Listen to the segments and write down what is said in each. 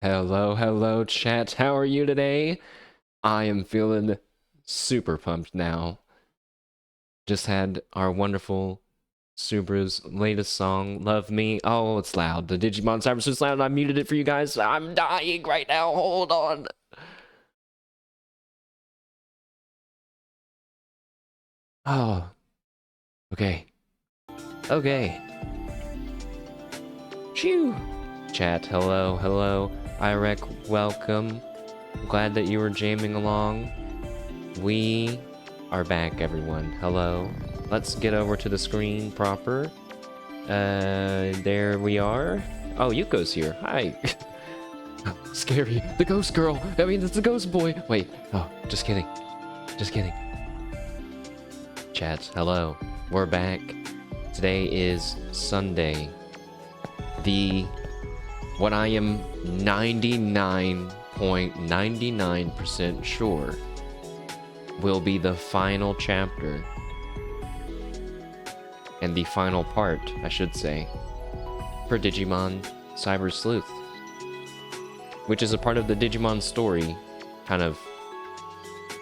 Hello, chat. How are you today? I am feeling super pumped now. Just had our wonderful Subaru's latest song, Love Me. Oh, it's loud. The Digimon Cyber Sleuth loud. I muted it for you guys. I'm dying right now. Hold on. Oh, okay. Okay. Phew. Chat, hello. Irek, welcome. Glad that you were jamming along. We are back, everyone. Hello. Let's get over to the screen proper. There we are. Oh, Yuko's here. Hi. Scary. The ghost girl. I mean, it's the ghost boy. Wait. Oh, just kidding. Just kidding. Chat, hello. We're back. Today is Sunday. What I am 99.99% sure will be the final chapter. And the final part, I should say, for Digimon Cyber Sleuth, which is a part of the Digimon story kind of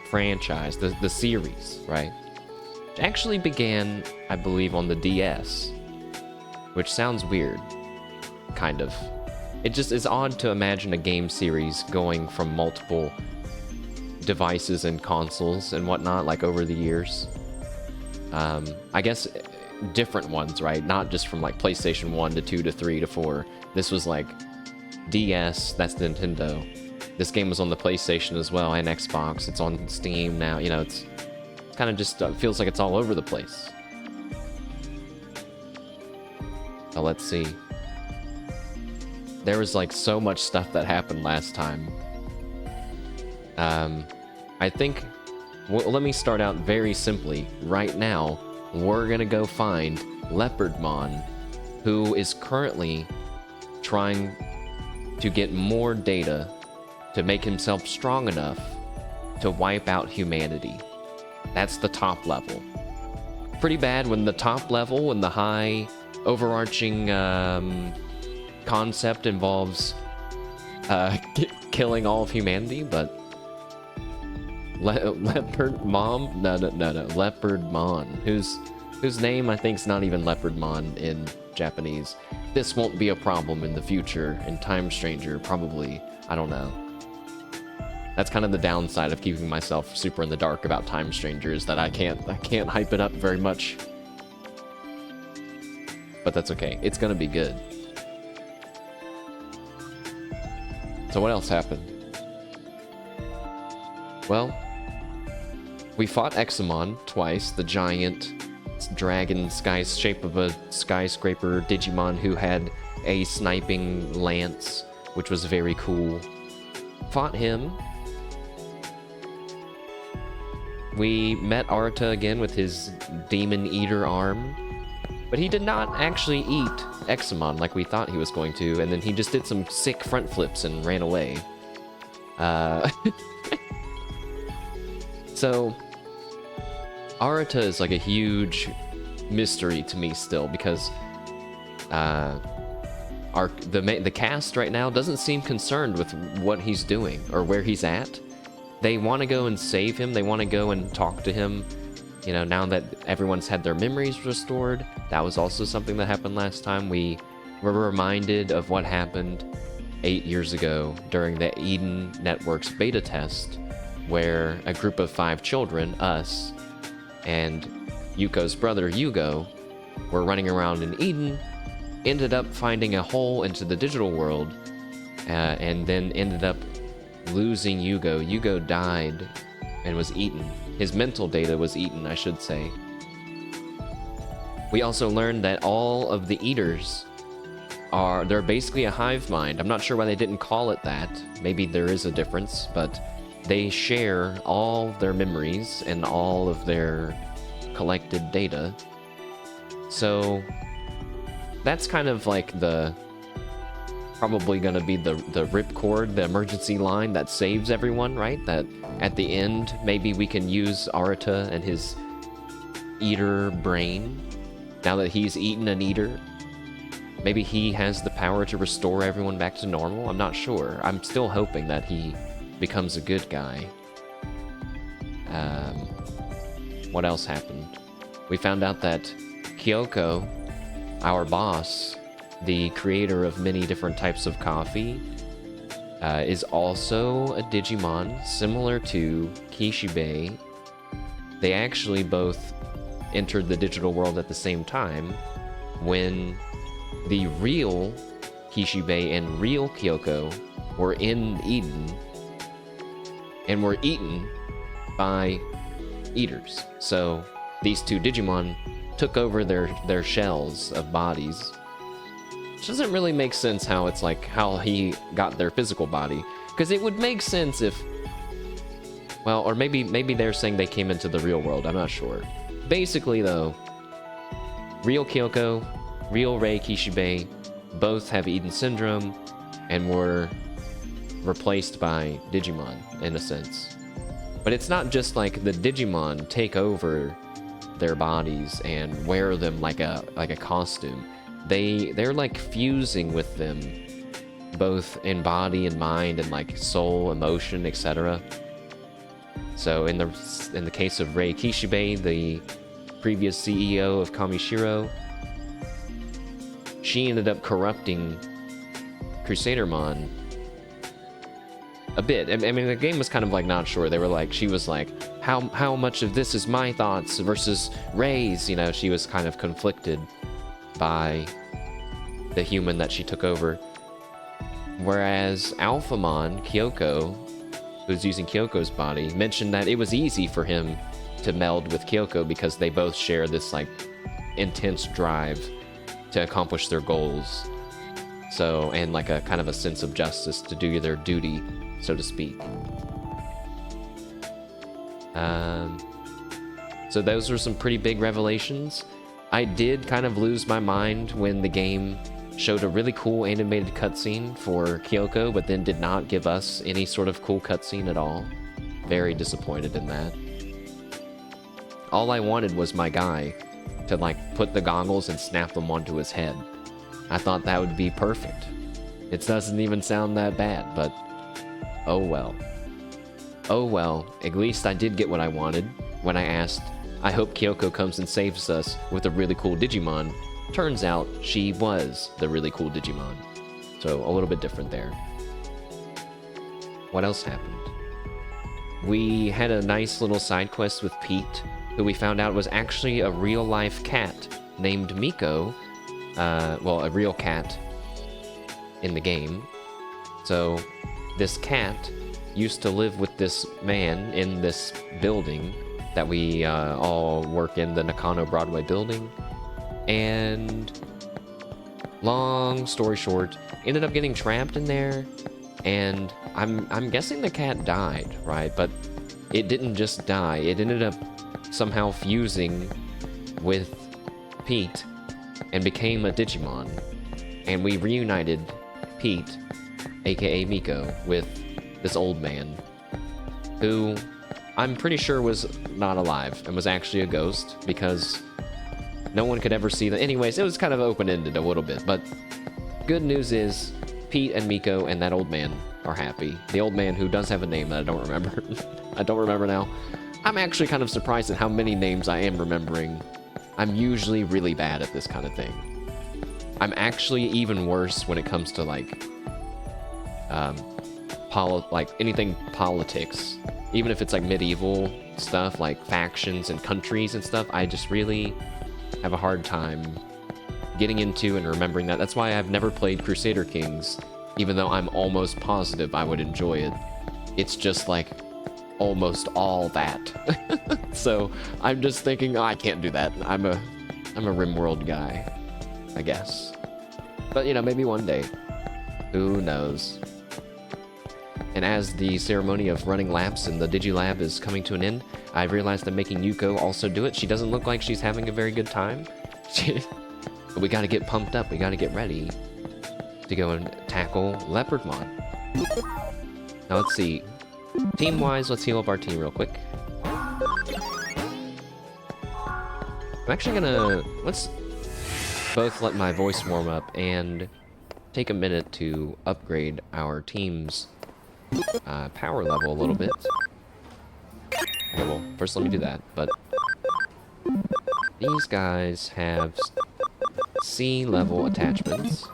franchise, the series, right? It actually began, I believe, on the DS, which sounds weird, kind of. It just is odd to imagine a game series going from multiple devices and consoles and whatnot, like over the years. I guess different ones, right? Not just from like PlayStation 1 to 2 to 3 to 4. This was like DS, that's Nintendo. This game was on the PlayStation as well, and Xbox. It's on Steam now. You know, it's kind of just feels like it's all over the place. So let's see. There was like so much stuff that happened last time. I think, well, let me start out very simply. Right now, we're gonna go find Leopardmon, who is currently trying to get more data to make himself strong enough to wipe out humanity. That's the top level. Pretty bad when the top level, when the high overarching concept involves killing all of humanity, but Leopardmon? No, Leopardmon, whose name I think is not even Leopardmon in Japanese. This won't be a problem in the future. In Time Stranger, probably. I don't know. That's kind of the downside of keeping myself super in the dark about Time Stranger, is that I can't hype it up very much. But that's okay. It's gonna be good. So what else happened? Well, we fought Examon twice, the giant dragon shape of a skyscraper Digimon who had a sniping lance, which was very cool. Fought him. We met Arata again with his demon eater arm, but he did not actually eat Examon like we thought he was going to, and then he just did some sick front flips and ran away. So, Arata is like a huge mystery to me still, because the cast right now doesn't seem concerned with what he's doing or where he's at. They want to go and save him. They want to go and talk to him. You know, now that everyone's had their memories restored, that was also something that happened last time. We were reminded of what happened 8 years ago during the Eden Network's beta test, where a group of 5 children, us, and Yuko's brother, Yugo, were running around in Eden, ended up finding a hole into the digital world, and then ended up losing Yugo. Yugo died and was eaten. His mental data was eaten, I should say. We also learned that all of the eaters they're basically a hive mind. I'm not sure why they didn't call it that. Maybe there is a difference, but they share all their memories and all of their collected data. So that's kind of like probably gonna be the ripcord, the emergency line that saves everyone, right? That at the end, maybe we can use Arata and his eater brain, now that he's eaten an eater. Maybe he has the power to restore everyone back to normal? I'm not sure. I'm still hoping that he becomes a good guy. What else happened? We found out that Kyoko, our boss, the creator of many different types of coffee, is also a Digimon, similar to Kishibe. They actually both entered the digital world at the same time when the real Kishibe and real Kyoko were in Eden and were eaten by eaters. So these two Digimon took over their shells of bodies. Which doesn't really make sense how it's like how he got their physical body, because it would make sense if, well, or maybe they're saying they came into the real world. I'm not sure. Basically, though, real Kyoko, real Rei Kishibe both have Eden syndrome and were replaced by Digimon in a sense. But it's not just like the Digimon take over their bodies and wear them like a costume. They're like fusing with them, both in body and mind and like soul, emotion, etc. So in the case of Rei Kishibe, the previous CEO of Kamishiro, she ended up corrupting Crusadermon a bit. I mean, the game was kind of like not sure. They were like, she was like, how much of this is my thoughts versus Rei's? You know, she was kind of conflicted by the human that she took over. Whereas Alphamon, Kyoko, who's using Kyoko's body, mentioned that it was easy for him to meld with Kyoko because they both share this like intense drive to accomplish their goals. So, and like a kind of a sense of justice to do their duty, so to speak. So those were some pretty big revelations. I did kind of lose my mind when the game showed a really cool animated cutscene for Kyoko, but then did not give us any sort of cool cutscene at all. Very disappointed in that. All I wanted was my guy to like put the goggles and snap them onto his head. I thought that would be perfect. It doesn't even sound that bad, but oh well. Oh well, at least I did get what I wanted when I asked, I hope Kyoko comes and saves us with a really cool Digimon. Turns out she was the really cool Digimon. So a little bit different there. What else happened? We had a nice little side quest with Pete, who we found out was actually a real-life cat named Miko. Well, a real cat in the game. So this cat used to live with this man in this building that we all work in, the Nakano Broadway building. And long story short, ended up getting trapped in there, and I'm guessing the cat died, right? But it didn't just die. It ended up somehow fusing with Pete and became a Digimon. And we reunited Pete, aka Miko, with this old man, who I'm pretty sure was not alive and was actually a ghost, because no one could ever see them. Anyways, it was kind of open-ended a little bit, but good news is Pete and Miko and that old man are happy. The old man who does have a name that I don't remember. I don't remember now. I'm actually kind of surprised at how many names I am remembering. I'm usually really bad at this kind of thing. I'm actually even worse when it comes to like anything politics. Even if it's like medieval stuff, like factions and countries and stuff, I just really have a hard time getting into and remembering that. That's why I've never played Crusader Kings, even though I'm almost positive I would enjoy it. It's just like almost all that. So I'm just thinking, oh, I can't do that. I'm a RimWorld guy, I guess. But you know, maybe one day. Who knows? And as the ceremony of running laps in the Digilab is coming to an end, I've realized I'm making Yuko also do it. She doesn't look like she's having a very good time. But we gotta get pumped up. We gotta get ready to go and tackle Leopardmon. Now let's see. Team-wise, let's heal up our team real quick. I'm actually gonna... both let my voice warm up and take a minute to upgrade our team's power level a little bit. Okay, well, first let me do that, but these guys have C level attachments.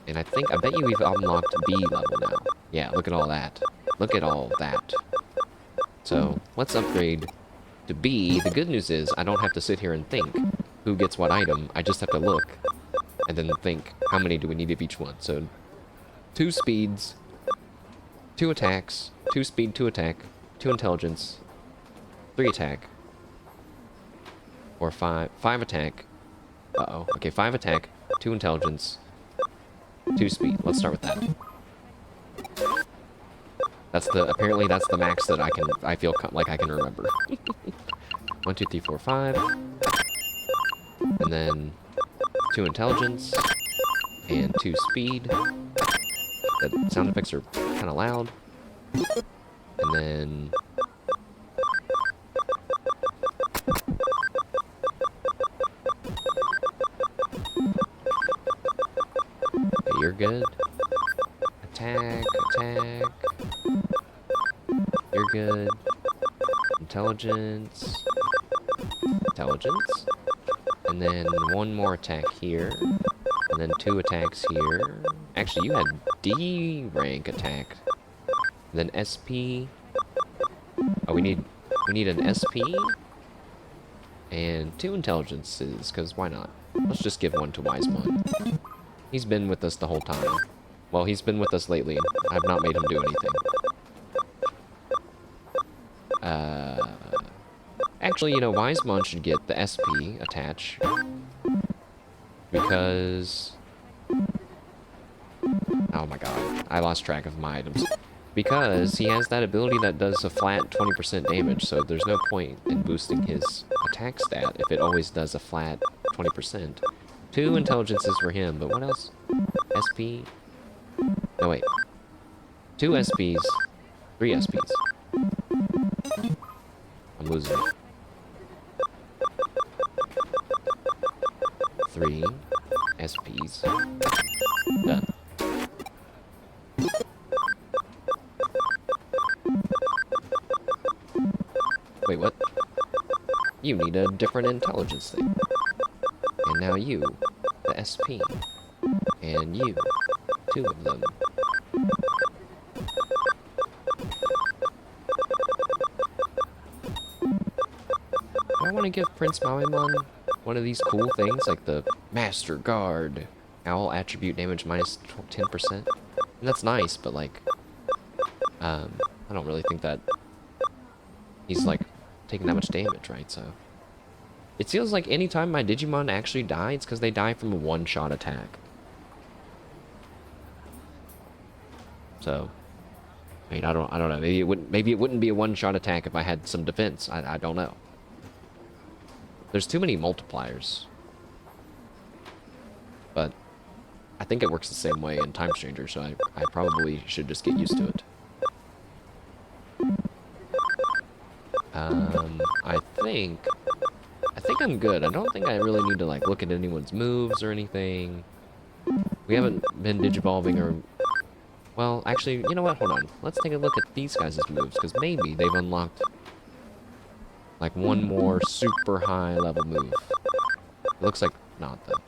And I bet you we've unlocked B level now. Yeah, look at all that. Look at all that. So, let's upgrade to B. The good news is, I don't have to sit here and think who gets what item. I just have to look, and then think, how many do we need of each one? So, 2 speeds, 2 attacks, 2 speed, 2 attack, 2 intelligence, 3 attack, or 5 attack. Uh-oh. Okay, 5 attack, 2 intelligence, 2 speed. Let's start with that. Apparently that's the max that I feel like I can remember. 1, 2, 3, 4, 5. And then 2 intelligence and 2 speed. The sound effects are kind of loud. And then okay, you're good. Attack. You're good. Intelligence. And then 1 more attack here. And then 2 attacks here. Actually, you had D rank attack. And then SP. Oh, we need an SP. And 2 intelligences, because why not? Let's just give 1 to Wisemon. He's been with us the whole time. Well, he's been with us lately. I've not made him do anything. Actually, you know, Wisemon should get the SP attach. Because... oh my god, I lost track of my items. Because he has that ability that does a flat 20% damage, so there's no point in boosting his attack stat if it always does a flat 20%. 2 intelligences for him, but what else? SP? No, wait. 2 SPs. 3 SPs. I'm losing it. 3 SPs. Done. Wait, what? You need a different intelligence thing. And now you, the SP. And you, 2 of them. Do I want to give Prince Mawimon one of these cool things, like the Master Guard? Owl attribute damage minus 10%? And that's nice, but like, I don't really think that he's like taking that much damage, right? So it feels like anytime my Digimon actually die, it's because they die from a one-shot attack. So, I mean, I don't know. Maybe it wouldn't be a one-shot attack if I had some defense. I don't know. There's too many multipliers. But I think it works the same way in Time Stranger, so I probably should just get used to it. I think I'm good. I don't think I really need to like look at anyone's moves or anything. We haven't been digivolving or... well, actually, you know what? Hold on. Let's take a look at these guys' moves, because maybe they've unlocked like one more super high level move. It looks like not, though.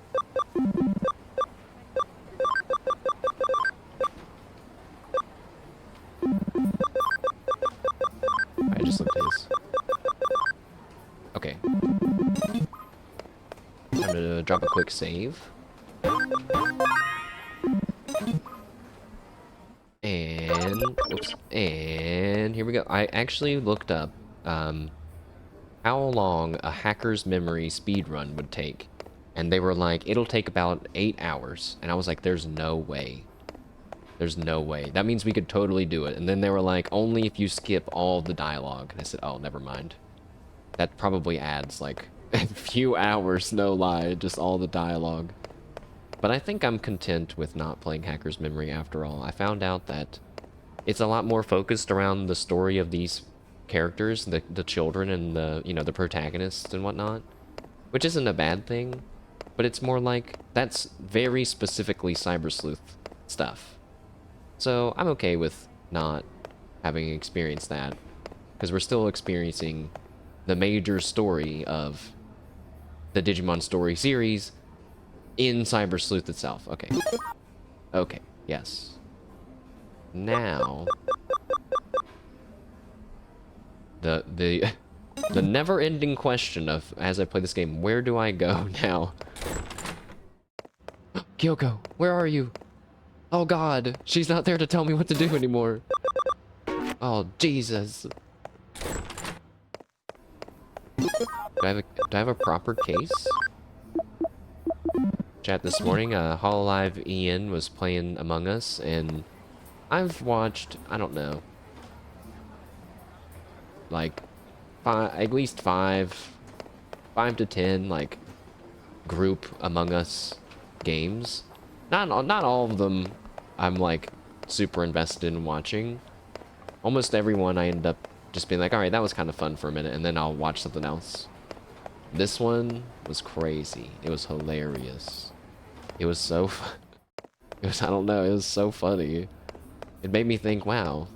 I just looked at his. Okay. Time to drop a quick save. And, oops, and here we go. I actually looked up how long a hacker's memory speedrun would take. And they were like, it'll take about 8 hours. And I was like, there's no way. There's no way. That means we could totally do it. And then they were like, only if you skip all the dialogue. And I said, oh, never mind. That probably adds like a few hours, no lie, just all the dialogue. But I think I'm content with not playing Hacker's Memory after all. I found out that it's a lot more focused around the story of these characters, the children and the, you know, the protagonists and whatnot. Which isn't a bad thing. but it's more like that's very specifically Cyber Sleuth stuff. So I'm okay with not having experienced that, because we're still experiencing the major story of the Digimon story series in Cyber Sleuth itself. Okay. Okay, yes. Now the never-ending question of, as I play this game, where do I go now? Kyoko, where are you? Oh god, she's not there to tell me what to do anymore. Oh, Jesus. Do I have a proper case? Chat, this morning, Hololive Ian was playing Among Us, and I've watched, I don't know, like, at least five to 10, like, group Among Us games. Not all of them I'm, like, super invested in watching. Almost everyone I end up just being like, alright, that was kind of fun for a minute, and then I'll watch something else. This one was crazy. It was hilarious. It was so it was, I don't know, it was so funny. It made me think, wow,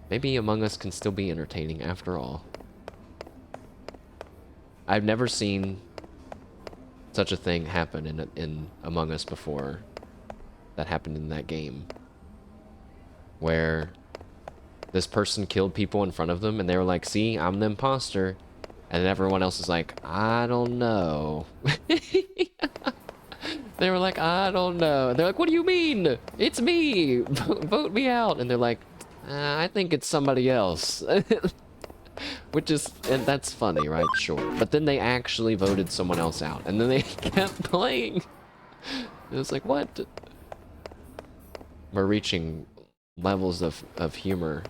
maybe Among Us can still be entertaining after all. I've never seen such a thing happen in Among Us before that happened in that game. Where this person killed people in front of them and they were like, see, I'm the imposter. And then everyone else is like, I don't know. They were like, I don't know. And they're like, what do you mean? It's me. Vote me out. And they're like, I think it's somebody else. Which is, and that's funny, right? Sure. But then they actually voted someone else out. And then they kept playing. It was like, what? We're reaching levels of humor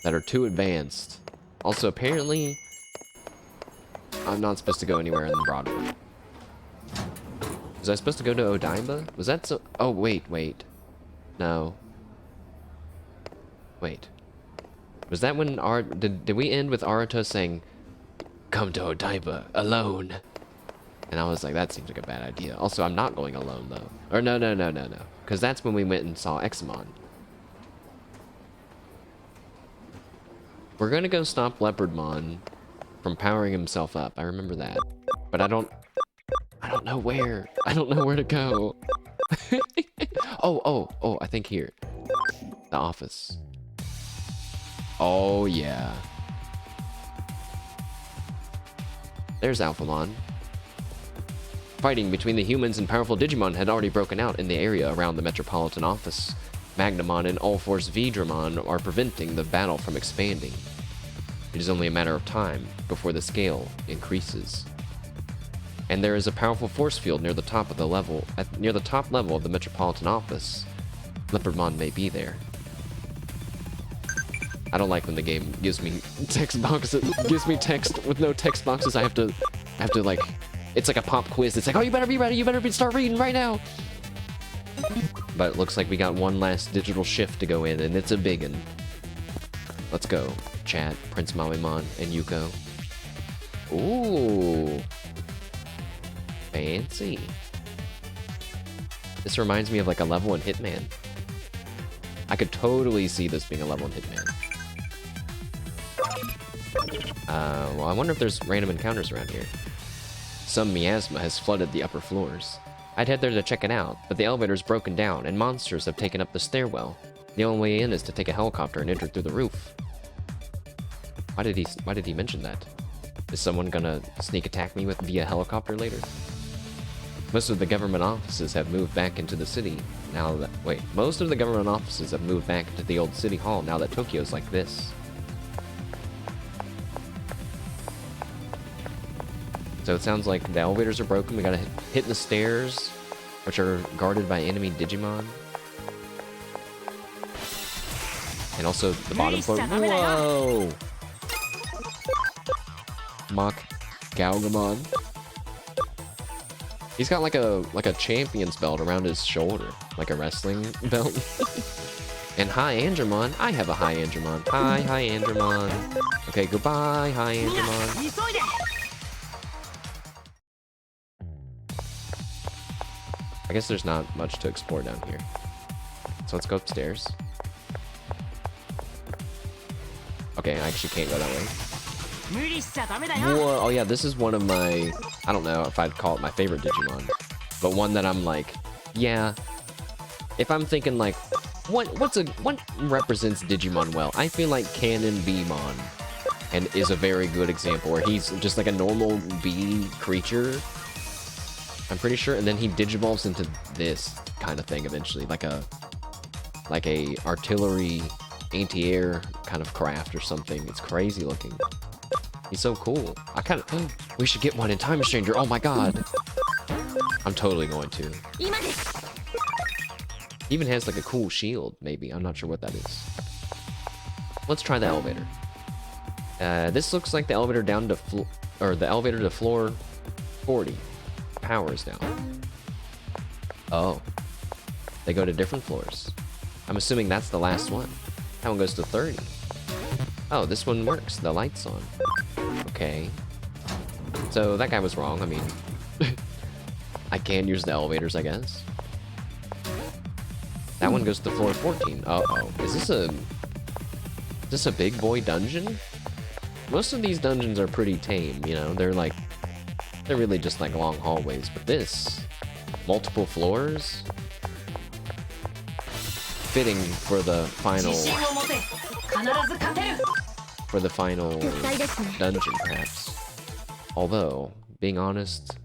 that are too advanced. Also, apparently, I'm not supposed to go anywhere in Broadway. Was I supposed to go to Odaiba? Was that so? Oh, wait. No. Wait. Was that when did we end with Arata saying, come to Odaiba, alone? And I was like, that seems like a bad idea. Also, I'm not going alone, though. Or no. Because that's when we went and saw Examon. We're gonna go stop Leopardmon from powering himself up. I remember that. But I don't know where. I don't know where to go. Oh, I think here. The office. Oh, yeah. There's Alphamon. Fighting between the humans and powerful Digimon had already broken out in the area around the Metropolitan Office. Magnamon and All-Force Vidramon are preventing the battle from expanding. It is only a matter of time before the scale increases. And there is a powerful force field near the top of the level, near the top level of the Metropolitan Office. Leopardmon may be there. I don't like when the game gives me text boxes. Gives me text with no text boxes. I have to like, it's like a pop quiz. It's like, oh, you better be ready. You better start reading right now. But it looks like we got one last digital shift to go in, and it's a big one. Let's go, chat. Prince Mamimon and Yuko. Ooh. Fancy. This reminds me of like a level in Hitman. I could totally see this being a level in Hitman. Well, I wonder if there's random encounters around here. Some miasma has flooded the upper floors. I'd head there to check it out, but the elevator's broken down and monsters have taken up the stairwell. The only way in is to take a helicopter and enter through the roof. Why did he mention that? Is someone gonna sneak attack me via helicopter later? Most of the government offices have moved back into the city now that... Wait, most of the government offices have moved back to the old city hall now that Tokyo's like this. So it sounds like the elevators are broken. We gotta hit the stairs, which are guarded by enemy Digimon. And also the bottom floor. Whoa! Mock Galgamon. He's got like a champion's belt around his shoulder, like a wrestling belt. And hi, Andromon. I have a hi, Andromon. Hi, Andromon. Okay, goodbye, hi, Andromon. I guess there's not much to explore down here. So let's go upstairs. Okay, I actually can't go that way. Whoa, oh yeah, this is one of my, I don't know if I'd call it my favorite Digimon, but one that I'm like, yeah, if I'm thinking like, what represents Digimon well? I feel like Canon Beemon and is a very good example where he's just like a normal bee creature. I'm pretty sure, and then he digivolves into this kind of thing eventually, like a artillery anti-air kind of craft or something. It's crazy looking. He's so cool. I kind of, we should get one in Time Stranger. Oh my god. I'm totally going to. He even has like a cool shield, maybe. I'm not sure what that is. Let's try the elevator. This looks like the elevator down to the elevator to floor 40. Power is down. Oh. They go to different floors. I'm assuming that's the last one. That one goes to 30. Oh, this one works. The light's on. Okay. So that guy was wrong. I mean, I can use the elevators, I guess. That one goes to floor 14. Uh-oh. Is this a big boy dungeon? Most of these dungeons are pretty tame, you know? They're really just like long hallways. But this, multiple floors? Fitting for the final dungeon, perhaps. Although, being honest,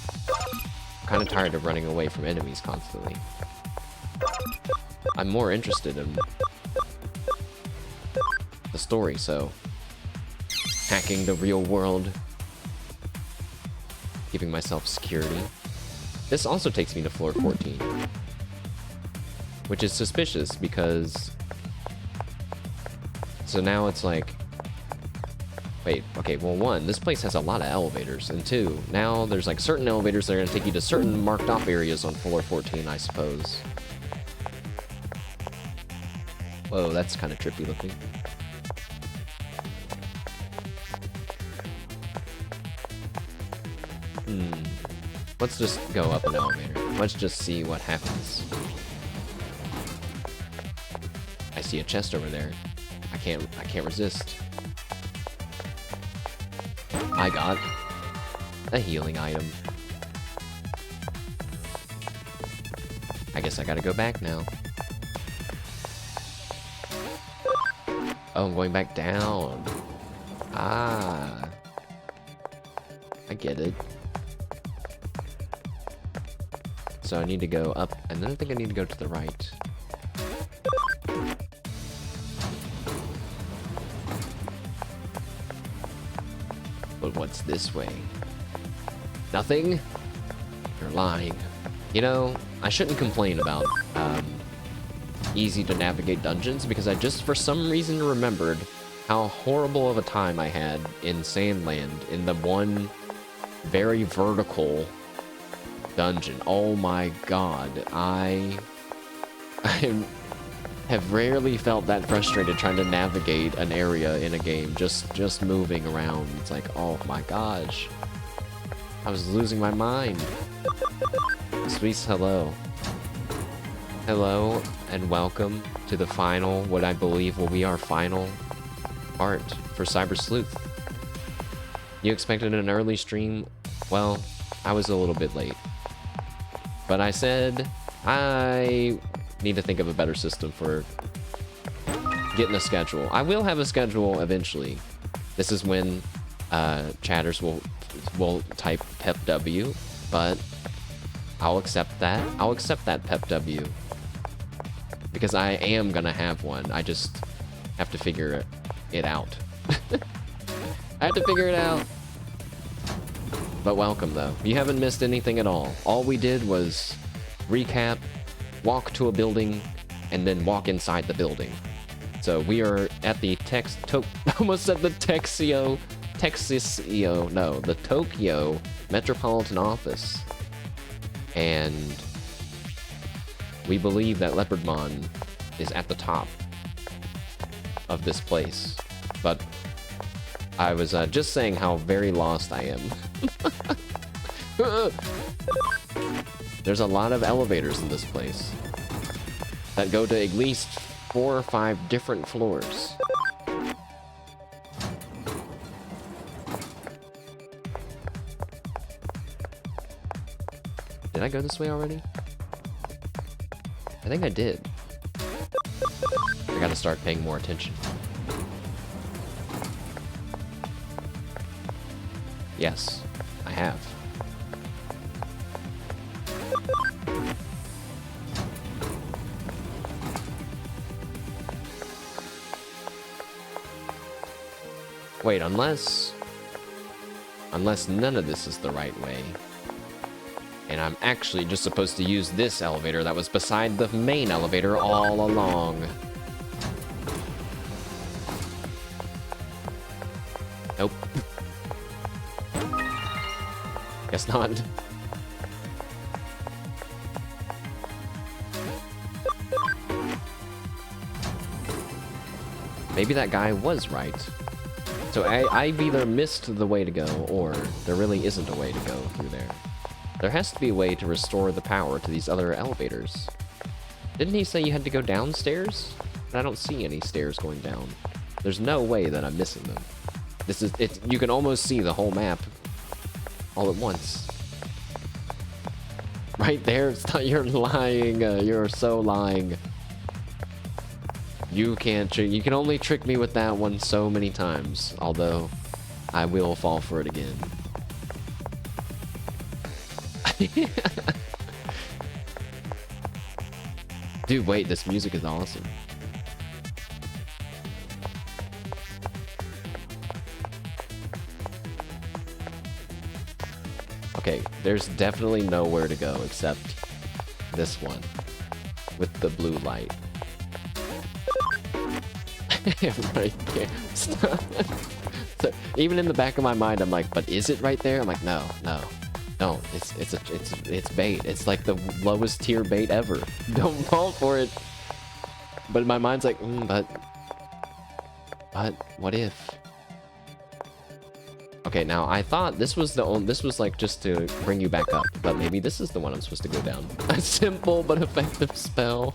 I'm kind of tired of running away from enemies constantly. I'm more interested in the story, so hacking the real world, giving myself security. This also takes me to floor 14. Which is suspicious because... So now it's like... Wait, okay, well one, this place has a lot of elevators, and two, now there's like certain elevators that are going to take you to certain marked off areas on floor 14, I suppose. Whoa, that's kind of trippy looking. Let's just go up an elevator. Let's just see what happens. I see a chest over there. I can't resist. I got a healing item. I guess I gotta go back now. Oh, I'm going back down. Ah. I get it. So I need to go up, and then I think I need to go to the right. But what's this way? Nothing? You're lying. You know, I shouldn't complain about easy to navigate dungeons, because I just for some reason remembered how horrible of a time I had in Sandland in the one very vertical dungeon. Oh my god, I have rarely felt that frustrated trying to navigate an area in a game, just moving around. It's like, oh my gosh, I was losing my mind. Sweet hello. Hello and welcome to the final, what I believe will be our final part for Cyber Sleuth. You expected an early stream? Well, I was a little bit late. But I said I need to think of a better system for getting a schedule. I will have a schedule eventually. This is when chatters will type Pep W, but I'll accept that. I'll accept that Pep W. Because I am gonna have one. I just have to figure it out. I have to figure it out. But welcome, though. You haven't missed anything at all. All we did was recap, walk to a building, and then walk inside the building. So we are at the almost at the the Tokyo Metropolitan Office. And we believe that Leopardmon is at the top of this place. But I was just saying how very lost I am. There's a lot of elevators in this place that go to at least 4 or 5 different floors. Did I go this way already? I think I did. I gotta start paying more attention. Yes, I have. Wait, unless none of this is the right way, and I'm actually just supposed to use this elevator that was beside the main elevator all along. Nope. Guess not. Maybe that guy was right. So I've either missed the way to go, or there really isn't a way to go through there. There has to be a way to restore the power to these other elevators. Didn't he say you had to go downstairs? I don't see any stairs going down. There's no way that I'm missing them. This is it. You can almost see the whole map all at once. Right there. It's not, you're lying. You're so lying. You can't. You can only trick me with that one so many times. Although, I will fall for it again. Dude, wait. This music is awesome. Okay, there's definitely nowhere to go except this one with the blue light. Right there. So, even in the back of my mind, I'm like, but is it right there? I'm like, no. It's bait. It's like the lowest tier bait ever. Don't fall for it. But my mind's like, but what if? Okay, now I thought this was like just to bring you back up, but maybe this is the one I'm supposed to go down. A simple but effective spell.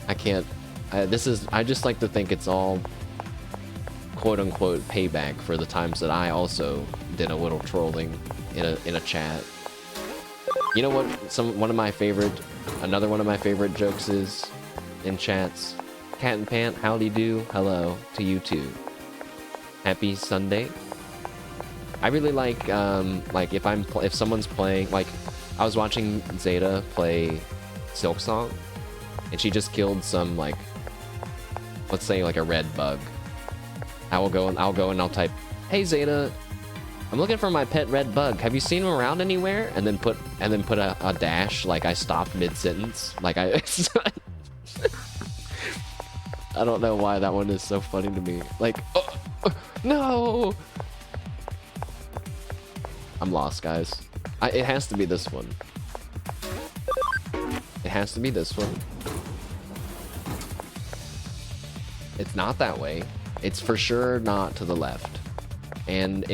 I can't. I just like to think it's all quote-unquote payback for the times that I also did a little trolling in a chat. You know what? Another one of my favorite jokes is in chats. Cat and Pant, howdy do, hello to you too. Happy Sunday. I really like if someone's playing, like I was watching Zeta play Silk Song, and she just killed some, like, let's say like a red bug. I'll go and I'll type, hey Zeta, I'm looking for my pet red bug. Have you seen him around anywhere? And then put a dash, like I stopped mid-sentence. Like I I don't know why that one is so funny to me. Like, no! I'm lost, guys. It has to be this one. It has to be this one. It's not that way. It's for sure not to the left. And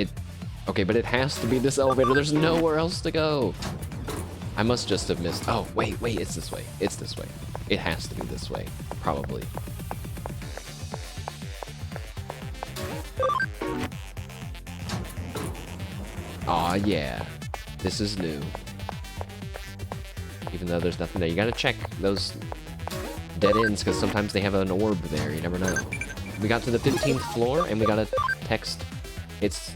okay, but it has to be this elevator. There's nowhere else to go. I must just have missed. Oh, wait, it's this way. It's this way. It has to be this way. Probably. Aw, yeah. This is new. Even though there's nothing there. You gotta check those dead ends, because sometimes they have an orb there. You never know. We got to the 15th floor, and we got a text. It's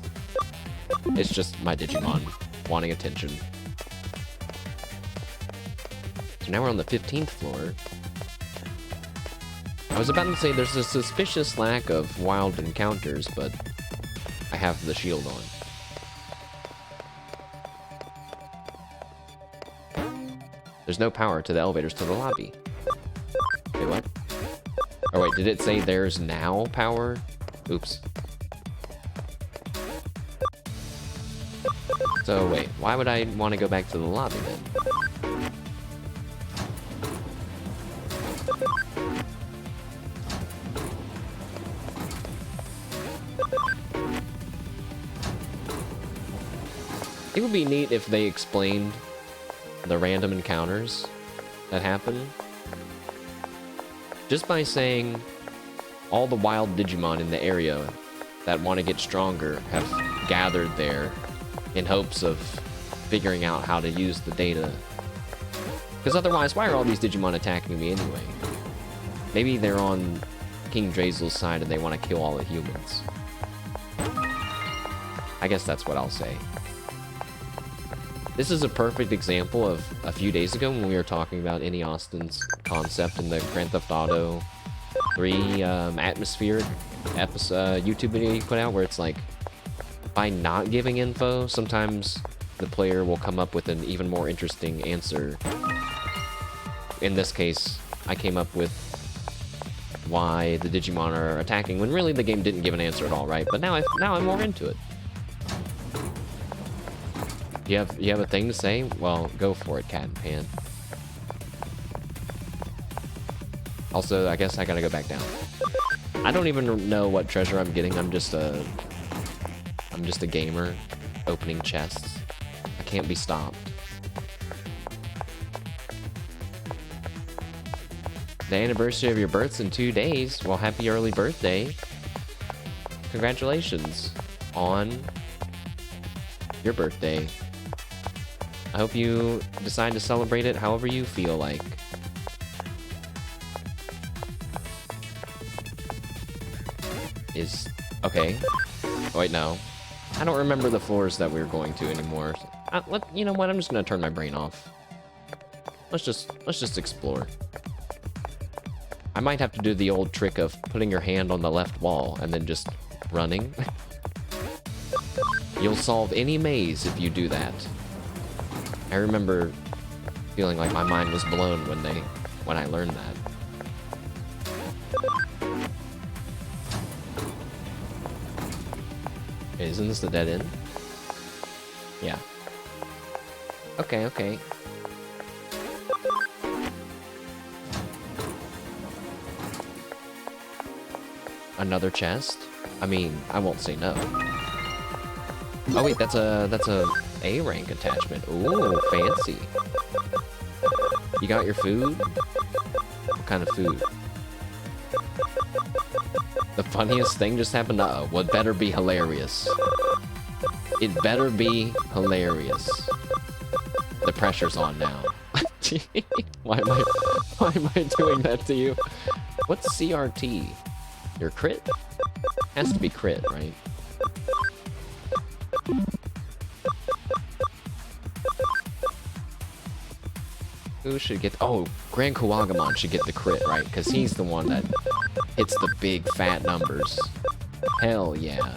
just my Digimon wanting attention. So now we're on the 15th floor. I was about to say there's a suspicious lack of wild encounters, but I have the shield on. There's no power to the elevators to the lobby. Wait, what? Oh wait, did it say there's now power? Oops. So wait, why would I want to go back to the lobby then? It would be neat if they explained the random encounters that happen. Just by saying all the wild Digimon in the area that want to get stronger have gathered there in hopes of figuring out how to use the data. Because otherwise, why are all these Digimon attacking me anyway? Maybe they're on King Drazel's side and they want to kill all the humans. I guess that's what I'll say. This is a perfect example of a few days ago when we were talking about Annie Austin's concept in the Grand Theft Auto 3 atmospheric episode, YouTube video he put out, where it's like, by not giving info, sometimes the player will come up with an even more interesting answer. In this case, I came up with why the Digimon are attacking, when really the game didn't give an answer at all, right? But now I'm more into it. You have a thing to say? Well, go for it, Cat and Pan. Also, I guess I gotta go back down. I don't even know what treasure I'm getting. I'm just a gamer opening chests. I can't be stopped. The anniversary of your birth's in 2 days. Well, happy early birthday. Congratulations on your birthday. I hope you decide to celebrate it however you feel like. Okay. Oh, wait, no. I don't remember the floors that we were going to anymore. You know what? I'm just gonna turn my brain off. Let's just explore. I might have to do the old trick of putting your hand on the left wall and then just running. You'll solve any maze if you do that. I remember feeling like my mind was blown when I learned that. Isn't this the dead end? Yeah. Okay. Another chest? I mean, I won't say no. Oh wait, that's a A-rank attachment. Ooh, fancy. You got your food? What kind of food? The funniest thing just happened? Uh-oh. Well, it better be hilarious. It better be hilarious. The pressure's on now. Why am I doing that to you? What's CRT? Your crit? Has to be crit, right? Who should get... Oh, Grand Kuwagamon should get the crit, right? Because he's the one that hits the big fat numbers. Hell yeah.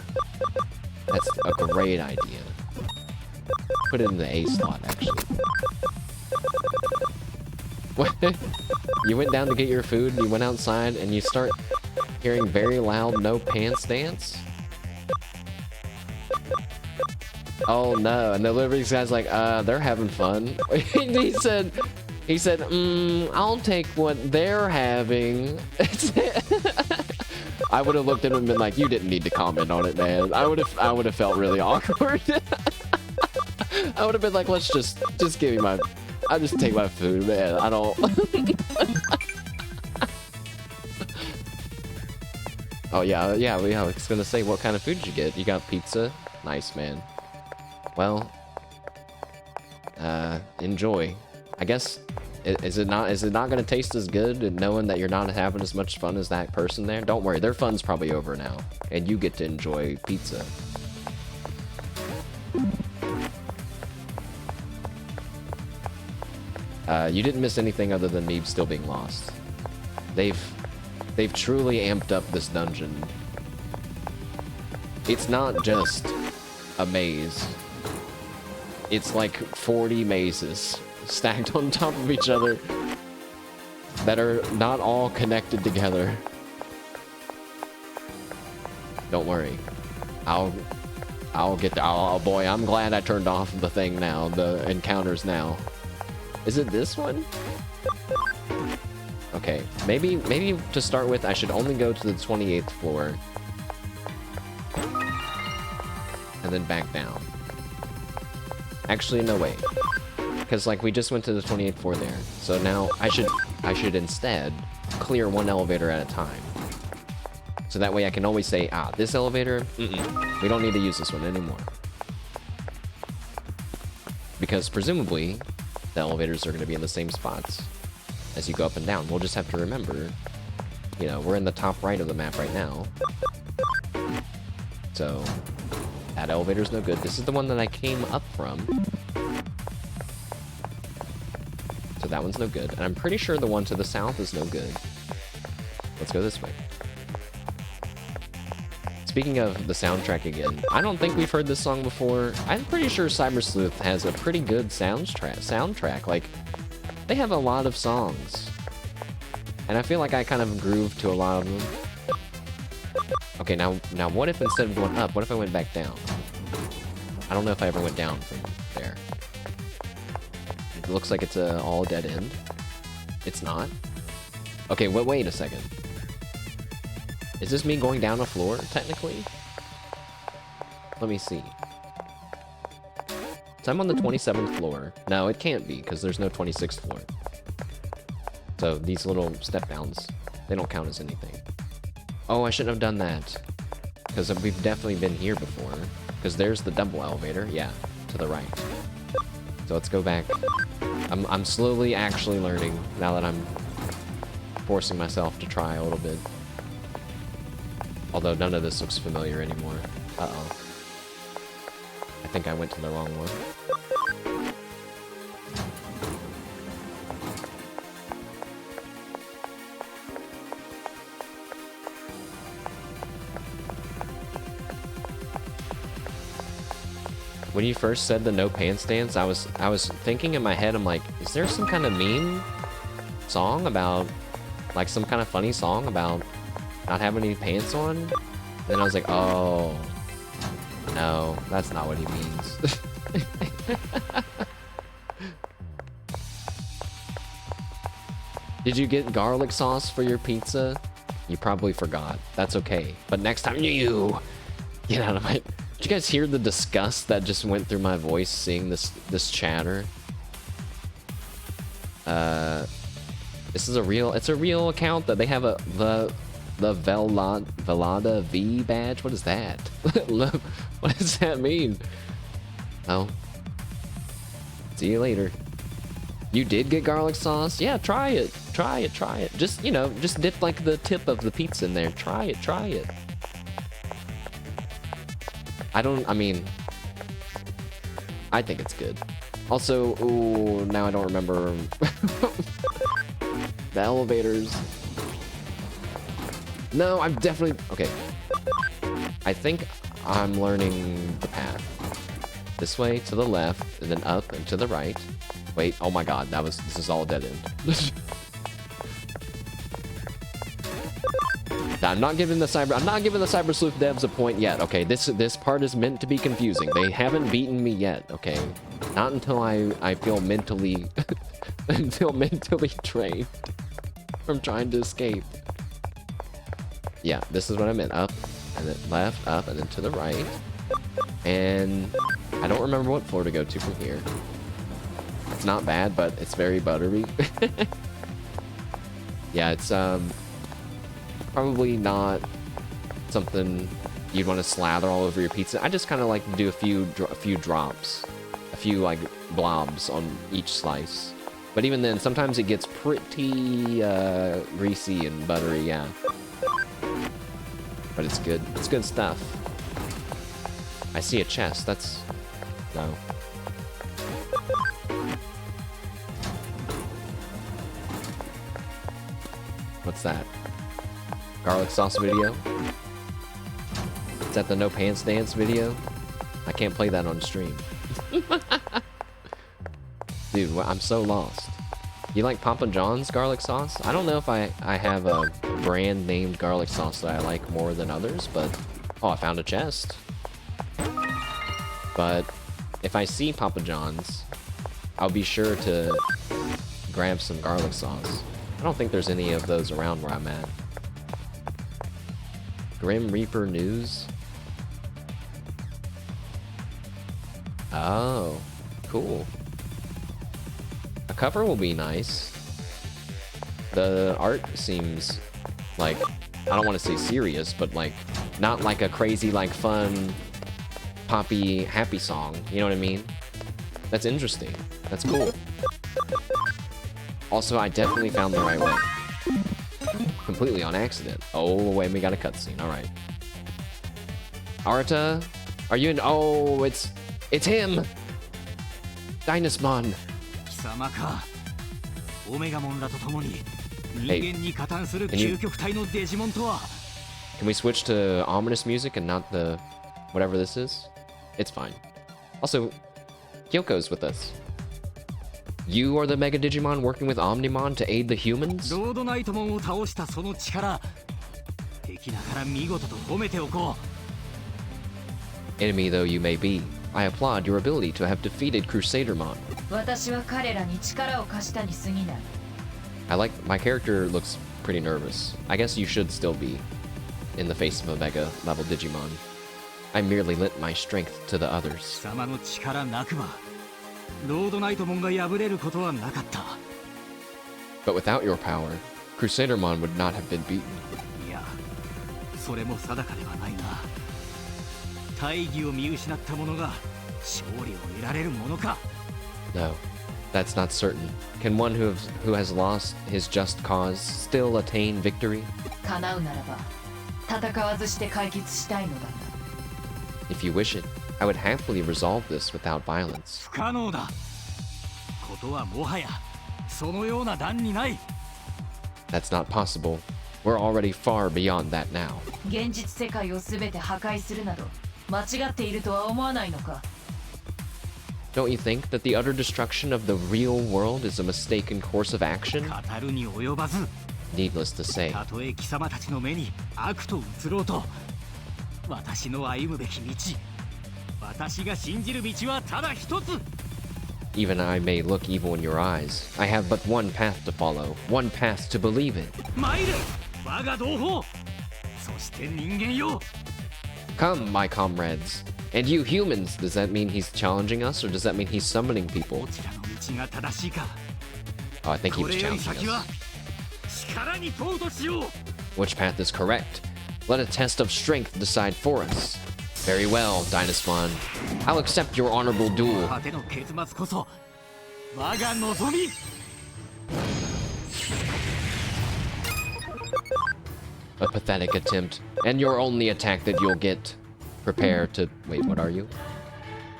That's a great idea. Put it in the A slot, actually. What? You went down to get your food, you went outside, and you start hearing very loud no pants dance? Oh no, and the delivery guy's like, they're having fun. He said, I'll take what they're having. I would have looked at him and been like, you didn't need to comment on it, man. I would have felt really awkward. I would have been like, let's just give me my, I'll just take my food, man. I don't. Oh yeah, I was gonna say, what kind of food did you get? You got pizza? Nice, man. Well, enjoy. I guess, is it not gonna taste as good knowing that you're not having as much fun as that person there? Don't worry, their fun's probably over now, and you get to enjoy pizza. You didn't miss anything other than me still being lost. They've truly amped up this dungeon. It's not just a maze. It's like 40 mazes stacked on top of each other that are not all connected together. Don't worry. I'll get there. Oh boy, I'm glad I turned off the thing now, the encounters now. Is it this one? Okay, maybe to start with, I should only go to the 28th floor. And then back down. Actually, no, wait. Because, like, we just went to the 28th floor there. So now I should instead clear one elevator at a time. So that way I can always say, ah, this elevator, we don't need to use this one anymore. Because presumably, the elevators are going to be in the same spots as you go up and down. We'll just have to remember, you know, we're in the top right of the map right now. So, that elevator's no good. This is the one that I came up from. So that one's no good. And I'm pretty sure the one to the south is no good. Let's go this way. Speaking of the soundtrack again, I don't think we've heard this song before. I'm pretty sure Cyber Sleuth has a pretty good soundtrack. Like, they have a lot of songs. And I feel like I kind of groove to a lot of them. Okay, now what if instead of going up, what if I went back down? I don't know if I ever went down from there. It looks like it's a all dead end. It's not. Okay, wait a second. Is this me going down a floor, technically? Let me see. So I'm on the 27th floor. No, it can't be, because there's no 26th floor. So these little step downs, they don't count as anything. Oh, I shouldn't have done that. Because we've definitely been here before. Because there's the double elevator, yeah, to the right. So let's go back. I'm slowly actually learning, now that I'm forcing myself to try a little bit. Although none of this looks familiar anymore. Uh-oh. I think I went to the wrong one. When you first said the no pants dance, I was thinking in my head, I'm like, is there some kind of meme song about, like some kind of funny song about not having any pants on? Then I was like, oh, no, that's not what he means. Did you get garlic sauce for your pizza? You probably forgot. That's okay. But next time you get out of my... Did you guys hear the disgust that just went through my voice seeing this chatter? This is a real... It's a real account that they have the Velada V badge? What is that? What does that mean? Oh. See you later. You did get garlic sauce? Yeah, try it. Try it, try it. Just, you know, just dip like the tip of the pizza in there. Try it, try it. I mean, I think it's good. Also, ooh, now I don't remember the elevators. No, I'm definitely... Okay. I think I'm learning the path. This way, to the left, and then up and to the right. Wait, oh my god, this is all dead end. I'm not giving the Cyber Sleuth devs a point yet, okay? This part is meant to be confusing. They haven't beaten me yet, okay? Not until I feel mentally... until mentally drained from trying to escape. Yeah, this is what I meant. Up, and then left, up, and then to the right. And I don't remember what floor to go to from here. It's not bad, but it's very buttery. Yeah, it's probably not something you'd want to slather all over your pizza. I just kind of like to do a few drops, a few like blobs on each slice. But even then, sometimes it gets pretty greasy and buttery, yeah. But it's good. It's good stuff. I see a chest. That's... no. What's that? Garlic sauce video? Is that the no pants dance video? I can't play that on stream. Dude, I'm so lost. You like Papa John's garlic sauce? I don't know if I have a brand named garlic sauce that I like more than others, but... Oh, I found a chest. But if I see Papa John's, I'll be sure to grab some garlic sauce. I don't think there's any of those around where I'm at. Grim Reaper news? Oh. cool. A cover will be nice. The art seems like, I don't want to say serious, but like, not like a crazy, like fun, poppy, happy song. You know what I mean? That's interesting. That's cool. Also, I definitely found the right way. Completely on accident. Oh, wait, we got a cutscene. All right. Arata, are you in? Oh, it's him. Dynasmon. Hey, can we switch to ominous music and not the whatever this is? It's fine. Also, Kyoko's with us. You are the Mega Digimon working with Omnimon to aid the humans? Enemy though you may be, I applaud your ability to have defeated Crusadermon. I like, my character looks pretty nervous. I guess you should still be, in the face of a Mega level Digimon. I merely lent my strength to the others. But without your power, Crusadermon would not have been beaten. No, that's not certain. Can one who has lost his just cause still attain victory? If you wish it, I would happily resolve this without violence. That's not possible. We're already far beyond that now. Don't you think that the utter destruction of the real world is a mistaken course of action? Needless to say. Even I may look evil in your eyes. I have but one path to follow, one path to believe in. Come, my comrades. And you humans, does that mean he's challenging us, or does that mean he's summoning people? Oh, I think he was challenging us. Which path is correct? Let a test of strength decide for us. Very well, Dynasmon. I'll accept your honorable duel. A pathetic attempt, and your only attack that you'll get. Prepare to... Wait, what are you?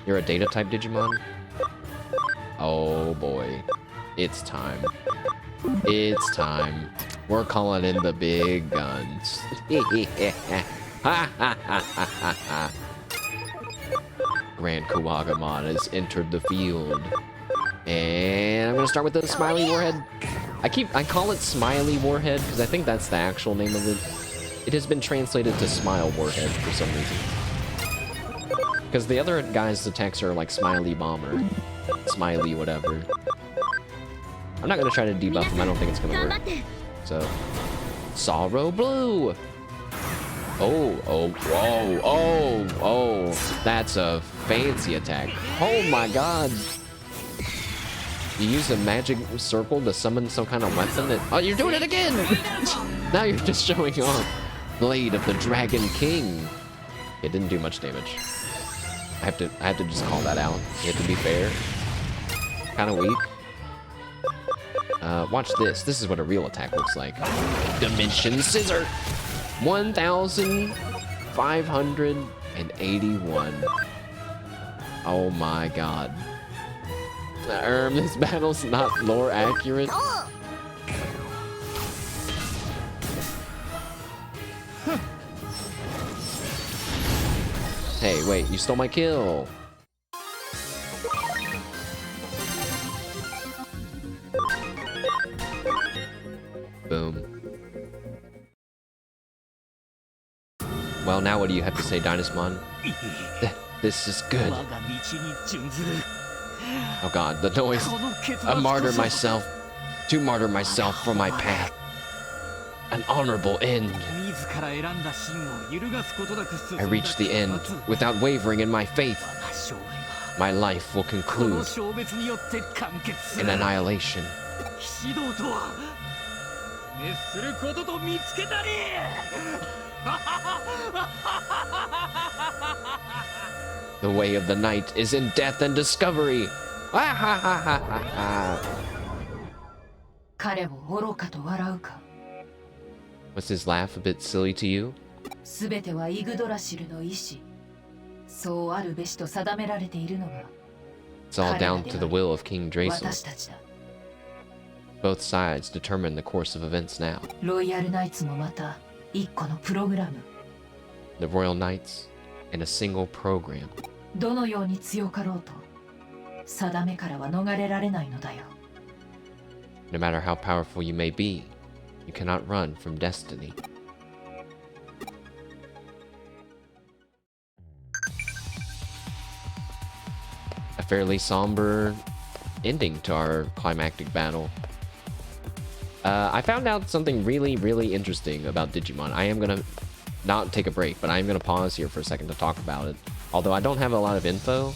You're a data-type Digimon? Oh boy. It's time. It's time. We're calling in the big guns. Grand Kuwagamon has entered the field. And I'm gonna start with the Smiley Warhead. I call it Smiley Warhead because I think that's the actual name of it. It has been translated to Smile Warhead for some reason. Because the other guy's attacks are like Smiley Bomber, Smiley whatever. I'm not gonna try to debuff him, I don't think it's gonna work. So, Sorrow Blue! Oh, that's a fancy attack. Oh my god! You use a magic circle to summon some kind of weapon that... Oh, you're doing it again! Now you're just showing off. Blade of the Dragon King. It didn't do much damage. I have to just call that out. You have to be fair. Kind of weak. Watch this. This is what a real attack looks like. Dimension Scissor! 1,581. Oh my god. This battle's not lore accurate. Hey, wait, you stole my kill. Boom. Well, now what do you have to say, Dynasmon? This is good. Oh god, the noise. To martyr myself for my path. An honorable end. I reached the end without wavering in my faith. my life will conclude in annihilation. The way of the night is in death and discovery. Ah, ha, ha, ha, ha, ha. Was his laugh a bit silly to you? It's all down to the will of King Drazel. Both sides determine the course of events now. The Royal Knights in a single program. No matter how powerful you may be, you cannot run from destiny. A fairly somber ending to our climactic battle. I found out something really, really interesting about Digimon. I am gonna not take a break, but I'm gonna pause here for a second to talk about it. Although I don't have a lot of info.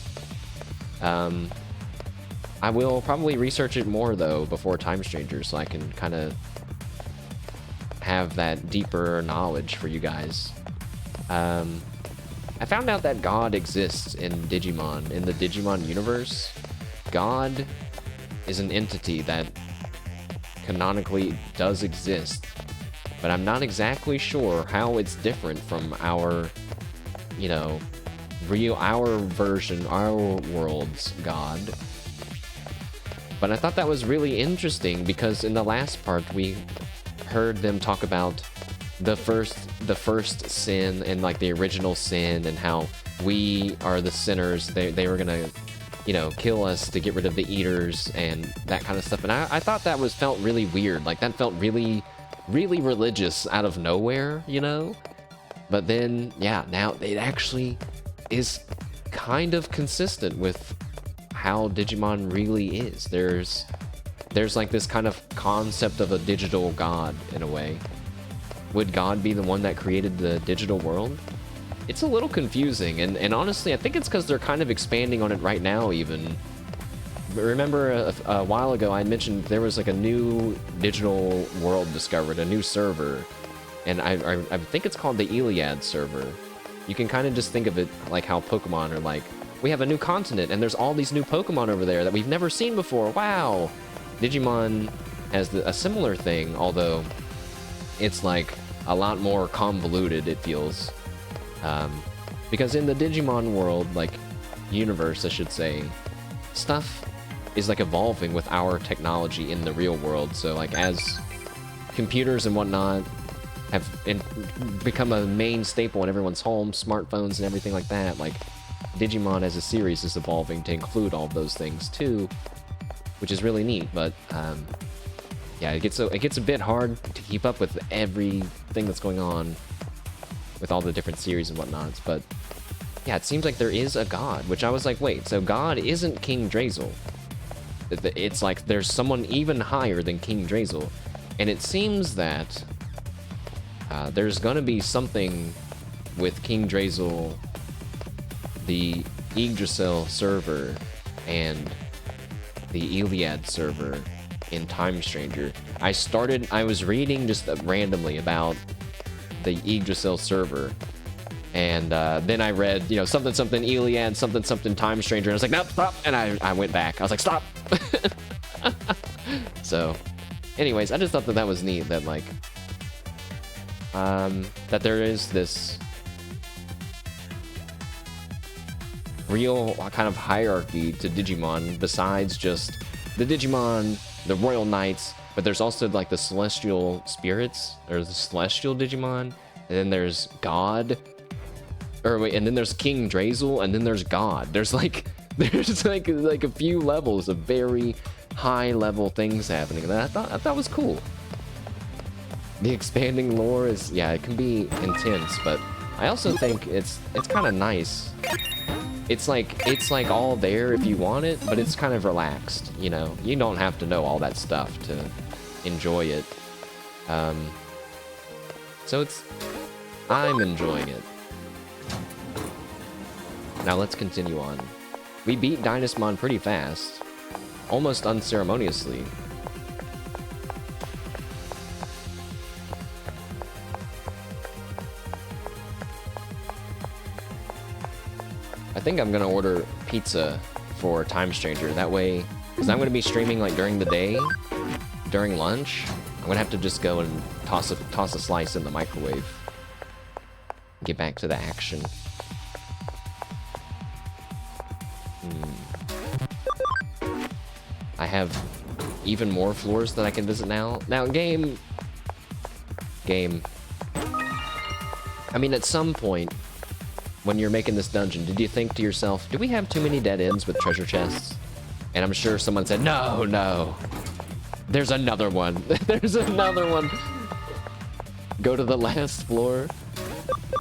I will probably research it more, though, before Time Stranger, so I can kind of have that deeper knowledge for you guys. I found out that God exists in Digimon, in the Digimon universe. God is an entity that canonically does exist, but I'm not exactly sure how it's different from our, you know, our version, our world's God. But I thought that was really interesting because in the last part we heard them talk about the first sin and like the original sin and how we are the sinners. They were gonna, you know, kill us to get rid of the eaters and that kind of stuff. And I thought that felt really weird. Like that felt really, really religious out of nowhere, you know? But then, yeah, now it actually is kind of consistent with how Digimon really is. There's like this kind of concept of a digital god in a way. Would God be the one that created the digital world? It's a little confusing, and honestly, I think it's because they're kind of expanding on it right now, even. Remember a while ago I mentioned there was like a new digital world discovered, a new server, and I think it's called the Iliad server. You can kind of just think of it like how Pokemon are like, we have a new continent, and there's all these new Pokemon over there that we've never seen before. Wow! Digimon has a similar thing, although it's like a lot more convoluted, it feels. Because in the Digimon world, like, universe, I should say, stuff is like evolving with our technology in the real world. So like as computers and whatnot have become a main staple in everyone's homes, smartphones and everything like that, like Digimon as a series is evolving to include all of those things too, which is really neat. But yeah, it gets a bit hard to keep up with everything that's going on with all the different series and whatnots. But yeah, it seems like there is a god, which I was like, wait, so God isn't King Drazel. It's like there's someone even higher than King Drazel, and it seems that there's gonna be something with King Drazel, the Yggdrasil server, and the Iliad server in Time Stranger. I was reading just randomly about the Yggdrasil server, and then I read, you know, something something Iliad, something something Time Stranger, and I was like, nope, stop, and I went back. I was like, stop. So anyways, I just thought that was neat, that like that there is this real kind of hierarchy to Digimon besides just the Digimon, the Royal Knights, but there's also like the celestial spirits, or the celestial Digimon, and then there's God, or wait, and then there's King Drazel, and then there's God. There's like a few levels of very high level things happening, and I thought was cool. The expanding lore is, yeah, it can be intense, but I also think it's kind of nice. It's like all there if you want it, but it's kind of relaxed, you know? You don't have to know all that stuff to enjoy it. So I'm enjoying it. Now let's continue on. We beat Dynasmon pretty fast. Almost unceremoniously. I think I'm gonna order pizza for Time Stranger. That way, because I'm gonna be streaming like during the day, during lunch. I'm gonna have to just go and toss a slice in the microwave. Get back to the action. I have even more floors that I can visit now. Now, game. I mean, at some point, when you're making this dungeon, did you think to yourself, do we have too many dead ends with treasure chests? And I'm sure someone said, no, no. There's another one. There's another one. Go to the last floor.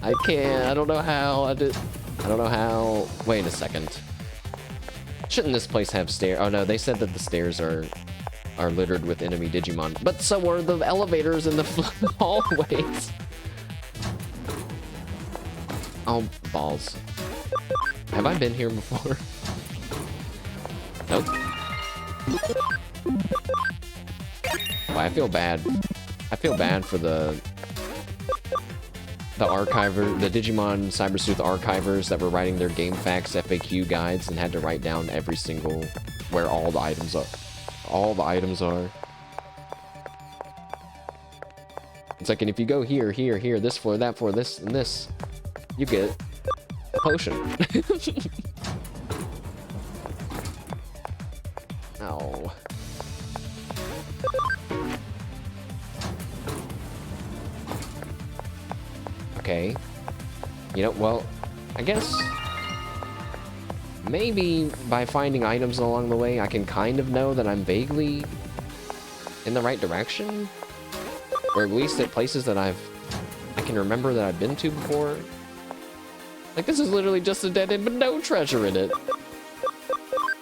I can't. I don't know how. I don't know how. Wait a second. Shouldn't this place have stairs? Oh no, they said that the stairs are littered with enemy Digimon. But so are the elevators in the hallways. Oh, balls. Have I been here before? Nope. Well, I feel bad. I feel bad for the archiver, the Digimon Cyber Sleuth archivers that were writing their game facts FAQ guides and had to write down every single where all the items are. All the items are. It's like, and if you go here, here, here, this floor, that floor, this, and this, you get a potion. Ow. Okay. You know, well, I guess maybe by finding items along the way, I can kind of know that I'm vaguely in the right direction. Or at least at places that I can remember that I've been to before. Like, this is literally just a dead end, but no treasure in it.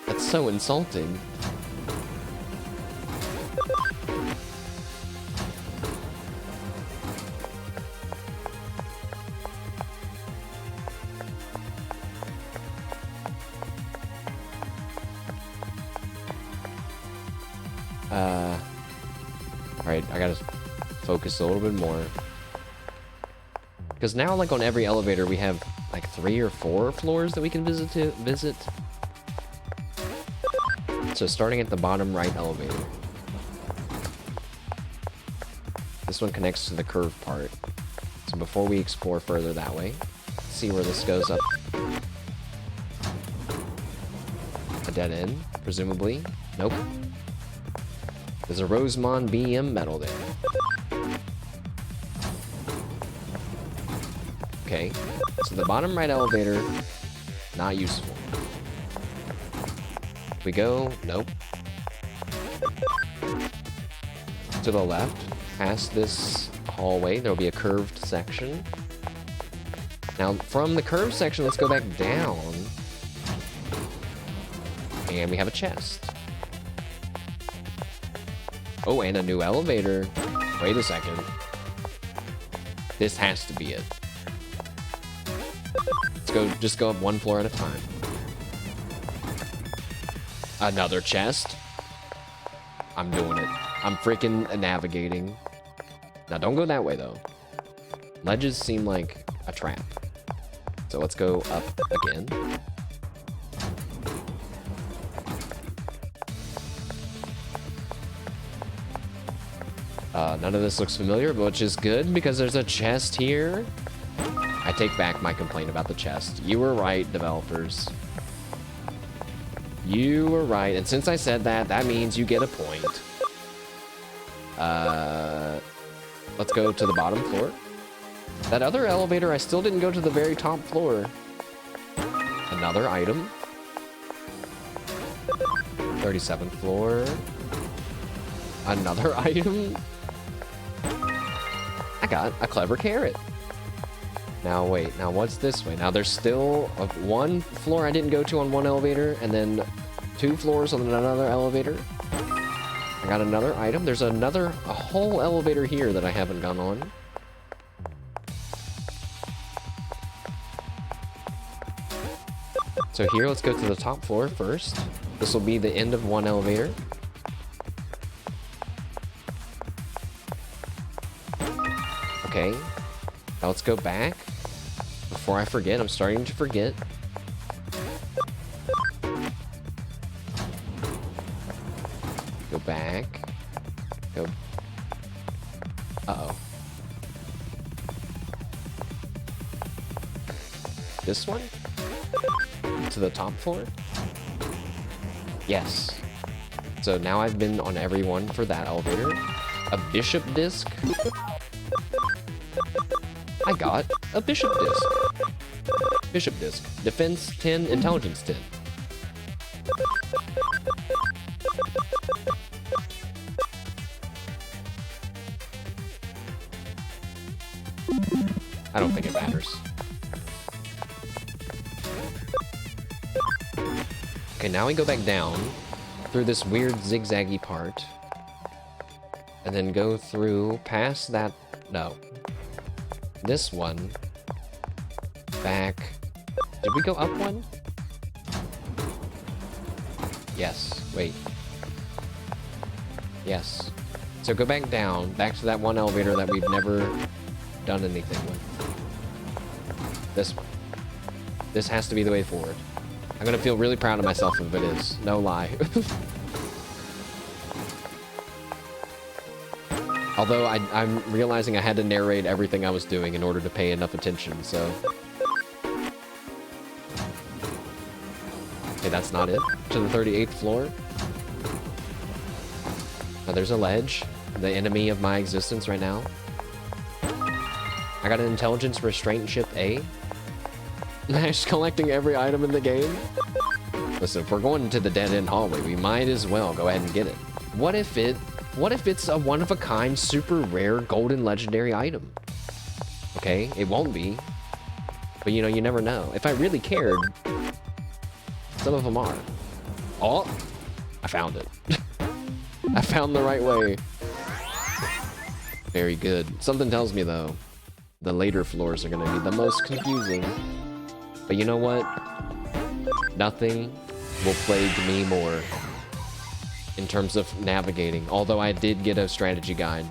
That's so insulting. Alright, I gotta focus a little bit more. Because now, like, on every elevator, we have, like, 3 or 4 floors that we can visit. So, starting at the bottom right elevator. This one connects to the curved part. So, before we explore further that way, let's see where this goes up. A dead end, presumably. Nope. There's a Rosemon BM medal there. Okay, so the bottom right elevator, not useful. We go, nope. To the left, past this hallway, there'll be a curved section. Now, from the curved section, let's go back down. And we have a chest. Oh, and a new elevator. Wait a second. This has to be it. Let's go, just go up one floor at a time. Another chest. I'm doing it. I'm freaking navigating. Now, don't go that way, though. Ledges seem like a trap. So let's go up again. None of this looks familiar, which is good because there's a chest here. I take back my complaint about the chest. You were right, developers. You were right, and since I said that, that means you get a point. Let's go to the bottom floor. That other elevator, I still didn't go to the very top floor. Another item. 37th floor. Another item. I got a clever carrot. Now wait, now what's this way? Now there's still one floor I didn't go to on one elevator, and then 2 floors on another elevator. I got another item. There's a whole elevator here that I haven't gone on. So here, let's go to the top floor first. This will be the end of one elevator. Okay. Now let's go back. Before I forget, I'm starting to forget. Go back. Go. Uh-oh. This one? To the top floor? Yes. So now I've been on every one for that elevator. A bishop disc? I got a bishop disc. Bishop disc. Defense 10, intelligence 10. I don't think it matters. Okay, now we go back down through this weird zigzaggy part. And then go through past that... No. This one. Back. Did we go up one? Yes. Wait. Yes. So go back down, back to that one elevator that we've never done anything with. This one. This has to be the way forward. I'm gonna feel really proud of myself if it is. No lie. Although I'm realizing I had to narrate everything I was doing in order to pay enough attention, so... Okay, that's not it. To the 38th floor. Now there's a ledge. The enemy of my existence right now. I got an intelligence restraint ship A. Mash collecting every item in the game. Listen, if we're going to the dead-end hallway, we might as well go ahead and get it. What if it's a one-of-a-kind, super rare, golden legendary item? Okay, it won't be. But you know, you never know. If I really cared, some of them are. Oh, I found it. I found the right way. Very good. Something tells me, though, the later floors are going to be the most confusing. But you know what? Nothing will plague me more in terms of navigating. Although I did get a strategy guide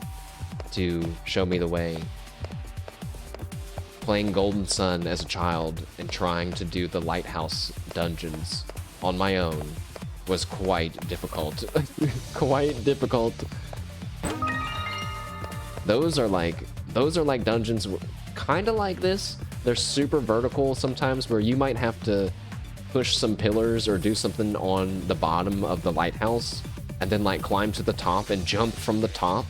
to show me the way. Playing Golden Sun as a child and trying to do the lighthouse dungeons on my own was quite difficult. Quite difficult. Those are like dungeons kind of like this. They're super vertical sometimes, where you might have to push some pillars or do something on the bottom of the lighthouse and then like climb to the top and jump from the top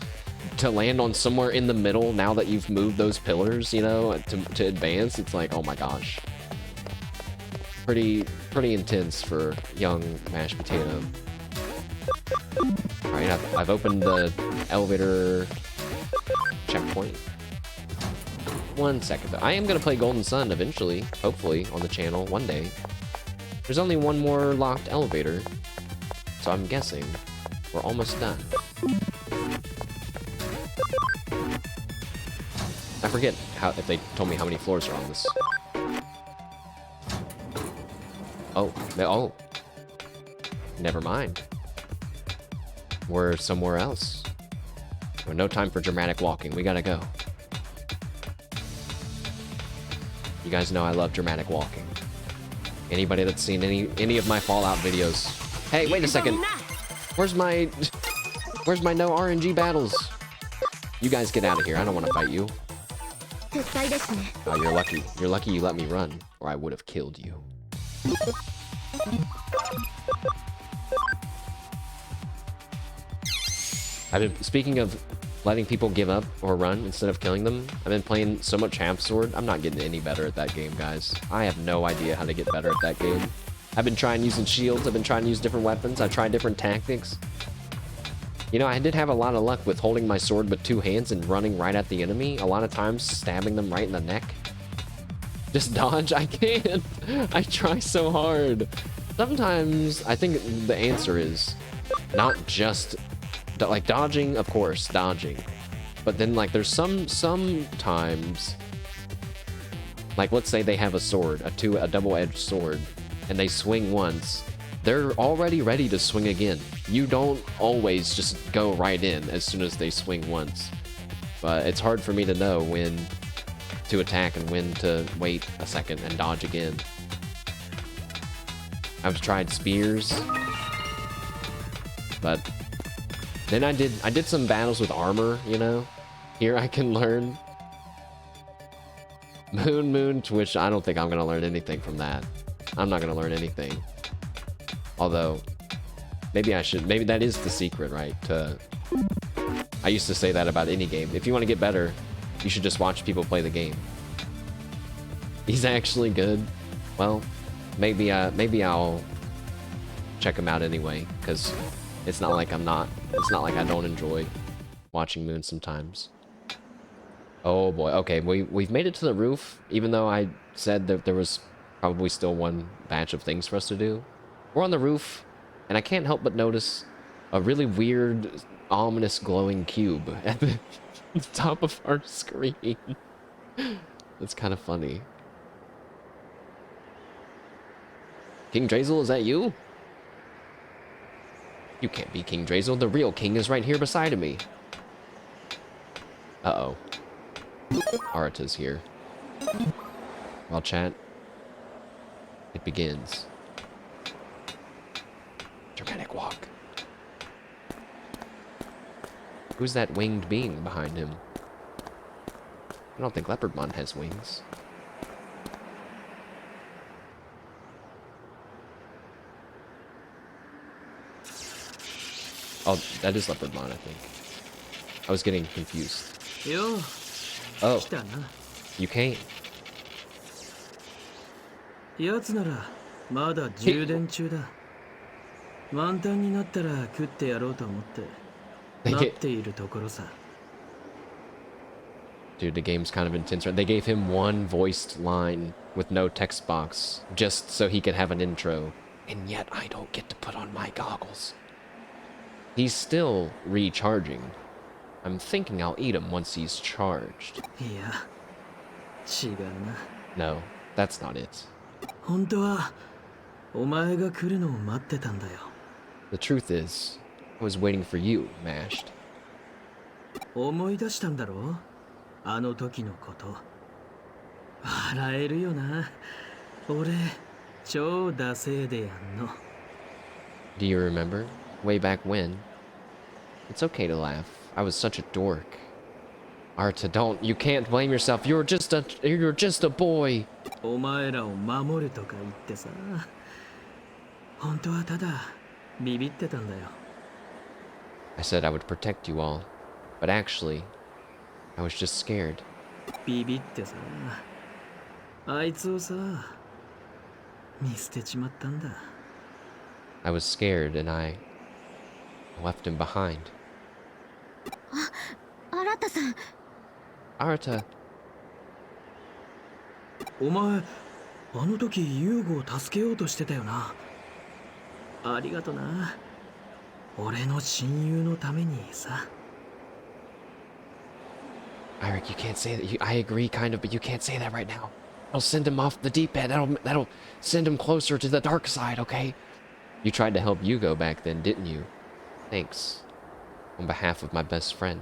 to land on somewhere in the middle now that you've moved those pillars, you know, to advance. It's like, oh my gosh. Pretty intense for young mashed potato. Alright, I've opened the elevator checkpoint. 1 second though. I am gonna play Golden Sun eventually, hopefully, on the channel one day. There's only one more locked elevator, so I'm guessing we're almost done. I forget if they told me how many floors are on this. Oh, never mind. We're somewhere else. Well, no time for dramatic walking. We gotta go. You guys know I love dramatic walking. Anybody that's seen any of my Fallout videos. Hey, wait a second. Where's my no RNG battles? You guys get out of here. I don't want to fight you. Oh, you're lucky. You're lucky you let me run, or I would have killed you. Speaking of letting people give up or run instead of killing them, I've been playing so much Half Sword. I'm not getting any better at that game, guys. I have no idea how to get better at that game. I've been trying using shields. I've been trying to use different weapons. I've tried different tactics. You know, I did have a lot of luck with holding my sword with 2 hands and running right at the enemy. A lot of times stabbing them right in the neck. Just dodge? I can't. I try so hard. Sometimes I think the answer is not just like dodging, of course, dodging. But then like there's sometimes, like let's say they have a sword, a double-edged sword, and they swing once, they're already ready to swing again. You don't always just go right in as soon as they swing once. But it's hard for me to know when to attack and when to wait a second and dodge again. I've tried spears, but then I did some battles with armor, you know? Here I can learn. Moon, which I don't think I'm gonna learn anything from that. I'm not gonna learn anything. Although, maybe I should. Maybe that is the secret, right? I used to say that about any game. If you want to get better, you should just watch people play the game. He's actually good. Well, maybe I'll check him out anyway, because it's not like I'm not. It's not like I don't enjoy watching Moon sometimes. Oh boy. Okay, we've made it to the roof, even though I said that there was probably still one batch of things for us to do. We're on the roof, and I can't help but notice a really weird, ominous glowing cube at the top of our screen. That's kind of funny. King Drazel, is that you? You can't be King Drazel. The real king is right here beside me. Uh-oh. Arata's here. Well, chat, it begins. Dramatic walk. Who's that winged being behind him? I don't think Leopardmon has wings. Oh, that is Leopardmon, I think. I was getting confused. Oh, you came. やつならまだ充電中だ。満タンになったら食ってやろうと思って待っているところさ。 Dude, the game's kind of intense. They gave him one voiced line with no text box, just so he could have an intro. And yet I don't get to put on my goggles. He's still recharging. I'm thinking I'll eat him once he's charged. No, that's not it. The truth is, I was waiting for you, Mashed. 思い出したんだろ？あの時のこと。笑えるよな。俺、超ダセーでやんの。 Do you remember? Way back when? It's okay to laugh. I was such a dork. Arata, don't. You can't blame yourself. You're just a boy. お前らを守るとか言ってさ。本当はただビビってたんだよ。 I said I would protect you all, but actually, I was just scared. ビビってさ。あいつをさ、見捨てちまったんだ。 I was scared and I left him behind. あ、新さん。Arata. お前、あの時ユーゴを助けようとしてたよな。ありがとな。俺の親友のためにさ。 Eric, you can't say that. I agree, kind of, but you can't say that right now. I'll send him off the deep end. That'll send him closer to the dark side, okay? You tried to help Yugo back then, didn't you? Thanks. On behalf of my best friend.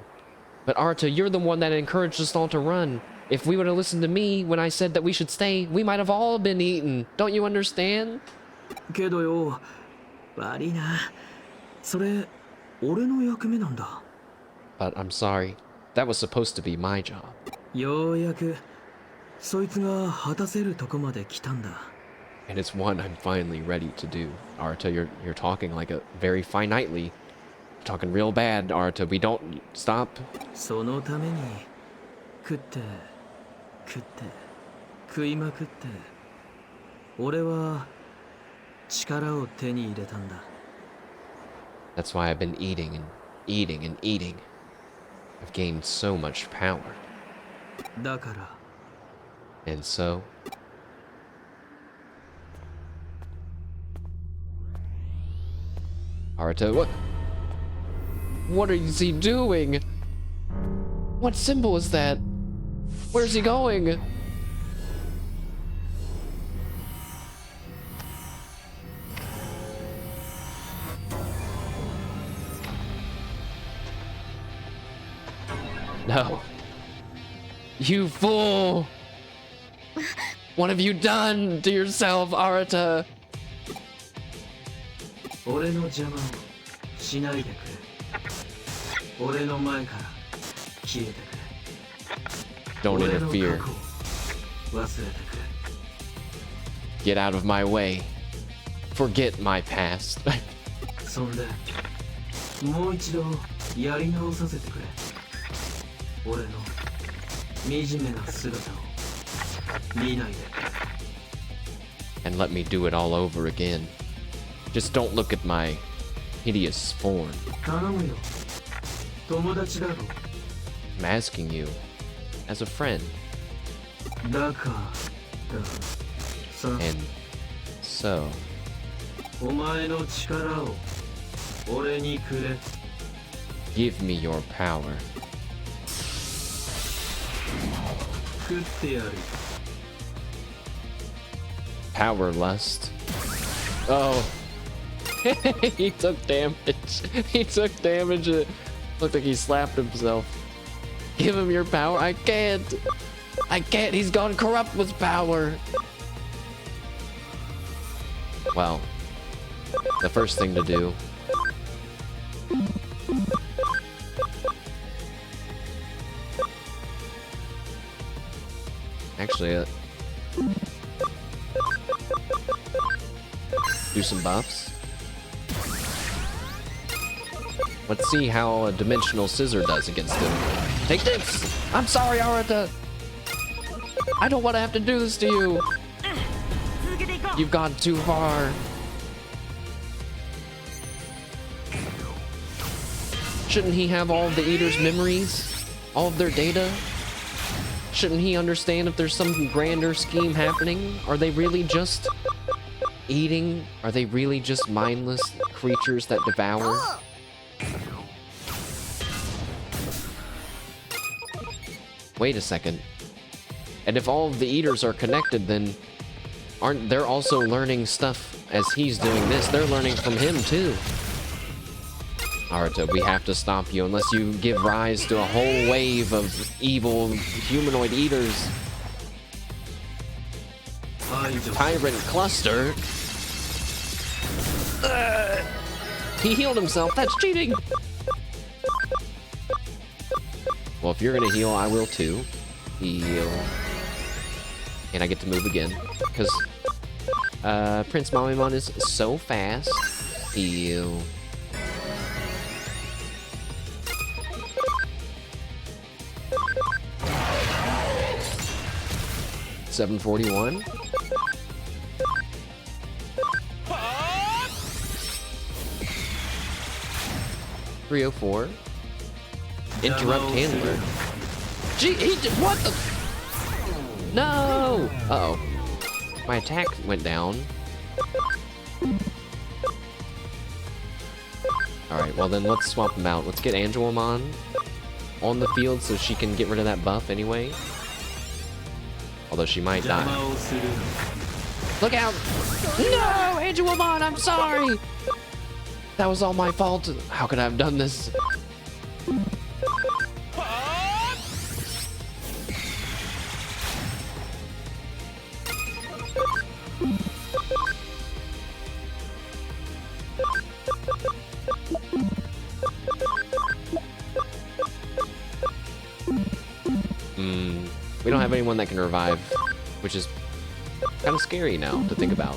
But Arata, you're the one that encouraged us all to run. If we would have listened to me when I said that we should stay, we might have all been eaten. Don't you understand? けどよ、悪いな。それ、俺の役目なんだ。 But I'm sorry. That was supposed to be my job. ようやく、そいつが果たせるとこまで来たんだ。 And it's one I'm finally ready to do. Arata, you're talking like a very finitely. You're talking real bad, Arata. We don't stop. そのために食って食いまくって、俺は力を手に入れたんだ。 That's why I've been eating and eating and eating. I've gained so much power. だから。 And so. Arata, what is he doing? What symbol is that? Where's he going? No. You fool! What have you done to yourself, Arata? 俺の邪魔をしないでくれ。俺の前から消えてくれ。 Don't 俺の過 interfere. 去を忘れてくれ。 Get out of my way. Forget my past. そんでもう一度やり直させてくれ。俺の惨めな姿を見ないで。 And let me do it all over again. Just don't look at my hideous form. 頼むよ。友達だろ。 I'm asking you as a friend. だからさ、 And so, お前の力を俺にくれ。 give me your power. 食ってやる。 Power lust. Oh. He took damage. He took damage. It looked like he slapped himself. Give him your power. I can't. I can't. He's gone corrupt with power. Well, the first thing to do. Actually, do some buffs. Let's see how a dimensional scissor does against him. Take this! I'm sorry, Arata! I don't want to have to do this to you! You've gone too far. Shouldn't he have all of the Eater's memories? All of their data? Shouldn't he understand if there's some grander scheme happening? Are they really just eating? Are they really just mindless creatures that devour? Wait a second. And if all of the Eaters are connected, then aren't they also learning stuff as he's doing this? They're learning from him too. Arata, we have to stop you unless you give rise to a whole wave of evil humanoid eaters. Tyrant cluster? He healed himself. That's cheating. Well, if you're gonna heal, I will too. Heal. And I get to move again. Because Prince Mamimon is so fast. Heal. $741. $304. Interrupt handler. Gee, he did what the? No! Uh-oh. My attack went down. Alright, well then let's swap them out. Let's get Angelamon on the field so she can get rid of that buff anyway. Although she might die. Look out! No! Angelamon, I'm sorry! That was all my fault. How could I have done this? We don't have anyone that can revive, which is kind of scary now to think about.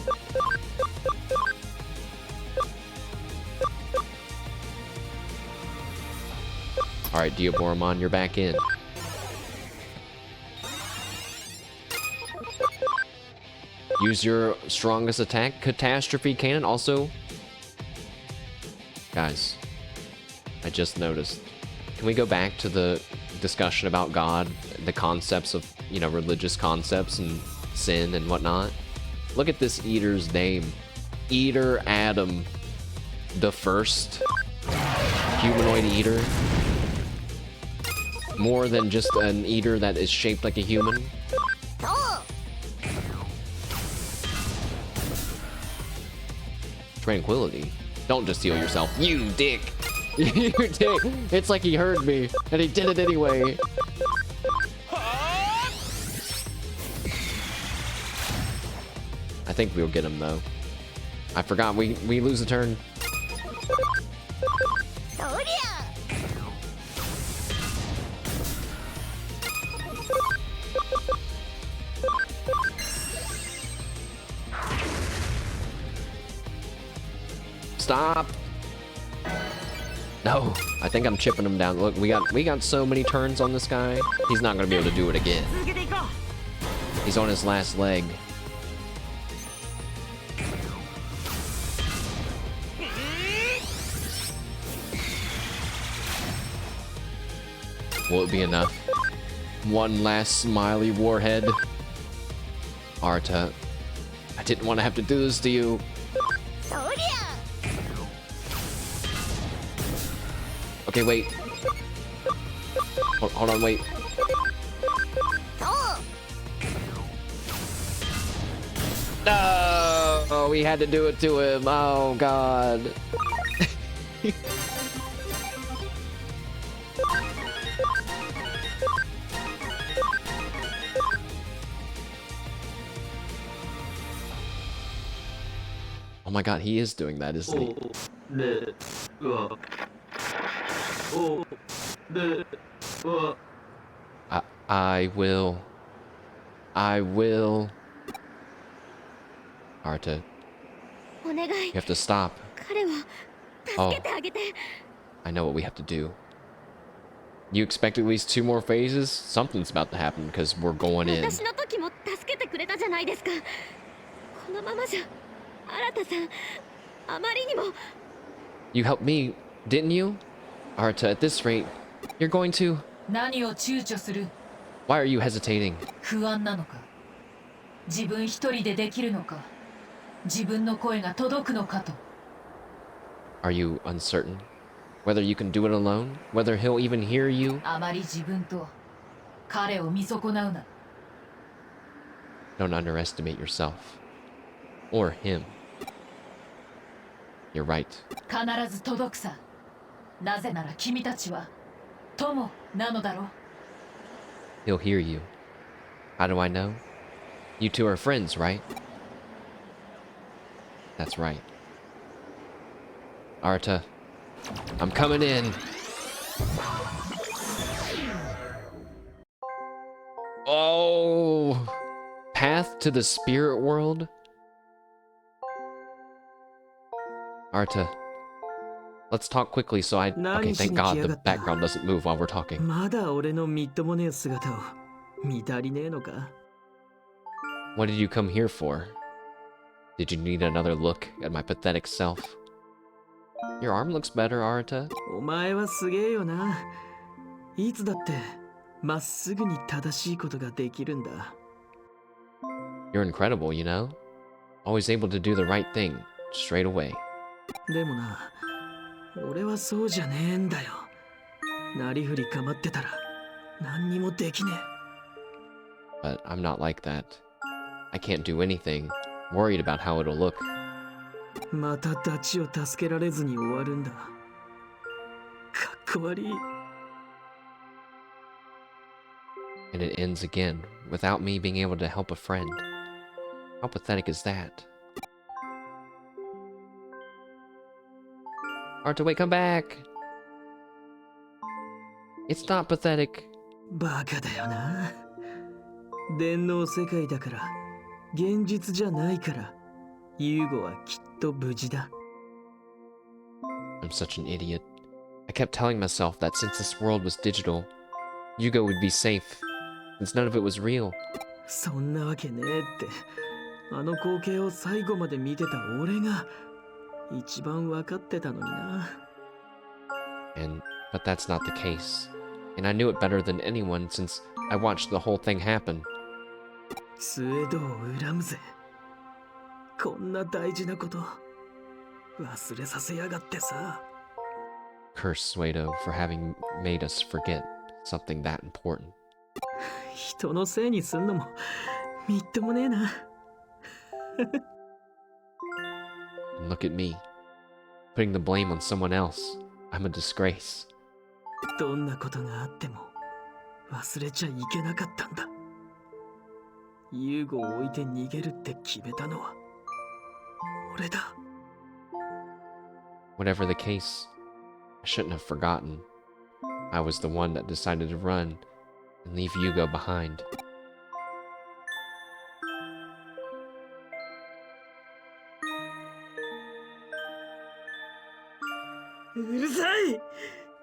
Alright, Diaboromon, you're back in. Use your strongest attack, Catastrophe Cannon. Also, guys, I just noticed. Can we go back to the discussion about God, the concepts of, you know, religious concepts and sin and whatnot? Look at this Eater's name. Eater Adam, the first humanoid Eater. More than just an Eater that is shaped like a human. Tranquility. Don't just heal yourself, you dick! You did. It's like he heard me, and he did it anyway. I think we'll get him though. I forgot we lose a turn. Stop. No, I think I'm chipping him down. Look, we got so many turns on this guy. He's not gonna be able to do it again. He's on his last leg. Will it be enough? One last smiley warhead. Arata, I didn't want to have to do this to you. Okay, wait. Hold on, wait. No! Oh, we had to do it to him. Oh, God. Oh my God, he is doing that, isn't he? I will. Arata, you have to stop. Oh, I know what we have to do. You expect at least 2 more phases? Something's about to happen because we're going in. You helped me, didn't you? Arata, at this rate, you're going to... Why are you hesitating? Are you uncertain? Whether you can do it alone? Whether he'll even hear you? Don't underestimate yourself. Or him. You're right. He'll hear you. How do I know? You two are friends, right? That's right. Arata, I'm coming in. Oh! Path to the spirit world? Arata, let's talk quickly so I... Okay, thank God the background doesn't move while we're talking. What did you come here for? Did you need another look at my pathetic self? Your arm looks better, Arata. You're incredible, you know? Always able to do the right thing, straight away. But I'm not like that. I can't do anything. Worried about how it'll look. And it ends again, without me being able to help a friend. How pathetic is that? Arata, wait, come back! It's not pathetic. I'm such an idiot. I kept telling myself that since this world was digital, Yugo would be safe, since none of it was real. But that's not the case. And I knew it better than anyone since I watched the whole thing happen. Curse Suedou for having made us forget something that important. And look at me, putting the blame on someone else. I'm a disgrace. どんなことがあっても忘れちゃいけなかったんだ。ユーゴを置いて逃げるって決めたのは俺だ。 Whatever the case, I shouldn't have forgotten. I was the one that decided to run and leave Yugo behind. うるさい。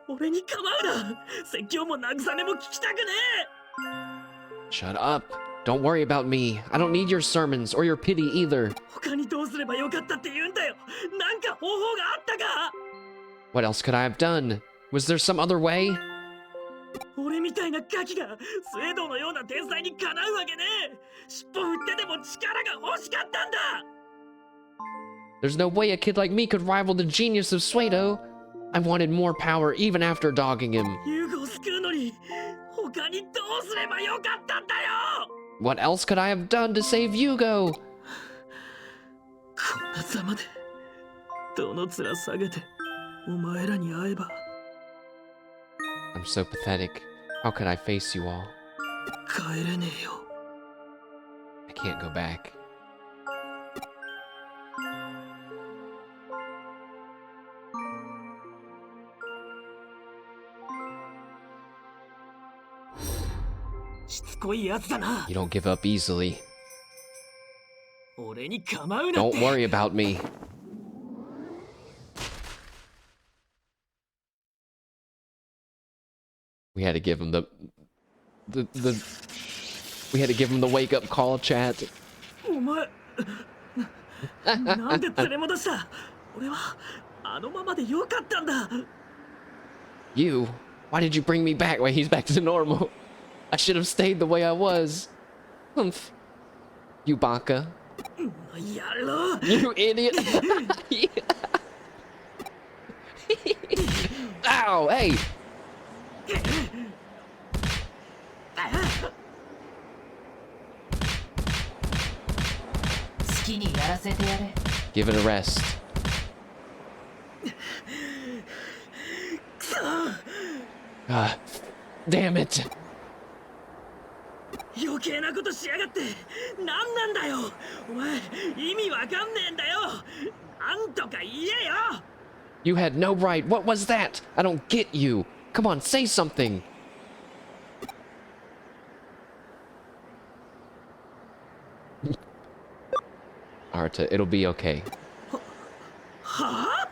俺に構うな。説教も慰めも聞きたくねえ。 Shut up. Don't worry about me. I don't need your sermons or your pity either. 他にどうすればよかったって言うんだよ。なんか方法があったか。 What else could I have done? Was there some other way? 俺みたいなガキがスウェードのような天才にかなうわけねえ。尻尾振ってでも力が欲しかったんだ。 There's no way a kid like me could rival the genius of Suedou. I wanted more power even after dogging him. ユーゴを救うのに他にどうすればよかったんだよ。 What else could I have done to save Yugo? こんなざまでどの面下げてお前らに会えば。 I'm so pathetic. How could I face you all? 帰れねえよ。 I can't go back. You don't give up easily. 俺に構うなって。 Don't worry about me. We had to give him the we had to give him the wake up call, chat. お前なんで連れ戻した。俺はあのままでよかったんだ。 You? Why did you bring me back? Wait, he's back to normal. I should have stayed the way I was. Humph. You baka. やろう。 You idiot. Ow, hey. Give it a rest. Damn it. 余計なことしやがって。何なんだよ。お前意味わかんねえんだよ。なんとか言えよ。 You had no right. What was that? I don't get you. Come on, say something. Arata, it'll be okay. Huh?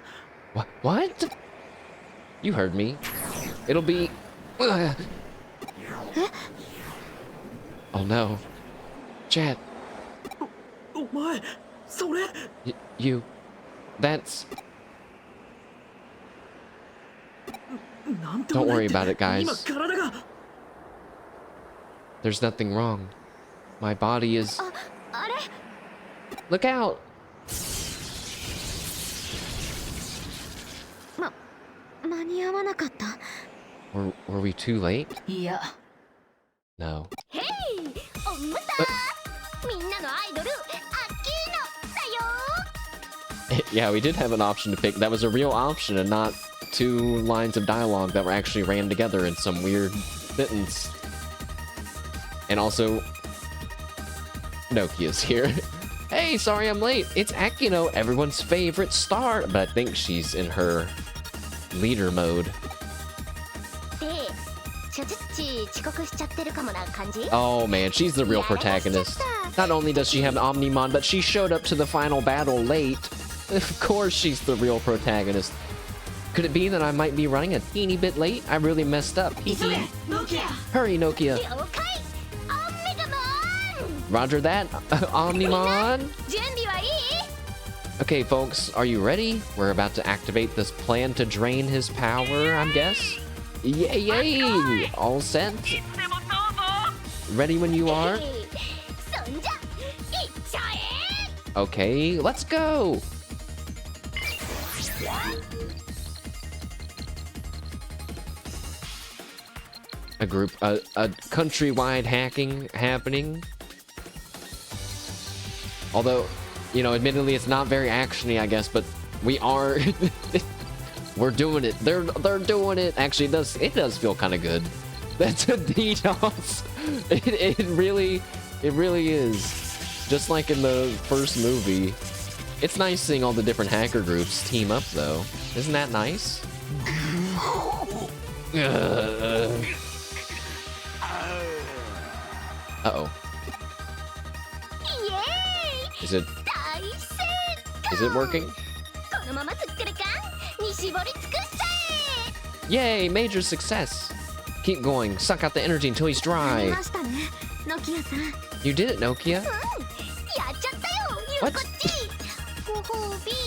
What? You heard me. It'll be... Oh no. Chat. お前それ。 You... That's... Don't worry about it, guys. 今体が。 There's nothing wrong. My body is... Look out! 間に合わなかった。 Were we too late? いや。 No. へい、おむた。みんなのアイドル、アッキーノだよ。 Yeah, we did have an option to pick. That was a real option and not two lines of dialogue that were actually ran together in some weird sentence. And also, Nokia's here. Hey, sorry I'm late. It's Akino, everyone's favorite star. But I think she's in her leader mode. Oh man, she's the real protagonist. Not only does she have Omnimon, but she showed up to the final battle late. Of course she's the real protagonist. Could it be that I might be running a teeny bit late? I really messed up. Hurry, Nokia. Roger that, Omnimon. Okay, folks, are you ready? We're about to activate this plan to drain his power, I guess. Yay, yay! All set? Ready when you are? Okay, let's go! A countrywide hacking happening. Although, you know, admittedly it's not very actiony, I guess, but we are We're doing it. They're doing it. Actually, it does feel kind of good. That's a DDoS. It really is. Just like in the first movie. It's nice seeing all the different hacker groups team up, though. Isn't that nice? Uh-oh. Yay! Is it working? このまま突っくるかに絞り尽くしちゃ Yay! Major success! Keep going. Suck out the energy until he's え dry. ましたねノキアさん You did it, Nokia. やっちゃったよゆう What? こっちご褒美ね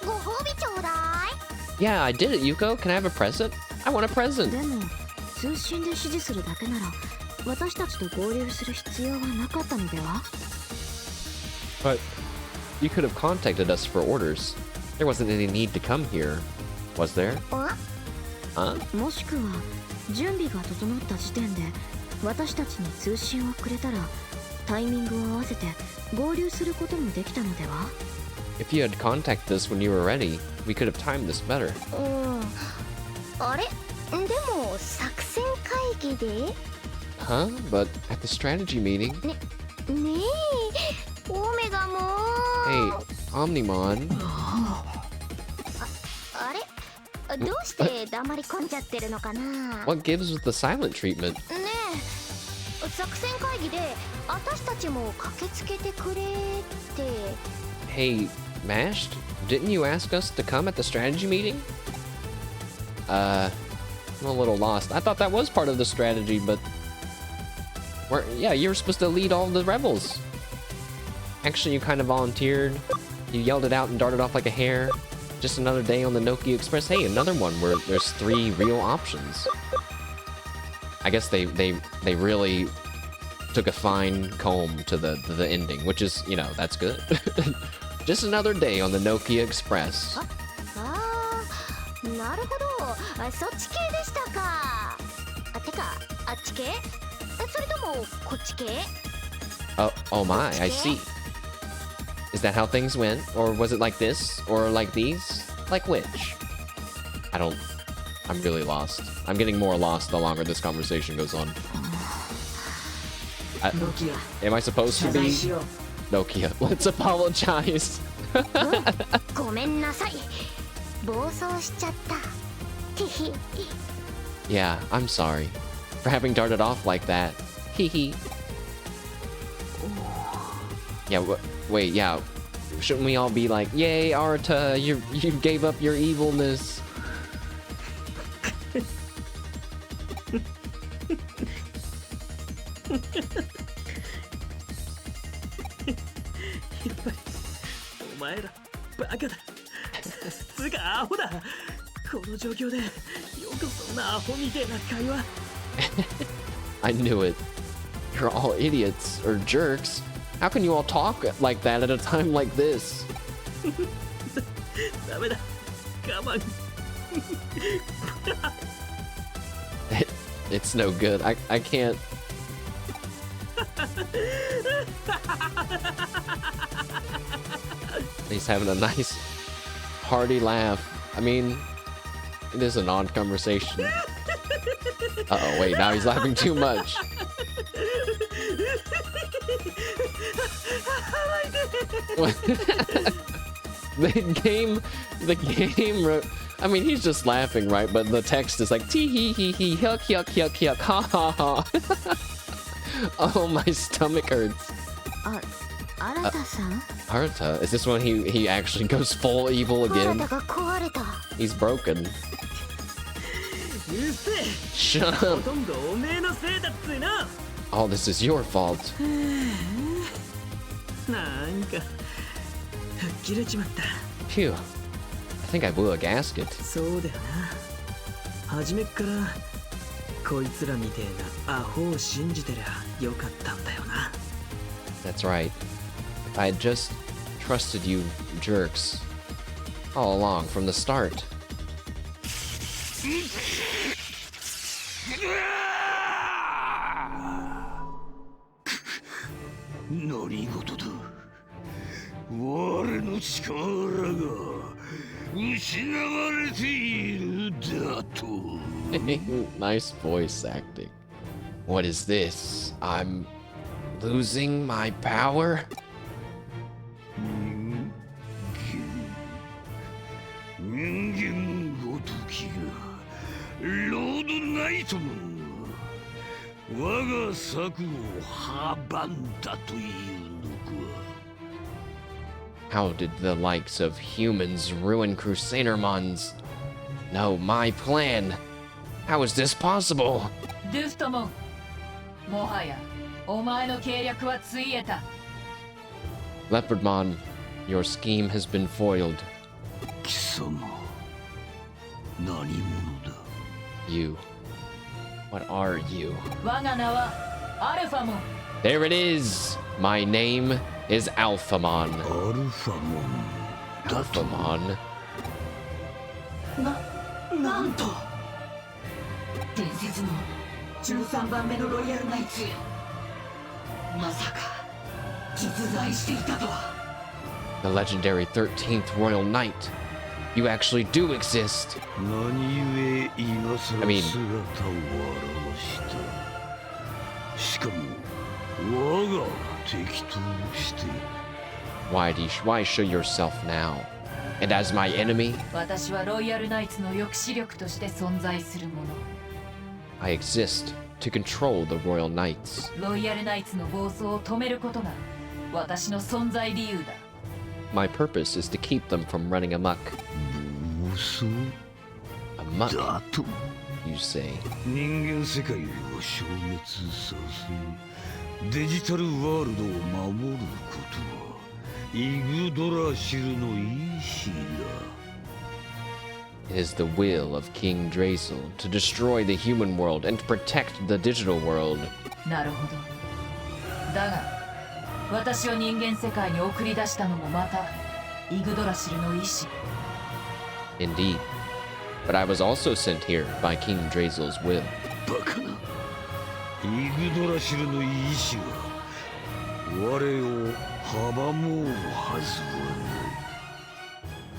えご褒美ちょうだい Yeah, I did it, Yuko. Can I have a present? I want a present. でも通信で指示するだけなら私たちと合流する必要はなかったのでは But you could have contacted us for orders. There wasn't any need to come here, was there? お Huh? もしくは準備が整った時点で私たちに通信をくれたらタイミングを合わせて合流することもできたのでは If you had contacted us when you were ready, we could have timed this better. うんあれでも作戦会議で Huh? But at the strategy meeting... ねえオメガも Hey, Omnimon. あれどうして黙り込んじゃってるのかなね What gives with the silent treatment? え作戦会議で私たちも駆けつけてくれって Hey, Mashed? Didn't you ask us to come at the strategy meeting? I'm a little lost. I thought that was part of the strategy, but... Yeah, you were supposed to lead all the rebels. Actually, you kind of volunteered. You yelled it out and darted off like a hare. Just another day on the Nokia Express. Hey, another one where there's 3 real options. I guess they really took a fine comb to the ending, which is, you know, that's good. Just another day on the Nokia Express. ああなるほどそっち系でしたかてかあっち系それともこっち系 Oh my, I see. Is that how things went? Or was it like this? Or like these? Like which? I'm really lost. I'm getting more lost the longer this conversation goes on. ノキア Am I supposed to 謝罪 be しよう Nokia? Let's apologize. ごめんなさい暴走しちゃったてへ Yeah, I'm sorry for having darted off like that. Hee hee. Yeah, wait, yeah. Shouldn't we all be like, yay, Arata, you gave up your evilness. やっぱりお前らバカだつうかアホだこの状況でよくそんなアホみてえな会話 I knew it. You're all idiots or jerks. How can you all talk like that at a time like this? ダメだ我慢 It's no good. I can't. He's having a nice hearty laugh. I mean, it is an odd conversation. Uh-oh, wait, now he's laughing too much. the game, I mean, he's just laughing, right? But the text is like, tee hee hee hee, yuck yuck yuck yuck, ha ha ha. Oh, my stomach hurts. あ新田さん Arata, is this when he actually goes full evil 体 again? が壊れた He's broken. うるせえ Shut ほ up. とんどおめえのせいだっつうな All this is your fault. なんか吹っ切れちまった Phew. I think I blew a gasket. そうだよな初めっからこいつらみてえなアホを信じてりゃよかったんだよな That's right. If I had just trusted you jerks all along from the start. 何事だ我の力が失われているだと。Nice voice acting. What is this? I'm losing my power? 人間ごときがロードナイトマンの我が策を阻んだというのか。 How did the likes of humans ruin Crusadermons? No, my plan. How is this possible? ドゥフトモン、もはやお前の計略はついえた。 Leopardmon, your scheme has been foiled. 貴様、何者だ。 You. What are you? 我が名はアルファモン。 There it is! My name is Alphamon. アルファモンだと。 Alphamon? なんと伝説の13番目のロイヤルナイツよ。まさか実在していたとは。 The legendary 13th Royal Knight. You actually do exist. 何故今さら I mean- 姿を現した。しかも我が敵として。 Why show yourself now? And as my enemy, 私はロイヤルナイツの抑止力として存在するも I exist to control the Royal Knights. の。ロイヤルナイツの暴走を止めることが私の存在理由だ。 My purpose is to keep them from running amok. 暴走 Amok, だと。 you say. 人間世界を消滅させデジタルワールドを守ることはイグドラシルの意志だ。 It is the will of King Drazel to destroy the human world and to protect the digital world. なるほど。だが私を人間世界に送り出したのもまたイグドラシルの意志。 Indeed. But I was also sent here by King Drazel's will. バカな。イグドラシルの意志は我を阻もうはずはな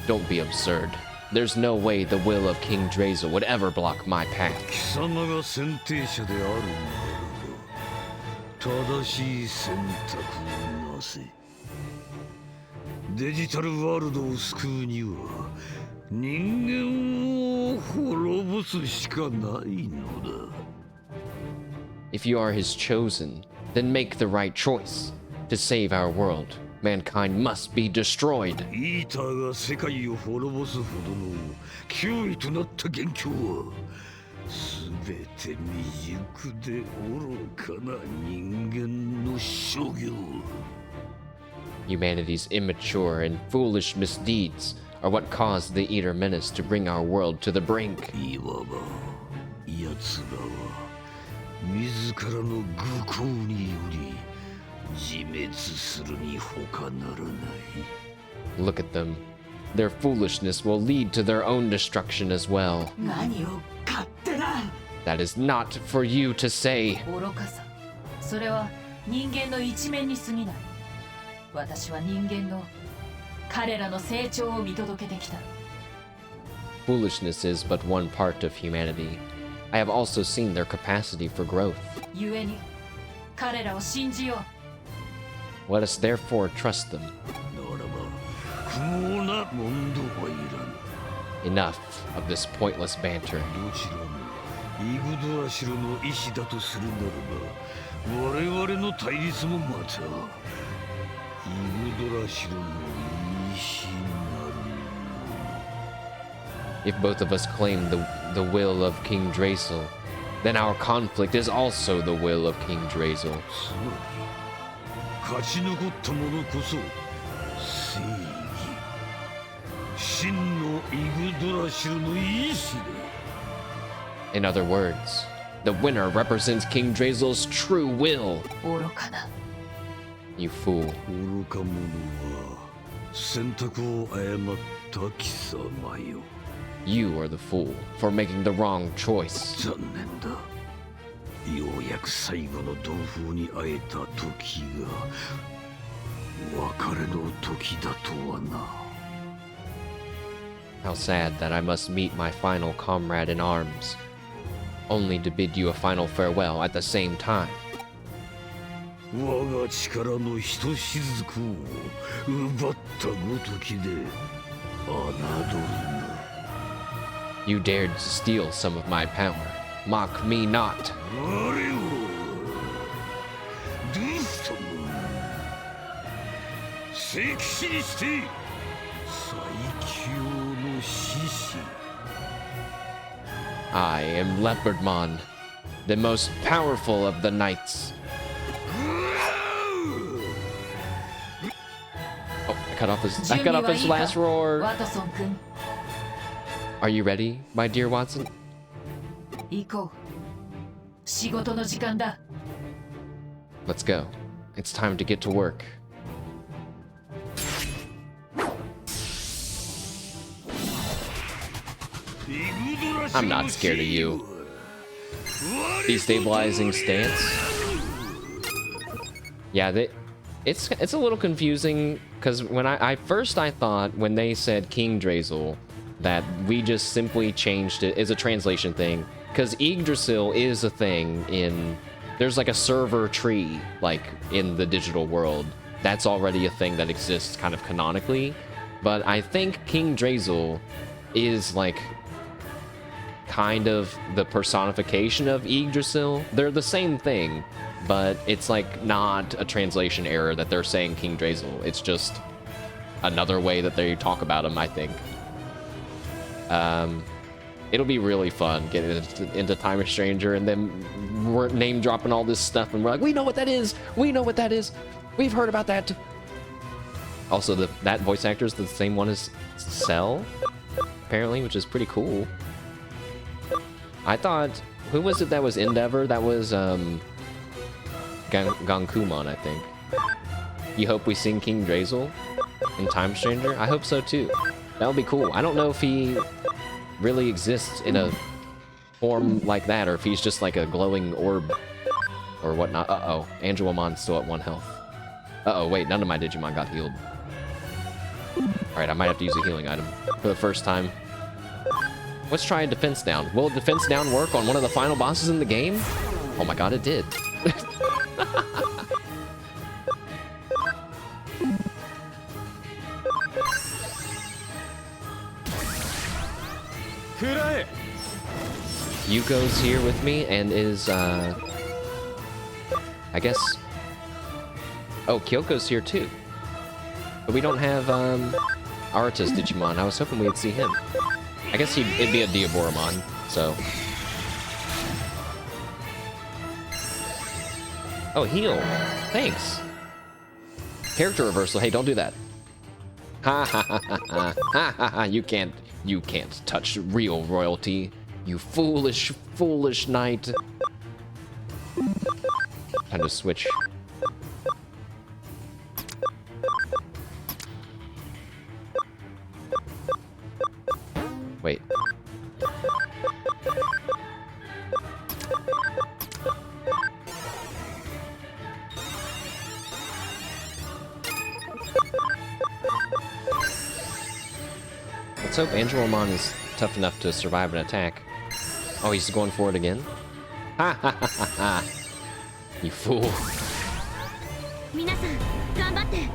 い。 Don't be absurd. There's no way the will of King Drazel would ever block my path. 貴様が選定者であるならば正しい選択をなせ。デジタルワールドを救うには人間を滅ぼすしかないのだ。 If you are his chosen, then make the right choice. To save our world, mankind must be destroyed. イーターが世界を滅ぼすほどの脅威となった元凶は全て未熟で愚かな人間の所業。 Humanity's immature and foolish misdeeds are what caused the Eater Menace to bring our world to the brink. いわば奴らは自らの愚行により自滅するに他ならない。 Look at them. Their foolishness will lead to their own destruction as well. 何を勝手な。 That is not for you to say. 愚かさ。それは人間の一面に過ぎない。私は人間の彼らの成長を見届けてきた。 Foolishness is but one part of humanity. I have also seen their capacity for growth. 故に彼らを信じよう。 Let us therefore trust them. ならば不毛な問答はいらぬ。 Enough of this pointless banter. どちらもイグドラシルの意志だとするならば我々の対立もまたイグドラシルの意志なる。 If both of us claim the will of King Drazel, then our conflict is also the will of King Drazel. つまり勝ち残った者こそ正義真のイグドラシルの意志だ。 In other words, the winner represents King Drazel's true will. 愚かな。 You fool. 愚か者は選択を誤った貴様よ。 You are the fool for making the wrong choice. 残念だ。ようやく最後の同胞に会えた時が別れの時だとはな。 How sad that I must meet my final comrade in arms, only to bid you a final farewell at the same time. 我が力のひとしずくを奪ったごときで侮るな。 You dared to steal some of my power. Mock me not. 我をどうしたの。聖騎士にして最強の獅子。 I am Leopardmon, the most powerful of the knights. Oh, I cut off his last roar. ワトソン君、 Are you ready, my dear Watson? 行こう。仕事の時間だ。 Let's go. It's time to get to work. I'm not scared of you. Destabilizing stance. Yeah, it's a little confusing because when I thought when they said King Drazel that we just simply changed it as a translation thing because Yggdrasil is a thing in there's like a server tree like in the digital world that's already a thing that exists kind of canonically, but I think King Drazel is like kind of the personification of Yggdrasil. They're the same thing, but it's like not a translation error that they're saying King Drazel. It's just another way that they talk about him, I think. It'll be really fun getting into Time of Stranger and then we're name dropping all this stuff and we're like, we know what that is! We know what that is! We've heard about that! Also, that voice actor is the same one as Cell, apparently, which is pretty cool. I thought, who was it that was Endeavor? That was, Gankumon, I think. You hope we sing King Drazel in Time Stranger? I hope so too. That would be cool. I don't know if he really exists in a form like that, or if he's just like a glowing orb or whatnot. Uh-oh, Angelomon's still at 1 health. Uh-oh, wait, none of my Digimon got healed. Alright, I might have to use a healing item for the first time. Let's try a defense down. Will a defense down work on one of the final bosses in the game? Oh my god, it did. Yuko's here with me and is, I guess... Oh, Kyoko's here too. But we don't have, Arata's Digimon. I was hoping we'd see him. I guess it'd be a Diaboromon, so... Oh, heal. Thanks. Character reversal. Hey, don't do that. Ha ha ha ha ha ha ha ha. You can't touch real royalty. You foolish, foolish knight. Time to switch. Wait. Let's hope Angelomon is tough enough to survive an attack. Oh, he's going for it again? Ha ha ha ha ha! You fool. 皆さん頑張って。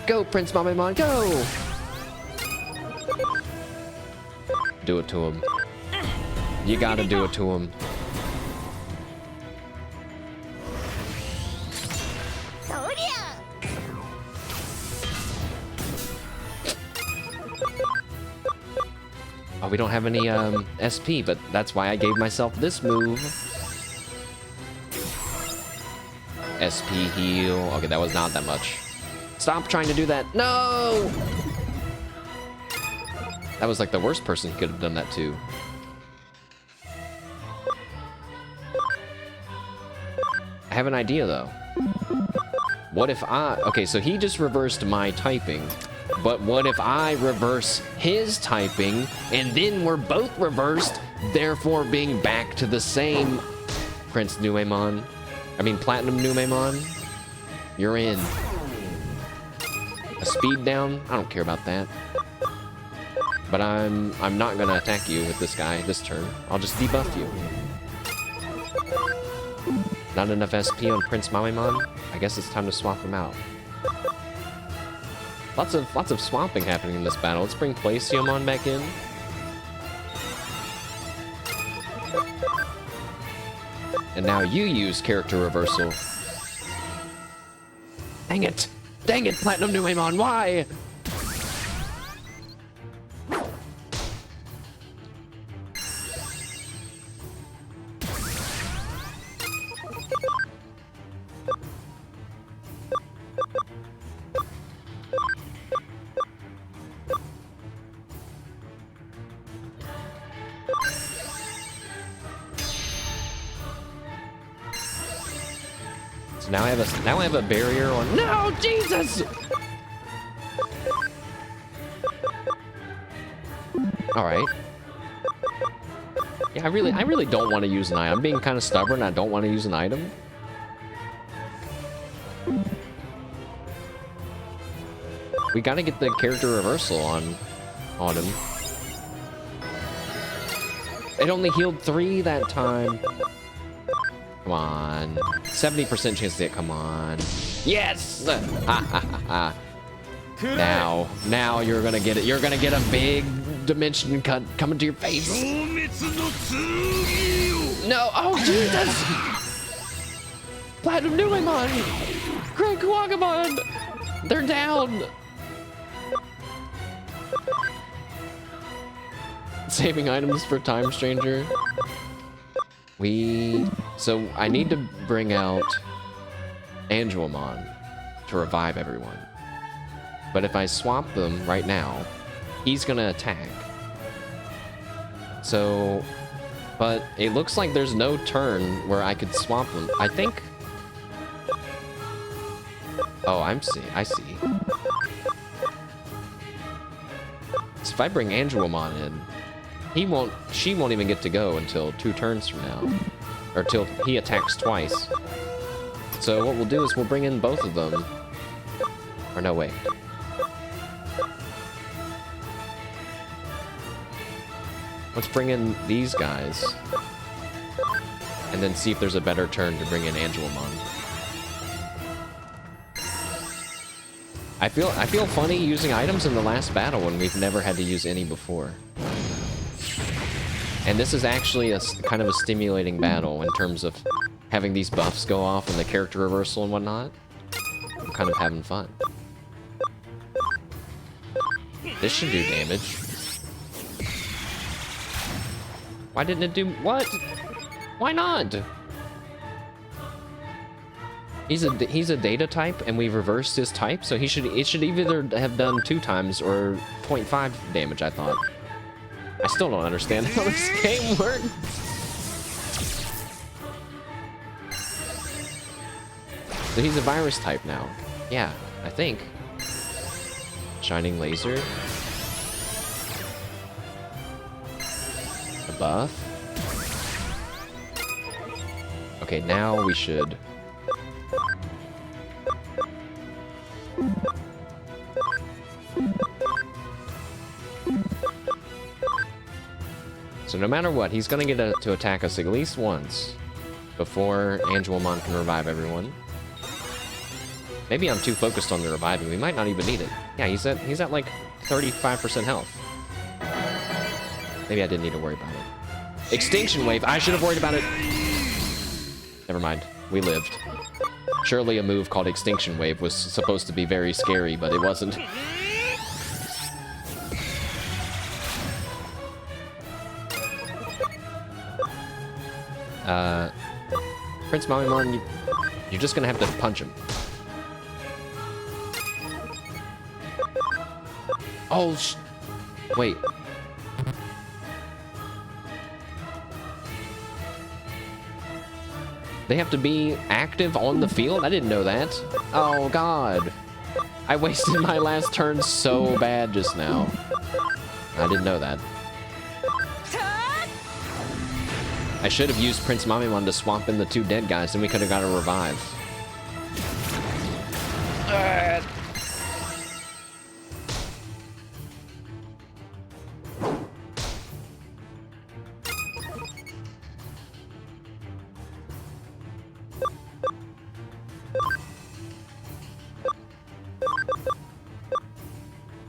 Go, Prince Mamemon, go! Do it to him. You gotta do it to him. Oh, we don't have any SP, but that's why I gave myself this move. SP heal. Okay, that was not that much. Stop trying to do that. No! That was like the worst person who could have done that too. I have an idea though. What if okay, so he just reversed my typing, but what if I reverse his typing and then we're both reversed, therefore being back to the same Prince Numemon? I mean Platinum Numemon? You're in. A speed down? I don't care about that. But I'm not gonna attack you with this guy this turn. I'll just debuff you. Not enough SP on Prince Mawimon? I guess it's time to swap him out. Lots of swapping happening in this battle. Let's bring Placiomon back in. And now you use character reversal. Dang it! Dang it, Platinum Nuemon, why? So now I have a barrier on. No, Jesus! All right. Yeah, I really don't want to use an item. I'm being kind of stubborn. I don't want to use an item. We gotta get the character reversal on him. It only healed 3 that time. Come on. 70% chance to hit. Come on. Yes! Ha ha ha ha. Now you're gonna get it. You're gonna get a big dimension cut coming to your face. No! Oh, Jesus! Platinum Nuemon! Great Kuwagamon! They're down! Saving items for Time Stranger. So I need to bring out Angelmon to revive everyone. But if I swap them right now, he's gonna attack. So, but it looks like there's no turn where I could swap them. I think. Oh, I see. So if I bring Angelmon in, she won't even get to go until 2 turns from now. Or till he attacks twice. So what we'll do is we'll bring in both of them. Or no, wait. Let's bring in these guys. And then see if there's a better turn to bring in Angelmon. I feel funny using items in the last battle when we've never had to use any before. And this is actually a kind of a stimulating battle in terms of having these buffs go off and the character reversal and whatnot. I'm kind of having fun. This should do damage. Why didn't it do what? Why not? He's a data type and we reversed his type, so it should either have done 2 times or 0.5 damage, I thought. I still don't understand how this game works. So he's a virus type now. Yeah, I think. Shining laser. A buff. Okay, now we should. So no matter what, he's gonna get to attack us at least once before Angelmon can revive everyone. Maybe I'm too focused on the reviving. We might not even need it. Yeah, he's at like 35% health. Maybe I didn't need to worry about it. Extinction Wave. I should have worried about it. Never mind. We lived. Surely a move called Extinction Wave was supposed to be very scary, but it wasn't. Prince Mawimon, you're just gonna have to punch him. Oh, wait. They have to be active on the field? I didn't know that. Oh, God. I wasted my last turn so bad just now. I didn't know that. I should have used Prince Mawimon to swap in the 2 dead guys, and we could have got a revive.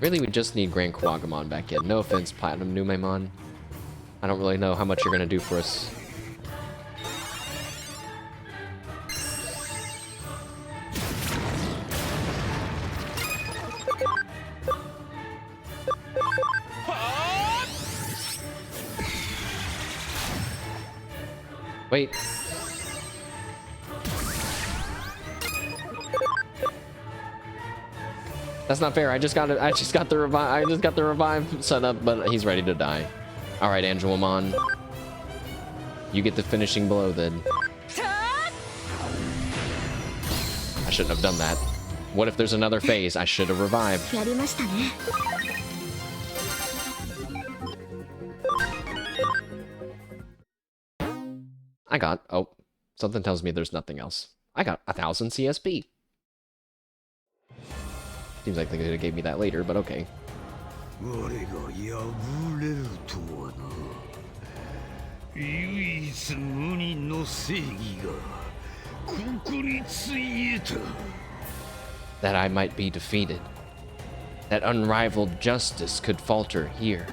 Really, we just need Grand Quagamon back in. No offense, Platinum Numemon. I don't really know how much you're gonna do for us. Wait. That's not fair. I just got the revive set up, but he's ready to die. All right, Angelomon. You get the finishing blow then. I shouldn't have done that. What if there's another phase? I should have revived. I got, oh, something tells me there's nothing else. I got 1000 CSP. Seems like they could have gave me that later, but okay. That I might be defeated. That unrivaled justice could falter here.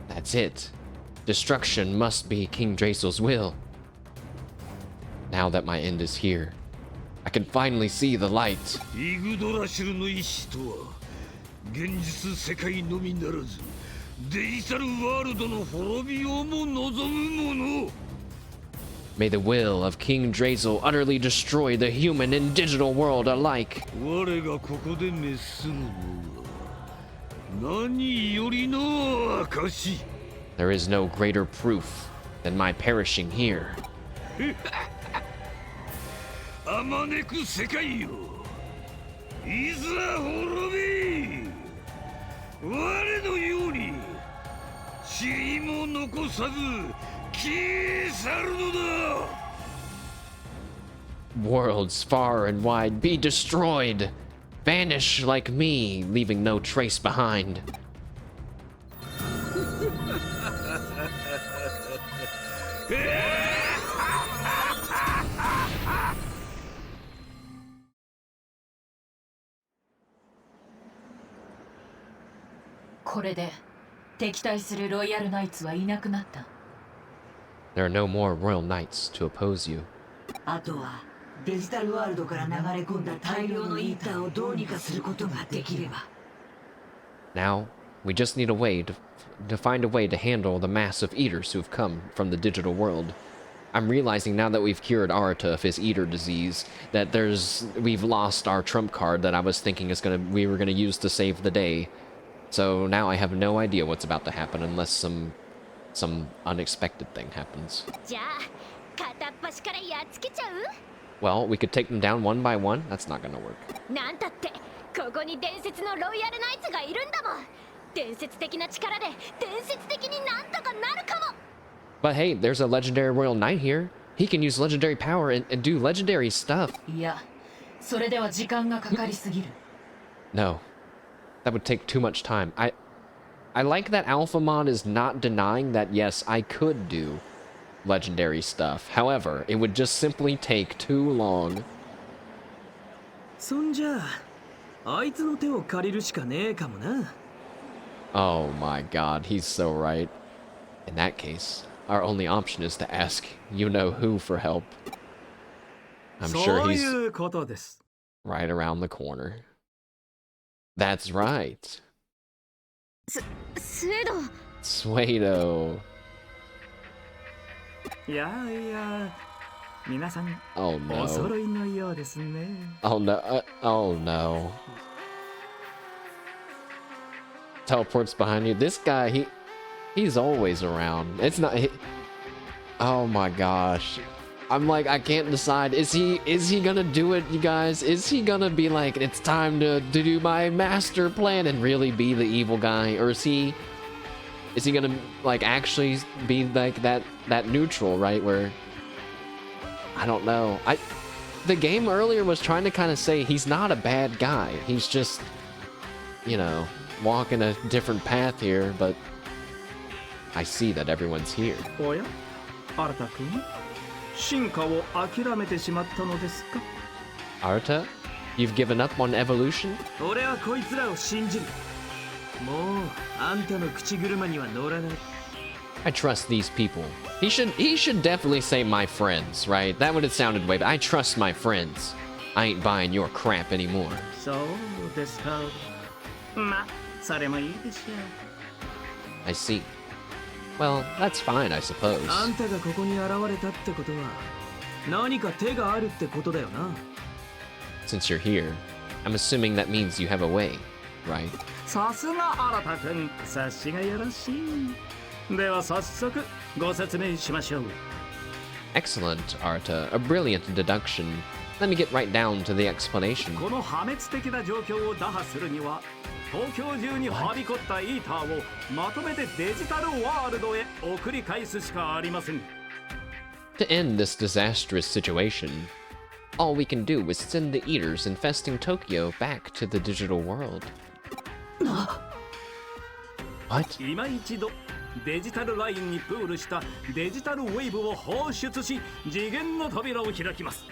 That's it. Destruction must be King Dracel's will. Now that my end is here, I can finally see the light. May the will of King Drazel utterly destroy the human and digital world alike. There is no greater proof than my perishing here. Worlds far and wide be destroyed. Vanish like me, leaving no trace behind. There are no more royal knights to oppose you. Now, we just need a way to find a way to handle the mass of eaters who've come from the digital world. I'm realizing now that we've cured Arata of his eater disease that we've lost our trump card that I was thinking we were gonna use to save the day. So now I have no idea what's about to happen unless some unexpected thing happens. Well, we could take them down one by one. That's not gonna work. But hey, there's a legendary royal knight here. He can use legendary power and do legendary stuff. No. That would take too much time. I like that Alphamon is not denying that, yes, I could do legendary stuff. However, it would just simply take too long. Oh my god, he's so right. In that case, our only option is to ask you-know-who for help. I'm sure he's right around the corner. That's right. Suedou. Oh no. Oh no. Oh no. Teleports behind you. This guy, he's always around. It's not. Oh my gosh. I'm like, I can't decide. Is he gonna do it, you guys? Is he gonna be like, it's time to do my master plan and really be the evil guy? Or is he gonna like actually be like that neutral, right? Where I don't know. The game earlier was trying to kind of say he's not a bad guy. He's just, you know, walking a different path here, but I see that everyone's here. おや、新田君、進化を諦めてしまったのですか? Arata, you've given up on evolution? 俺はこいつらを信じる。もうあんたの口車には乗らない。 I trust these people. He should definitely say my friends, right? That would have sounded way, but I trust my friends. I ain't buying your crap anymore. そうですか。ま、それもいいでしょう。 I see. Well, that's fine, I suppose. あんたがここに現れたってことは何か手があるってことだよな。 Since you're here, I'm assuming that means you have a way, right? さすが新田君、察しがよろしい。では早速ご説明しましょう。 Excellent, Arata. A brilliant deduction. Let me get right down to the explanation. この破滅的な状況を打破するには、東京中にはびこったイーターをまとめてデジタルワールドへ送り返すしかありません。 To end this disastrous situation, all we can do is send the eaters infesting Tokyo back to the digital world. What? 今一度デジタルラインにプールしたデジタルウェーブを放出し、次元の扉を開きます。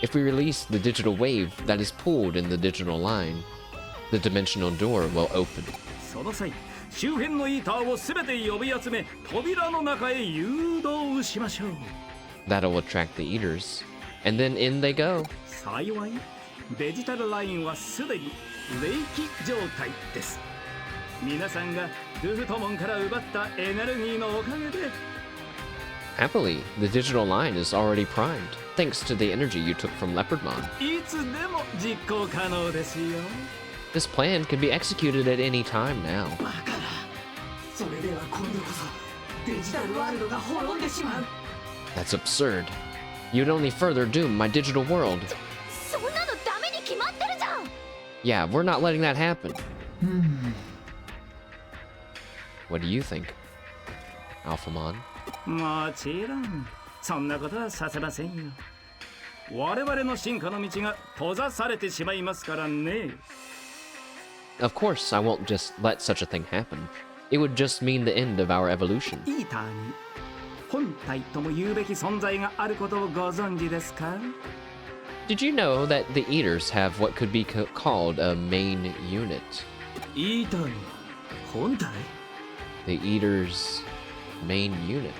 If we release the digital wave that is pulled in the digital line, the dimensional door will open. その際、周辺のイーターをすべて呼び集め、扉の中へ誘導しましょう。 That'll attract the eaters, and then in they go. 幸い、デジタルラインはすでに冷気状態です。皆さんがルフトモンから奪ったエネルギーのおかげで、 Happily, the digital line is already primed, thanks to the energy you took from Leopardmon. いつでも実行可能ですよ。 This plan can be executed at any time now. バカな。それでは今度こそデジタルワールドが滅んでしまう。 That's absurd. You'd only further doom my digital world. そんなのダメに決まってるじゃん。 Yeah, we're not letting that happen. What do you think, Alphamon? もちろん、そんなことはさせませんよ。我々の進化の道が閉ざされてしまいますからね。 Of course, I won't just let such a thing happen. It would just mean the end of our evolution. イーターに本体とも言うべき存在があることをご存知ですか? Did you know that the Eaters have what could be called a main unit? イーターに本体? The Eaters' main unit.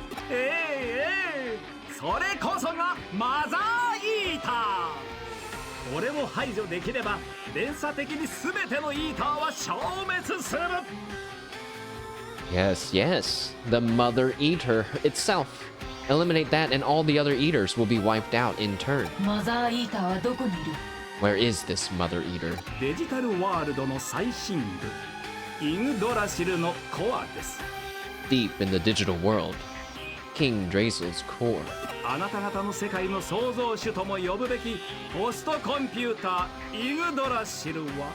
それこそがマザーイーター。これを排除できれば連鎖的に全てのイーターは消滅する。 Yes, yes, the Mother Eater itself. Eliminate that and all the other Eaters will be wiped out in turn. マザーイーターはどこにいる? Where is this Mother Eater? デジタルワールドの最深部、イグドラシルのコアです。 Deep in the digital world, King Drazel's core. あなた方の世界の創造主とも呼ぶべきホストコンピューターイグドラシルは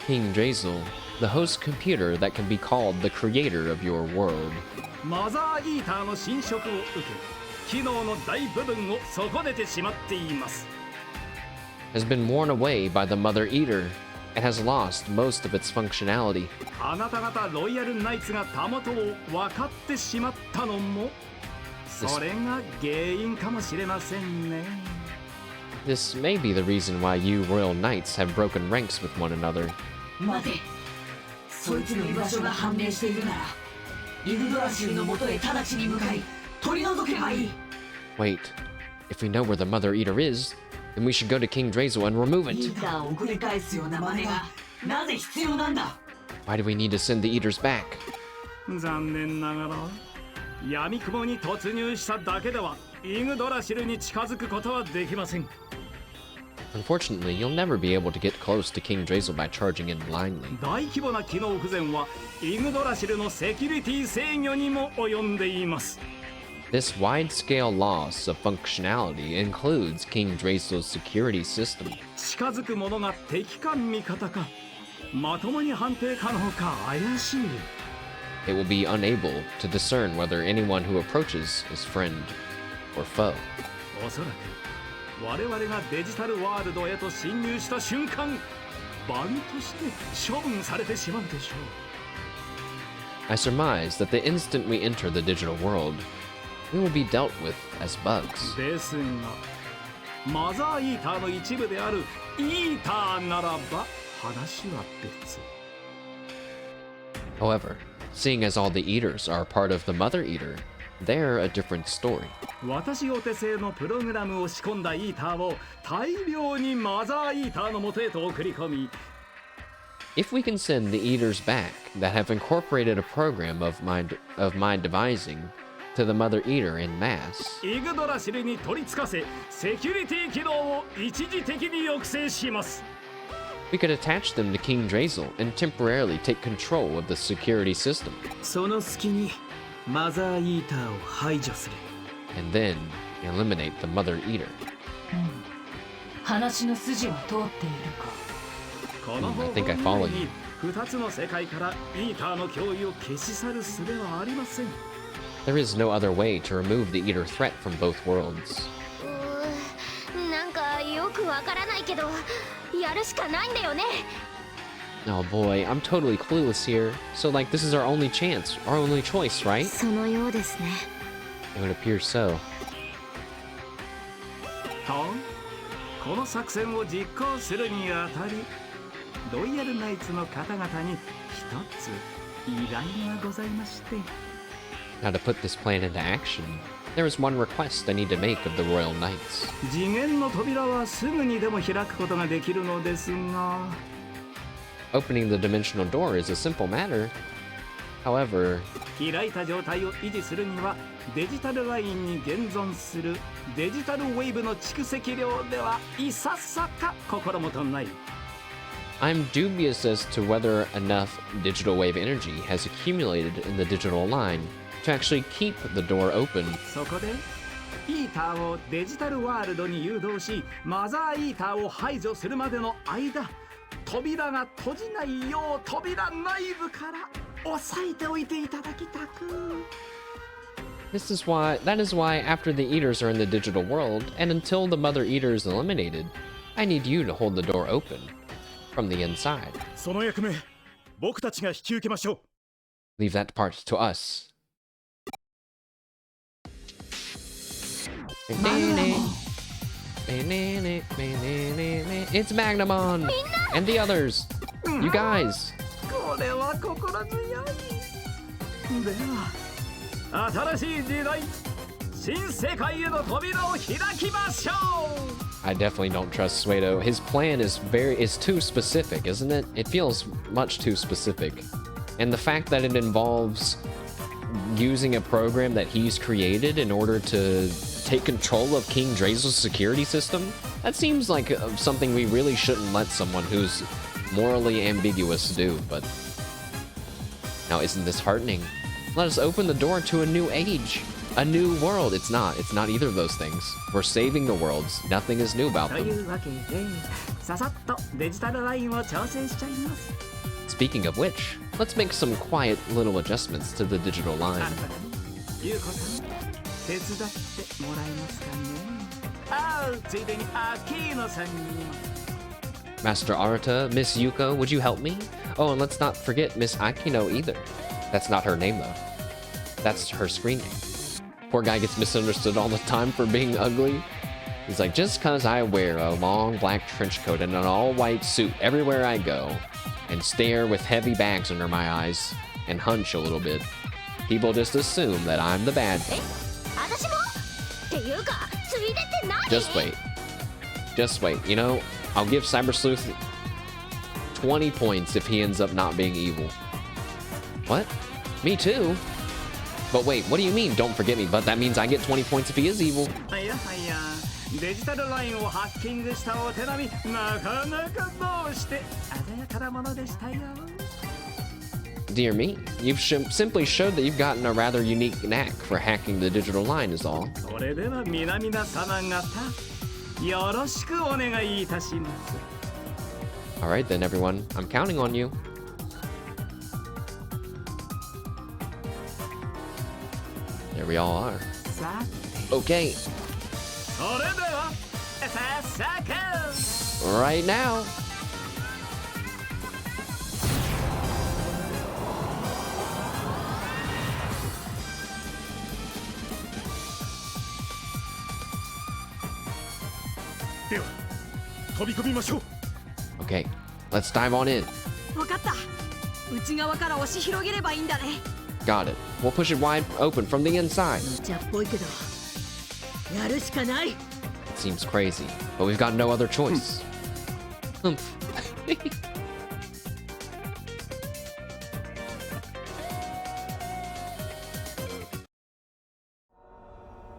King Drazel, the host computer that can be called the creator of your world. マザーイーターの侵食を受け、機能の大部分を損ねてしまっています。 Has been worn away by the Mother Eater and has lost most of its functionality. あなた方ロイヤルナイツがたもとを分かってしまったのもそれが原因かもしれませんね。 This may be the reason why you Royal Knights have broken ranks with one another. 待て。そいつの居場所が判明しているなら、イグドラシルの元へ直ちに向かい、取り除けばいい。 Wait, if we know where the Mother Eater is, then we should go to King Drazel and remove イ it. ーターを送り返すような真似がなぜ必要なんだ? Why do we need to send the Eaters back? 残念ながら闇雲に突入しただけではイグドラシルに近づくことはできません。 Unfortunately, you'll never be able to get close to King Drazel by charging in blindly. 大規模な機能不全はイグドラシルのセキュリティ制御にも及んでいます。This wide-scale loss of functionality includes King Dracel's security system. 近づく者が敵か味方かまともに判定可能か怪しい。 It will be unable to discern whether anyone who approaches is friend or foe. おそらく我々がデジタルワールドへと侵入した瞬間バグとして処分されてしまうでしょう。 I surmise that the instant we enter the digital world, we will be dealt with as bugs. ですがマザーイーターの一部であるイーターならば話は別。 However, seeing as all the eaters are part of the Mother Eater, they're a different story. 私お手製のプログラムを仕込んだイーターを大量にマザーイーターの元へと送り込み If we can send the eaters back that have incorporated a program of my devising to the Mother Eater in mass, イグドラシルに取り付かせセキュリティ機能を一時的に抑制します。 we could attach them to King Drazel and temporarily take control of the security system, その隙にマザーイーターを排除する。 and then eliminate the Mother Eater. 話の筋は通っているか。この方 I 法 think I follow you. に2つの世界からイーターの脅威を消し去る術はありません。 There is no other way to remove the Eater threat from both worlds. なんかよくわからないけどやるしかないんだよね。 Oh boy, I'm totally clueless here. So like this is our only chance, our only choice, right? そのようですね。 It would appear so. とこの作戦を実行するにあたりロイヤルナイツの方々に一つ依頼がございまして。 Now to put this plan into action, there is one request I need to make of the Royal Knights. 次元の扉はすぐにでも開くことができるのですが Opening the dimensional door is a simple matter. However, 開いた状態を維持するにはデジタルラインに現存するデジタルウェーブの蓄積量ではいささか心もとない。 I'm dubious as to whether enough digital wave energy has accumulated in the digital line to actually keep the door open. そこでイーターをデジタルワールドに誘導しマザーイーターを排除するまでの間扉が閉じないよう扉内部から押さえておいていただきたく。 That is why after the Eaters are in the digital world, and until the Mother Eater is eliminated, I need you to hold the door open from the inside. その役目僕たちが引き受けましょう。 Leave that part to us. It's Magnamon! And the others! You guys! これは心強い。では新しい時代新世界への扉を開きましょう。 I definitely don't trust Suedou. His plan is too specific, isn't it? It feels much too specific. And the fact that it involves using a program that he's created in order to take control of King Drazel's security system, that seems like something we really shouldn't let someone who's morally ambiguous do, but... Now, isn't this heartening? Let us open the door to a new age, a new world. It's not either of those things. We're saving the worlds. Nothing is new about とい them. うわけでささっとデジタルラインを調整しちゃいます。 Speaking of which, let's make some quiet little adjustments to the digital line. ゆうこさん手伝ってもらえますかね。ついでにアキーノさんにも。 Master Arata, Miss Yuko, would you help me? Oh, and let's not forget Miss Akino either. That's not her name, though. That's her screen name. Poor guy gets misunderstood all the time for being ugly. He's like, just cause I wear a long black trench coat and an all-white suit everywhere I go, and stare with heavy bags under my eyes, and hunch a little bit, people just assume that I'm the bad one. 私もっていうかついでって何？ Just wait. Just wait. You know, I'll give Cyber Sleuth 20 points if he ends up not being evil. What? Me too? But wait, what do you mean, don't forget me? But that means I get 20 points if he is evil. いやいやデジタルラインをハッキングしたお手並みなかなかどうして鮮やかなものでしたよ。Dear me, you've simply showed that you've gotten a rather unique knack for hacking the digital line is all. それでは皆々様方よろしくお願いいたします。 Alright then everyone, I'm counting on you. There we all are. さて Okay, それでは早速 right now. Okay, let's dive on in. わかった。内側から押し広げればいいんだね。 Got it. We'll push it wide open from the inside. じゃっぽいけど、やるしかない。 It seems crazy, but we've got no other choice. Humph.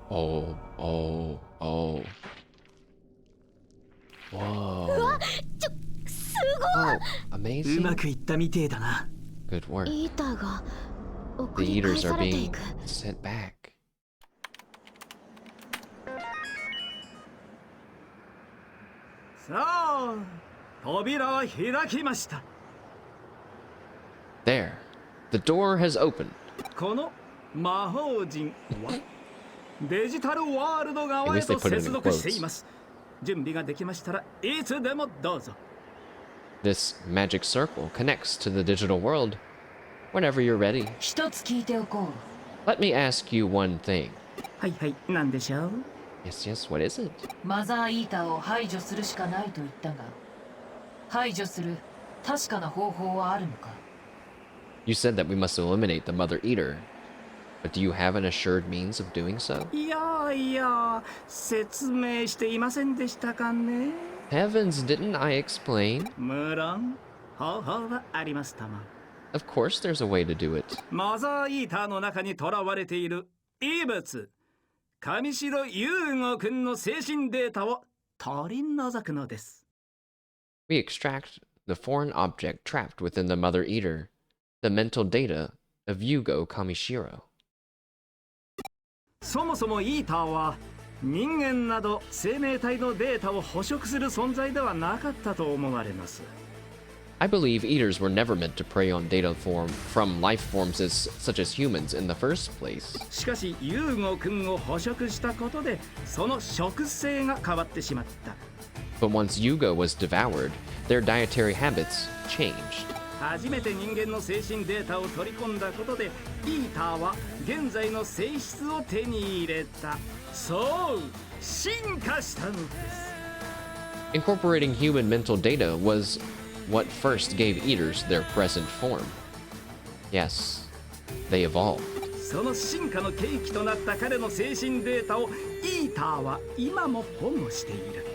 Oh. Whoa. すごい Oh, う amazing. まくいったみてえだな。 Good work. イーターが The 送り返 eaters さ are れてい being く sent back. さあ扉は開きました。 There. The door has opened. この魔法陣はデジタルワールド側へ At least they と put it in 接続しています。準備ができましたらいつでもどうぞ。 This magic circle connects to the digital world. Whenever you're ready, 一つ聞いておこう。 let me ask you one thing. はいはい、なんでしょう。 Yes, yes, what is it? マザーイーターを排除するしかないと言ったが、排除する確かな方法はあるのか？ You said that we must eliminate the Mother Eater. But do you have an assured means of doing so? いやいや、説明していませんでしたかね。 Heavens, didn't I explain? 無論、方法はありますたま。 Of course there's a way to do it. マザーイーターの中に囚われている異物、上白優吾くんの精神データを取り除くのです。 We extract the foreign object trapped within the Mother Eater, the mental data of Yugo Kamishiro. そもそもイーターは人間など生命体のデータを捕食する存在ではなかったと思われます。 I believe eaters were never meant to prey on data from life forms such as humans in the first place. しかし優吾くんを捕食したことでその食性が変わってしまった。 But once Yugo was devoured, their dietary habits changed. 初めて人間の精神データを取り込んだことでイーターは現在の性質を手に入れた。そう進化したのです。 Incorporating human mental data was what first gave eaters their present form. Yes, they evolved. その進化の契機となった彼の精神データをイーターは今も保護している。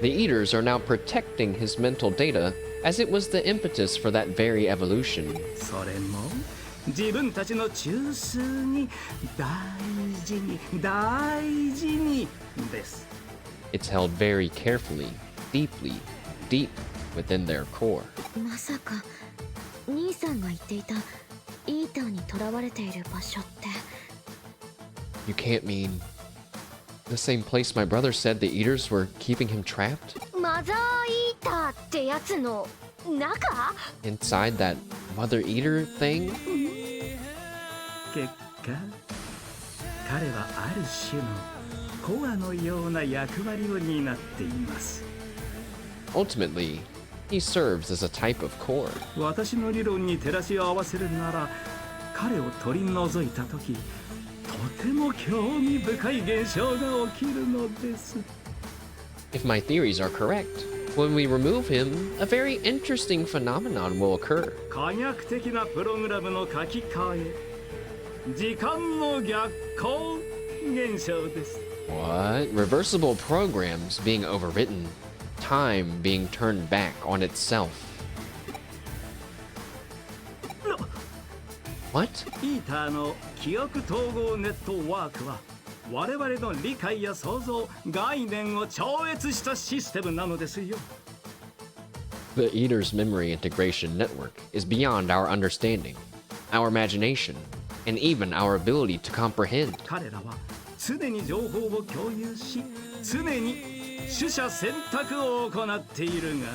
The eaters are now protecting his mental data as it was the impetus for that very evolution. それも自分たちの中枢に大事にです。 It's held very carefully, deeply, deep within their core. まさか兄さんが言っていたイーターに囚われている場所って You can't mean the same place my brother said the eaters were keeping him trapped? マザーイーターってやつの中 Inside that mother eater thing? 結果彼はある種のコアのような役割を担っています。 Ultimately, he serves as a type of core. 私の理論に照らし合わせるなら彼を取り除いた時とても興味深い現象が起きるのです。 If my theories are correct, when we remove him, a very interesting phenomenon will occur. 科学的なプログラムの書き換え、時間の逆行現象です。 What? Reversible programs being overwritten, time being turned back on itself. What? イーターの記憶統合ネットワークは我々の理解や想像、概念を超越したシステムなのですよ。 The Eater's memory integration network is beyond our understanding. our imagination, and even our ability to comprehend. 彼らは常に情報を共有し、常に取捨選択を行っているが、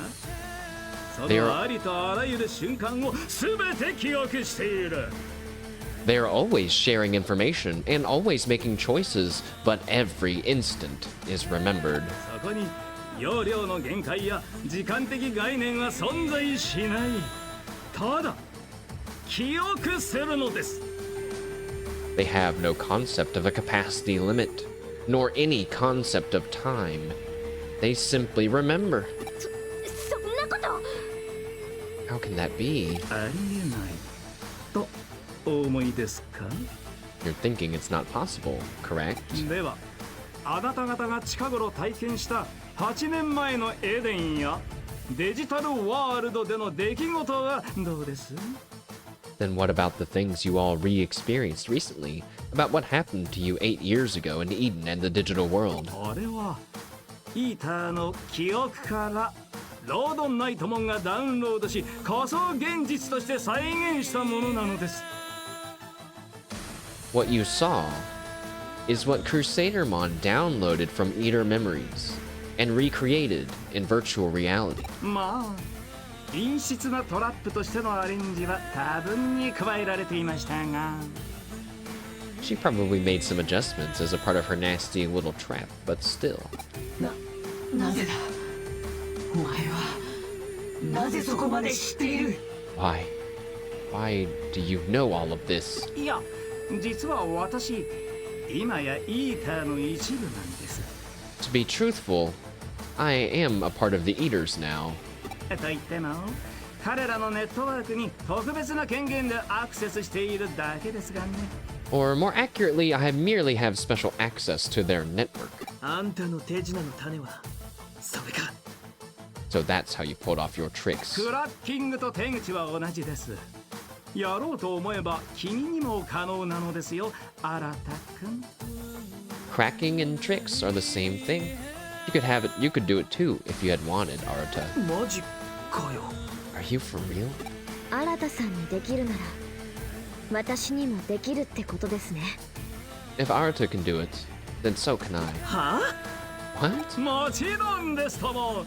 そのありとあらゆる瞬間を全て記憶している。They are always sharing information and always making choices, but every instant is remembered. そこに容量の限界や時間的概念は存在しない。ただ記憶するのです。They have no concept of a capacity limit, nor any concept of time. They simply remember. そんなこと。 How can that be? ありえないとお思いですか？ You're thinking it's not possible, correct? ではあなた方が近頃体験した8年前のエデンやデジタルワールドでの出来事はどうです？ Then what about the things you all re-experienced recently? About what happened to you 8 years ago in Eden and the digital world? あれはイーターの記憶からロードナイトモンがダウンロードし仮想現実として再現したものなのです。 What you saw is what Crusadermon downloaded from Eater memories and recreated in virtual reality. まあ陰湿なトラップとしてのアレンジは多分に加えられていましたが。 She probably made some adjustments as a part of her nasty little trap, but still. なぜだ。お前はなぜそこまで知っている。 Why? Why do you know all of this? いや実は私今やイーターの一部なんです。 To be truthful, I am a part of the Eaters now. と言っても彼らのネットワークに特別な権限でアクセスしているだけですがね。 Or more accurately, I merely have special access to their network. あんたの手品の種はそれか。 So that's how you pulled off your tricks. クラッキングと手口は同じです。やろうと思えば君にも可能なのですよ、新田君。 Cracking and tricks are the same thing. You could have it. You could do it too if you had wanted, Arata. マジかよ。 Are you for real? 新田さんにできるなら私にもできるってことですね。 If Arata can do it, then so can I. はあ？ What? もちろんですとも。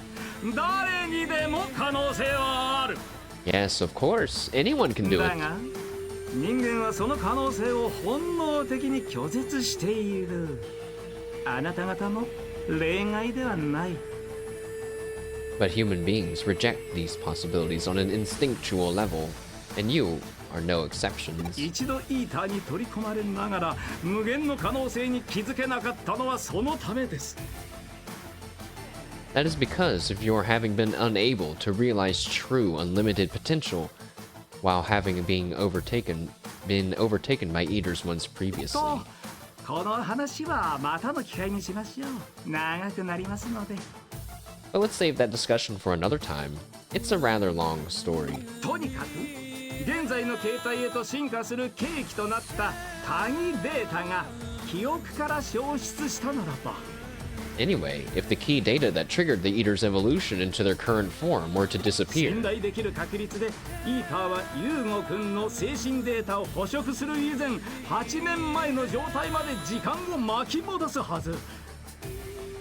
誰にでも可能性はある。 Yes, of course. Anyone can do だ it. が人間はその可能性を本能的に拒絶している。あなた方も例外ではない。 But human beings reject these possibilities on an instinctual level, and you are no exceptions. 一度イーターに取り込まれながら無限の可能性に気づけなかったのはそのためです。 That is because of your having been unable to realize true unlimited potential while having been overtaken by Eaters once previously. とこの話はまたの機会にしましょう。長くなりますので。 But let's save that discussion for another time. It's a rather long story. とにかく現在の形態へと進化する契機となった鍵データが記憶から消失したならば。 Anyway, if the key data that triggered the Eater's evolution into their current form were to disappear, 信頼できる確率でイーターはユーゴ君の精神データを捕食する以前8年前の状態まで時間を巻き戻すはず。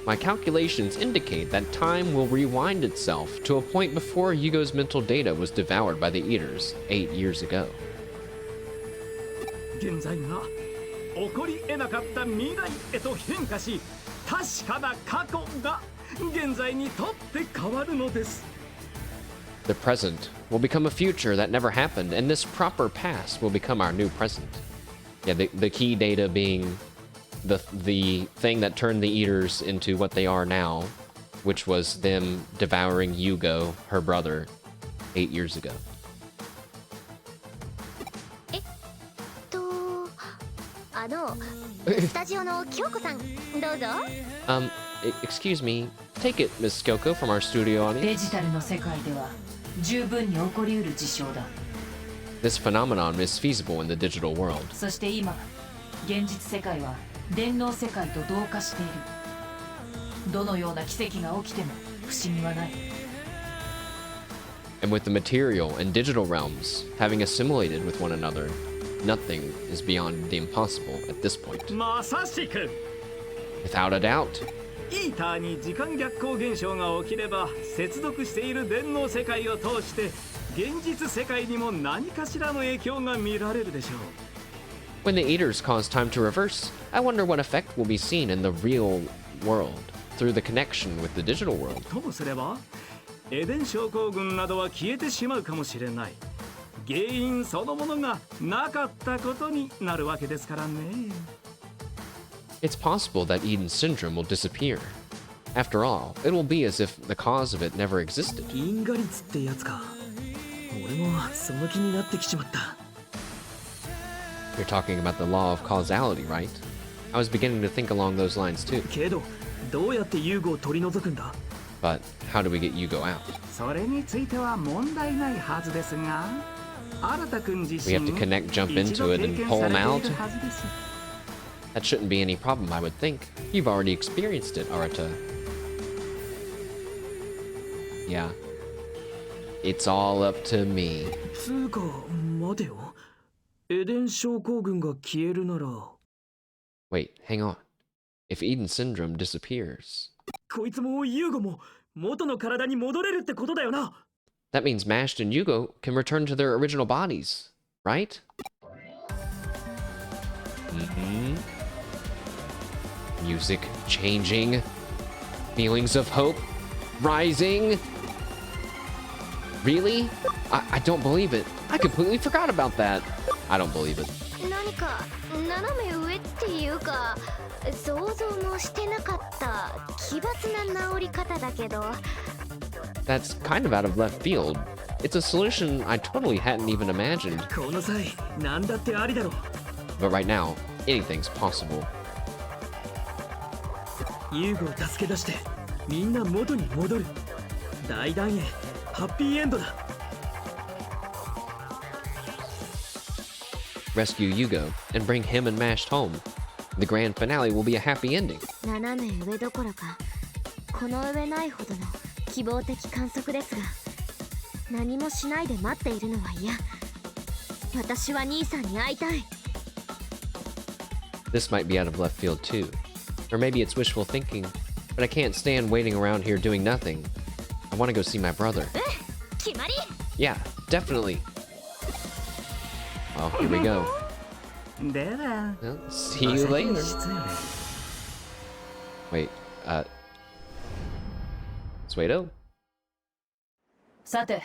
my calculations indicate that time will rewind itself to a point before Yugo's mental data was devoured by the Eaters 8 years ago. 現在が起こり得なかった未来へと変化し確かな過去が現在にとって変わるのです。 The present will become a future that never happened, and this proper past will become our new present. Yeah, the key data being the thing that turned the Eaters into what they are now, which was them devouring Yugo, her brother, 8 years ago. スタジオの京子さん、どうぞ。Excuse me. Take it, Miss Kyoko, from our studio デ audience. ジタルの世界では十分に起こりうる事象だ。 This phenomenon is feasible in the digital world. そして今現実世界は電脳世界と同化している。どのような奇跡が起きても不思議はない。And with the material and digital realms having assimilated with one another, nothing is beyond the impossible at this point. まさしく Without a doubt. イーターに時間逆行現象が起きれば接続している電脳世界を通して現実世界にも何かしらの影響が見られるでしょう。 When the Eaters cause time to reverse, I wonder what effect will be seen in the real world through the connection with the digital world. ともすればエデン症候群などは消えてしまうかもしれない。原因そのものがなかったことになるわけですからね。 It's possible that Eden syndrome will disappear. After all, it will be as if the cause of it never existed. 因果率ってやつか。俺もその気になってきちまった。 You're talking about the law of causality, right? I was beginning to think along those lines too. けど、どうやってユーゴを取り除くんだ？ But how do we get Yugo out? それについては問題ないはずですが、新田君自 We 身 have to connect, jump 一 into 度 it 経 and 験 pull さ him れて out? いるはずです。 That shouldn't be any problem, I would think. You've already experienced it, Arata. Yeah. It's all up to me. つうか、待てよ。エデン症候群が消えるなら。 Wait, hang on. If Eden syndrome disappears, こいつもユーゴも元の体に戻れるってことだよな。 that means Mashed and Yugo can return to their original bodies, right? Music changing. Feelings of hope rising. Really? I don't believe it. I completely forgot about that. I don't believe it. 何か斜め上っていうか想像もしてなかった奇抜な治り方だけど That's kind of out of left field. It's a solution I totally hadn't even imagined. この際、なんだってありだろ。 But right now, anything's possible. ユーゴを助け出してみんな元に戻る。大団円、ハッピーエンドだ。 Rescue Yugo and bring him and Mashed home. The grand finale will be a happy ending. 斜め上どころかこの上ないほどの希望的観測ですが何もしないで待っているのは嫌。私は兄さんに会いたい。 This might be out of left field too. Or maybe it's wishful thinking, but I can't stand waiting around here doing nothing. I want to go see my brother. 決まり Yeah, definitely. Well, here we go. では Well, see you later. 失礼。 Wait, Suedou? さて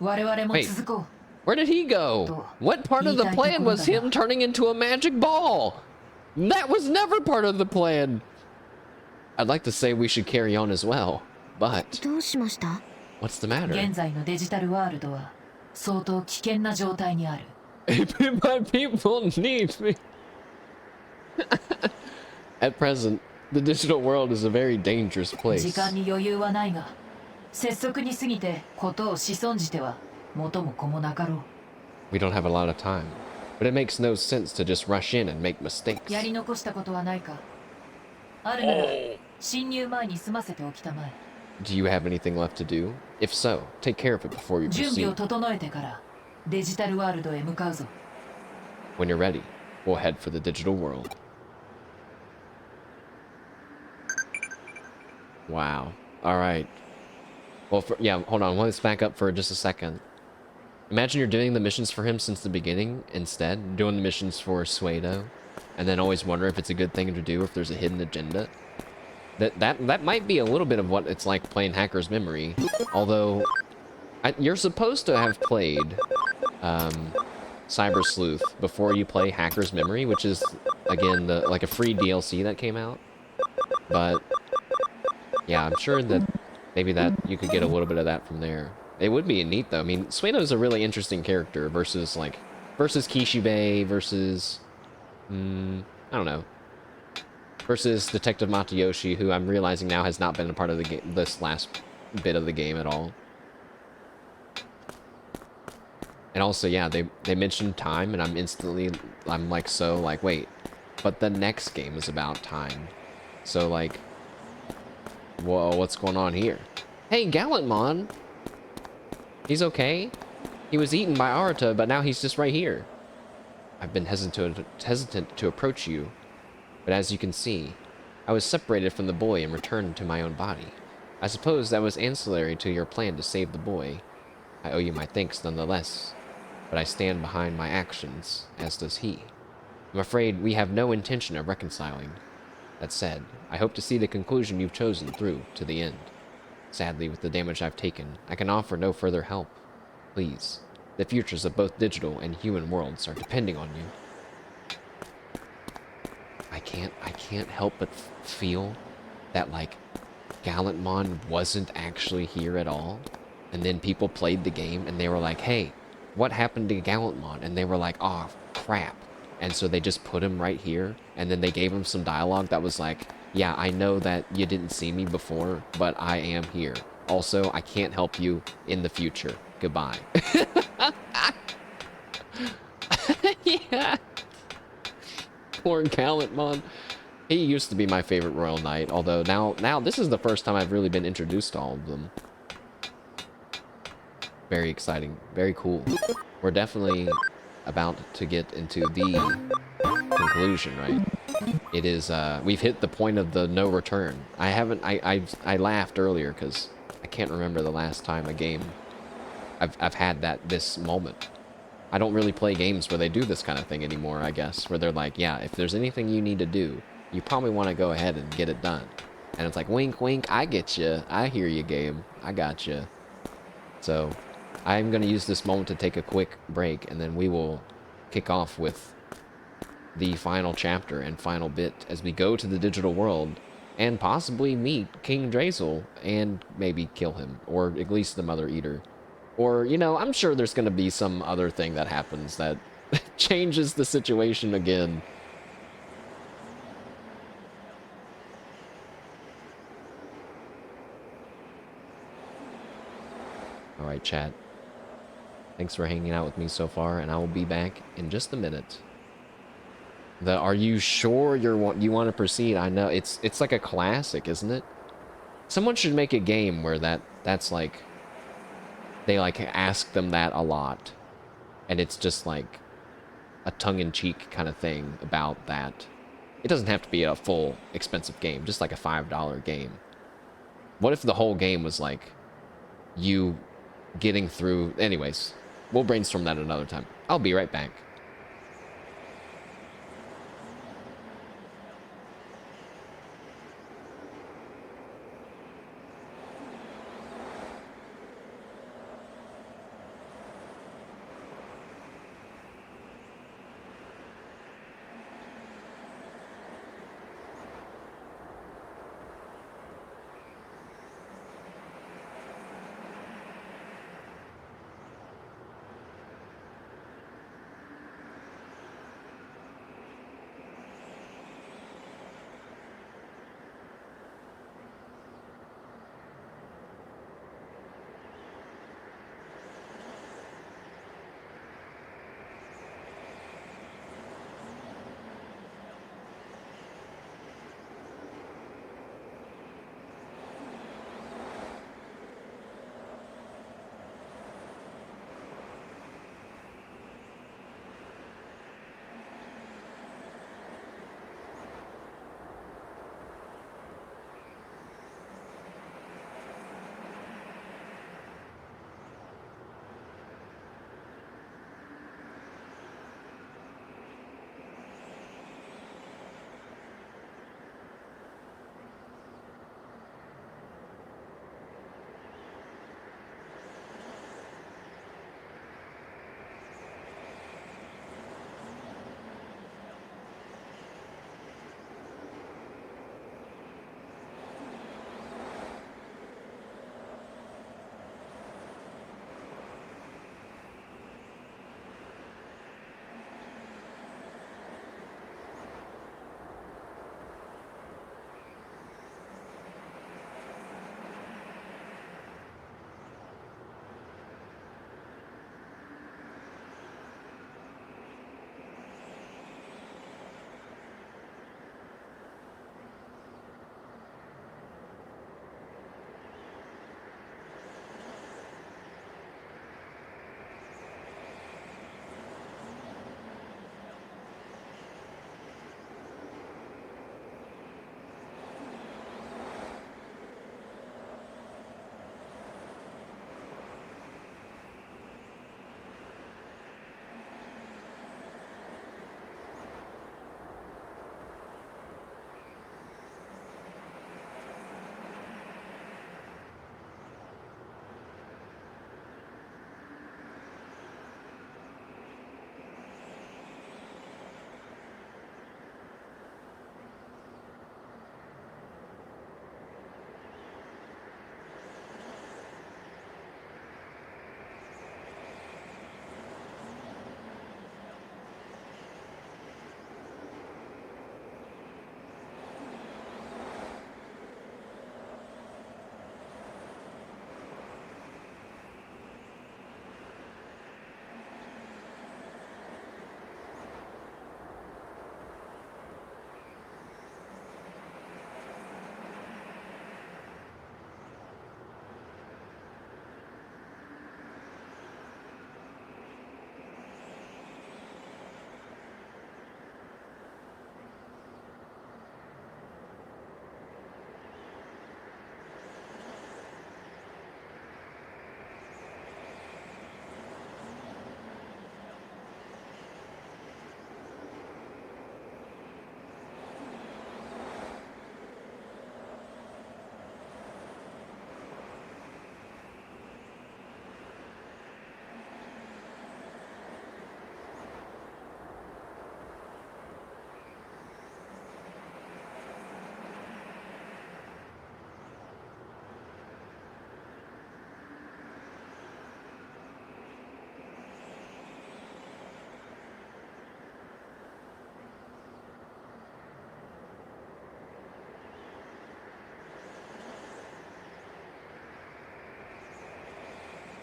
我々も Wait. 続こ Where did he go? What part of the plan was him turning into a magic ball? That was never part of the plan. I'd like to say we should carry on as well, but どうしました？ what's the う matter? 現在のデジタルワールドは相当危険な状態にある My people need me. At present, the digital world is a very dangerous 時 place. 間に余裕はないが拙速に過ぎてことを仕損じては元も子もなかろう We don't have a lot of time, but it makes no sense to just rush in and make mistakes. やり残したことはないかあるなら侵入前に済ませておきたまえ Do you have anything left to do? If so, take care of it before you 準備を proceed. 整えてからデジタルワールドへ向かうぞ When you're ready, we'll head for the digital world. Wow. All right. Well, yeah, hold on. Let's back up for just a second. Imagine you're doing the missions for him since the beginning instead, doing the missions for Suedou, and then always wonder if it's a good thing to do, if there's a hidden agenda. That might be a little bit of what it's like playing Hacker's Memory, although you're supposed to have played Cyber Sleuth before you play Hacker's Memory, which is again like a free DLC that came out. But yeah, I'm sure that maybe that you could get a little bit of that from there. It would be neat though. I mean, Suedou's a really interesting character versus Kishibe versus I don't know. Versus Detective Matayoshi, who I'm realizing now has not been a part of the game, this last bit of the game at all. And also, yeah, they mentioned time, and I'm like, so, like, wait, but the next game is about time. So, like, whoa, what's going on here? Hey, Gallantmon! He's okay. He was eaten by Arata, but now he's just right here. I've been hesitant to approach you, but as you can see, I was separated from the boy and returned to my own body. I suppose that was ancillary to your plan to save the boy. I owe you my thanks nonetheless, but I stand behind my actions, as does he. I'm afraid we have no intention of reconciling. That said, I hope to see the conclusion you've chosen through to the end. Sadly, with the damage I've taken, I can offer no further help. Please, the futures of both digital and human worlds are depending on you. I can't help but feel that, like, Gallantmon wasn't actually here at all. And then people played the game and they were like, hey, what happened to Gallantmon? And they were like, oh, crap. And so they just put him right here. And then they gave him some dialogue that was like, yeah, I know that you didn't see me before, but I am here. Also, I can't help you in the future. Goodbye. Yeah. Poor Gallantmon. He used to be my favorite Royal Knight, although now this is the first time I've really been introduced to all of them. Very exciting. Very cool. We're definitely about to get into the conclusion, right? It is, we've hit the point of the no return. I laughed earlier because I can't remember the last time a game I've had this moment. I don't really play games where they do this kind of thing anymore, I guess, where they're like, yeah, if there's anything you need to do, you probably want to go ahead and get it done. And it's like, wink, wink, I get you. I hear you, game. I got you. So, I'm going to use this moment to take a quick break, and then we will kick off with the final chapter and final bit as we go to the digital world and possibly meet King Drazel and maybe kill him, or at least the Mother Eater. Or, you know, I'm sure there's going to be some other thing that happens that changes the situation again. Alright, chat. Thanks for hanging out with me so far, and I will be back in just a minute. Are you sure you want to proceed? I know, it's like a classic, isn't it? Someone should make a game where that's like... They, like, ask them that a lot. And it's just, like, a tongue-in-cheek kind of thing about that. It doesn't have to be a full, expensive game. Just, like, a $5 game. What if the whole game was, like, you getting through... Anyways, we'll brainstorm that another time. I'll be right back.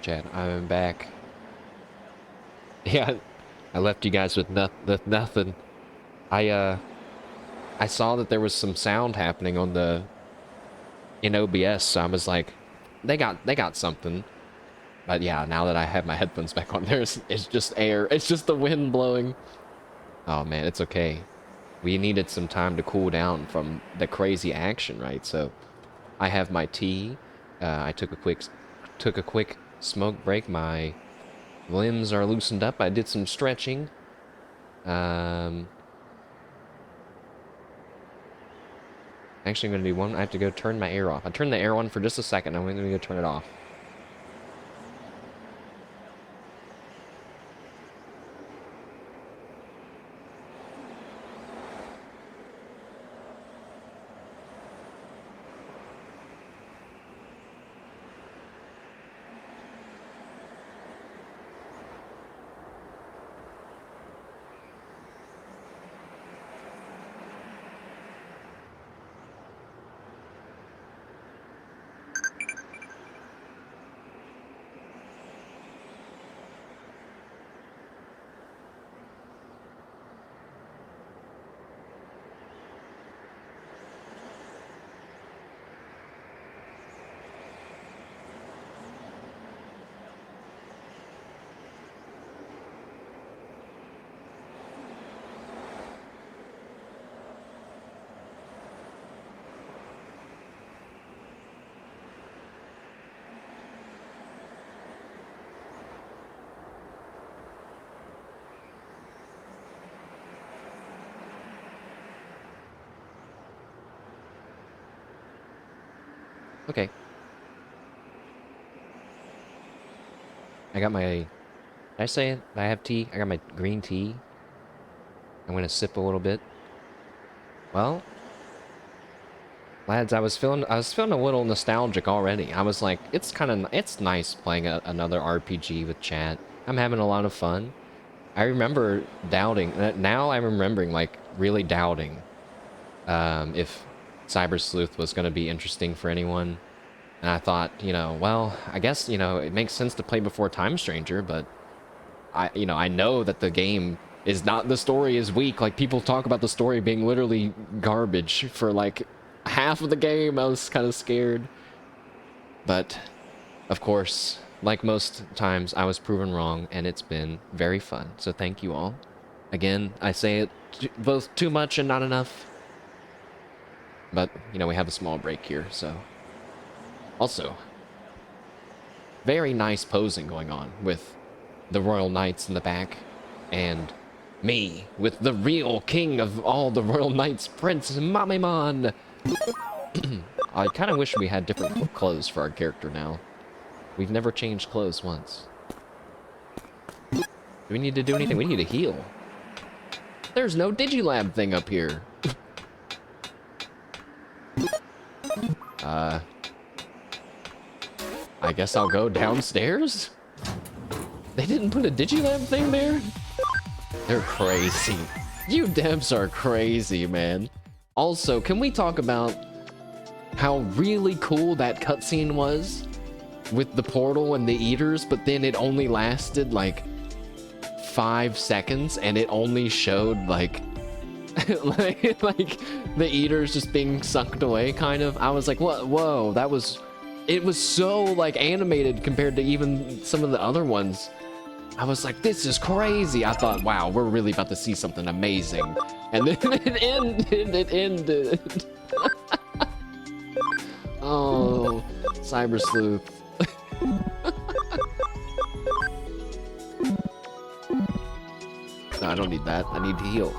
chat. I'm back. Yeah, I left you guys with nothing. I saw that there was some sound happening on the in OBS, so I was like, they got something. But yeah, now that I have my headphones back on, it's just air. It's just the wind blowing. Oh man, it's okay. We needed some time to cool down from the crazy action, right? So I have my tea. I took a quick smoke break. My limbs are loosened up. I did some stretching. Actually, I'm gonna do one. I have to go turn my air off. I turned the air on for just a second. I'm gonna go turn it off. Okay. I got my... Did I say it? I have tea? I got my green tea. I'm gonna sip a little bit. Well, lads, I was feeling a little nostalgic already. I was like, it's nice playing another RPG with chat. I'm having a lot of fun. I remember doubting, now I'm remembering, like, really doubting if Cyber Sleuth was gonna be interesting for anyone. And I thought, you know, well, I guess, you know, it makes sense to play before Time Stranger, but I know that the game is not, the story is weak. Like, people talk about the story being literally garbage for, like, half of the game. I was kind of scared. But, of course, like most times, I was proven wrong, and it's been very fun. So thank you all. Again, I say it both too much and not enough. But, you know, we have a small break here, so... Also, very nice posing going on with the Royal Knights in the back, and me with the real king of all the Royal Knights, Prince Mamemon. I kind of wish we had different clothes for our character now. We've never changed clothes once. Do we need to do anything? We need to heal. There's no Digilab thing up here. I guess I'll go downstairs? They didn't put a Digilab thing there? They're crazy. You devs are crazy, man. Also, can we talk about how really cool that cutscene was? With the portal and the eaters, but then it only lasted like 5 seconds and it only showed like like the eaters just being sucked away, kind of. I was like, what? Whoa, that was... It was so, like, animated compared to even some of the other ones. I was like, this is crazy. I thought, wow, we're really about to see something amazing. And then it ended. Oh, Cyber Sleuth. No, I don't need that. I need to heal.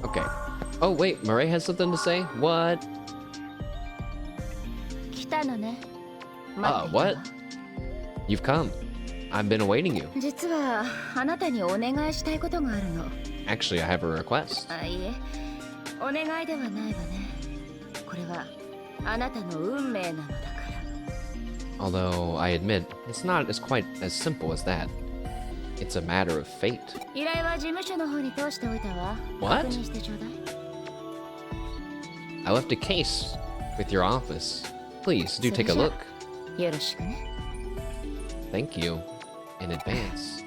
Okay. Oh, wait, Murray has something to say? What? 来たのね What? You've come. I've been awaiting you. 実はあなたにお願いしたいことがあるの。 Actually, I have a request. あ、いえ、お願いではないわね。これはあなたの運命なのだから。 Although, I admit, it's not as quite as simple as that. It's a matter of fate. 依頼は事務所の方に通しておいたわ。 What? 確認してちょうだい。 I left a case with your office. Please, do take a look. よろしくね。 Thank you in advance.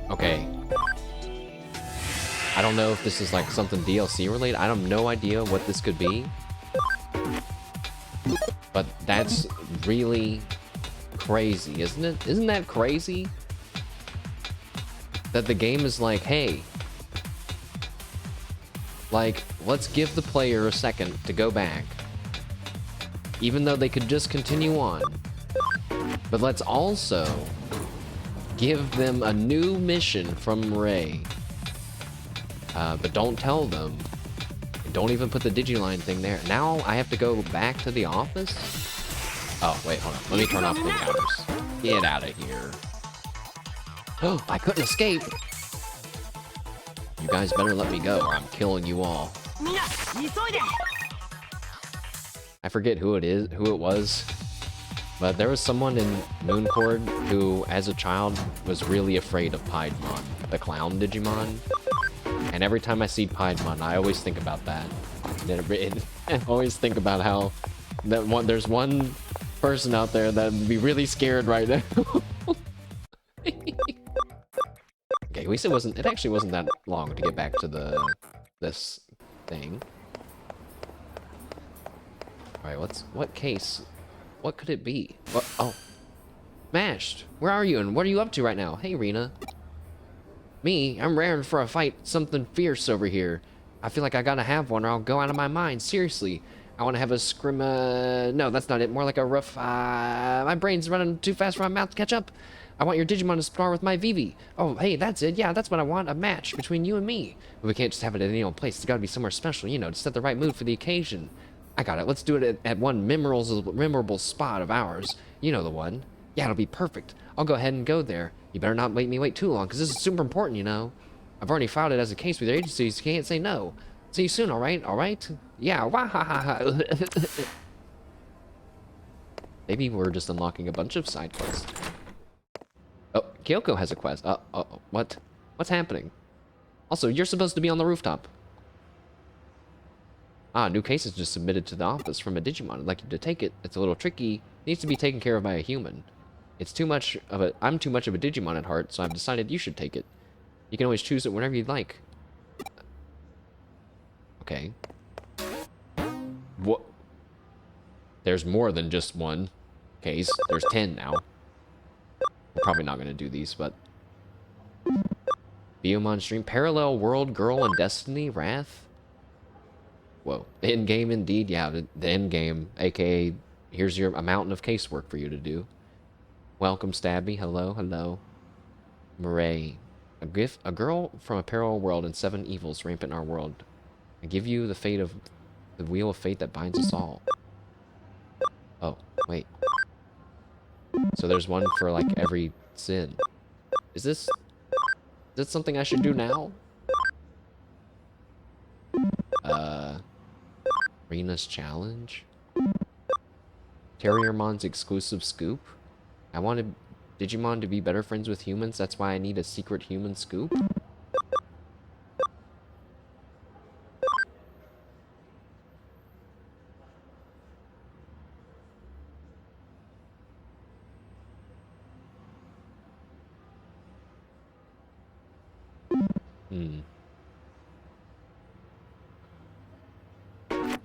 Okay. I don't know if this is like something DLC related. I have no idea what this could be. But that's really crazy, isn't it? Isn't that crazy? That the game is like, hey, like, let's give the player a second to go back. Even though they could just continue on. But let's also give them a new mission from Ray. But don't tell them. Don't even put the Digiline thing there. Now I have to go back to the office? Oh, wait, hold on. Let me turn off the counters. Get out of here. Oh, I couldn't escape. You guys better let me go or I'm killing you all. I forget who it was. But there was someone in Mooncord who, as a child, was really afraid of Piedmon, the clown Digimon. And every time I see Piedmon, I always think about that. I always think about how there's one person out there that would be really scared right now. Okay, at least it actually wasn't that long to get back to this thing. Alright, what case? What could it be? What? Oh. Mashed! Where are you and what are you up to right now? Hey, Rena. Me? I'm raring for a fight. Something fierce over here. I feel like I gotta have one or I'll go out of my mind. Seriously. I want to have a scrim... No, that's not it. More like a rough... my brain's running too fast for my mouth to catch up. I want your Digimon to spar with my Vivi. Oh, hey, that's it. Yeah, that's what I want. A match between you and me. But we can't just have it at any old place. It's gotta be somewhere special, you know, to set the right mood for the occasion. I got it. Let's do it at one memorable spot of ours. You know the one. Yeah, it'll be perfect. I'll go ahead and go there. You better not make me wait too long, because this is super important, you know. I've already filed it as a case with your agency, so you can't say no. See you soon, alright? Alright? Yeah, wahahaha. Maybe we're just unlocking a bunch of side quests. Oh, Kyoko has a quest. What? What's happening? Also, you're supposed to be on the rooftop. Ah, new case is just submitted to the office from a Digimon. I'd like you to take it. It's a little tricky. Needs to be taken care of by a human. I'm too much of a Digimon at heart, so I've decided you should take it. You can always choose it whenever you'd like. Okay. What? There's more than just one case. There's 10 now. We're probably not going to do these, but... Biomon stream. Parallel World Girl and Destiny Wrath? Whoa. End game indeed. Yeah, the end game. AKA, here's a mountain of casework for you to do. Welcome, Stabby. Hello, hello. Murray. A girl from a parallel world and 7 evils rampant in our world. I give you the wheel of fate that binds us all. Oh, wait. So there's one for, like, every sin. Is this something I should do now? Rena's challenge? Terriermon's exclusive scoop? I wanted Digimon to be better friends with humans, that's why I need a secret human scoop?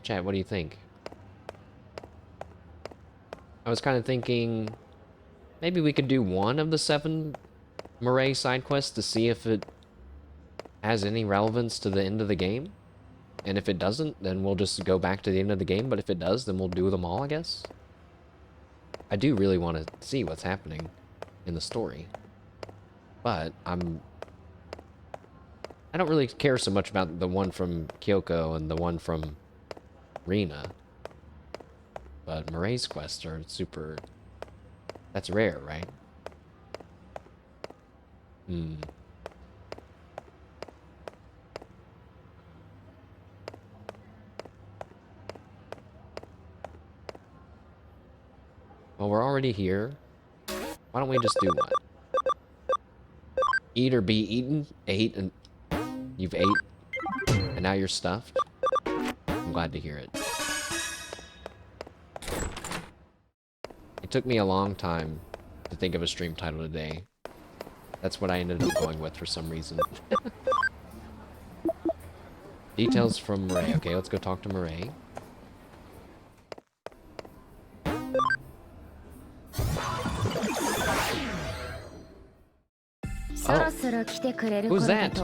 Chat, what do you think? I was kind of thinking maybe we could do one of the 7 Murray side quests to see if it has any relevance to the end of the game. And if it doesn't, then we'll just go back to the end of the game. But if it does, then we'll do them all, I guess. I do really want to see what's happening in the story. But I don't really care so much about the one from Kyoko and the one from Rena. But Murray's quests are super... That's rare, right? Hmm. Well, we're already here. Why don't we just do one? Eat or be eaten? Ate and... You've ate, and now you're stuffed? I'm glad to hear it. It took me a long time to think of a stream title today. That's what I ended up going with for some reason. Details from Murray. Okay, let's go talk to Murray. Oh, who's that?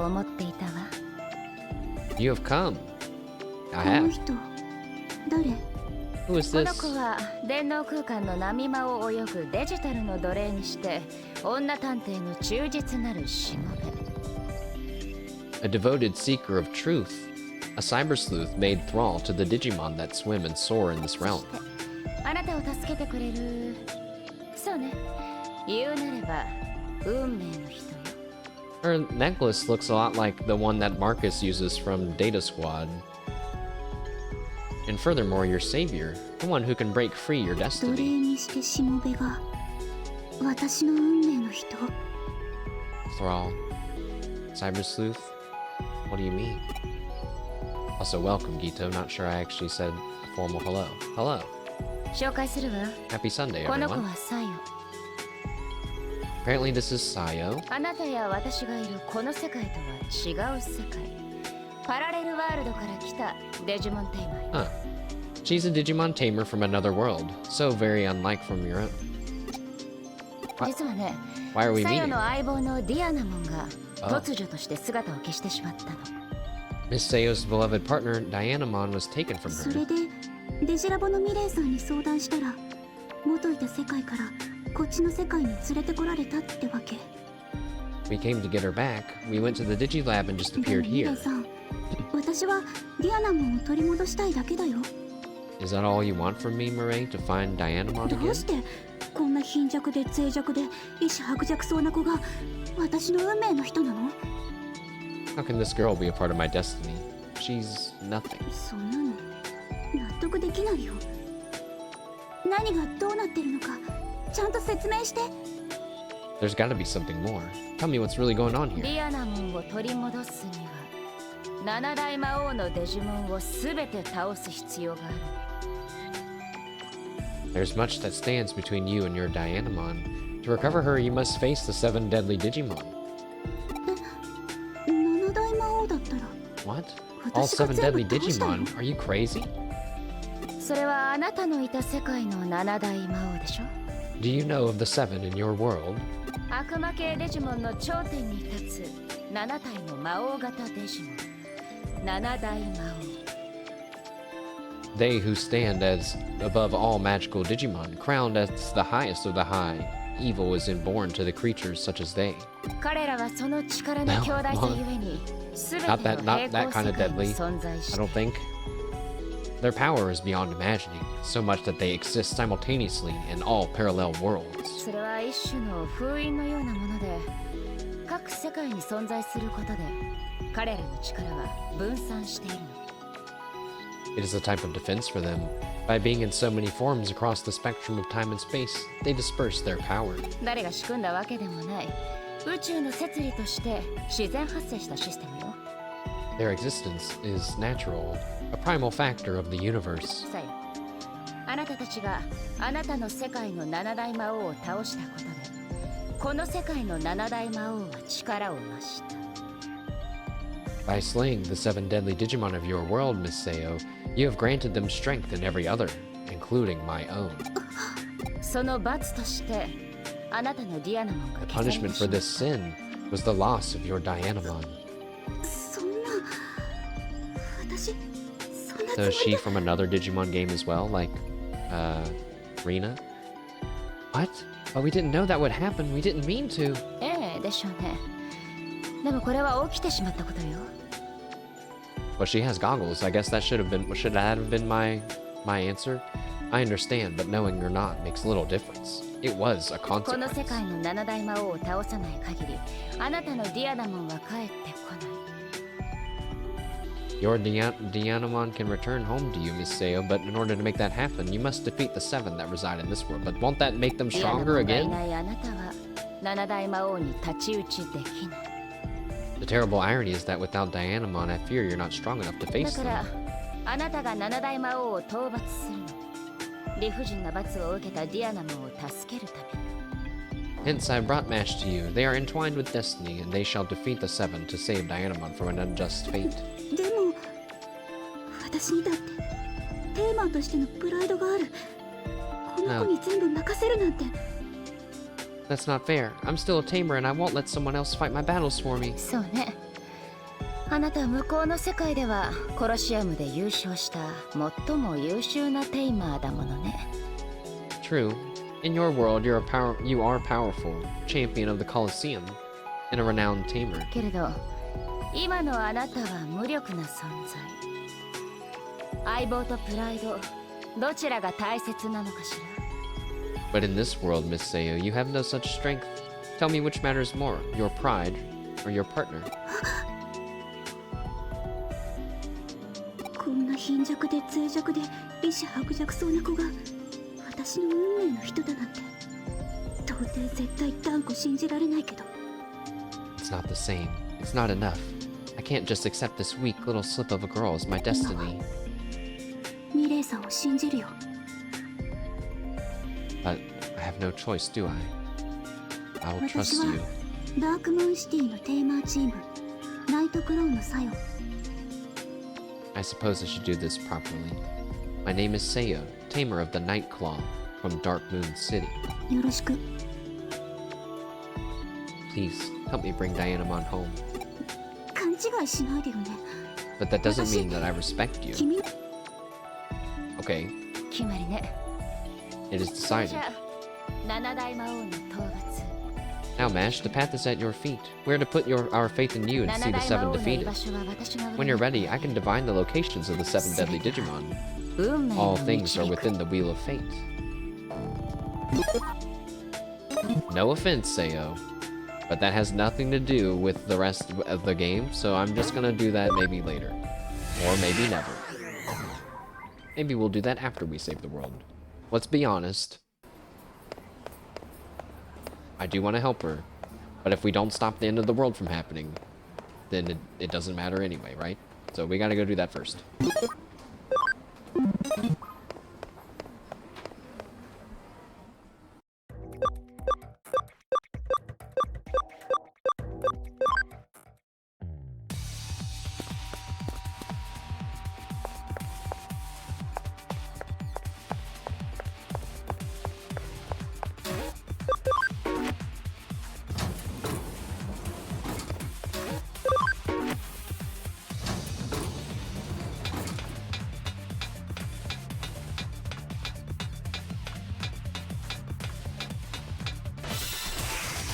You have come. I have. Who is この this? 子は電脳空間の波間を泳ぐデジタルの奴隷にして女探偵の忠実なるしもべ。 A devoted seeker of truth. A cyber sleuth made thrall to the Digimon that swim and soar in this realm. あなたを助けてくれる。そうね。言うなれば運命の人よ。 Her necklace looks a lot like the one that Marcus uses from Data Squad. And furthermore, your savior, the one who can break free your 奴隷 destiny. にしてしもべが私の運命の人。 Thrall. Cyber Sleuth? What do you mean? Also, welcome, Gito. Not sure I actually said a formal hello. Hello. 紹介するわ。 Happy Sunday, この子 everyone. はサヨ。 Apparently this is Sayo. あなたや私がいるこの世界とは違う世界。パラレルワールドから来たデジモンテイマーよ。 Huh. She's a Digimon tamer from another world. So very unlike from your own. 実はね、 Why are we サヨ meeting? の相棒のディアナモンが Oh. 突如として姿を消してしまったの。 Miss Sayo's beloved partner, Dianamon, was taken from そ her. れでデジラボのミレイさんに相談したら元いた世界からこっちの世界に連れてこられたってわけ。 We came to get her back. We went to the Digilab and just でも appeared ミレ here. イさん、私はディアナモンを取り戻したいだけだよ。 Is that all you want from me, Murray? To find Dianamon どう again? してこんな貧弱で脆弱で意志薄弱そうな子が私の運命の人なの？ How can this girl be a part of my destiny? She's nothing. そんなの納得できないよ。何がどうなってるのかちゃんと説明して。 There's gotta be something more. Tell me what's really going on デ here. ィアナモンを取り戻すには七大魔王のデジモンをすべて倒す必要がある。 There's much that stands between you and your Dianamon. To recover her, you must face the 7 deadly Digimon. 七大魔王だったら What? All 私が 7全部 deadly 倒したよ。 Digimon? Are you crazy? それはあなたのいた世界の七大魔王でしょ。 Do you know of the 7 in your world? 悪魔系デジモンの頂点に立つ7体の魔王型デジモン七大魔王。 They who stand as above all magical Digimon, crowned as the highest of the high. Evil is inborn to the creatures such as they. 彼らはその力の強大さゆえに全ての Not that 平 kind 行 of 世界 deadly. に存在 I して don't think. Their power is beyond imagining, so much that they exist simultaneously in all parallel worlds. それは一種の封印のようなもので各世界に存在することで彼らの力は分散しているの。 It is a type of defense for them. By being in so many forms across the spectrum of time and space, they disperse their power. 誰が仕組んだわけでもない宇宙の摂理として自然発生したシステムよ。 Their existence is natural, a primal factor of the universe. さよ、あなたたちがあなたの世界の七大魔王を倒したことでこの世界の七大魔王は力を増した。 By slaying the 7 deadly Digimon of your world, Miss Sayo, you have granted them strength in every other, including my own. その罰としてあなたのディアナモンが The 消され punishment てし for まっ this sin was the loss of your Dianamon. そんな私そんな So is つもり she で from another Digimon game as well, like, Rena? What? But we didn't know that would happen. We didn't mean to. ええでしょうね。でもこれは起きてしまったことよ。But she has goggles. I guess that should that have been my answer? I understand, but knowing or not makes little difference. It was a この世 consequence. 界の七大魔王を倒さない限り、あなたのディアナモンは帰ってこない。 Your Dianamon can return home to you, Miss Seo, but in order to make that happen, you must defeat the 7 that reside in this world. But won't that make them ディアナモ stronger ンがい again? ないあなたは七大魔王に太刀打ちできない。 The terrible irony is that without Dianamon, I fear you're not strong enough to だ face か them. らあなたが七大魔王を討伐するの。理不尽な罰を受けたディアナモンを助けるために。 Hence, I brought Mash to you. They are entwined with destiny, and they shall defeat the 7 to save Dianamon from an unjust fate. でも私にだってテーマとしてのプライドがある。この子に全部任せるなんて。 That's not fair. I'm still a tamer, and I won't let someone else fight my battles for me. そうね。あなたは向こうの世界ではコロシアムで優勝した最も優秀なテイマーだものね。 True. In your world, you are powerful, champion of the Colosseum, and a renowned tamer. けれど今のあなたは無力な存在。相棒とプライド、どちらが大切なのかしら。 But in this world, Miss Seo, you have no such strength. Tell me which matters more, your pride or your partner. こんな貧弱で脆弱で意志薄弱そうな子が私の運命の人だなんて到底絶対断固信じられないけど。 It's not the same. It's not enough. I can't just accept this weak little slip of a girl as my destiny. ミレイさんを信じるよ。 But I have no choice, do I? I will 私 trust は you. ダークムーンシティのテーマーチームナイトクローンのサヨ。 I suppose I should do this properly. My name is Seiya, tamer of the Night Claw from Dark Moon City. よろしく。 Please, help me bring Dianamon home. 勘違いしないでよね。 But that doesn't mean that I respect you. 君 Okay, 決まりね。 it is それ decided. じゃあ七大魔王の討伐。 Now, Mash, the path is at your feet. We're to put our faith in you and 七 see the 大魔 7 王の居 defeated. 場所は私が When you're ready, I can divine the locations of the 7 deadly Digimon. 運命 All の things are 導く。 within the wheel of fate. No offense, Seiyo, but that has nothing to do with the rest of the game, so I'm just gonna do that maybe later. Or maybe never. Maybe we'll do that after we save the world. Let's be honest. I do want to help her, but if we don't stop the end of the world from happening, then it doesn't matter anyway, right? So we gotta go do that first.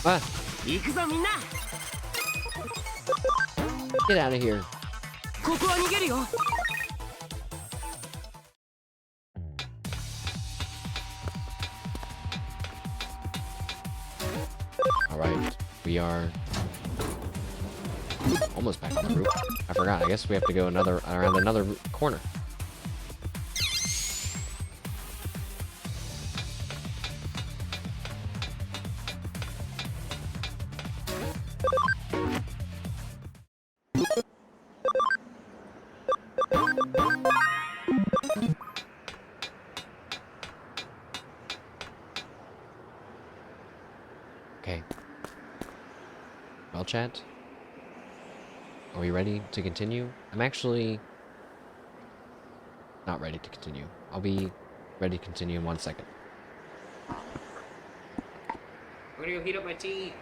Ah, 行くぞみんな。 get out of here. ここは逃げるよ。 Alright, we are almost back on the roof. I forgot, I guess we have to go around another corner. Okay. Well, chat, are we ready to continue? I'm actually not ready to continue. I'll be ready to continue in 1 second. I'm gonna go heat up my tea.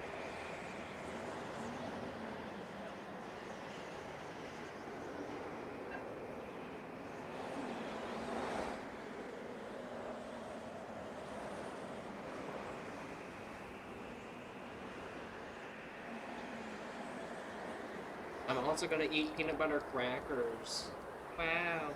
I'm also gonna eat peanut butter crackers. Wow.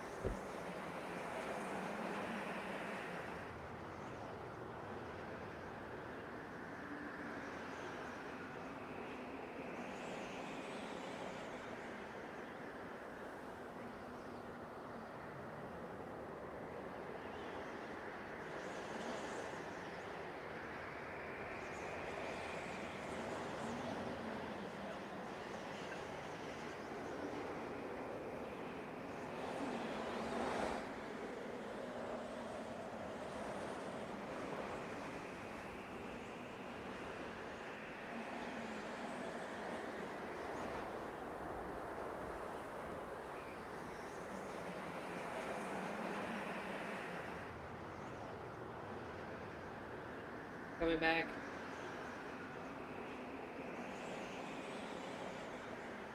Coming back.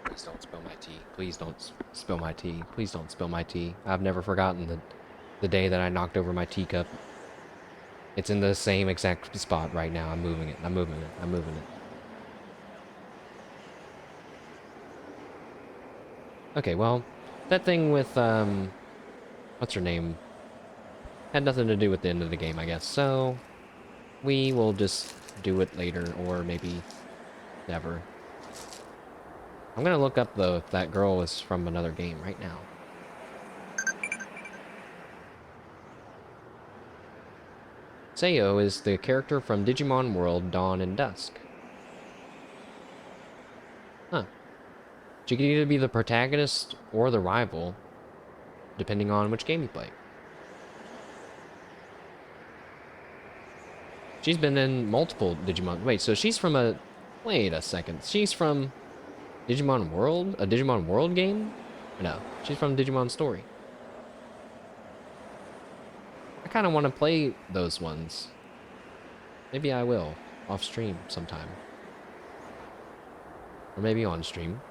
Please don't spill my tea. Please don't spill my tea. Please don't spill my tea. I've never forgotten the day that I knocked over my teacup. It's in the same exact spot right now. I'm moving it. I'm moving it. I'm moving it. Okay, well, that thing with, what's her name? Had nothing to do with the end of the game, I guess. So, we will just do it later, or maybe never. I'm gonna look up, though, if that girl is from another game right now. Sayo is the character from Digimon World Dawn and Dusk. Huh. She could either be the protagonist or the rival, depending on which game you play. She's been in multiple Digimon... Wait, so she's from a... Wait a second. She's from Digimon World? A Digimon World game? No, she's from Digimon Story. I kind of want to play those ones. Maybe I will. Off stream sometime. Or maybe on stream.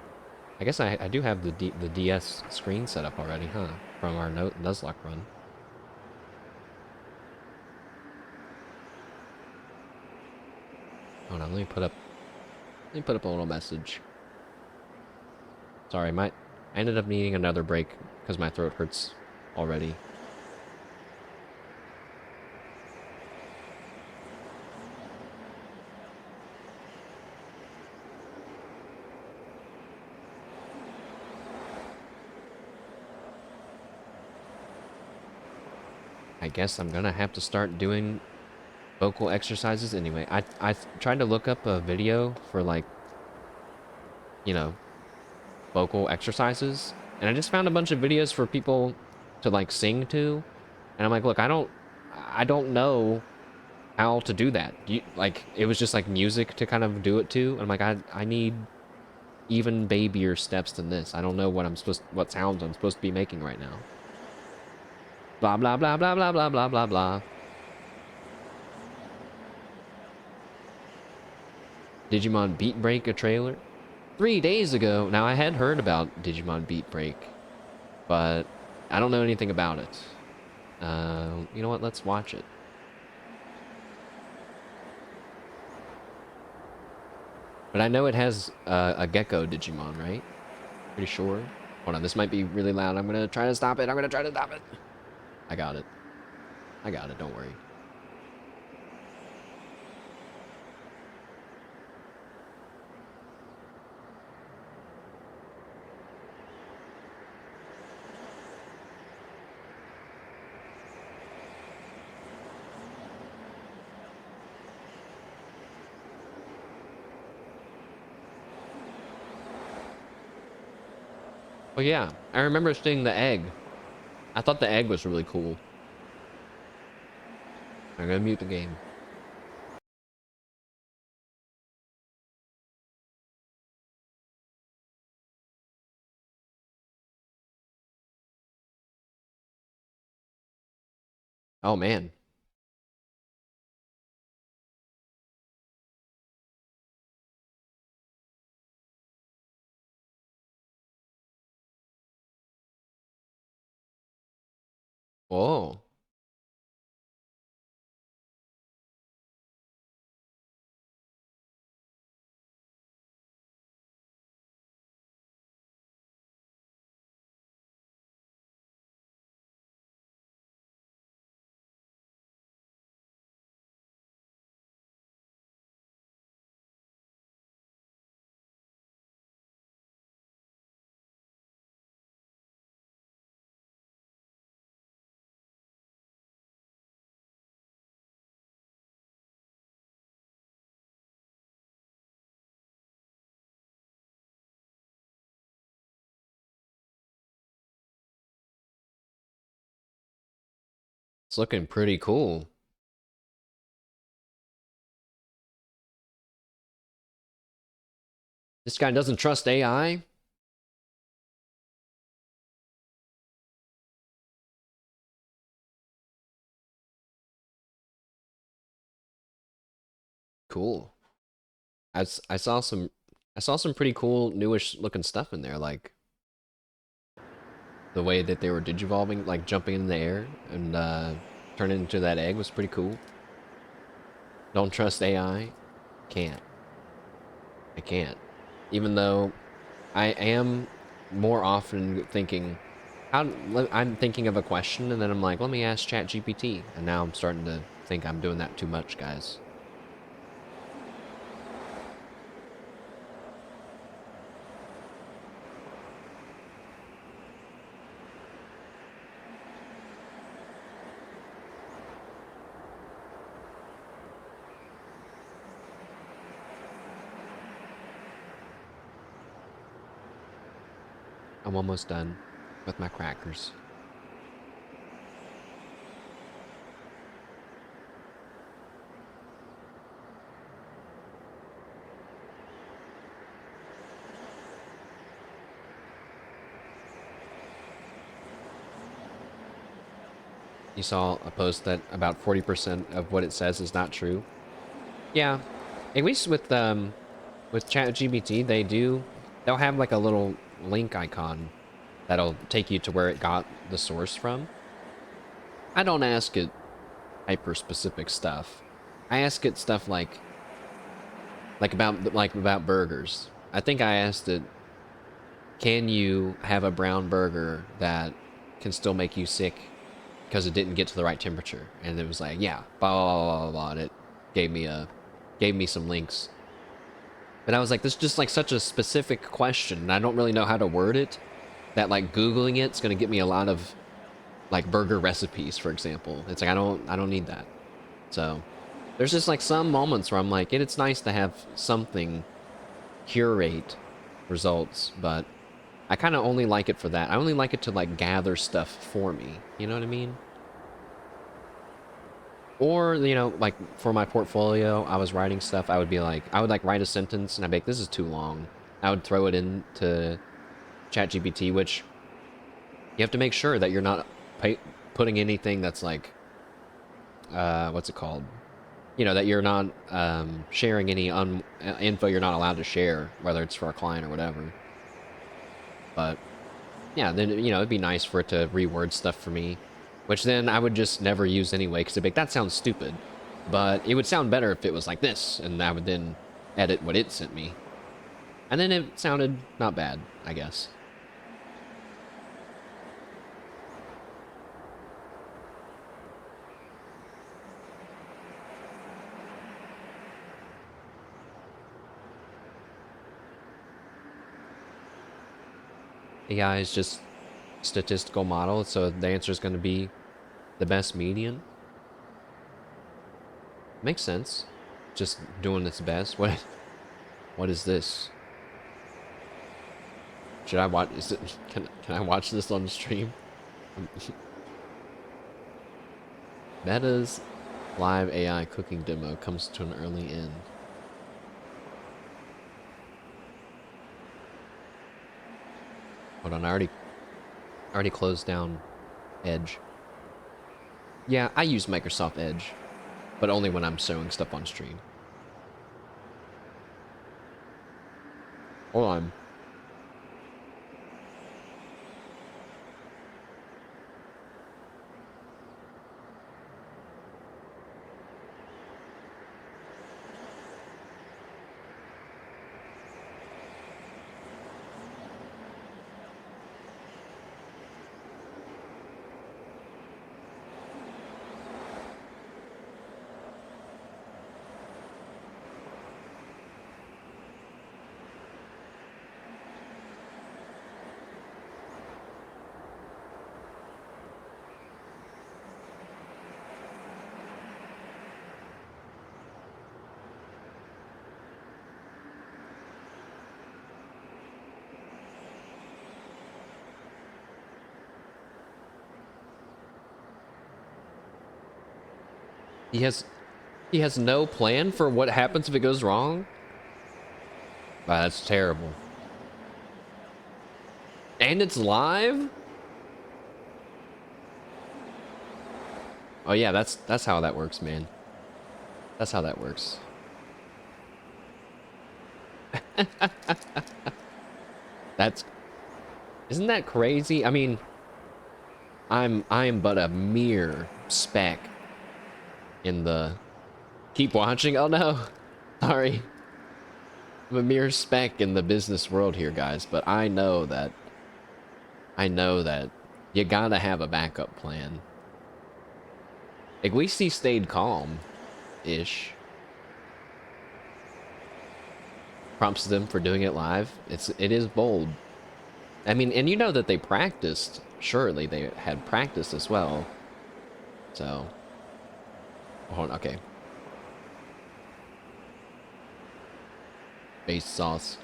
I guess I do have the DS screen set up already, huh? From our Nuzlocke run. Hold on, let me put up a little message. Sorry, I ended up needing another break because my throat hurts already. I guess I'm gonna have to start doing vocal exercises anyway. I tried to look up a video for, like, you know, vocal exercises, and I just found a bunch of videos for people to, like, sing to, and I'm like, look, I don't know how to do that. Like, it was just like music to kind of do it to, and I'm like, I need even babier steps than this. I don't know what sounds I'm supposed to be making right now. Blah blah blah blah blah blah blah blah blah. Digimon Beat Break a trailer 3 days ago. Now, I had heard about Digimon Beat Break, but I don't know anything about it. You know what? Let's watch it. But I know it has a Gecko Digimon, right? Pretty sure. Hold on, this might be really loud. I'm gonna try to stop it. I'm gonna try to stop it. I got it. I got it, don't worry. Oh yeah, I remember seeing the egg. I thought the egg was really cool. I'm gonna mute the game. Oh man. Whoa. It's looking pretty cool. This guy doesn't trust AI? Cool. I saw some pretty cool newish looking stuff in there, like the way that they were digivolving, like jumping in the air and turning into that egg was pretty cool. Don't trust AI? Can't. I can't. Even though I am more often thinking, I'm thinking of a question and then I'm like, let me ask ChatGPT. And now I'm starting to think I'm doing that too much, guys. I'm almost done with my crackers. You saw a post that about 40% of what it says is not true. Yeah, at least with ChatGPT, they'll have like a little link icon that'll take you to where it got the source from. I don't ask it hyper specific stuff. I ask it stuff like about burgers. I think I asked it, can you have a brown burger that can still make you sick because it didn't get to the right temperature? And it was like, yeah, blah blah blah blah, blah. And it gave me some links. But I was like, this is just like such a specific question, and I don't really know how to word it. That like Googling it's gonna get me a lot of like burger recipes, for example. It's like I don't need that. So there's just like some moments where I'm like, it's nice to have something curate results, but I kind of only like it for that. I only like it to like gather stuff for me. You know what I mean? Or, you know, like for my portfolio, I was writing stuff. I would be like, I would like write a sentence and I'd be like, this is too long. I would throw it into ChatGPT, which you have to make sure that you're not putting anything that's like, what's it called? You know, that you're not sharing any info you're not allowed to share, whether it's for a client or whatever. But yeah, then, you know, it'd be nice for it to reword stuff for me, which then I would just never use anyway, because it'd be like, that sounds stupid. But it would sound better if it was like this, and I would then edit what it sent me. And then it sounded not bad, I guess. AI is just statistical model, so the answer is going to be the best median. Makes sense. Just doing its best. What is this? Should I watch? Is it? Can I watch this on the stream? Meta's live AI cooking demo comes to an early end. Hold on, I already closed down Edge. Yeah, I use Microsoft Edge, but only when I'm showing stuff on stream. Hold on. He has no plan for what happens if it goes wrong? Wow, that's terrible. And it's live? Oh yeah, that's how that works, man. That's how that works. Isn't that crazy? I mean, I am but a mere speck in the keep watching. Oh no. Sorry. I'm a mere speck in the business world here, guys, but I know that you gotta have a backup plan. At least he stayed calm-ish. Props to them for doing it live. It is bold. I mean, and you know that they practiced. Surely they had practice as well. So, hold on, okay. Base sauce.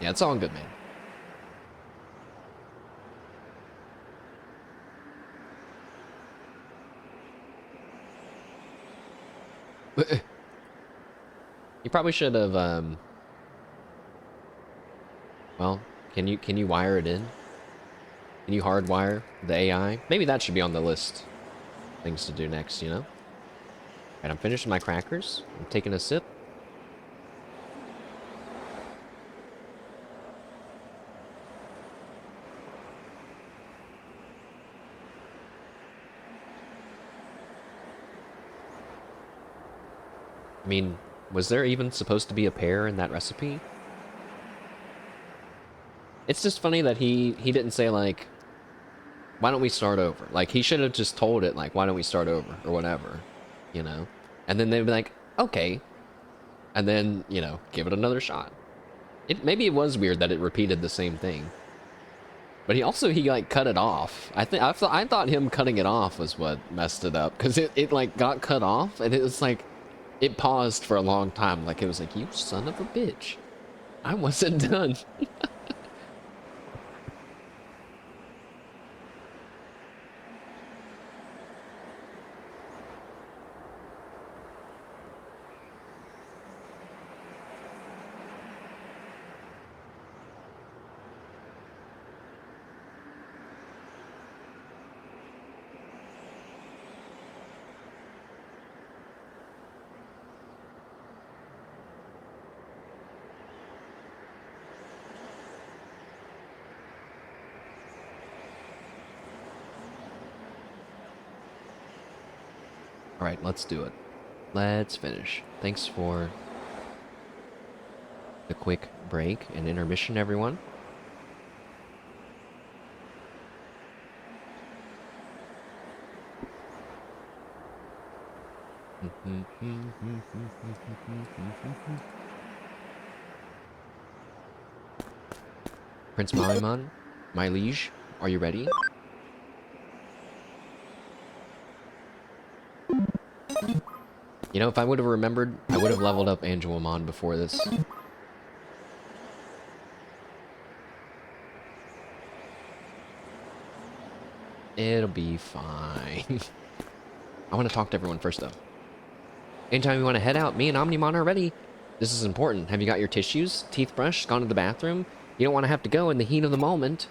Yeah, it's all good, man. You probably should have, well, can you wire it in? Can you hardwire the AI? Maybe that should be on the list. Things to do next, you know? Alright, I'm finishing my crackers. I'm taking a sip. I mean, was there even supposed to be a pear in that recipe? It's just funny that he didn't say, like, why don't we start over? Like, he should have just told it, like, why don't we start over? Or whatever, you know? And then they'd be like, okay. And then, you know, give it another shot. Maybe it was weird that it repeated the same thing. But he like, cut it off. I thought him cutting it off was what messed it up. Because it, like, got cut off, and it was like, it paused for a long time. Like, it was like, you son of a bitch. I wasn't done. Alright, let's do it. Let's finish. Thanks for the quick break and intermission, everyone. Prince Maimon, my liege, are you ready? You know, if I would have remembered, I would have leveled up Angelomon before this. It'll be fine. I want to talk to everyone first, though. Anytime you want to head out, me and Omnimon are ready. This is important. Have you got your tissues, teeth brush, gone to the bathroom? You don't want to have to go in the heat of the moment.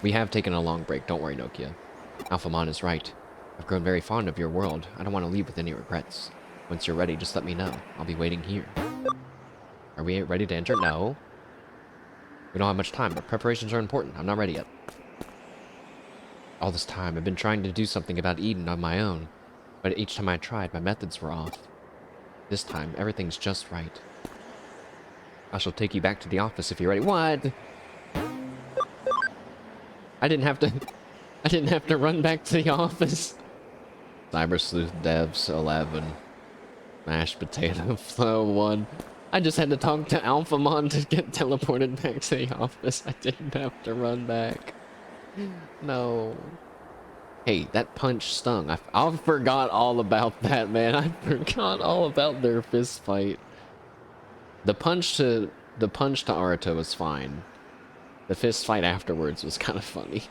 We have taken a long break. Don't worry, Nokia. Alphamon is right. I've grown very fond of your world. I don't want to leave with any regrets. Once you're ready, just let me know. I'll be waiting here. Are we ready to enter? No. We don't have much time, but preparations are important. I'm not ready yet. All this time, I've been trying to do something about Eden on my own. But each time I tried, my methods were off. This time, everything's just right. I shall take you back to the office if you're ready. What? I didn't have to run back to the office. Cyber Sleuth Devs 11. Mashed potato flow 1. I just had to talk to Alphamon to get teleported back to the office. I didn't have to run back. No. Hey, that punch stung. I forgot all about that, man. I forgot all about their fist fight. The punch to Arata was fine. The fist fight afterwards was kind of funny.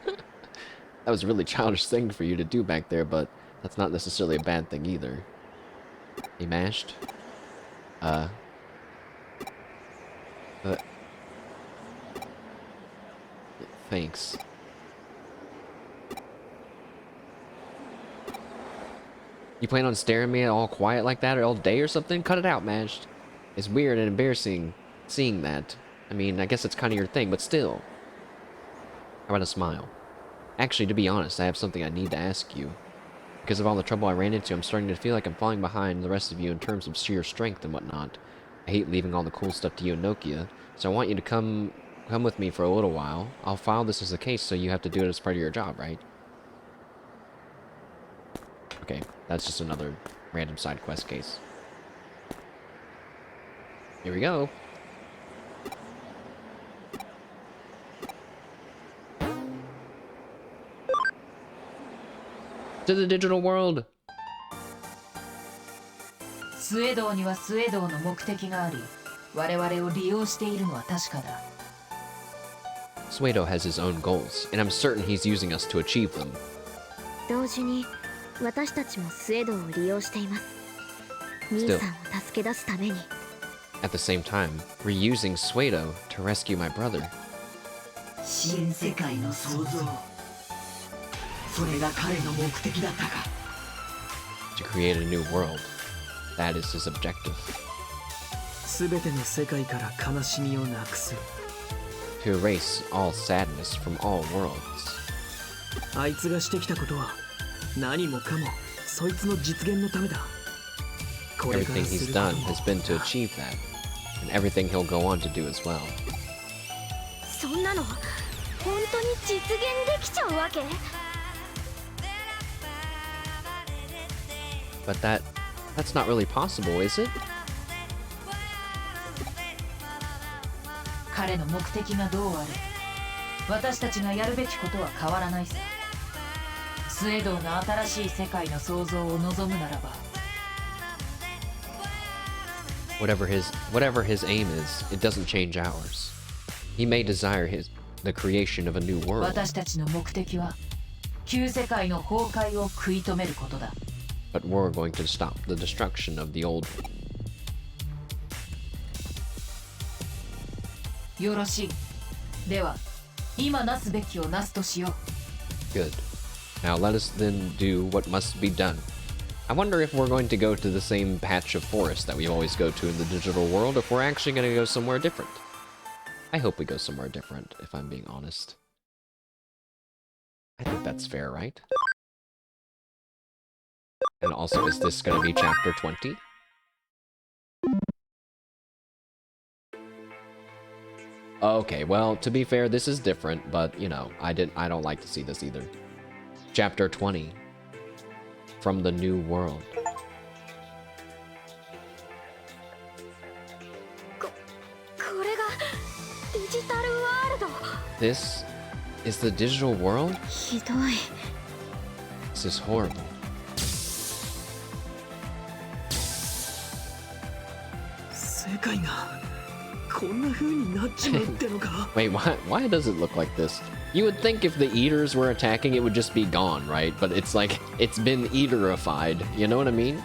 That was a really childish thing for you to do back there, but that's not necessarily a bad thing either. He mashed? Thanks. You plan on staring me all quiet like that all day or something? Cut it out, Mashed. It's weird and embarrassing seeing that. I mean, I guess it's kind of your thing, but still. How about a smile? Actually, to be honest, I have something I need to ask you. Because of all the trouble I ran into, I'm starting to feel like I'm falling behind the rest of you in terms of sheer strength and whatnot. I hate leaving all the cool stuff to you and Nokia, so I want you to come with me for a little while. I'll file this as a case, so you have to do it as part of your job, right? Okay, that's just another random side quest case. Here we go. To the digital world. スウェードにはスウェードの目的があり、我々を利用しているのは確かだ。Suedou has his own goals, and I'm certain he's using us to achieve them. 同時に私たちもスエドを利用しています。兄さんを助け出すために。At the same time, we're using Suedou to rescue my brother. 新世界の創造。それが彼の目的だったか。To create a new world. That is his objective. すべての世界から悲しみをなくす。To erase all sadness from all worlds. あいつがしてきたことは何もかもそいつの実現のためだ。Everything he's done has been to achieve that, and everything he'll go on to do as well. そんなの本当に実現できちゃうわけ？ But that's not really possible, is it? 彼の目的がどうあれ、私たちがやるべきことは変わらないさ。スエドウが新しい世界の創造を望むならば。Whatever his aim is, it doesn't change ours. He may desire the creation of a new world. 私たちの目的は旧世界の崩壊を食い止めることだ。But we're going to stop the destruction of the old one. よろしい。では、今なすべきをなすとしよう。Good. Now let us then do what must be done. I wonder if we're going to go to the same patch of forest that we always go to in the digital world, if we're actually going to go somewhere different. I hope we go somewhere different, if I'm being honest. I think that's fair, right? And also, is this going to be chapter 20? Okay, well, to be fair, this is different, but, you know, I don't like to see this either. Chapter 20. From the New World. This is the digital world? ひどい。 This is horrible. 世界がこんな風になっちまうってのか。 Wait, why does it look like this? You would think if the eaters were attacking, it would just be gone, right? But it's like, it's been eaterified, you know what I mean?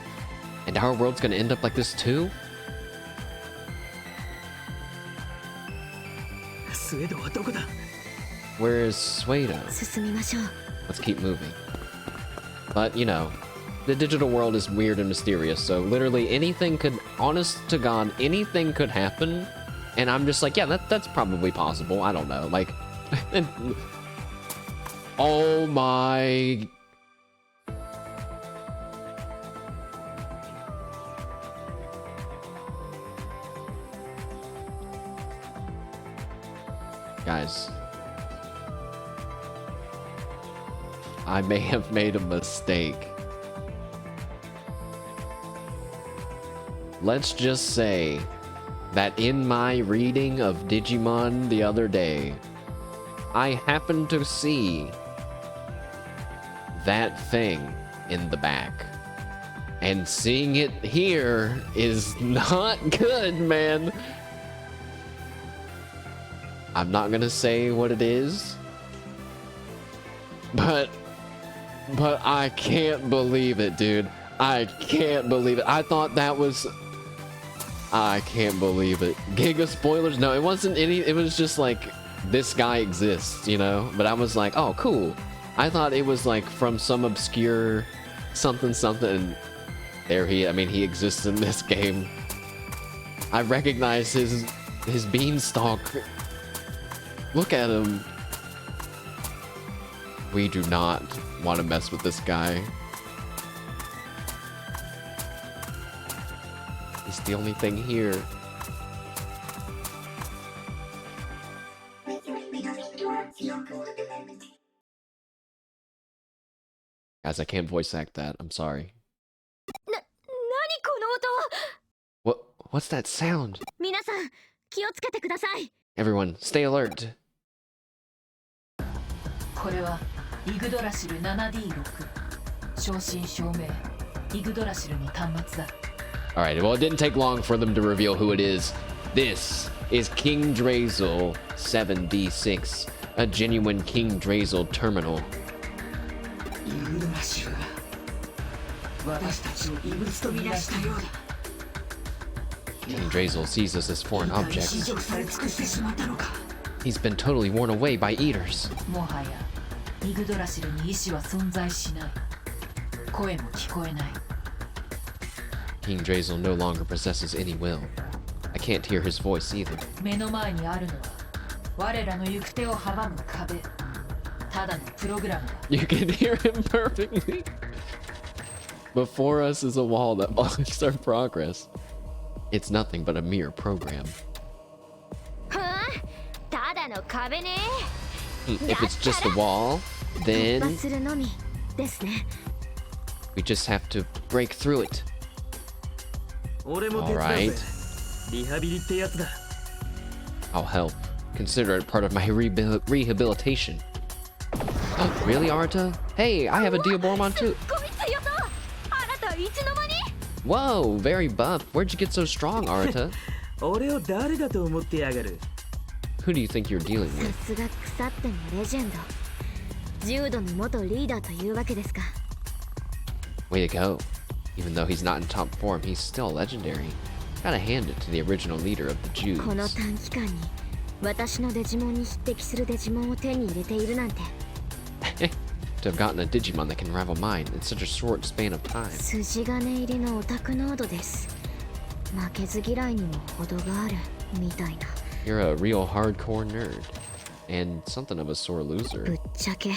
And our world's gonna end up like this too? スウェードはどこだ？ Where is Suedou? 進みましょう。 Let's keep moving. But, you know, the digital world is weird and mysterious, so literally anything could, honest to God, anything could happen. And I'm just like, yeah, that's probably possible. I don't know. Like, oh my... Guys, I may have made a mistake. Let's just say that in my reading of Digimon the other day, I happened to see that thing in the back. And seeing it here is not good, man. I'm not gonna say what it is, but I can't believe it, dude. I can't believe it. I thought that was... I can't believe it. Giga spoilers? No, it wasn't any... It was just like, this guy exists, you know? But I was like, oh, cool. I thought it was like from some obscure something something. And there he... I mean, he exists in this game. I recognize his beanstalk. Look at him. We do not want to mess with this guy. He's the only thing here. Guys, I can't voice act that. I'm sorry. What's that sound? 皆さん、気をつけてください。 Everyone, stay alert. これはイグドラシル 7D6 正真正銘イグドラシルの端末だ。 Alright, well, it didn't take long for them to reveal who it is. This is King Drazel 7D6, a genuine King Drazel terminal. イグドラシルが私たちを異物と見なしたようだ。 King Drazel sees us as foreign 市 objects. 場され尽くしてしまったのか。 He's been totally worn away by eaters. もはやイグドラシルに意志は存在しない。声も聞こえない。 King Drazel no longer possesses any will. I can't hear his voice either. 目の前にあるのは我らの行く手を阻む壁。ただのプログラムだ。 You can hear him perfectly. Before us is a wall that blocks our progress. It's nothing but a mere program. はあ、ただの壁ね。 If it's just a wall, 突 then 破するのみですね。 we just have to break through it. 俺も手伝う Alright. ぜ。リハビリってやつだ。 I'll help. Consider it part of my rehabilitation. Really, Arata? Hey, I have a Diabormon too. ごい強そう。あなたいつの間に？ Whoa, very buff. Where'd you get so strong, Arata? 俺を誰だと思ってやがる。 Who do you think you're dealing さ with? すが腐ってもレジェンド。柔道の元リーダーというわけですか。 Way to go. Even though he's not in top form, he's still legendary. Gotta hand it to the original leader of the この Jews. 短期間に私のデジモンに匹敵するデジモンを手に入れているなんて。 To have gotten a Digimon that can rival mine in such a short span of time. 筋金入りのオタクノードです。負けず嫌いにも程があるみたいな。 You're a real hardcore nerd. And something of a sore ぶ loser. っちゃけ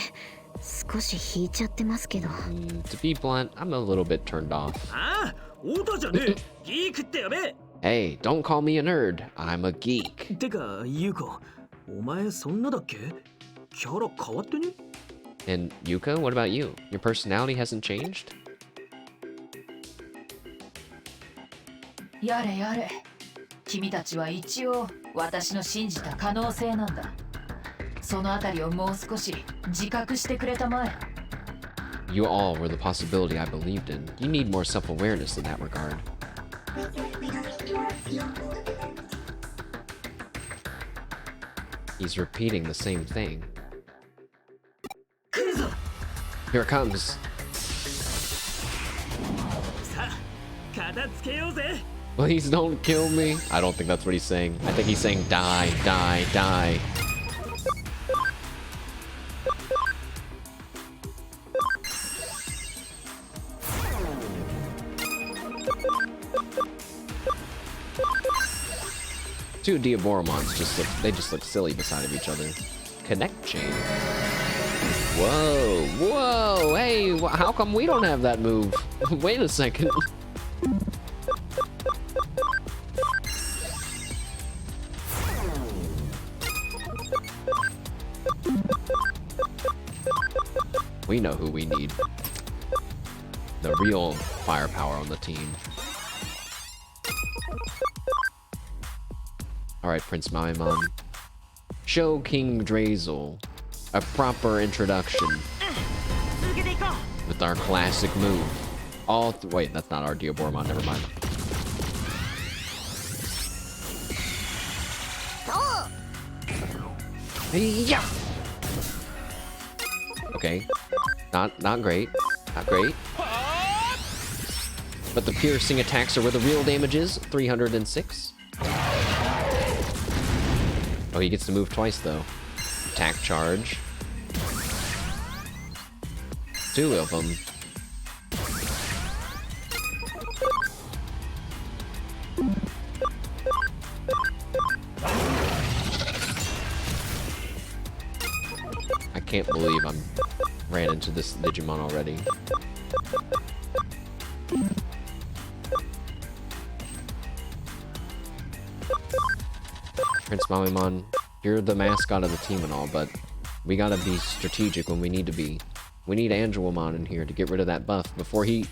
少し引いちゃってますけど。 To be blunt, I'm a little bit turned off. ああ、オタじゃねえ。ギークってやべえ。 Hey, don't call me a nerd. I'm a geek. てか、ユウコ、お前そんなだっけ？キャラ変わってね？ And Yuka, what about you? Your personality hasn't changed? やれやれ。君たちは一応私の信じた可能性なんだ。そのあたりをもう少し自覚してくれたまえ。 You all were the possibility I believed in. You need more self-awareness in that regard. He's repeating the same thing. 来るぞ。 Here it comes. さあ、片付けようぜ。 Please don't kill me. I don't think that's what he's saying. I think he's saying die, die, die. Two Diaboromons just look silly beside of each other. Connect chain. Whoa, whoa, hey, how come we don't have that move? Wait a second. We know who we need. The real firepower on the team. Alright, Prince Maimon. Show King Drazel a proper introduction with our classic move. Wait, that's not our Diaboromon, never mind. そう Yeah. Okay. Not great. Not great. But the piercing attacks are where the real damage is. 306. Oh, he gets to move twice though. Attack charge. 2 of them. I can't believe I'm ran into this Digimon already. Prince Mamimon, you're the mascot of the team and all, but we gotta be strategic when we need to be. We need Angelomon in here to get rid of that buff before he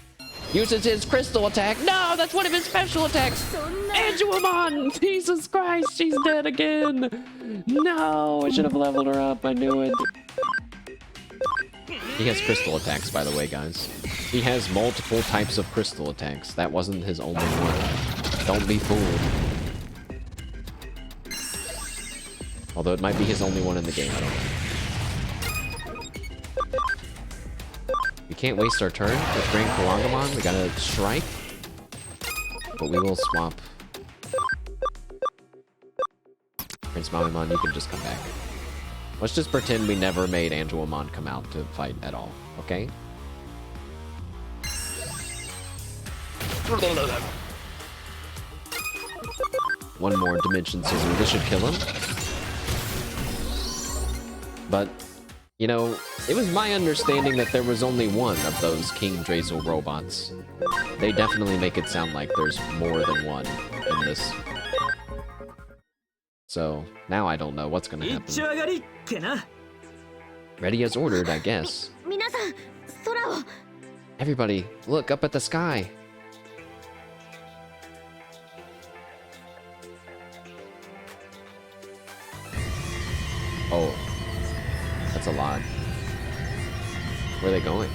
uses his crystal attack. No, that's one of his special attacks. Angelomon! Jesus Christ, she's dead again. No, I should have leveled her up. I knew it. He has crystal attacks, by the way, guys. He has multiple types of crystal attacks. That wasn't his only one. Don't be fooled. Although it might be his only one in the game, I don't know. We can't waste our turn with Grand Kalangamon. We gotta strike. But we will swap. Prince Mamimon, you can just come back. Let's just pretend we never made Angelomon come out to fight at all, okay? One more Dimension Scissor. This should kill him. But, you know, it was my understanding that there was only one of those King Drazel robots. They definitely make it sound like there's more than one in this. So, now I don't know what's gonna happen. Ready as ordered, I guess. Everybody, look up at the sky. Oh. That's a lot. Where are they going?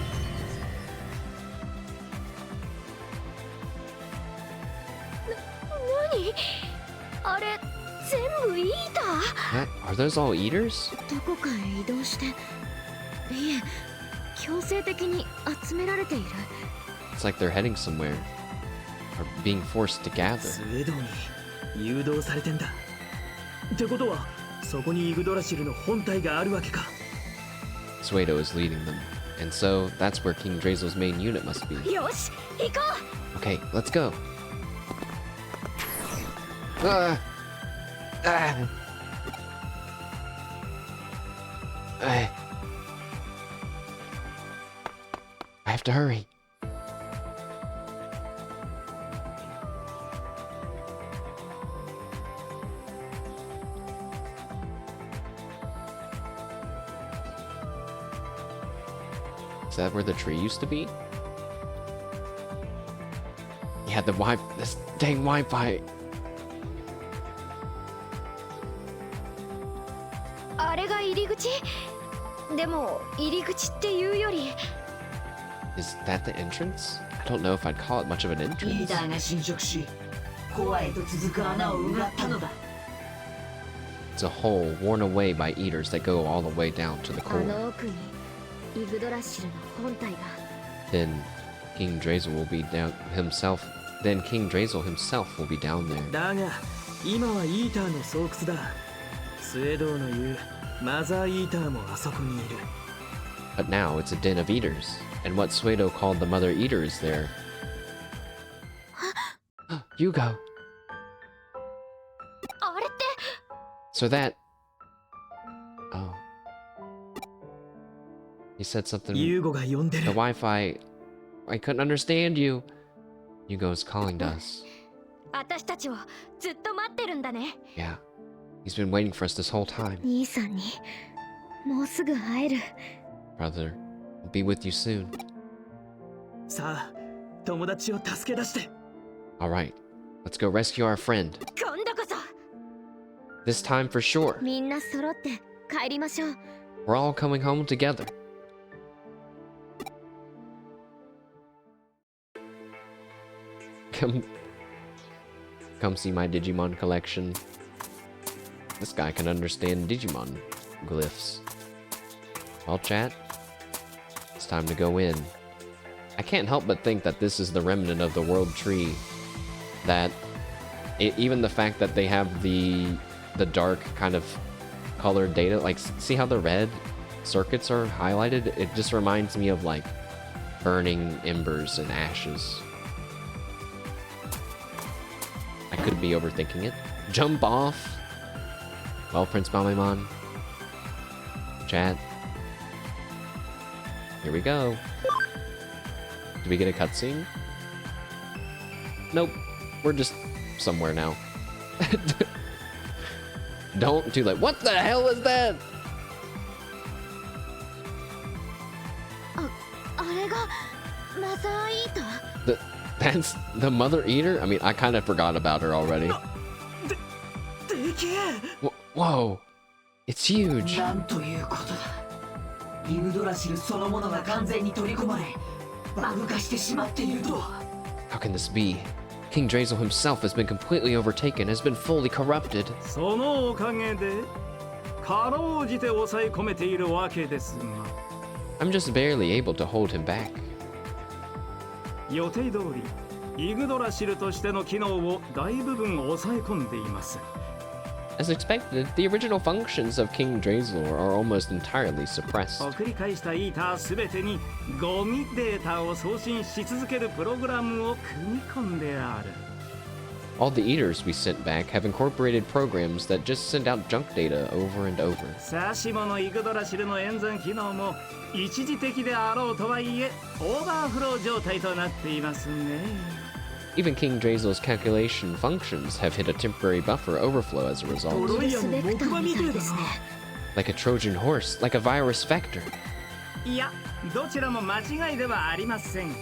What? Are those all eaters? It's like they're heading somewhere. Or being forced to gather. Suedou is leading them. And so, that's where King Drazel's main unit must be. Okay, let's go. I have to hurry. Is that where the tree used to be? Yeah, the this dang Wi-Fi. Is that the entrance? I don't know if I'd call it much of an entrance. It's a hole worn away by eaters that go all the way down to the core. Then King Drazel will be down himself. Then King Drazel himself will be down there. But now it's a den of eaters, and what Suedou called the Mother Eater is there. Yugo! So that... Oh. He said something... The Wi-Fi... I couldn't understand you. Yugo's calling to us. Yeah. He's been waiting for us this whole time. Brother, I'll be with you soon. Alright, let's go rescue our friend. This time for sure. We're all coming home together. Come see my Digimon collection. This guy can understand Digimon. glyphs. Well, chat, it's time to go in. I can't help but think that this is the remnant of the world tree. That even the fact that they have the dark kind of colored data, like see how the red circuits are highlighted? It just reminds me of like burning embers and ashes. I could be overthinking it. Jump off. Well, Prince Mamemon. Chat. Here we go. Do we get a cutscene? Nope. We're just somewhere now. Don't do that. What the hell was that? That's the Mother Eater? I mean, I kind of forgot about her already. Whoa. It's huge. なんということだ。イグドラシルそのものが完全に取り込まれ、バグ化してしまっているとは。How can this be? King Drazel himself has been completely overtaken, has been fully corrupted. そのおかげでかろうじて抑え込めているわけですが。I'm just barely able to hold him back. 予定通りイグドラシルとしての機能を大部分抑え込んでいます。As expected, the original functions of King Drazel are almost entirely suppressed. 送り返したイーターすべてにゴミデータを送信し続けるプログラムを組み込んである。All the eaters we sent back have incorporated programs that just send out junk data over and over. さしものイグドラシルの演算機能も一時的であろうとはいえオーバーフロー状態となっていますね。Even King Drazel's calculation functions have hit a temporary buffer overflow as a result. Like a Trojan horse, like a virus vector. いや、どちらも間違いではありません。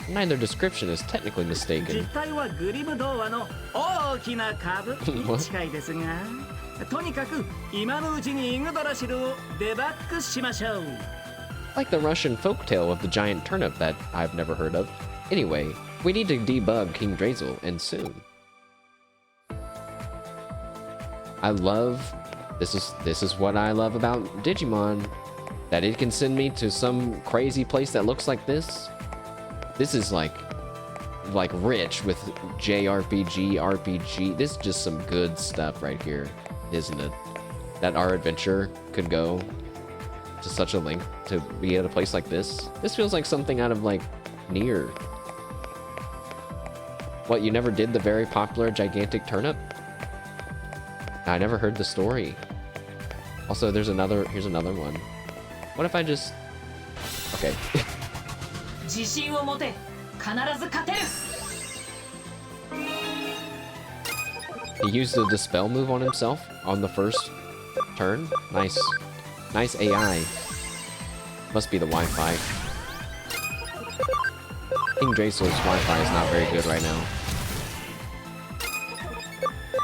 Neither description is technically 実 mistaken. 態はグリム童話の大きな株に近いですが、とにかく今のうちにイグドラシルをデバッグしましょう。Like the Russian folktale of the giant turnip that I've never heard of. Anyway, we need to debug King Drazel, and soon. I love... This is what I love about Digimon. That it can send me to some crazy place that looks like this. This is like rich with JRPG, RPG. This is just some good stuff right here, isn't it? That our adventure could go to such a length to be at a place like this. This feels like something out of like Nier. What, you never did the very popular gigantic turnip? I never heard the story. Also, here's another one. What if I just... Okay. 自信を持て。必ず勝てる。 He used the dispel move on himself on the first turn. Nice. Nice AI. Must be the Wi-Fi. King Drazel's Wi-Fi is not very good right now.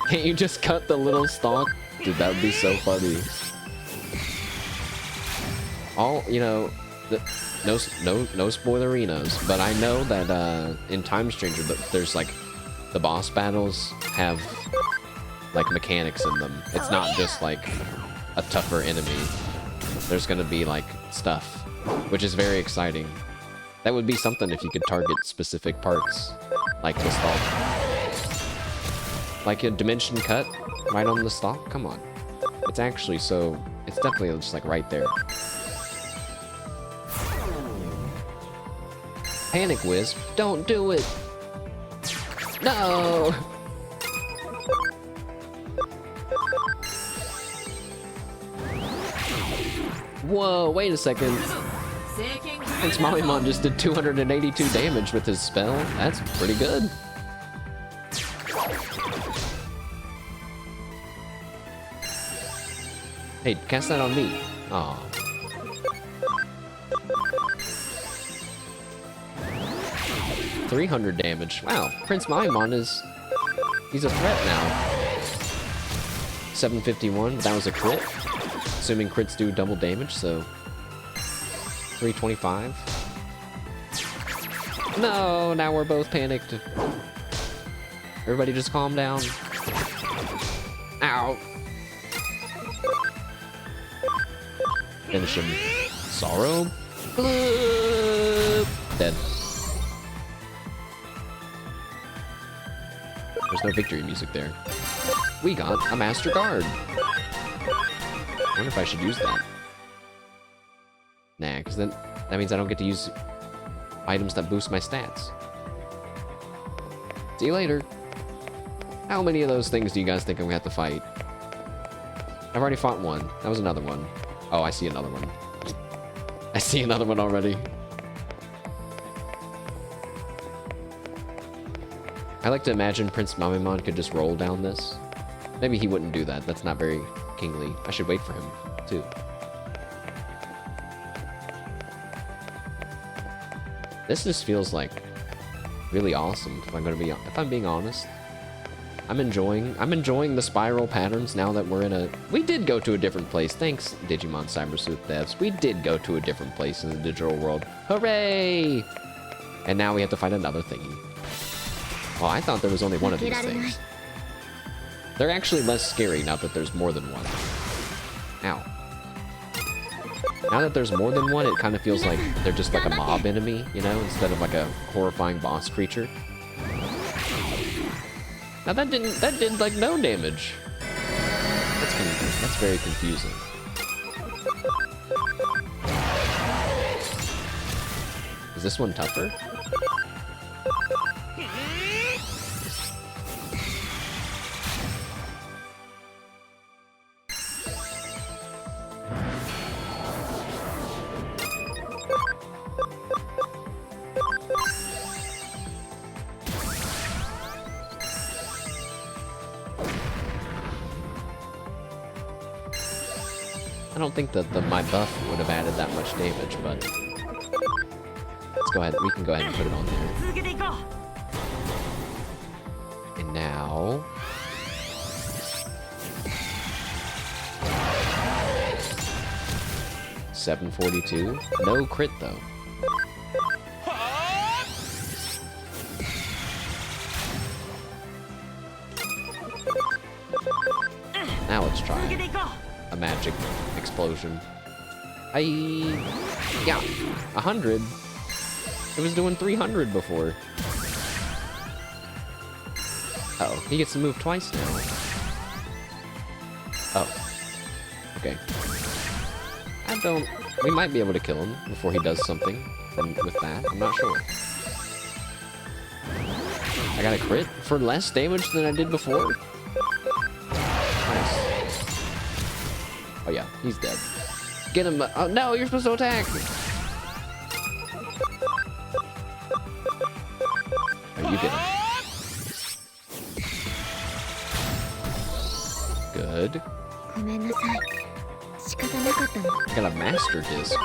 Can't you just cut the little stalk? Dude, that would be so funny. All, you know, no spoilerinos, but I know that in Time Stranger, there's like, the boss battles have like mechanics in them. It's not just like a tougher enemy. There's gonna be like stuff, which is very exciting. That would be something if you could target specific parts, like the stalk. Like a dimension cut right on the stalk? Come on. It's actually so... It's definitely just like right there. Panic Wisp, don't do it! No! Whoa, wait a second. Prince Mamemon just did 282 damage with his spell. That's pretty good. Hey, cast that on me. Aw. $300 damage. Wow, Prince Mamemon is... He's a threat now. 751, that was a crit. Assuming crits do double damage, so... 325. No, now we're both panicked. Everybody just calm down. Ow. Finish him. Sorrow? Bloop. Dead. There's no victory music there. We got a Master Guard. I wonder if I should use that. Nah, because then that means I don't get to use items that boost my stats. See you later. How many of those things do you guys think I'm gonna have to fight? I've already fought one. That was another one. Oh, I see another one. I see another one already. I like to imagine Prince Mamimon could just roll down this. Maybe he wouldn't do that. That's not very kingly. I should wait for him, too. This just feels like really awesome, if I'm being honest. I'm enjoying the spiral patterns now that we're in a... We did go to a different place. Thanks, Digimon Cyber Sleuth devs. We did go to a different place in the digital world. Hooray! And now we have to fight another thingy. Well, I thought there was only one of these things. They're actually less scary now that there's more than one. Ow. Now that there's more than one, it kind of feels like they're just like a mob enemy, you know, instead of like a horrifying boss creature. Now that did like no damage. That's very confusing. Is this one tougher? I don't think that my buff would have added that much damage, but let's go ahead. We can go ahead and put it on there. And now, $742. No crit though. Now let's try a magic explosion. Yeah, 100. It was doing 300 before. Uh-oh, he gets to move twice now. Oh. Okay. We might be able to kill him before he does something with that. I'm not sure. I got a crit for less damage than I did before. Nice. Oh yeah, he's dead. Get him. Oh no, you're supposed to attack. Oh, you get him. Good. I got a master disc.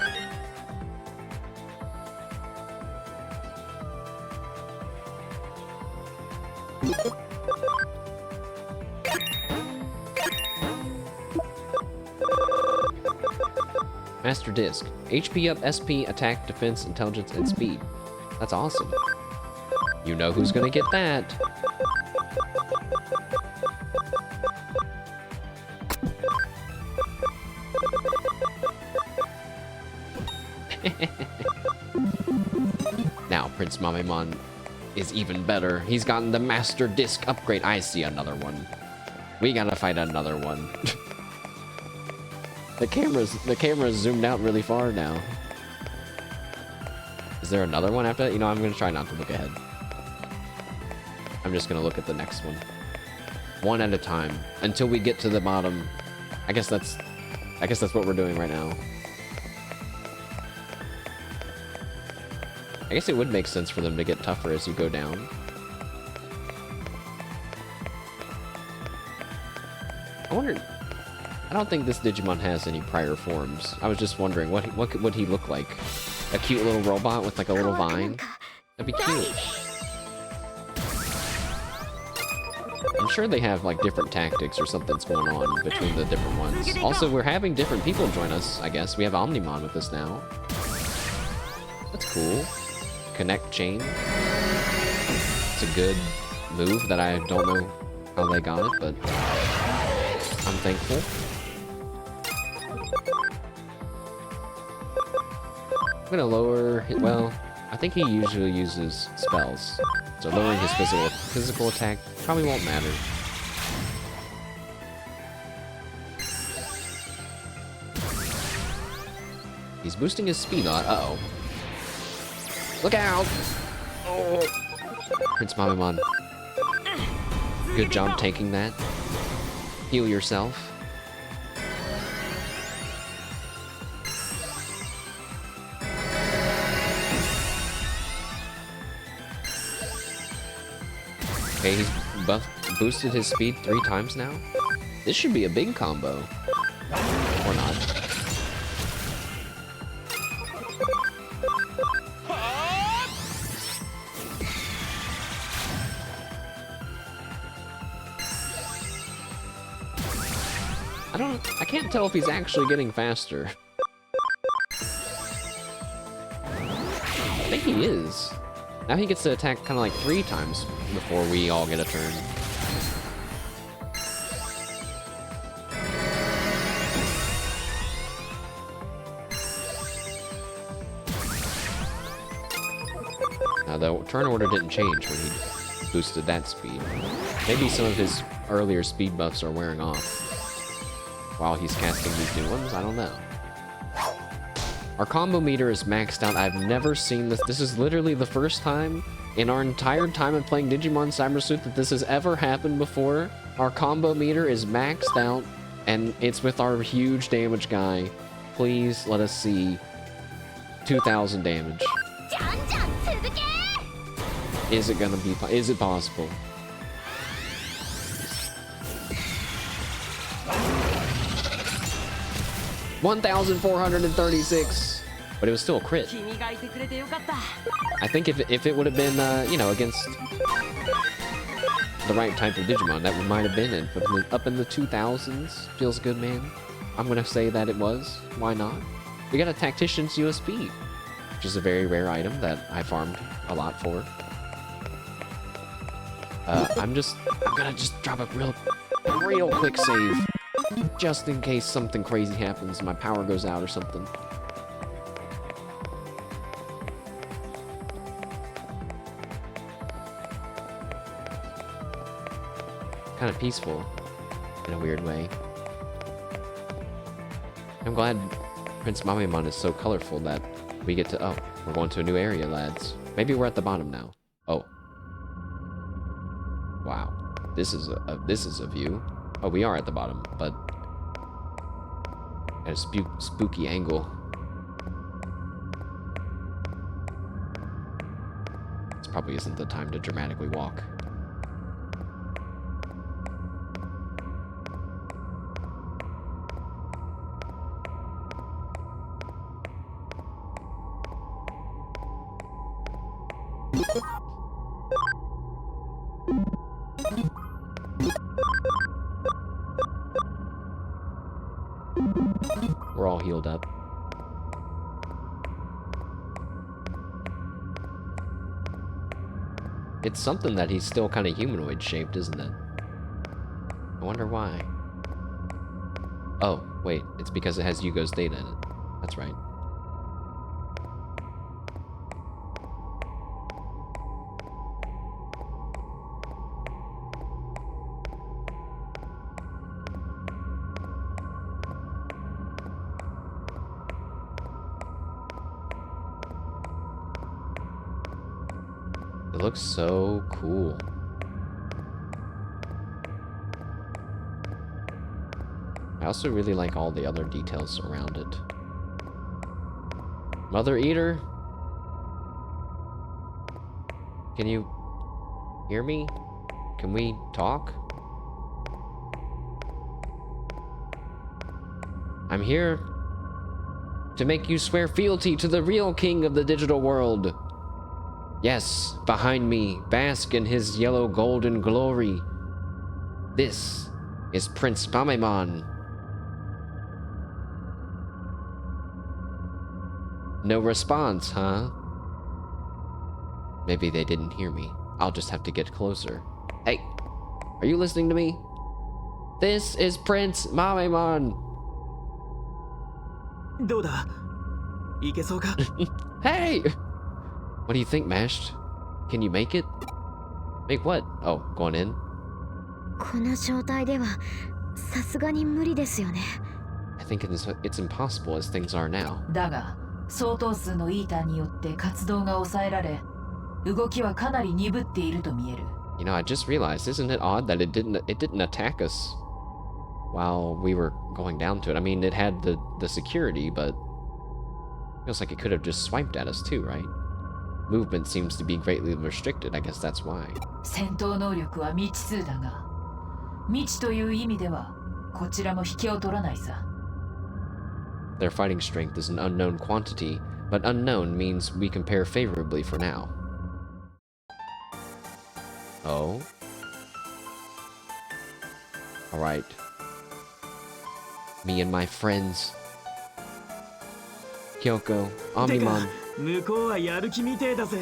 Master disc. HP up, SP, attack, defense, intelligence, and speed. That's awesome. You know who's gonna get that. Now, Prince Mamimon is even better. He's gotten the Master Disc upgrade. I see another one. We gotta fight another one. The camera's zoomed out really far now. Is there another one after that? You know, I'm gonna try not to look ahead. I'm just gonna look at the next one. One at a time. Until we get to the bottom. I guess that's what we're doing right now. I guess it would make sense for them to get tougher as you go down. I wonder... I don't think this Digimon has any prior forms. I was just wondering, what would he look like? A cute little robot with like a little vine? That'd be cute. I'm sure they have like different tactics or something's going on between the different ones. Also, we're having different people join us, I guess. We have Omnimon with us now. That's cool. Connect chain. It's a good move that I don't know how they got it, but I'm thankful. I'm gonna lower, well, I think he usually uses spells. So lowering his physical attack probably won't matter. He's boosting his speed a lot. Uh-oh. Look out! Oh. Prince Mamemon. Good job taking that. Heal yourself. Okay, he's boosted his speed 3 times now. This should be a big combo. Or not. I can't tell if he's actually getting faster. I think he is. Now he gets to attack kind of like 3 times before we all get a turn. Now the turn order didn't change when he boosted that speed. Maybe some of his earlier speed buffs are wearing off while he's casting these new ones. I don't know. Our combo meter is maxed out. I've never seen this. This is literally the first time in our entire time of playing Digimon Cyber Sleuth that this has ever happened before. Our combo meter is maxed out, and it's with our huge damage guy. Please let us see 2,000 damage. Is it gonna be? Is it possible? $1,436, but it was still a crit. I think if it would have been, you know, against the right type of Digimon, that might have been it. But up in the 2000s, feels good, man. I'm gonna say that it was. Why not? We got a Tactician's USP, which is a very rare item that I farmed a lot for. I'm gonna just drop a real quick save. Just in case something crazy happens, my power goes out or something. Kind of peaceful, in a weird way. I'm glad Prince Mamemon is so colorful that we get to... Oh, we're going to a new area, lads. Maybe we're at the bottom now. Oh. Wow. This is a view. Oh, we are at the bottom, but at a spooky angle. This probably isn't the time to dramatically walk. We're all healed up. It's something that he's still kind of humanoid shaped, isn't it? I wonder why. Oh, wait, it's because it has Yugo's data in it. That's right. It looks so cool. I also really like all the other details around it. Mother Eater? Can you hear me? Can we talk? I'm here to make you swear fealty to the real king of the digital world. Yes, behind me, bask in his yellow golden glory. This is Prince Mamemon. No response, huh? Maybe they didn't hear me. I'll just have to get closer. Hey, are you listening to me? This is Prince Mamemon. どうだいけそうか Hey! What do you think, Mashed? Can you make it? Make what? Oh, going in? この状態ではさすがに無理ですよね。 I think it's impossible as things are now. だが相当数のイーターによって活動が抑えられ動きはかなり鈍っていると見える。 You know, I just realized, isn't it odd that it didn't attack us while we were going down to it? I mean, it had the security, but feels like it could have just swiped at us too, right? Movement seems to be greatly restricted. I guess that's why. 戦闘能力は未知数だが未知という意味ではこちらも引けを取らないさ。 Their fighting strength is an unknown quantity, but unknown means we compare favorably for now. Oh? Alright. Me and my friends. Kyoko, てか Omnimon. 向こうはやる気みてえだぜ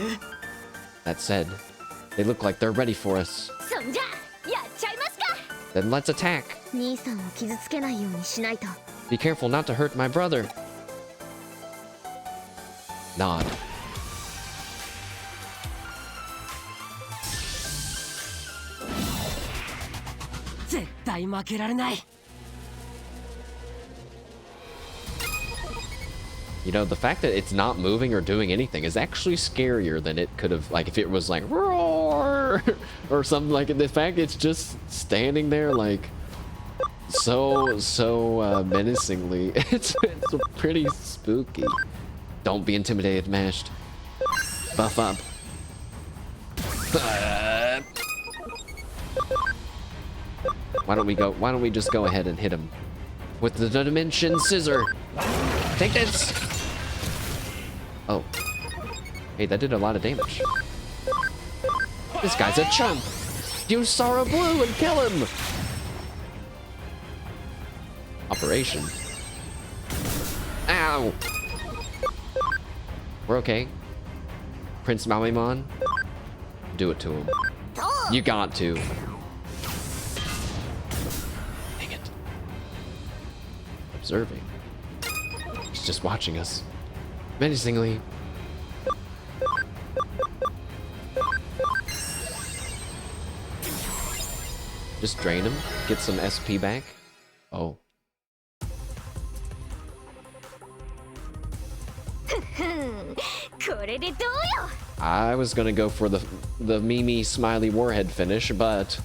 That said, they look like they're ready for us. そんじゃやっちゃいますか。 Then let's attack! 兄さんを傷つけないようにしないと。 Be careful not to hurt my brother. Nod. 絶対負けられない。 You know, the fact that it's not moving or doing anything is actually scarier than it could have, like, if it was like, roar, or something like it. The fact it's just standing there, like, so menacingly. It's pretty spooky. Don't be intimidated, Mashed. Buff up. Why don't we just go ahead and hit him with the Dimension Scissor? Take this! Oh. Hey, that did a lot of damage. This guy's a chump! Use Sorrow Blue and kill him! Operation. Ow! We're okay. Prince Maoimon, do it to him. You got to. Dang it. Observing. He's just watching us. Menacingly. Just drain him. Get some SP back. Oh. これでどうよ。 I was gonna go for the Mimi Smiley Warhead finish, but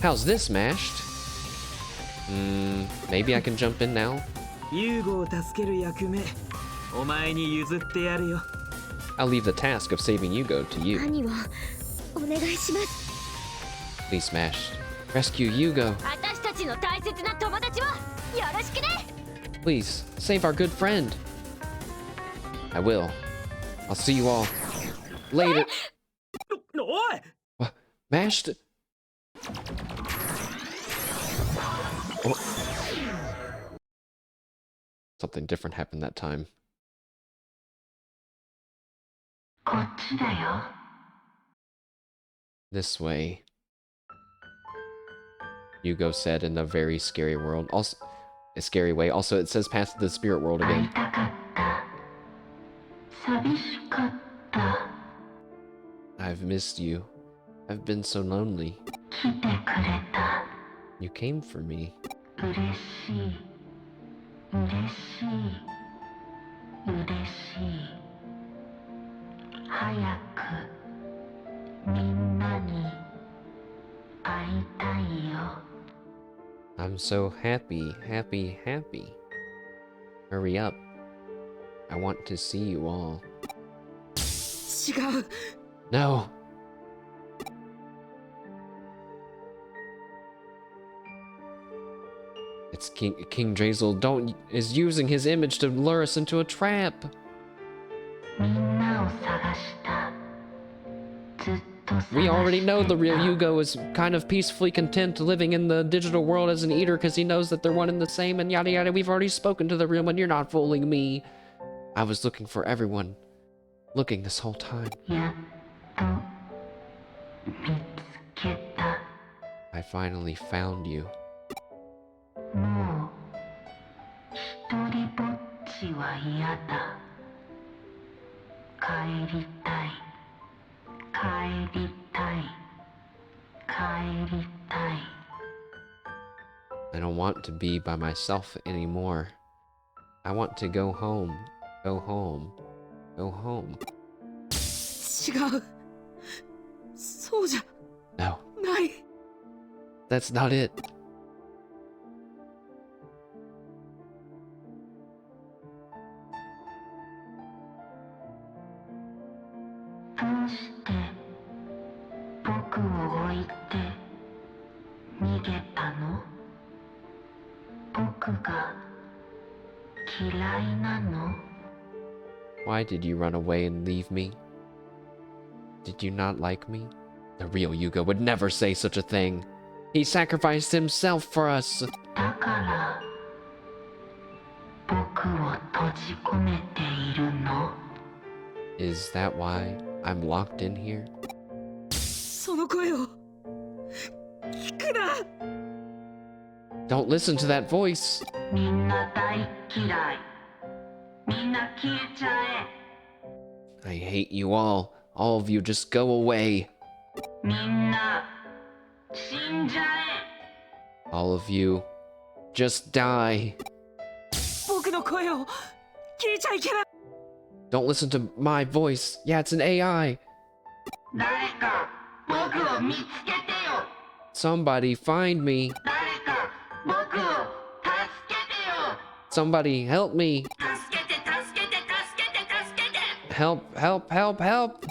how's this, Mashed? Maybe I can jump in now? ユーゴを助ける役目お前に譲ってやるよ I'll leave the task of saving Yugo to you. 兄はお願いします。 Please, Mashed. Rescue Yugo. 私たちの大切な友達をよろしくね。 Please, save our good friend. I will. I'll see you all later. おい What? Mashed? Oh. Something different happened that time. こっちだよ。 This way. Yugo said in a very scary world. Also, a scary way. Also, it says path to the spirit world 会い again. たかった寂しかった I've missed you. I've been so lonely. 来てくれた You came for me. 嬉しい嬉しい嬉しい早くみんなに会いたいよ I'm so happy, happy, happy. Hurry up. I want to see you all. 違う No! It's King Drazel is using his image to lure us into a trap. みんなを探したずっと探した We already know the real Yugo is kind of peacefully content living in the digital world as an eater because he knows that they're one and the same and yada yada. We've already spoken to the real one. You're not fooling me. I was looking for everyone. Looking this whole time. やっと見つけた I finally found you. もう一人ぼっちは嫌だ帰りたい帰りたい帰りたい I don't want to be by myself anymore. I want to go home. Go home. Go home. 違う。そうじゃ No, ない。 that's not it. どうして僕を置いて逃げたの僕が嫌いなの Why did you run away and leave me? Did you not like me? The real Yugo would never say such a thing. He sacrificed himself for us. だから僕を閉じ込めているの Is that why I'm locked in here? その声を聞くな。 Don't listen to that voice. みんな大嫌いみんな消えちゃえ I hate you all. All of you just go away. みんな死んじゃえ All of you just die. 僕の声を聞いちゃいけない。 Don't listen to my voice. Yeah, it's an AI. 誰か僕を見つけてよ Somebody find me. 誰か僕を助けてよ Somebody help me. 助けて助けて助けて助けて Help, help, help, help.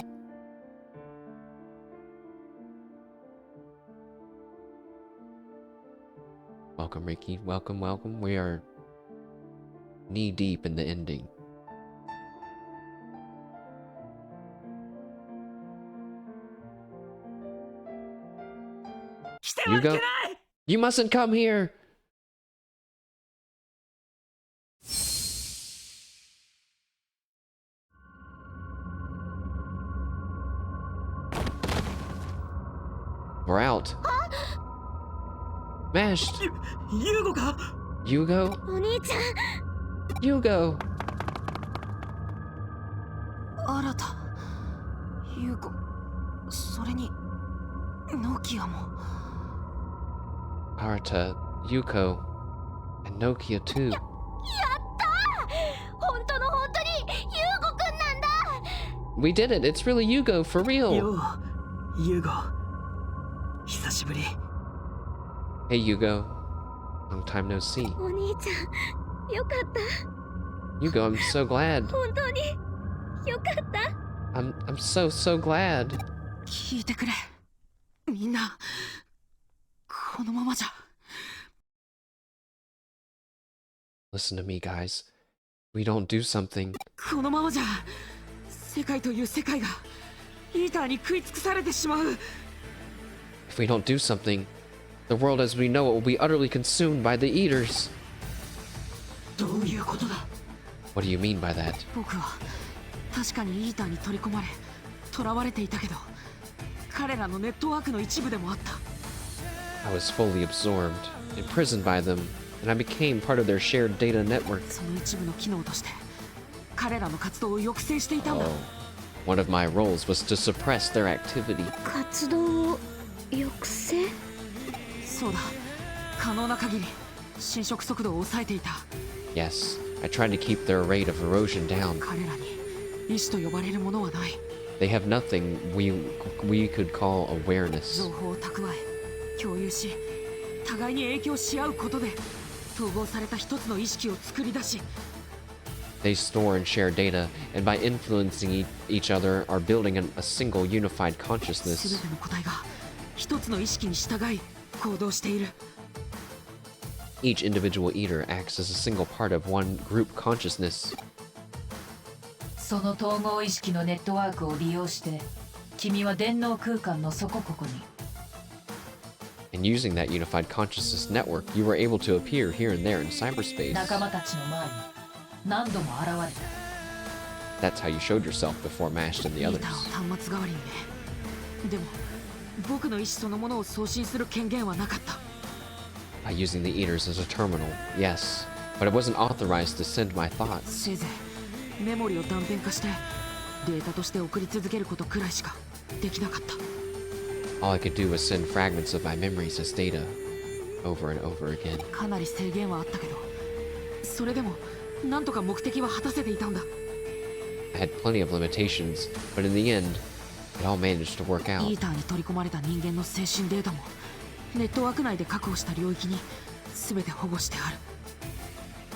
Welcome, Ricky. Welcome, welcome. We are knee deep in the ending. Yugo, you mustn't come here. We're out. Mashed. ユーゴか。 Yugo? お兄ちゃん。 Yugo. 新た、ユーゴ、それにノキアも。 Arata, Yuko, and Nokia too. やったー。本当の本当にユーゴくんなんだ。 We did it. It's really Yugo for real. よう、ユーゴ。久しぶり。 Hey, Yugo. Long time no see. お兄ちゃん、よかった。 Yugo, I'm so glad. 本当によかった。 I'm so glad. 聞いてくれ。みんな、このままじゃ。 Listen to me, guys. We don't do something. このままじゃ、世界という世界がイーターに食い尽くされてしまう。 If we don't do something, the world as we know it will be utterly consumed by the eaters. どういうことだ。 What do you mean by that? 僕は確かにイーターに取り込まれ、囚われていたけど、彼らのネットワークの一部でもあった。 I was fully absorbed, imprisoned by them, and I became part of their shared data network. その一部の機能として、彼らの活動を抑制していたんだ。 Oh. One of my roles was to suppress their activity. 活動を抑制。そうだ。可能な限り侵食速度を抑えていた。 Yes, I tried to keep their rate of erosion down. 彼らに意志と呼ばれるものはない。 They have nothing we could call awareness. 情報を蓄え、共有し、互いに影響し合うことで統合された一つの意識を作り出し、 They store and share data, and by influencing each other are building a single unified 全 consciousness. ての個体が一つの意識に従い行動している。 Each individual eater acts as a single part of one group consciousness. その統合意識のネットワークを利用して君は電脳空間の底ここに And using that unified consciousness network, you were able to appear here and there in cyberspace. 仲間たちの前に何度も現れた That's how you showed yourself before Mashed and the イー others. ターを端末代わりにね。でも僕の意志そのものを送信する権限はなかった。 By using the eaters as a terminal, yes. But it wasn't authorized to send my thoughts. せいぜいメモリを断片化してデータとして送り続けることくらいしかできなかった。 All I could do was send fragments of my memories as data over and over again. かなり制限はあったけど、それでもなんとか目的は果たせていたんだ。 I had plenty of limitations, but in the end, it all managed to work イ out. ーターに取り込まれた人間の精神データもネットワーク内で確保した領域に全て保護してある。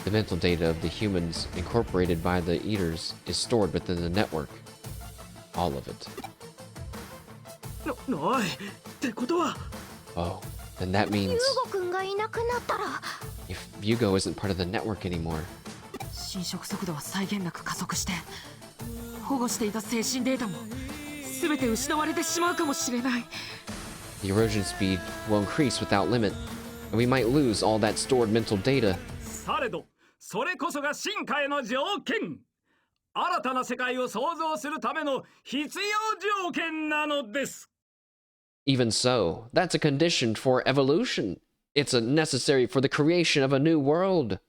The mental data of the humans incorporated by the Eaters is stored within the network. All of it. おいってことは Oh, then that ユ means ーゴくんがいなくなったら if Yugo isn't part of the network anymore, 侵食速度は際限なく加速して、保護していた精神データも全て失われてしまうかもしれない。 the erosion speed will increase without limit, and we might lose all that stored mental data. されどそれこそが進化への条件。新たな世界を創造するための必要条件なのです。 Even so, that's a condition for evolution. It's a necessary for the creation of a new world.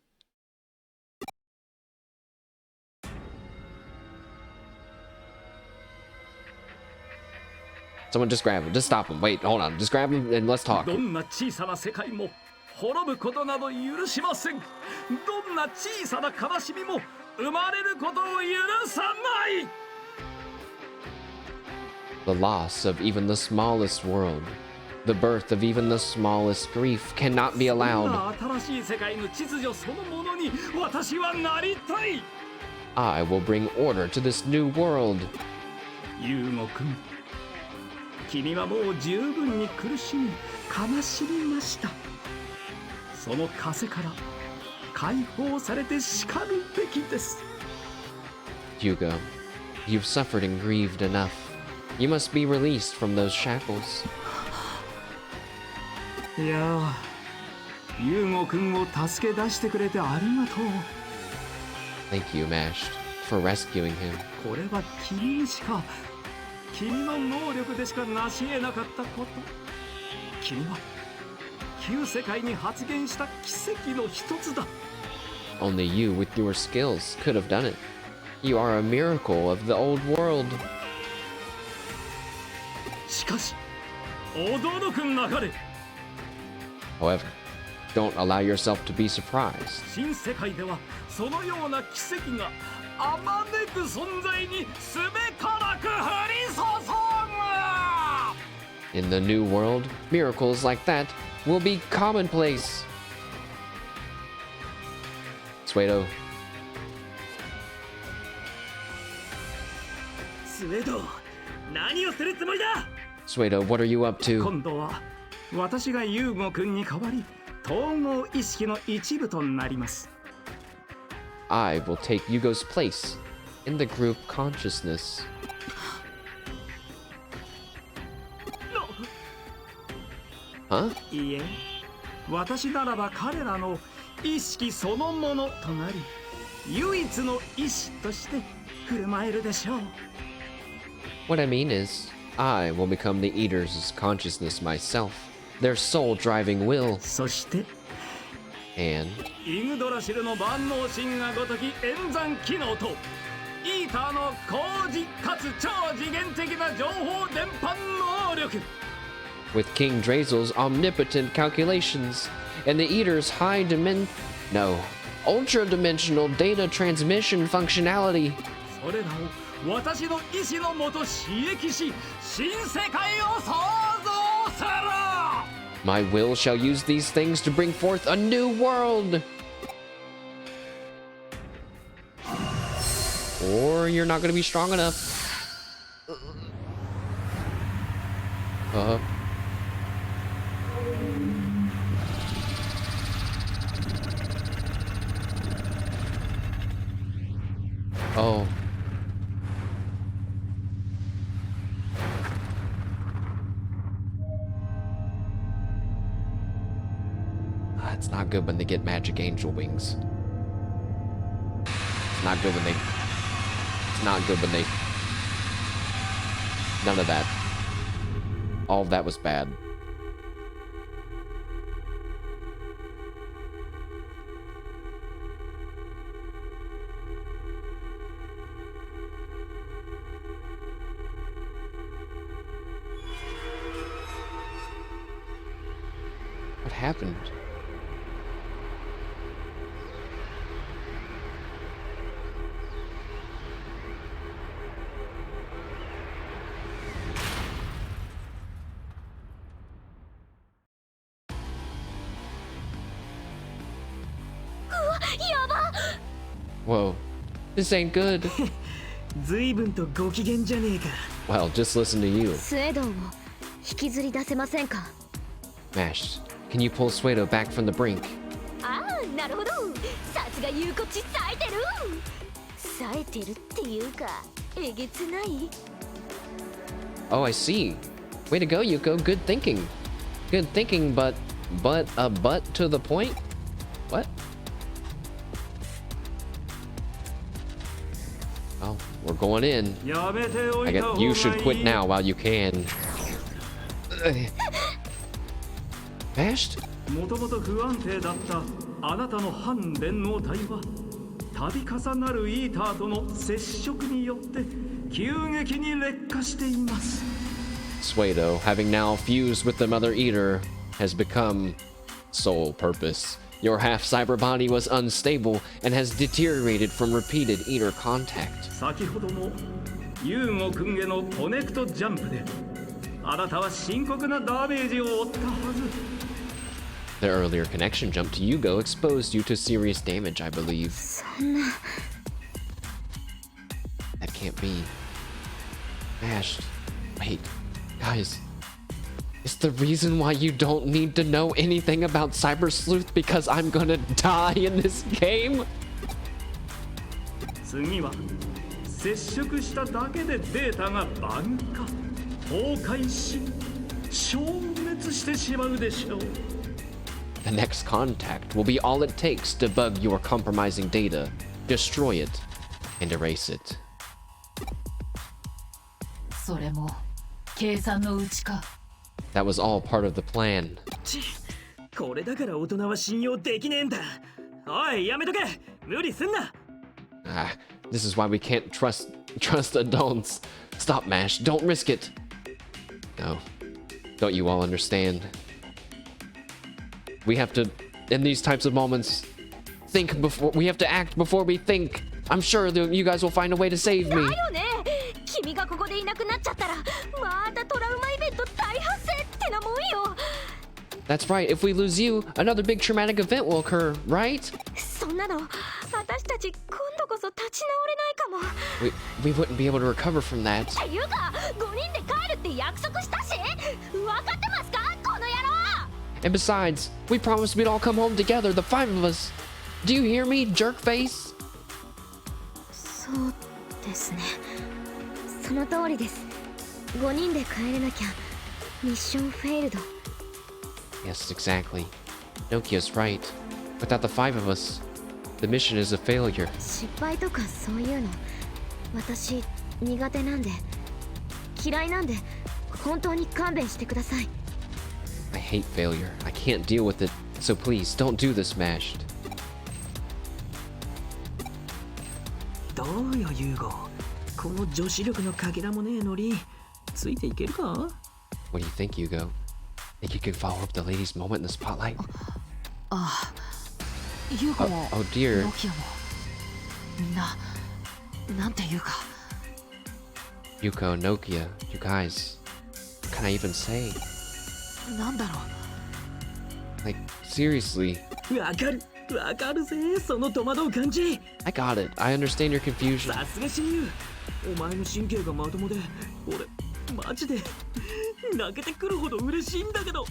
Someone just grab him. Just stop him. Wait, hold on. Just grab him and let's talk. どんな小さな世界も滅ぶことなど許しません。どんな小さな悲しみも生まれることを許さない。 The loss of even the smallest world, the birth of even the smallest grief cannot be そん allowed. な新しい世界の秩序そのものに私はなりたい。 I will bring order to this new world. ユーゴ君、君はもう十分に苦しみ悲しみました。その枷から解放されてしかるべきです。 Hugo, you've suffered and grieved enough. You must be released from those shackles. いやー、ユーゴ君を助け出してくれてありがとう。 Thank you, Mashed, for rescuing him. これは君にしか、君の能力でしか成し得なかったこと。君は旧世界に発現した奇跡の一つだ。 Only you with your skills could have done it. You are a miracle of the old world. しかし驚くなかれ。 However, don't allow yourself to be surprised. 新世界ではそのような奇跡があまねく存在にすべからく降り注ぐ。 In the new world, miracles like that will be commonplace. Suedou, スウェード何をするつもりだ。 Suedou, what are you up to? 今度は私がユーゴ君に代わり統合意識の一部となります。 I will take Yugo's place in the group consciousness. な Huh? いいえ、私ならば彼らの意識そのものとなり、唯一の意志として振る舞えるでしょう。 What I mean is, I will become the Eater's consciousness myself, their soul driving will, そして and イグドラシルの万能神がごとき演算機能とイーターの高次かつ超次元的な情報伝播能力。 with King Drazel's omnipotent calculations and the Eater's ultra-dimensional data transmission functionality. それらを私の意志のもと刺激し、新世界を創造する。 My will shall use these things to bring forth a new world. Or you're not going to be strong enough. Oh. It's not good when they get magic angel wings. It's not good when they... It's not good when they... None of that. All of that was bad. happened? Whoa, this ain't good. 随分とご機嫌じゃねえか。 Well, just listen to you. スウェードンを引きずり出せませんか？ Mash, can you pull Suedou back from the brink? ああ、なるほど。さすが言うこっち冴えてる。冴えてるっていうか、えげつない。 Oh, I see. Way to go, Yuko. Good thinking. Good thinking, but to the point? What? Oh, we're going in. やめてお I いた方 guess がいい。 you should quit now while you can. Mashed? もともと不安定だったあなたの反連合体は度重なるイーターとの接触によって急激に劣化しています。 Suedou, having now fused with the Mother Eater, has become sole purpose. Your half-cyber body was unstable and has deteriorated from repeated Eater contact. 先ほどのユーゴ君へのコネクトジャンプであなたは深刻なダメージを負ったはず。 The earlier connection jump to Yugo exposed you to serious damage, I believe. そんな。 That can't be. Mashed. Wait, guys. It's the reason why you don't need to know anything about Cyber Sleuth because I'm gonna die in this game? 次は接触しただけでデータがバグ化崩壊し消滅してしまうでしょう。 The next contact will be all it takes to bug your compromising data, destroy it, and erase it. それも計算のうちか。 That was all part of the plan. ち、これだから大人は信用できねえんだ。おい、やめとけ。無理すんな。 Ah, this is why we can't trust adults. Stop, Mash. Don't risk it. No. Don't you all understand? We have to, in these types of moments, think before, we have to act before we think. I'm sure that you guys will find a way to save me. だよね。君がここでいなくなっちゃったら、またトラウマイベント大発生ってなもんよ。 That's right. If we lose you, another big traumatic event will occur, right? そんなの、私たち今度こそ立ち直れないかも。 We wouldn't be able to recover from that. っていうか、5人で帰るって約束したし、分かってますか、この野郎。 And besides, we promised we'd all come home together, the 5 of us. Do you hear me, jerk face? そうですね。その通りです。5人で帰れなきゃミッションフェイルド。 Yes, exactly. Nokia's right. Without the 5 of us, the mission is a failure. 失敗とかそういうの私苦手なんで嫌いなんで本当に勘弁してください。 I hate failure. I can't deal with it. So please, don't do this, Mashed. どうよ、ユーゴ。この女子力のかけらもねえのに、ついていけるか？ What do you think, Hugo? Think you can follow up the lady's moment in the spotlight? ああ、ユウコも Oh dear. ノキアもみんななんていうか。 Yuko, Nokia, you guys. What can I even say? なんだろう。 Like, seriously. わかるぜ、その戸惑う感じ。 I got it. I understand your confusion. さすが親友。お前の神経がまともで、俺マジで泣けてくるほど嬉しいんだけど。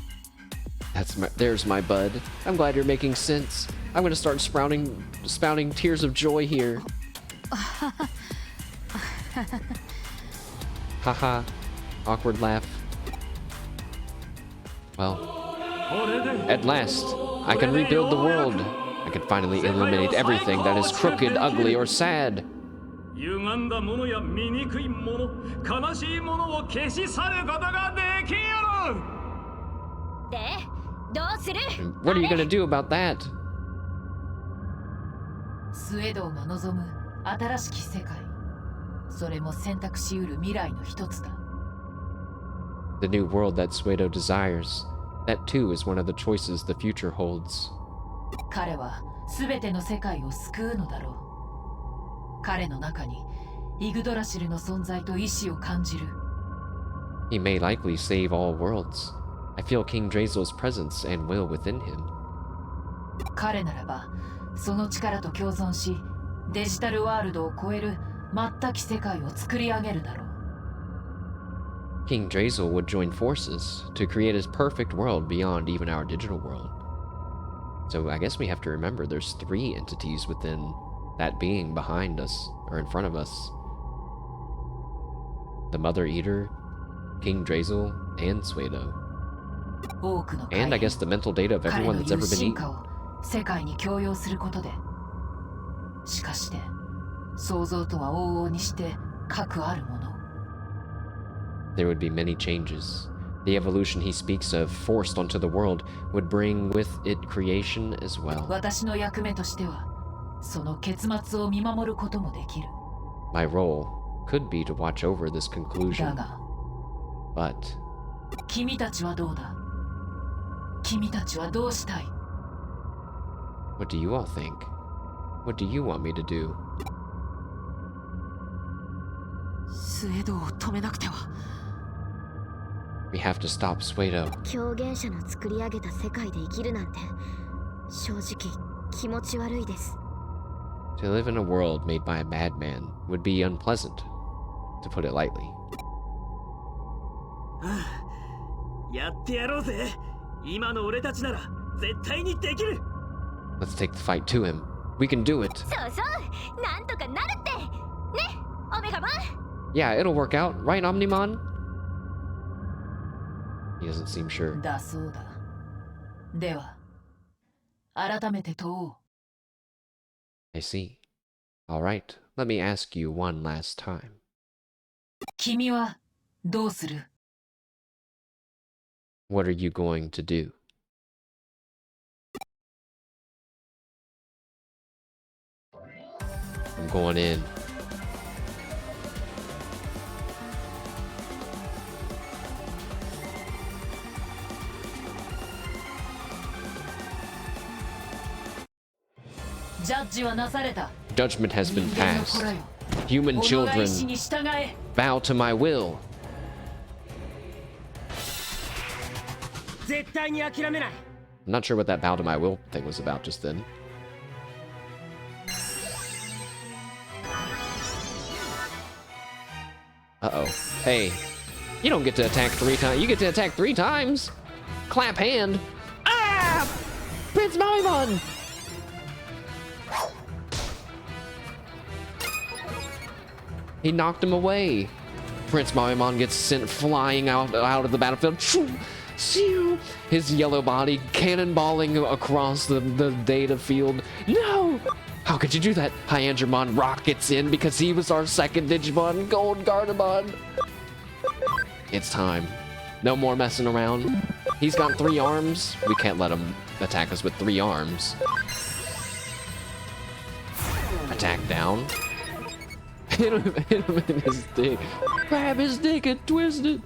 There's my bud. I'm glad you're making sense. I'm gonna start spouting tears of joy here. Haha. Awkward laugh. Well, at last, I can rebuild the world. I can finally eliminate everything that is crooked, ugly, or sad. 歪んだものや醜いもの、悲しいものを消し去ることができる。で、どうする？ What are you gonna do about that? スウェドウが望む新しき世界。それも選択しうる未来の一つだ。 The new world that Suedou desires That too is one of the choices the future holds. 彼は全ての世界を救うのだろう。彼の中にイグドラシルの存在と意志を感じる。He may likely save all worlds. I feel King Drazel's presence and will within him. 彼ならばその力と共存し、デジタルワールドを超える全き世界を作り上げるだろう。King Drazel would join forces to create a perfect world beyond even our digital world. So I guess we have to remember there's 3 entities within that being behind us, or in front of us. The Mother Eater, King Drazel, and Suedou. And I guess the mental data of everyone that's ever been eaten. 世界に強要することで。しかして、想像とは往々にして核あるもの。There would be many changes. The evolution he speaks of, forced onto the world, would bring with it creation as well. 私の役目としては、その結末を見守ることもできる。My role could be to watch over this conclusion. だが、But 君たちはどうだ？君たちはどうしたい？ what do you all think? What do you want me to do? スエドを止めなくては。We have to stop Suedou. 狂言者の作り上げた世界で生きるなんて正直気持ち悪いです。 To live in a world made by a madman would be unpleasant, to put it lightly. やってやろうぜ。今の俺たちなら絶対にできる。 Let's take the fight to him. We can do it. そうそうなんとかなるってねオメガマン Yeah, it'll work out, right, Omnimon? He doesn't seem sure. だそうだ。では、改めて問おう。I see. Alright, let me ask you one last time. 君はどうする？ What are you going to do? I'm going in. Judgment has been passed. Human children, bow to my will. 絶対に諦めない。 I'm not sure what that bow to my will thing was about just then. Uh-oh. Hey, you don't get to attack 3 times. You get to attack 3 times. Clap hand. Ah! Prince Maimon! He knocked him away. Prince Maimon gets sent flying out of the battlefield. His yellow body cannonballing across the data field. No! How could you do that? Hyandramon rockets in because he was our second Digimon, Gold Gardevoir. It's time. No more messing around. He's got 3 arms. We can't let him attack us with 3 arms. Attack down. Hit him in his dick. Grab his dick and twist it.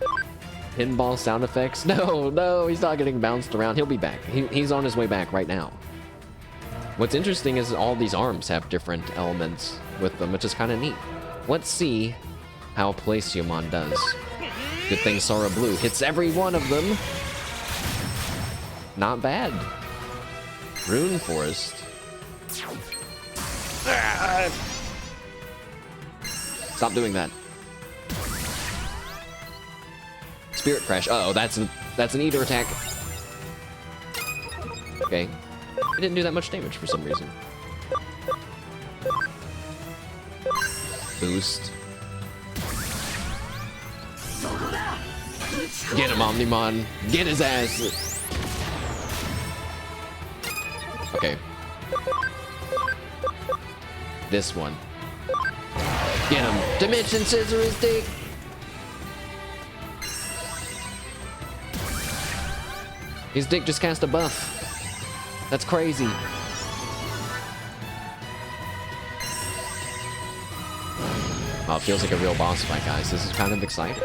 Pinball sound effects. No, he's not getting bounced around. He'll be back. He's on his way back right now. What's interesting is all these arms have different elements with them, which is kind of neat. Let's see how Palaciomon does. Good thing Sora Blue hits every one of them. Not bad. Rune Forest. Stop doing that. Spirit Crash. Uh oh, that's an Eater attack. Okay. It didn't do that much damage for some reason. Boost. Get him, Omnimon. Get his ass. Okay. This one. Get him. Dimension Scissor his dick. His dick just cast a buff. That's crazy. Oh, it feels like a real boss fight, guys. This is kind of exciting.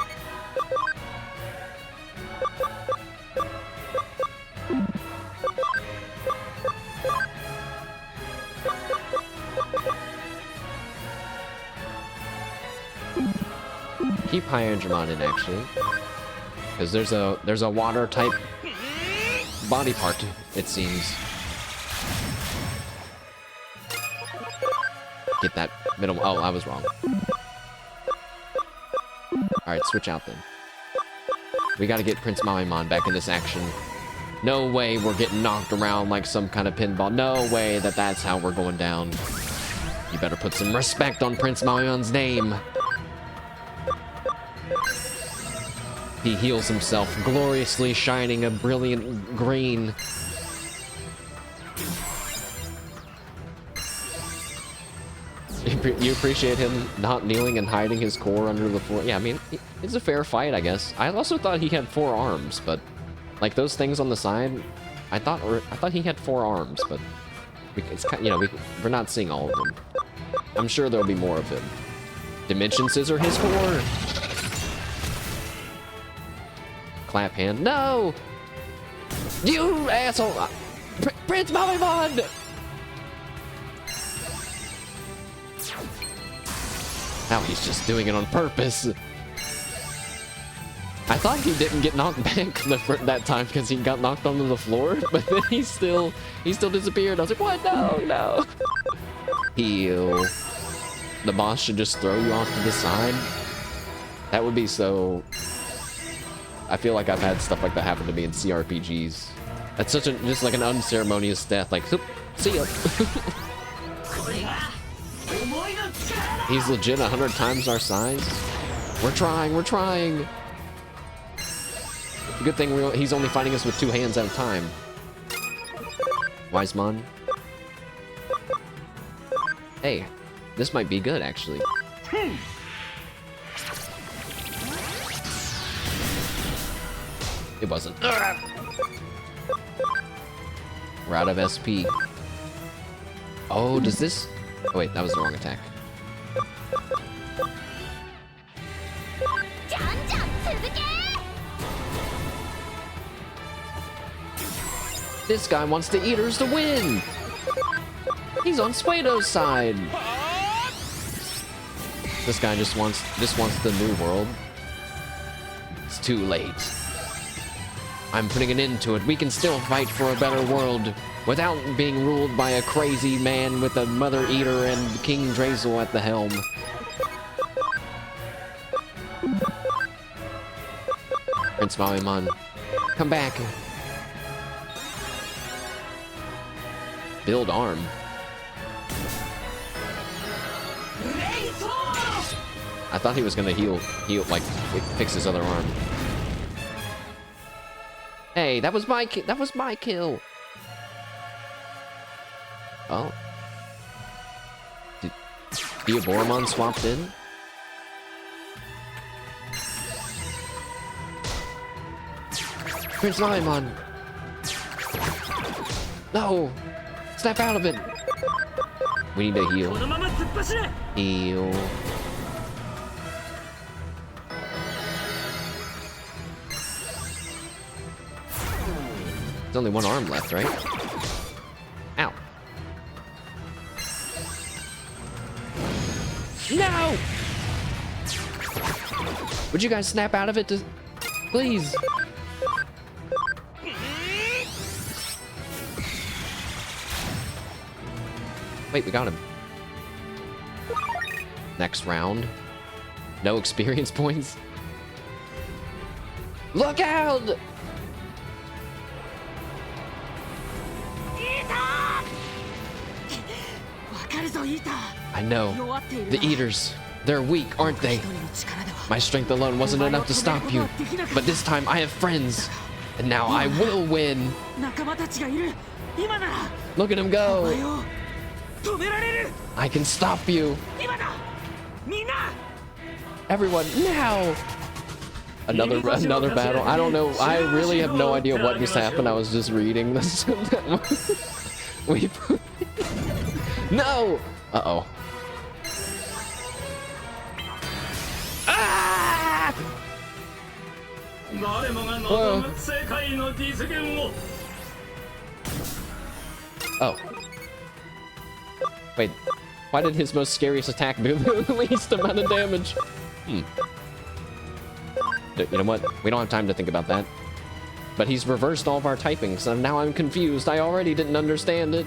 keep Hivemind in actually, because there's a water type body part, it seems. Get that middle. Oh, I was wrong. All right, switch out then. We got to get Prince Mawimon back in this action. No way we're getting knocked around like some kind of pinball. No way that's how we're going down. You better put some respect on Prince Mawimon's name. He heals himself, gloriously shining a brilliant green. You appreciate him not kneeling and hiding his core under the floor. Yeah, I mean, it's a fair fight, I guess. I also thought he had 4 arms, but like those things on the side, I thought he had 4 arms, but it's kind, you know, we're not seeing all of them. I'm sure there'll be more of him. Dimension Scissor his core. Clap hand. No! You asshole! Prince Mawimon! Now he's just doing it on purpose. I thought he didn't get knocked back that time because he got knocked onto the floor, but then he still disappeared. I was like, what? No. Heal. The boss should just throw you off to the side. That would be so... I feel like I've had stuff like that happen to me in CRPGs. That's just like an unceremonious death. Like, see ya. He's legit 100 times our size. We're trying. Good thing he's only fighting us with 2 hands at a time. Wisemon. Hey, this might be good, actually. It wasn't. We're out of SP. Oh, does this... Oh, wait, that was the wrong attack. This guy wants the Eaters to win! He's on Suedou's side! This guy just wants the new world. It's too late. I'm putting an end to it. We can still fight for a better world without being ruled by a crazy man with a Mother Eater and King Drazel at the helm. Prince Mawimon, come back. Build arm. I thought he was gonna heal, like, fix his other arm. Hey, that was my kill. Oh. Did Diaboromon swapped in? Prince Mawimon. No! Snap out of it! We need to heal. Heal. There's only 1 arm left, right? Ow. No! Would you guys snap out of it to... Please? Wait, we got him. Next round. No experience points. Look out! I know. The Eaters. They're weak, aren't they? My strength alone wasn't enough to stop you. But this time I have friends. And now I will win. Look at him go. I can stop you. Everyone, now. Another battle. I don't know. I really have no idea what just happened. I was just reading this. No! Uh-oh. Ah! Oh. Wait, why did his most scariest attack do the least amount of damage? You know what? We don't have time to think about that. But he's reversed all of our typing, so now I'm confused. I already didn't understand it.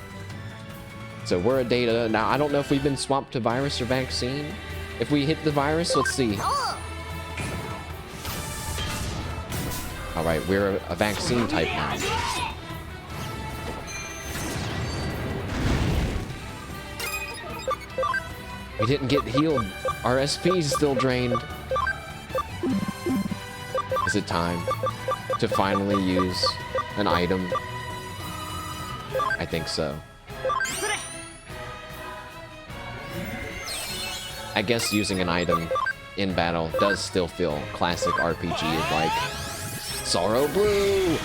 So we're a data. Now, I don't know if we've been swapped to virus or vaccine. If we hit the virus, let's see. All right, we're a vaccine type now. We didn't get healed. Our SP's still drained. Is it time to finally use an item? I think so. I guess using an item in battle does still feel classic RPG like Sorrow Blue.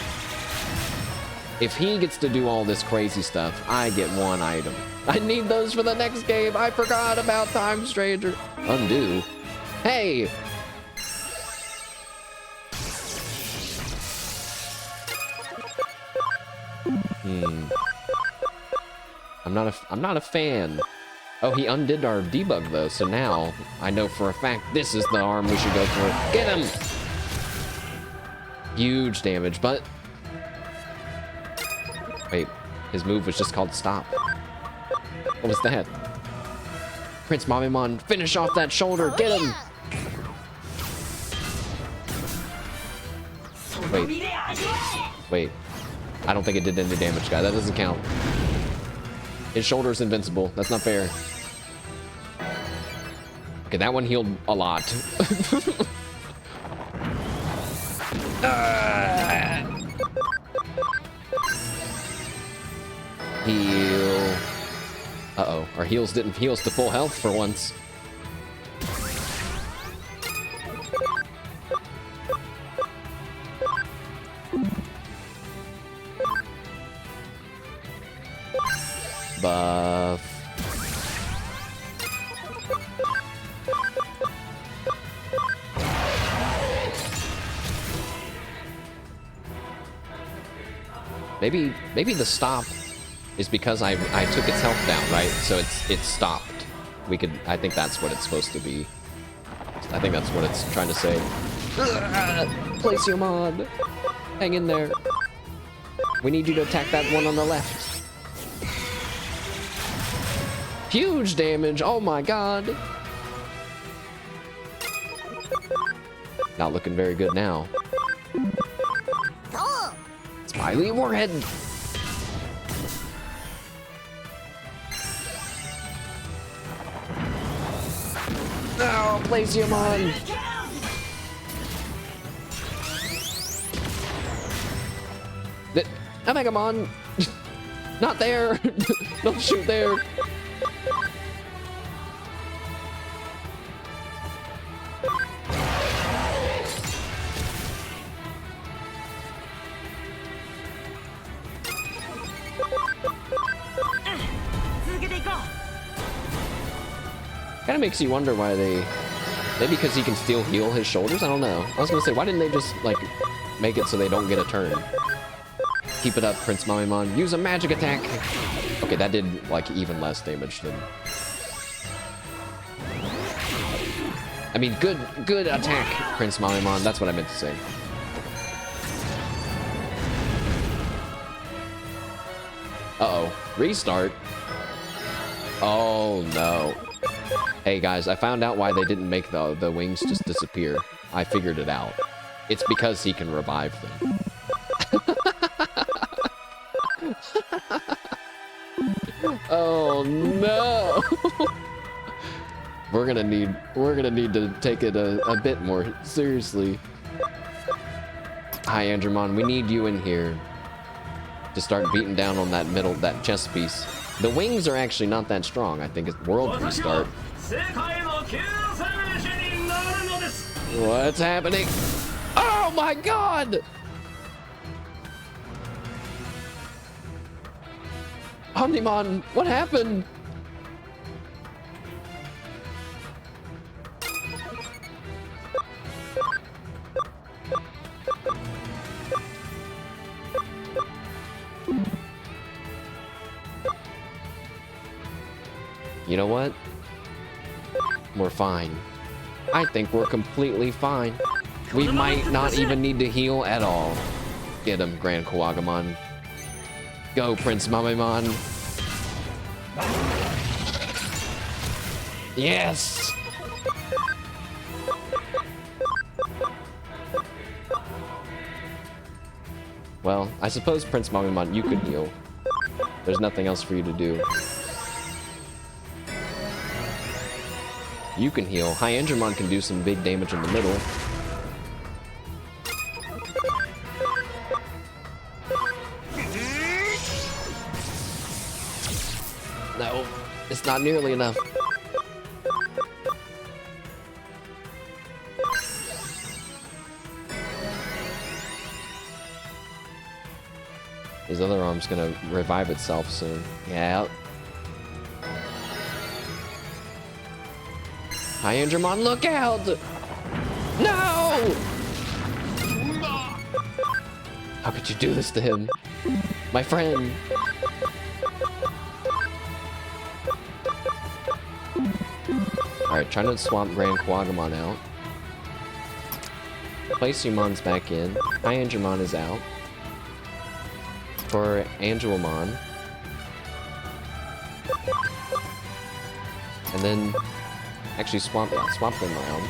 If he gets to do all this crazy stuff, I get one item. I need those for the next game. I forgot about Time Stranger. Undo. Hey! I'm not a fan. Oh, he undid our debug though, so now I know for a fact this is the arm we should go for. Get him! Huge damage, but wait, his move was just called stop. What was that? Prince Mamimon, finish off that shoulder, get him! Wait. I don't think it did any damage, guy. That doesn't count. His shoulder's invincible. That's not fair. Okay, that one healed a lot. Heal. Uh-oh. Our heals didn't heal us to full health for once. Buff. Maybe the stop is because I took its health down, right? So it's stopped. I think that's what it's supposed to be. I think that's what it's trying to say. Place your mod. Hang in there. We need you to attack that one on the left. Huge damage, oh my god. Not looking very good now. Smiley Warhead. Oh, place him on. Hivemind. Not there. Don't shoot there. Kind of makes you wonder why maybe because he can still heal his shoulders? I don't know. I was gonna say, why didn't they just, like, make it so they don't get a turn? Keep it up, Prince Mamimon. Use a magic attack! Okay, that did, like, even less damage than... I mean, good attack, Prince Mamimon. That's what I meant to say. Uh-oh. Restart? Oh, no. Hey guys, I found out why they didn't make the wings just disappear. I figured it out. It's because he can revive them. Oh no! We're gonna need to take it a bit more seriously. Hi Andromon, we need you in here to start beating down on that chest piece. The wings are actually not that strong. I think it's world restart. What's happening? Oh my god! Omnimon, what happened? You know what? We're fine. I think we're completely fine. We might not even need to heal at all. Get him, Grand Kawagamon. Go, Prince Mamemon. Yes! Well, I suppose Prince Mamemon, you could heal. There's nothing else for you to do. You can heal. Hyandramon can do some big damage in the middle. No, it's not nearly enough. His other arm's gonna revive itself soon. Yeah. Hyandramon, look out! No! How could you do this to him? My friend! Alright, trying to swap Grand Kawagamon out. Placemon's back in. Hyandramon is out. For Angelomon. And then actually swap them around.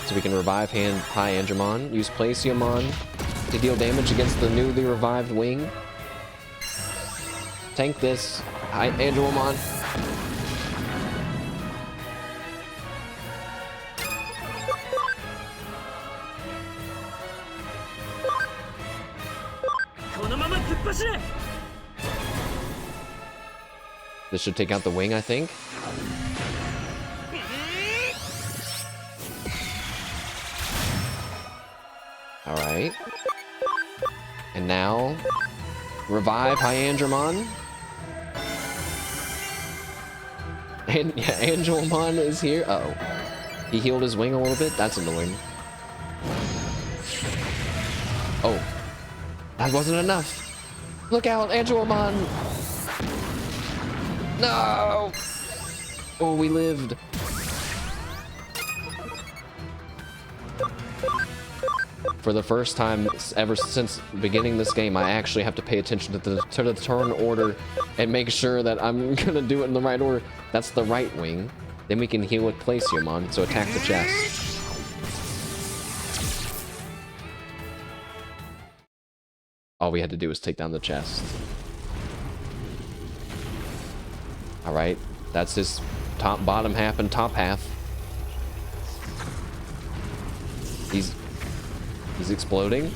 So we can revive Hyandramon, use Placeomon to deal damage against the newly revived wing. Tank this, Angelomon. This should take out the wing, I think. Alright. And now, revive Hyandramon. And yeah, Angelomon is here. Uh-oh. He healed his wing a little bit? That's annoying. Oh. That wasn't enough. Look out, Angelomon! No! Oh, we lived. For the first time ever since beginning this game, I actually have to pay attention to the turn order and make sure that I'm gonna do it in the right order. That's the right wing. Then we can heal with Placeomon, so attack the chest. All we had to do was take down the chest. Alright, that's his bottom half and top half. He's exploding.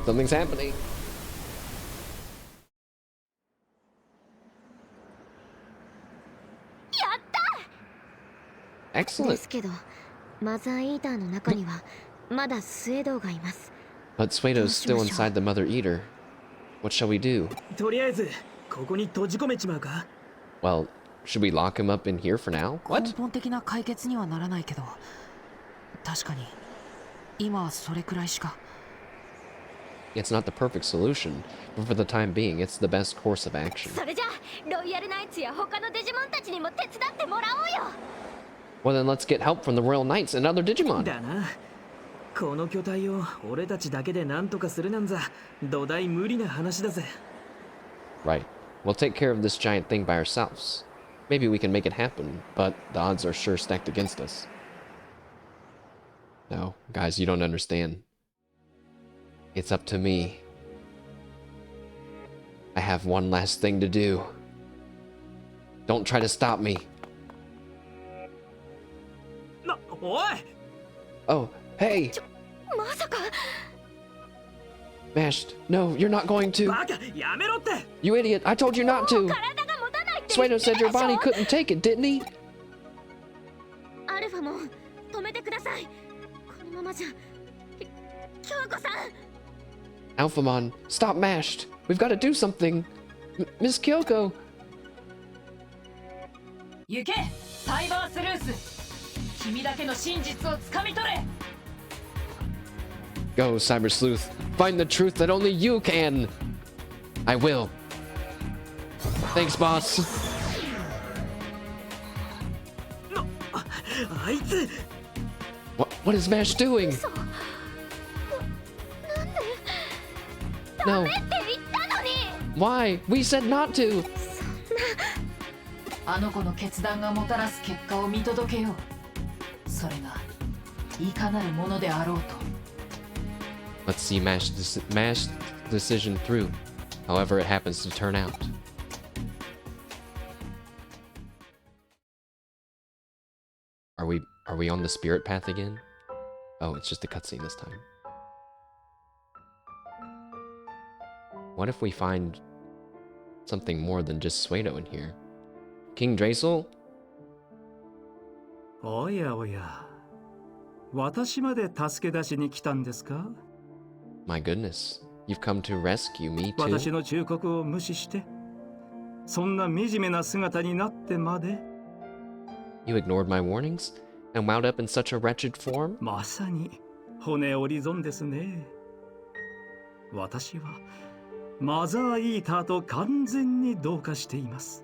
Something's happening. Excellent. ですけど、マザーイーターの中にはまだスエドウがいます。 But Suedo's still inside the Mother Eater. What shall we do? とりあえずここに閉じ込めちまうか。 Well, should we lock him up in here for now? 根 What? 本的な解決にはならないけど、確かに今はそれくらいしか。 It's not the perfect solution, but for the time being, it's the best course of action. それじゃロイヤルナイツや他のデジモンたちにも手伝ってもらおうよ。 Well, then let's get help from the Royal Knights and other Digimon. だな。この巨体を俺たちだけで何とかするなんざ土台無理な話だぜ。 Right. We'll take care of this giant thing by ourselves. Maybe we can make it happen, but the odds are sure stacked against us. No, guys, you don't understand. It's up to me. I have one last thing to do. Don't try to stop me. おい。 Oh, hey! まさか。 Mashed. No, you're not going to. バカやめろって。 You idiot. I told you not to. 体が持たないって。 Suedou said your body couldn't take it, didn't he? アルファも止めてください。このままじゃ、京子さん。 Alphamon, stop Mashed. We've got to do something. Miss Kyoko. 行け、サイバースルース。君だけの真実をつかみ取れ。 Go, Cyber Sleuth. Find the truth that only you can. I will. Thanks, boss. あいつ What is Mash doing? 嘘。No. って言ったのに。 Why? We said not to. あの子の決断がもたらす結果を見届けよう。それがいかなるものであろうと。 Let's see Mash's decision through, however it happens to turn out. Are we on the spirit path again? Oh, it's just a cutscene this time. What if we find something more than just Suedou in here? King Drazel? おやおや、私まで助け出しに来たんですか？ My goodness, you've come to rescue me 私 too? の忠告を無視して、そんな惨めな姿になってまで。 You ignored my warnings and wound up in such a wretched form? まさに骨折り損ですね。私はマザーイーターと完全に同化しています。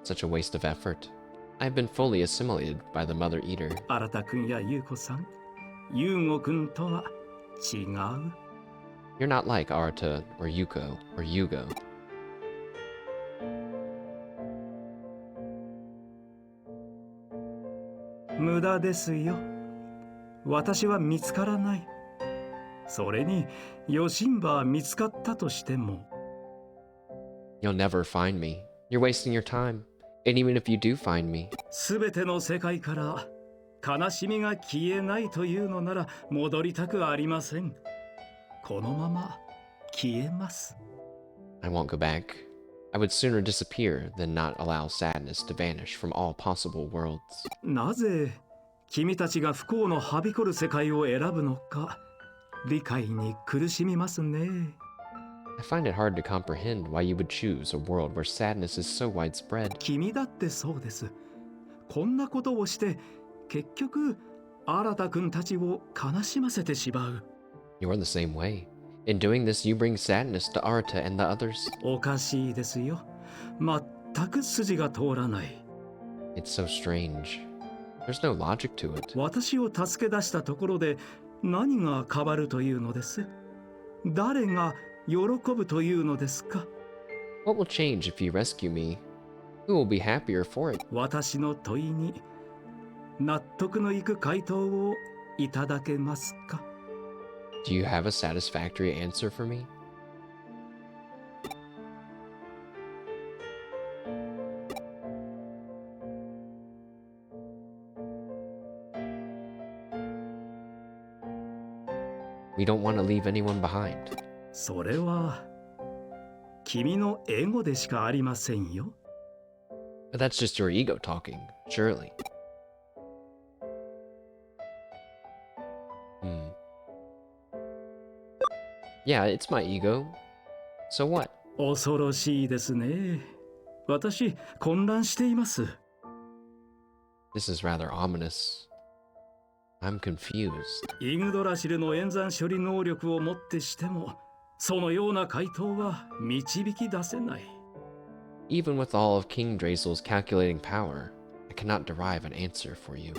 Such a waste of effort. I've been fully assimilated by the Mother Eater. 新田くんや優子さん、優吾くんとは違う。 You're not like Arata or Yuko or Yugo. 無駄ですよ。私は見つからない。それに、ヨシンバは見つかったとしても。 You'll never find me. You're wasting your time. And even if you do find me, すべての世界から悲しみが消えないというのなら戻りたくありません。このまま消えます。 I won't go back. I would sooner disappear than not allow sadness to vanish from all possible worlds. なぜ君たちが不幸のはびこる世界を選ぶのか理解に苦しみますね。 I find it hard to comprehend why you would choose a world where sadness is so widespread. 君だってそうです。こんなことをして結局新田くんたちを悲しませてしまう。 You're the same way. In doing this, you bring sadness to Arata and the others. おかしいですよ。全く筋が通らない。 It's so strange. There's no logic to it. 私を助け出したところで何が変わるというのです？誰が喜ぶというのですか？ What will change if you rescue me? Who will be happier for it? 私の問いに納得のいく回答をいただけますか？ Do you have a satisfactory answer for me? We don't want to leave anyone behind. それは君のエゴでしかありませんよ。 But that's just your ego talking, surely. Yeah, it's my ego. So what? 恐ろしいですね。私、混乱しています。 This is rather ominous. I'm confused. イグドラシルの演算処理能力をもってしても、そのような回答は導き出せない。 Even with all of King Drazel's calculating power, I cannot derive an answer for you.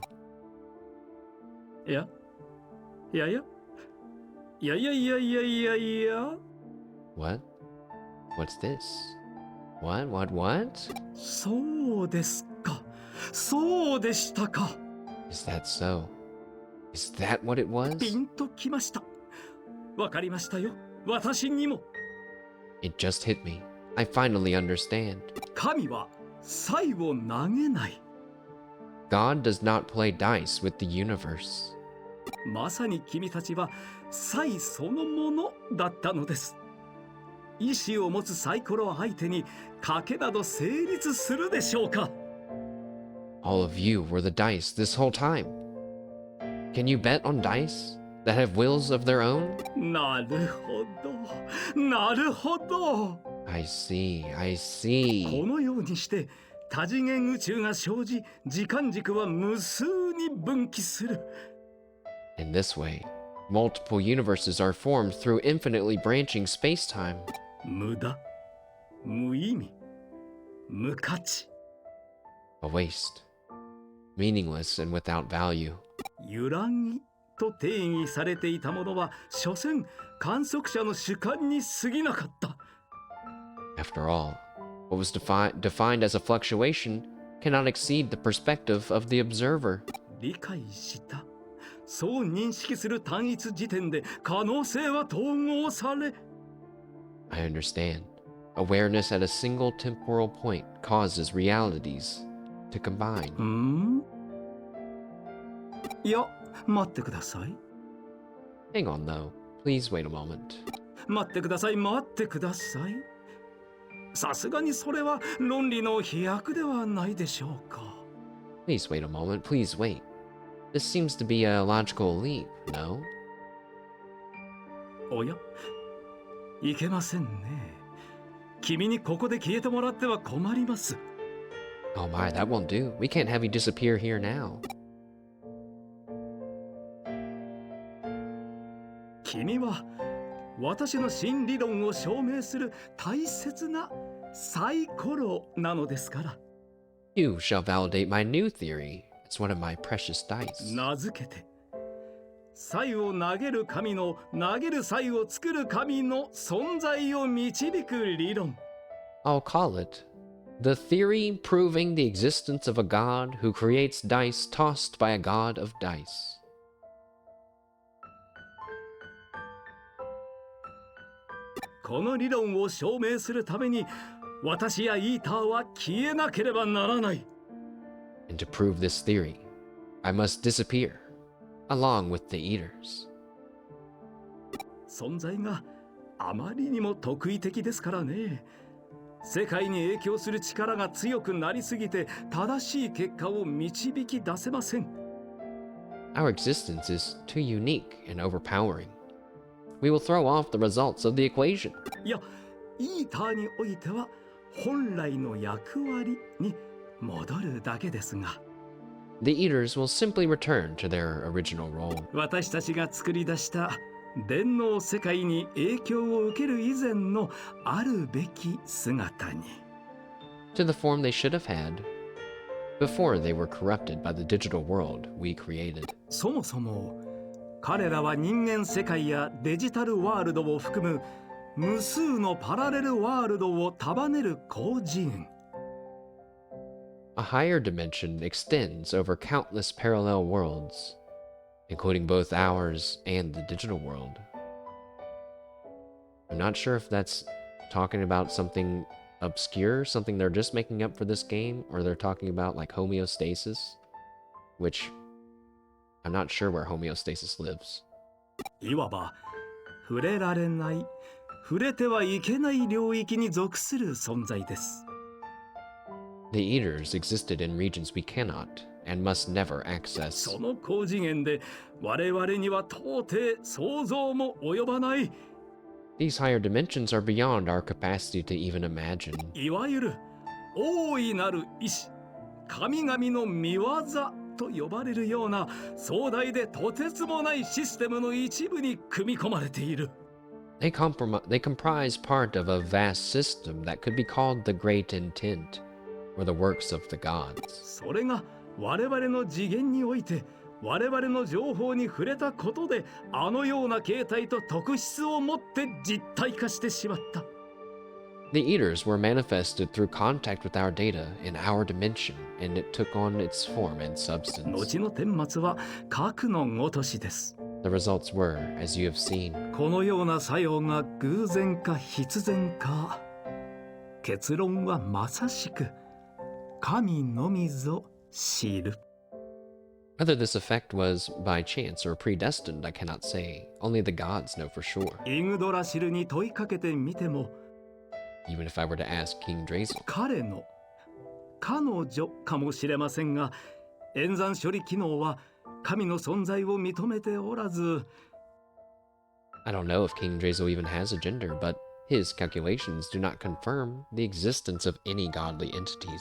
いや、いやいや、いやいやいやいやいやいや。 What? What's this? What? そうですか。そうでしたか。 Is that so? Is that what it was? ピンときました。わかりましたよ。私にも。 It just hit me. I finally understand. 神は才を投げない。 God does not play dice with the universe. まさに君たちは才そのものだったのです。意志を持つサイコロ相手に賭けなど成立するでしょうか。 All of you were the dice this whole time. Can you bet on dice that have wills of their own? なるほど、なるほど。 I see. このようにして多次元宇宙が生じ、時間軸は無数に分岐する。 In this way, multiple universes are formed through infinitely branching space-time. 無駄、無意味、無価値。 A waste. meaningless and without value. 揺らぎと定義されていたものは所詮観測者の主観に過ぎなかった。 After all, what was defined as a fluctuation cannot exceed the perspective of the observer. 理解した。そう認識する単一時点で可能性は統合され、 I understand. Awareness at a single temporal point causes realities to combine. いや、待ってください。 Hang on though. Please wait a moment. 待ってください、待ってください。さすがにそれは論理の飛躍ではないでしょうか。 Please wait a moment. Please wait. This seems to be a logical leap, no? おや、いけませんね。君にここで消えてもらっては困ります。 Oh my, that won't do. We can't have you disappear here now. 君は私の新理論を証明する大切なサイコロなのですから。 You shall validate my new theory. It's one of my precious dice. 名付けて、才を投げる神の投げる才を作る神の存在を導く理論。 I'll call it the theory proving the existence of a god who creates dice tossed by a god of dice. この理論を証明するために私やイーターは消えなければならない。 And to prove this theory, I must disappear, along with the eaters. 存在があまりにも特異的ですからね。世界に影響する力が強くなりすぎて正しい結果を導き出せません。 Our existence is too unique and overpowering. We will throw off the results of the equation. いや、イーターにおいては本来の役割に戻るだけですが、 The eaters will simply return to their original role. 私たちが作り出した電脳世界に影響を受ける以前のあるべき姿に。 To the form they should have had before they were corrupted by the digital world we created. そもそも彼らは人間世界やデジタルワールドを含む無数のパラレルワールドを束ねる広辞苑。 A higher dimension extends over countless parallel worlds, including both ours and the digital world. I'm not sure if that's talking about something obscure, something they're just making up for this game, or they're talking about like homeostasis, which I'm not sure where homeostasis lives. いわば触れられない、触れてはいけない領域に属する存在です。 The eaters existed in regions we cannot and must never access. その高次元で我々には到底想像も及ばない、 These higher dimensions are beyond our capacity to even imagine. いわゆる大いなる意志、神々の見業と呼ばれるような壮大でとてつもないシステムの一部に組み込まれている。 They comprise part of a vast system that could be called the Great Intent, or the works of the gods. それが我々の次元において我々の情報に触れたことであのような形態と特質を持って実体化してしまった。 The eaters were manifested through contact with our data in our dimension, and it took on its form and substance. 後の顛末は核のごとしです。 The results were, as you have seen, このような作用が偶然か必然か、結論はまさしく神のみぞ知る。 whether this effect was by chance or predestined, I cannot say. Only the gods know for sure. イグドラシルに問いかけてみても、 Even if I were to ask King Drazel, 彼の彼女かもしれませんが、演算処理機能は神の存在を認めておらず、 I don't know if King Drazel even has a gender, but his calculations do not confirm the existence of any godly entities.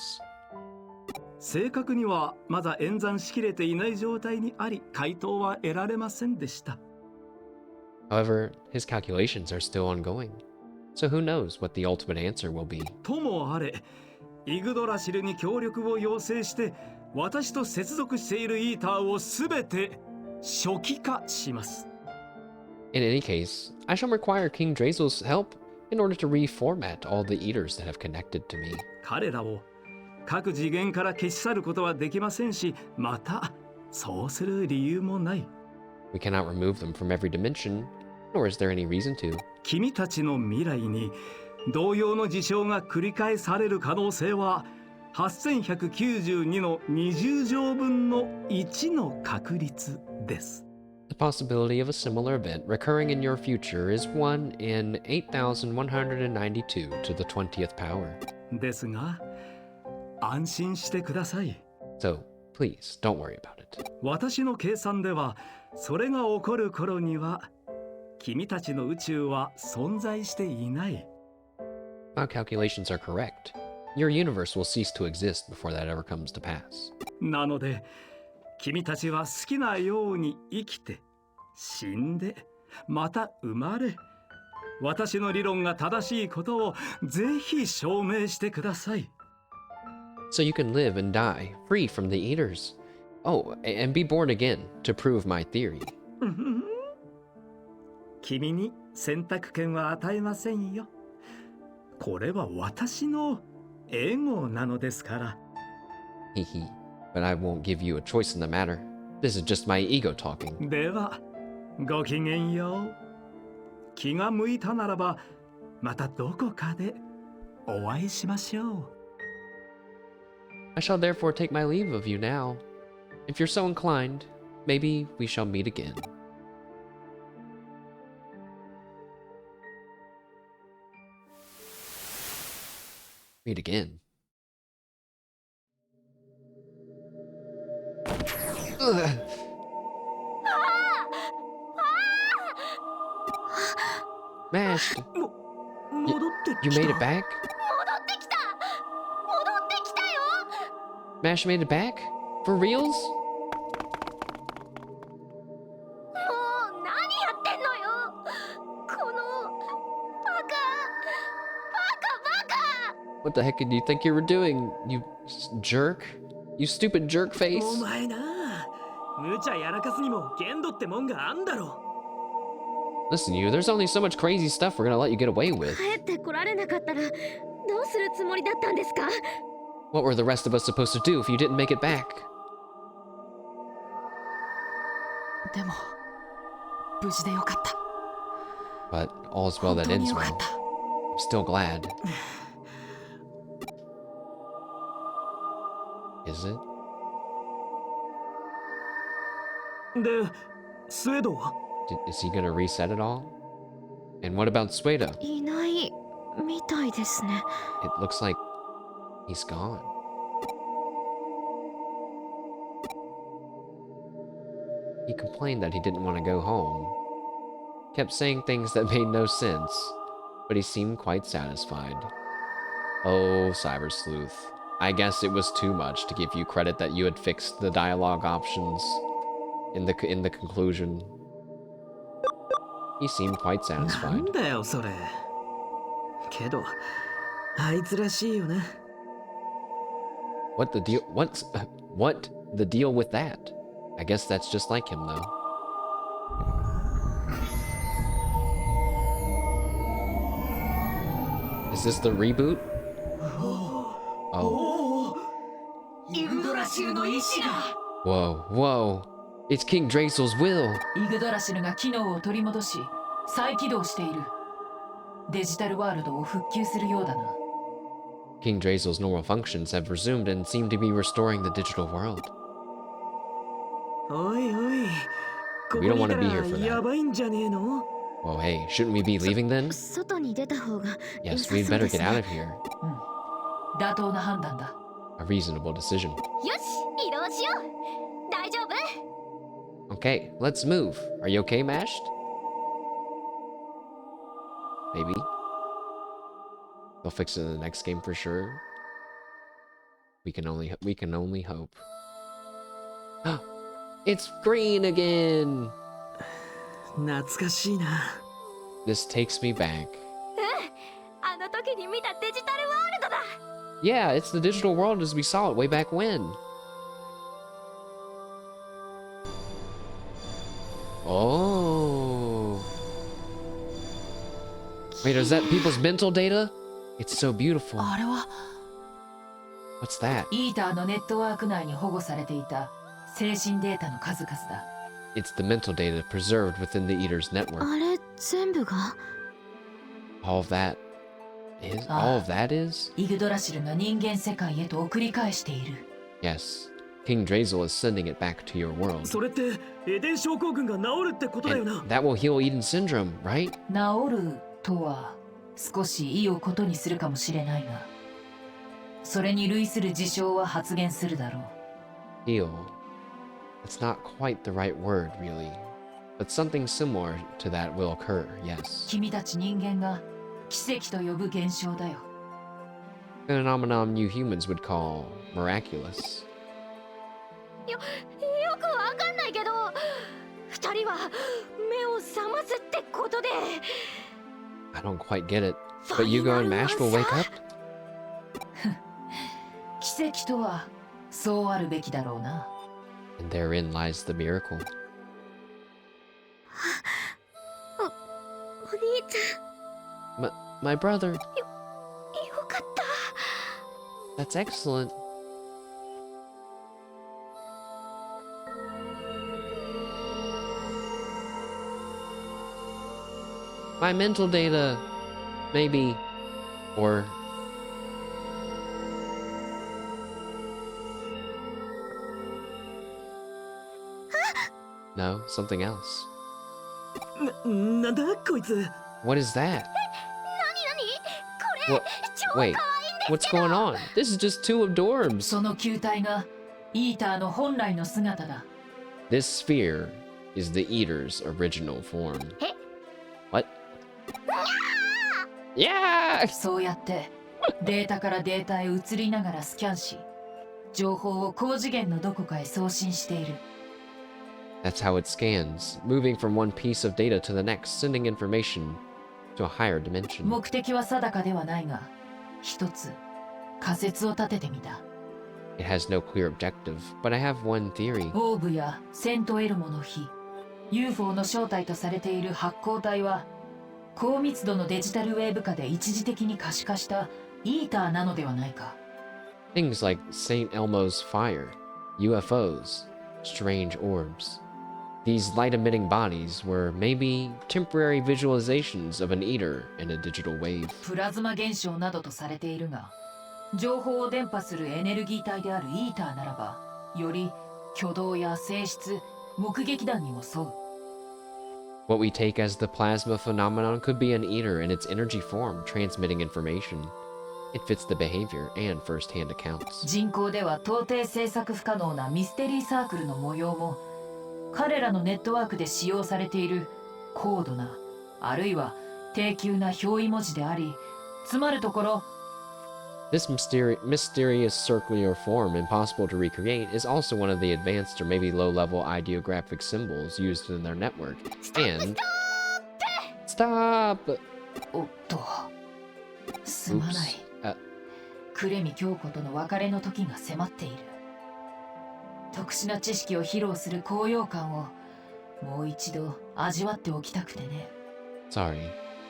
正確にはまだ演算しきれていない状態にあり、回答は得られませんでした。 However, his calculations are still ongoing, so who knows what the ultimate answer will be. ともあれ、イグドラシルに協力を要請して私と接続しているイーターをすべて初期化します。In any case, I shall require King Drazel's help in order to reformat all the eaters that have connected to me. 彼らを各次元から消し去ることはできませんし、またそうする理由もない。We cannot remove them from every dimension, nor is there any reason to. 君たちの未来に同様の事象が繰り返される可能性は8192の20乗分の1の確率です。The possibility of a similar event recurring in your future is 1 in 8,192 to the 20th power. ですが、安心してください。So, please, don't worry about it. 私の計算では、それが起こる頃には、君たちの宇宙は存在していない。My calculations are correct. Your universe will cease to exist before that ever comes to pass. なので、君たちは好きなように生きて、死んで、また生まれ、私の理論が正しいことをぜひ証明してください。So you can live and die, free from the eaters. Oh, and be born again to prove my theory. 君に選択権は与えませんよ。これは私のエゴなのですから。Hehe. But I won't give you a choice in the matter. This is just my ego talking. では、ごきげんよう。気が向いたならば、またどこかでお会いしましょう。I shall therefore take my leave of you now. If you're so inclined, maybe we shall meet again. Meet again. Ugh. Mashed. 戻ってき You た。 made it back? 戻ってきた戻ってきたよ Mash made it back? For reals? もう何やってんのよこのバカ What the heck did you think you were doing, you jerk? You stupid jerk face? お前な、無茶やらかすにも限度ってもんがあんだろ。 Listen, you, there's only so much crazy stuff we're gonna let you get away with. 帰ってこられなかったらどうするつもりだったんですか？ What were the rest of us supposed to do if you didn't make it back? でも無事でよかった。 But all's well 本 that 当に ends よか well. った。 I'm still glad. Is it? で、スウェードは？ Is he gonna reset it all? And what about Suedou? いないみたいですね。 It looks like he's gone. He complained that he didn't want to go home. Kept saying things that made no sense, but he seemed quite satisfied. Oh, Cyber Sleuth. I guess it was too much to give you credit that you had fixed the dialogue options in the conclusion. He seemed quite な satisfied. んだよそれ。けど、あいつらしいよな。 What the deal? What the deal with that? I guess that's just like him, though. Is this the reboot? Oh. イグドラシルの意志が。 Whoa, whoa. It's King Drazel's will. イグドラシルが機能を取り戻し再起動している。デジタルワールドを復旧するようだな。 King Drazel's normal functions have resumed and seem to be restoring the digital world. おいおい。ここ We don't にい wanna た be here for ら that. やばいんじゃねえの？ Well, hey, shouldn't we be leaving then? 外に出た方が良 Yes, さそう we'd で better す get out ね。 of here. 妥当な判断だ。 A reasonable decision. よし移動しよう大丈夫 Okay, let's move. Are you okay, Mashed? Maybe. They'll fix it in the next game for sure. We can only hope. It's green again. 懐かしいな。 This takes me back. あの時に見たデジタルワールドだ Yeah, it's the digital world as we saw it way back when. Oh. Wait, is that people's mental data? It's so beautiful. あれは What's that? イーターのネットワーク内に保護されていた精神データの数々だ。 It's the mental data preserved within the Eater's network. あれ全部が All of that is? Ah. All of that is? イグドラシルが人間世界へと送り返している。 Yes. King Drazel is sending it back to your world. それってエデン症候群が治るってことだよ And な。 that will heal Eden Syndrome, right? 治るとは少し意をことにするかもしれないが、それに類する事象は発現するだろう。 Heal. It's not quite the right word, really. But something similar to that will occur, yes. 君たち人間が奇跡と呼ぶ現象だよ。 A phenomenon you humans would call miraculous. よくわかんないけど二人は目を覚ますってことで I don't quite get it. But Yugo and Mash will wake up? 奇跡とはそうあるべきだろうな。 And therein lies the miracle. お兄ちゃん My brother. よかった That's excellent. My mental data, maybe, or no, something else. なんだこいつ。 What is that? 何これ What? Wait, what's going on? This is just two adorbs. その球体がイーターの本来の姿だ。 This sphere is the Eater's original form. What? Yeah! そうやってデータからデータへ移りながらスキャンし、情報を高次元のどこかへ送信している。 That's how it scans, moving from one piece of data to the next, sending information to a higher dimension. 目的は定かではないが、一つ仮説を立ててみた。 It has no clear objective, but I have one theory. オーブやセントエルモの火、UFO の正体とされている発光体は、高密度のデジタルウェーブ下で一時的に可視化したイーターなのではないか。 Things like St. Elmo's fire, UFOs, strange orbs. These light-emitting bodies were maybe temporary visualizations of an Eater in a digital wave. プラズマ現象などとされているが、情報を伝播するエネルギー体であるイーターならば、より挙動や性質、目撃談にも沿う。 What we take as the plasma phenomenon could be an Eater in its energy form, transmitting information. It fits the behavior and first-hand accounts. 人口では到底制作不可能なミステリーサークルの模様も、彼らのネットワークで使用されている高度な、あるいは低級な表意文字であり、つまるところ、 This mysterious circular form, impossible to recreate, is also one of the advanced or maybe low-level ideographic symbols used in their network. And... Stop! おっと、すまない。 Oops. クレミ京子との別れの時が迫っている。特殊な知識を披露する高揚感をもう一度味わっておきたくてね。 Sorry.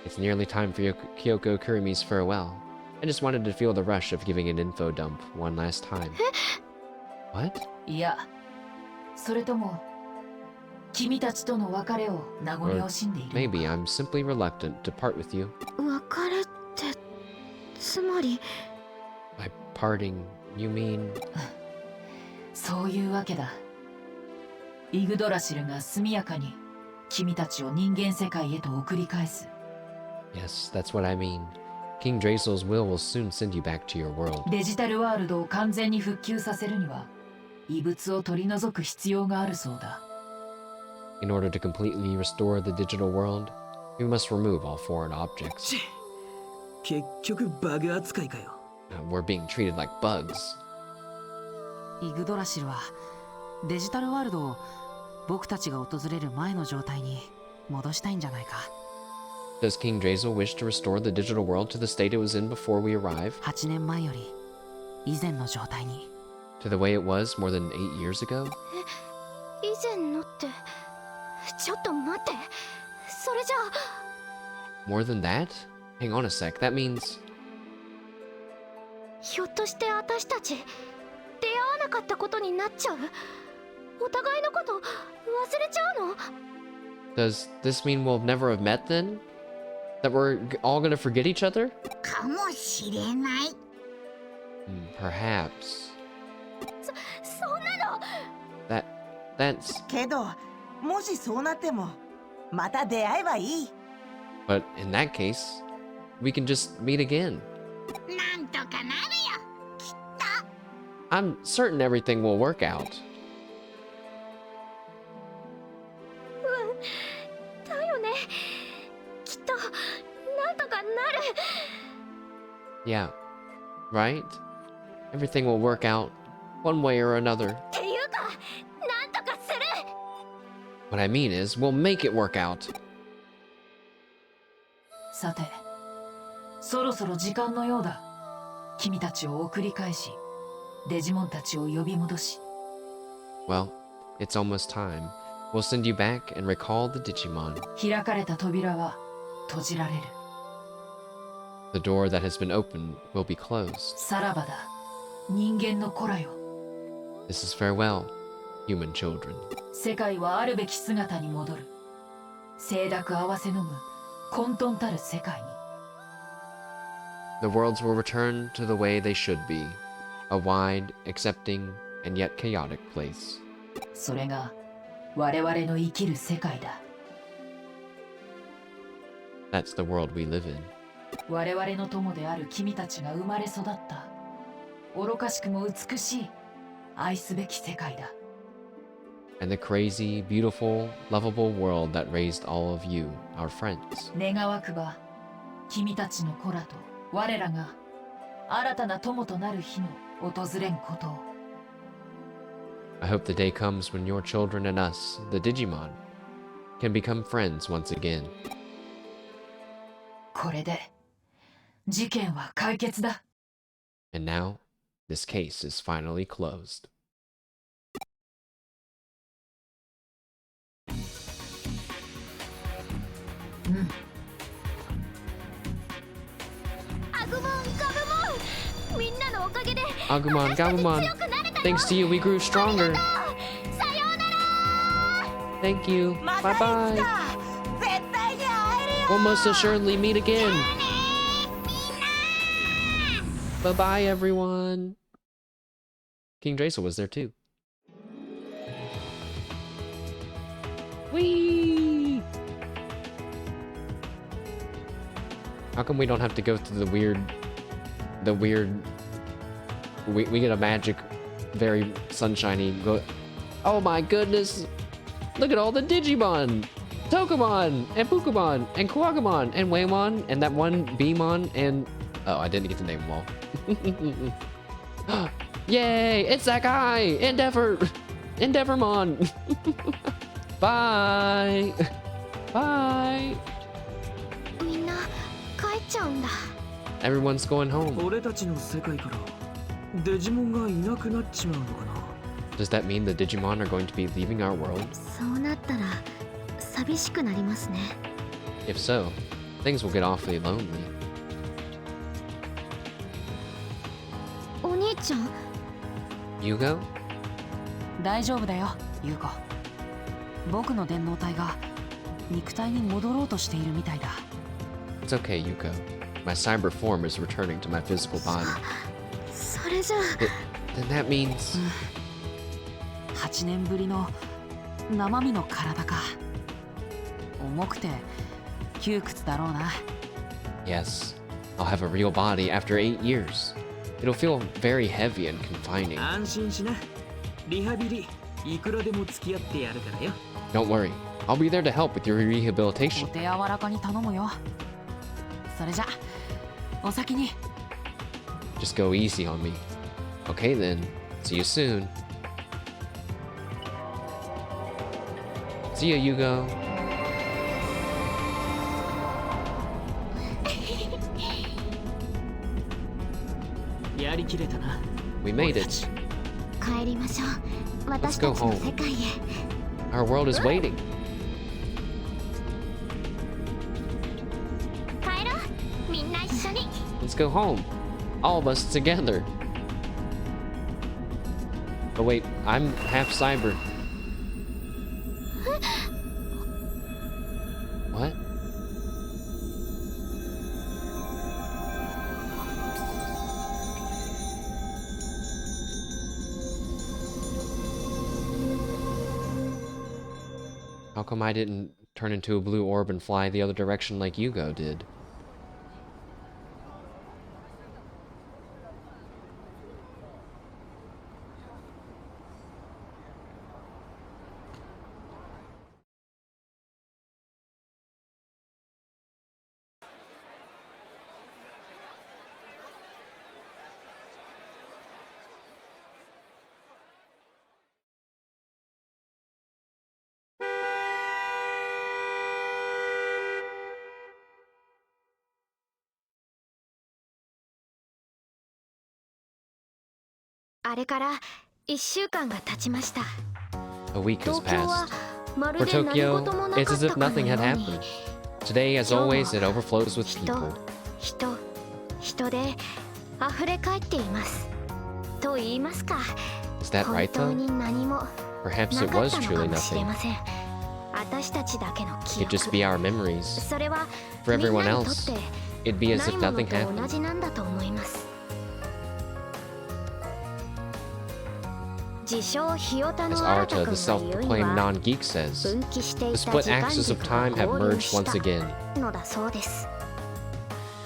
It's nearly time for Kyoko Kurumi's farewell. I just wanted to feel the rush of giving an info dump one last time. What? いや、それとも君たちとの別れを名残惜しんでいるのか。 Maybe I'm simply reluctant to part with you. 別れってつまり By parting, you mean... そういうわけだ。イグドラシルが速やかに君たちを人間世界へと送り返す。 Yes, that's what I mean. King Drazel's will soon send you back to your world. デジタルワールドを完全に復旧させるには異物を取り除く必要があるそうだ。 In order to completely restore the digital world, we must remove all foreign objects. チッ、結局バグ扱いかよ。We're being treated like bugs. イグドラシルはデジタルワールドを僕たちが訪れる前の状態に戻したいんじゃないか。 Does King Drazel wish to restore the digital world to the state it was in before we arrive? 8年前より以前の状態に。 To the way it was more than 8 years ago? 以前のってちょっと待って、それじゃあ More than that? Hang on a sec. That means ひょっとして私たち出会わなかったことになっちゃう？お互いのこと忘れちゃうの？ does this mean we'll never have met then? That we're all gonna forget each other? かもしれない。Perhaps. そんなの。That's. けど、もしそうなっても、また出会えばいい。But in that case, we can just meet again. なんとかなるよ。きっと。I'm certain everything will work out. だよね。きっとなんとかなる。 Yeah. Right? Everything will work out one way or another. っていうか、なんとかする。 What I mean is, we'll make it work out. さて、そろそろ時間のようだ。君たちを送り返し、デジモンたちを呼び戻し。Well, it's almost time. We'll send you back and recall the Digimon. 開かれた扉は閉じられる。The door that has been opened will be closed. さらばだ、人間の子らよ。 This is farewell, human children. 世界はあるべき姿に戻る。清濁合わせのむ混沌たる世界に。 The worlds will return to the way they should be, a wide, accepting, and yet chaotic place. それが我々の生きる世界だ。 That's the world we live in. 我々の友である君たちが生まれ育った愚かしくも美しい愛すべき世界だ。 And the crazy, beautiful, lovable world that raised all of you, our friends. 願わくば君たちの子らと我らが新たな友となる日の訪れんことを。 I hope the day comes when your children and us, the Digimon, can become friends once again. これで事件は解決だ。 And now, this case is finally closed. アグモン、ガブモン、みんなのおかげで Agumon, 私たち Gabumon, 強くなれたよ。 thanks to you, we grew stronger. さようなら。 Thank you. また Bye いつ bye. か絶対に会えるよ。 We'll most assuredly meet again. みんな。 Bye bye, everyone. King Draco was there too. Whee! How come we don't have to go through the weird... We get a magic, very sunshiny... Oh my goodness! Look at all the Digimon! Tokamon! And Pokemon! And Kuwagamon! And Waymon! And that one Beemon! And... Oh, I didn't get to name them all. Yay! It's that guy! Endeavormon! Bye! Bye! みんな帰っちゃうんだ。 Everyone's going home. 俺たちの世界からデジモンがいなくなっちまうのかな。 Does that mean the Digimon are going to be leaving our world? そうなったら寂しくなりますね。 If so, things will get awfully lonely. お兄ちゃん、 Yugo? 大丈夫だよ、ユウコ。僕の電脳体が肉体に戻ろうとしているみたいだ。 It's okay, Yuko. My cyber form is returning to my physical body. それじゃあ Then that means... 8年ぶりの生身の体か。重くて窮屈だろうな。 Yes, I'll have a real body after 8 years. It'll feel very heavy and confining. 安心しな。リハビリいくらでも付き合ってやるからよ。 Don't worry, I'll be there to help with your お rehabilitation. 手柔らかに頼むよ。それじゃお先に。 Just go easy on me. Okay then, see you soon. See ya, Yugo. やりきれたな。 We made it. 帰りましょう。私 Let's go たちの home. 世界へ。 Our world is waiting. Let's go home. All of us together. Oh wait, I'm half cyber. What? How come I didn't turn into a blue orb and fly the other direction like Yugo did?あれから1週間が経ちました。 A week has 東京は passed. まる For で何 Tokyo, 事もな it's かっ as た if かの nothing よ had うに happened. Today, as always, it overflows with people. 人で溢れ返っています。と言いますか。 Is that 本 right 当 though? に何も Perhaps な it かっ was たの truly かもしれ nothing. ません。私たちだけの It 記 could just 憶。 be our memories. それは For みん everyone なにとっ else, て it'd be な as い if もの nothing と同 happened. じなんだと思います。自称ヒヨタの As 新田 Arata, 君 the が言うに self-proclaimed は non-geek says, 分岐してい the た split 時間 axes of 軸が time have 合流 merged し once た again. のだそうです。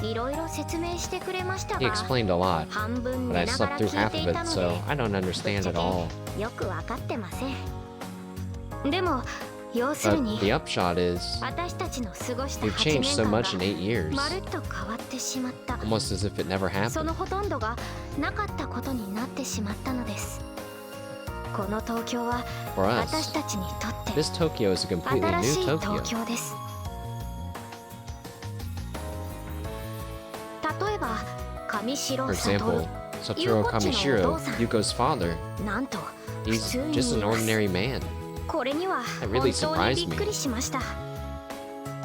いろいろ説明してくれました He が、 explained a lot, 半分 but 寝 I なが slept ら through 聞い half て of い it, たの so で I don't ぶっ understand ちゃ at all. けよく分かってません。でも要する But に the upshot is, 私たちの過ごした we've 8 changed 年 so 間が much in 8 years, まるっと変わってしまった。 almost as if it never そ happened. のほとんどがなかったことになってしまったのです。この東京は For 私 us, たちにとって this Tokyo is a completely 新 new しい Tokyo. 東京です。例えば上白 For 悟 example, Satoru Kamishiro, Yuko's father, なんと he's 普通に just い an ます。 ordinary man. これには That 本 really 当に surprised びっく me. りしました。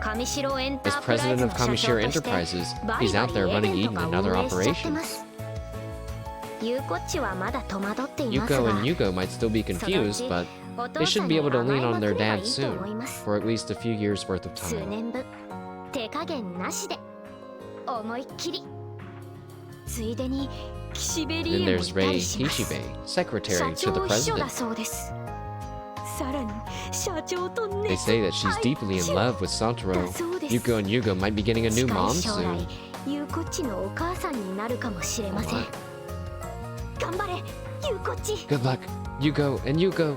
上白エンタ As ープライ president ズ of の社 Kamishiro 長として Enterprises, バリ he's バ out リ there イ running ベント Eden が and other 運営しちゃってま operations. す。ゆうこっちはまだ戸惑っていますが、 Yuko and Yugo might still be confused, but お they 父さ should ん be に able to 甘 lean え on まく their れば dad いいと思い soon, ます。 for at least a few years worth of 数 time. 年分手加減なしで思いっきり。ついでに岸辺理 Then 恵も there's いた Rei りします。 Kishibe, secretary 社 to the 長秘書だ president. そうです。さらに社長と They 熱 say that she's deeply in love with だ Satoru. そうです。 Yuko and Yugo might be getting a new 近 mom い将 soon. 来ゆうこっちのお母さんになるかもしれません。 What? 頑張れゆうこっち。 Good luck, Yugo and Yugo.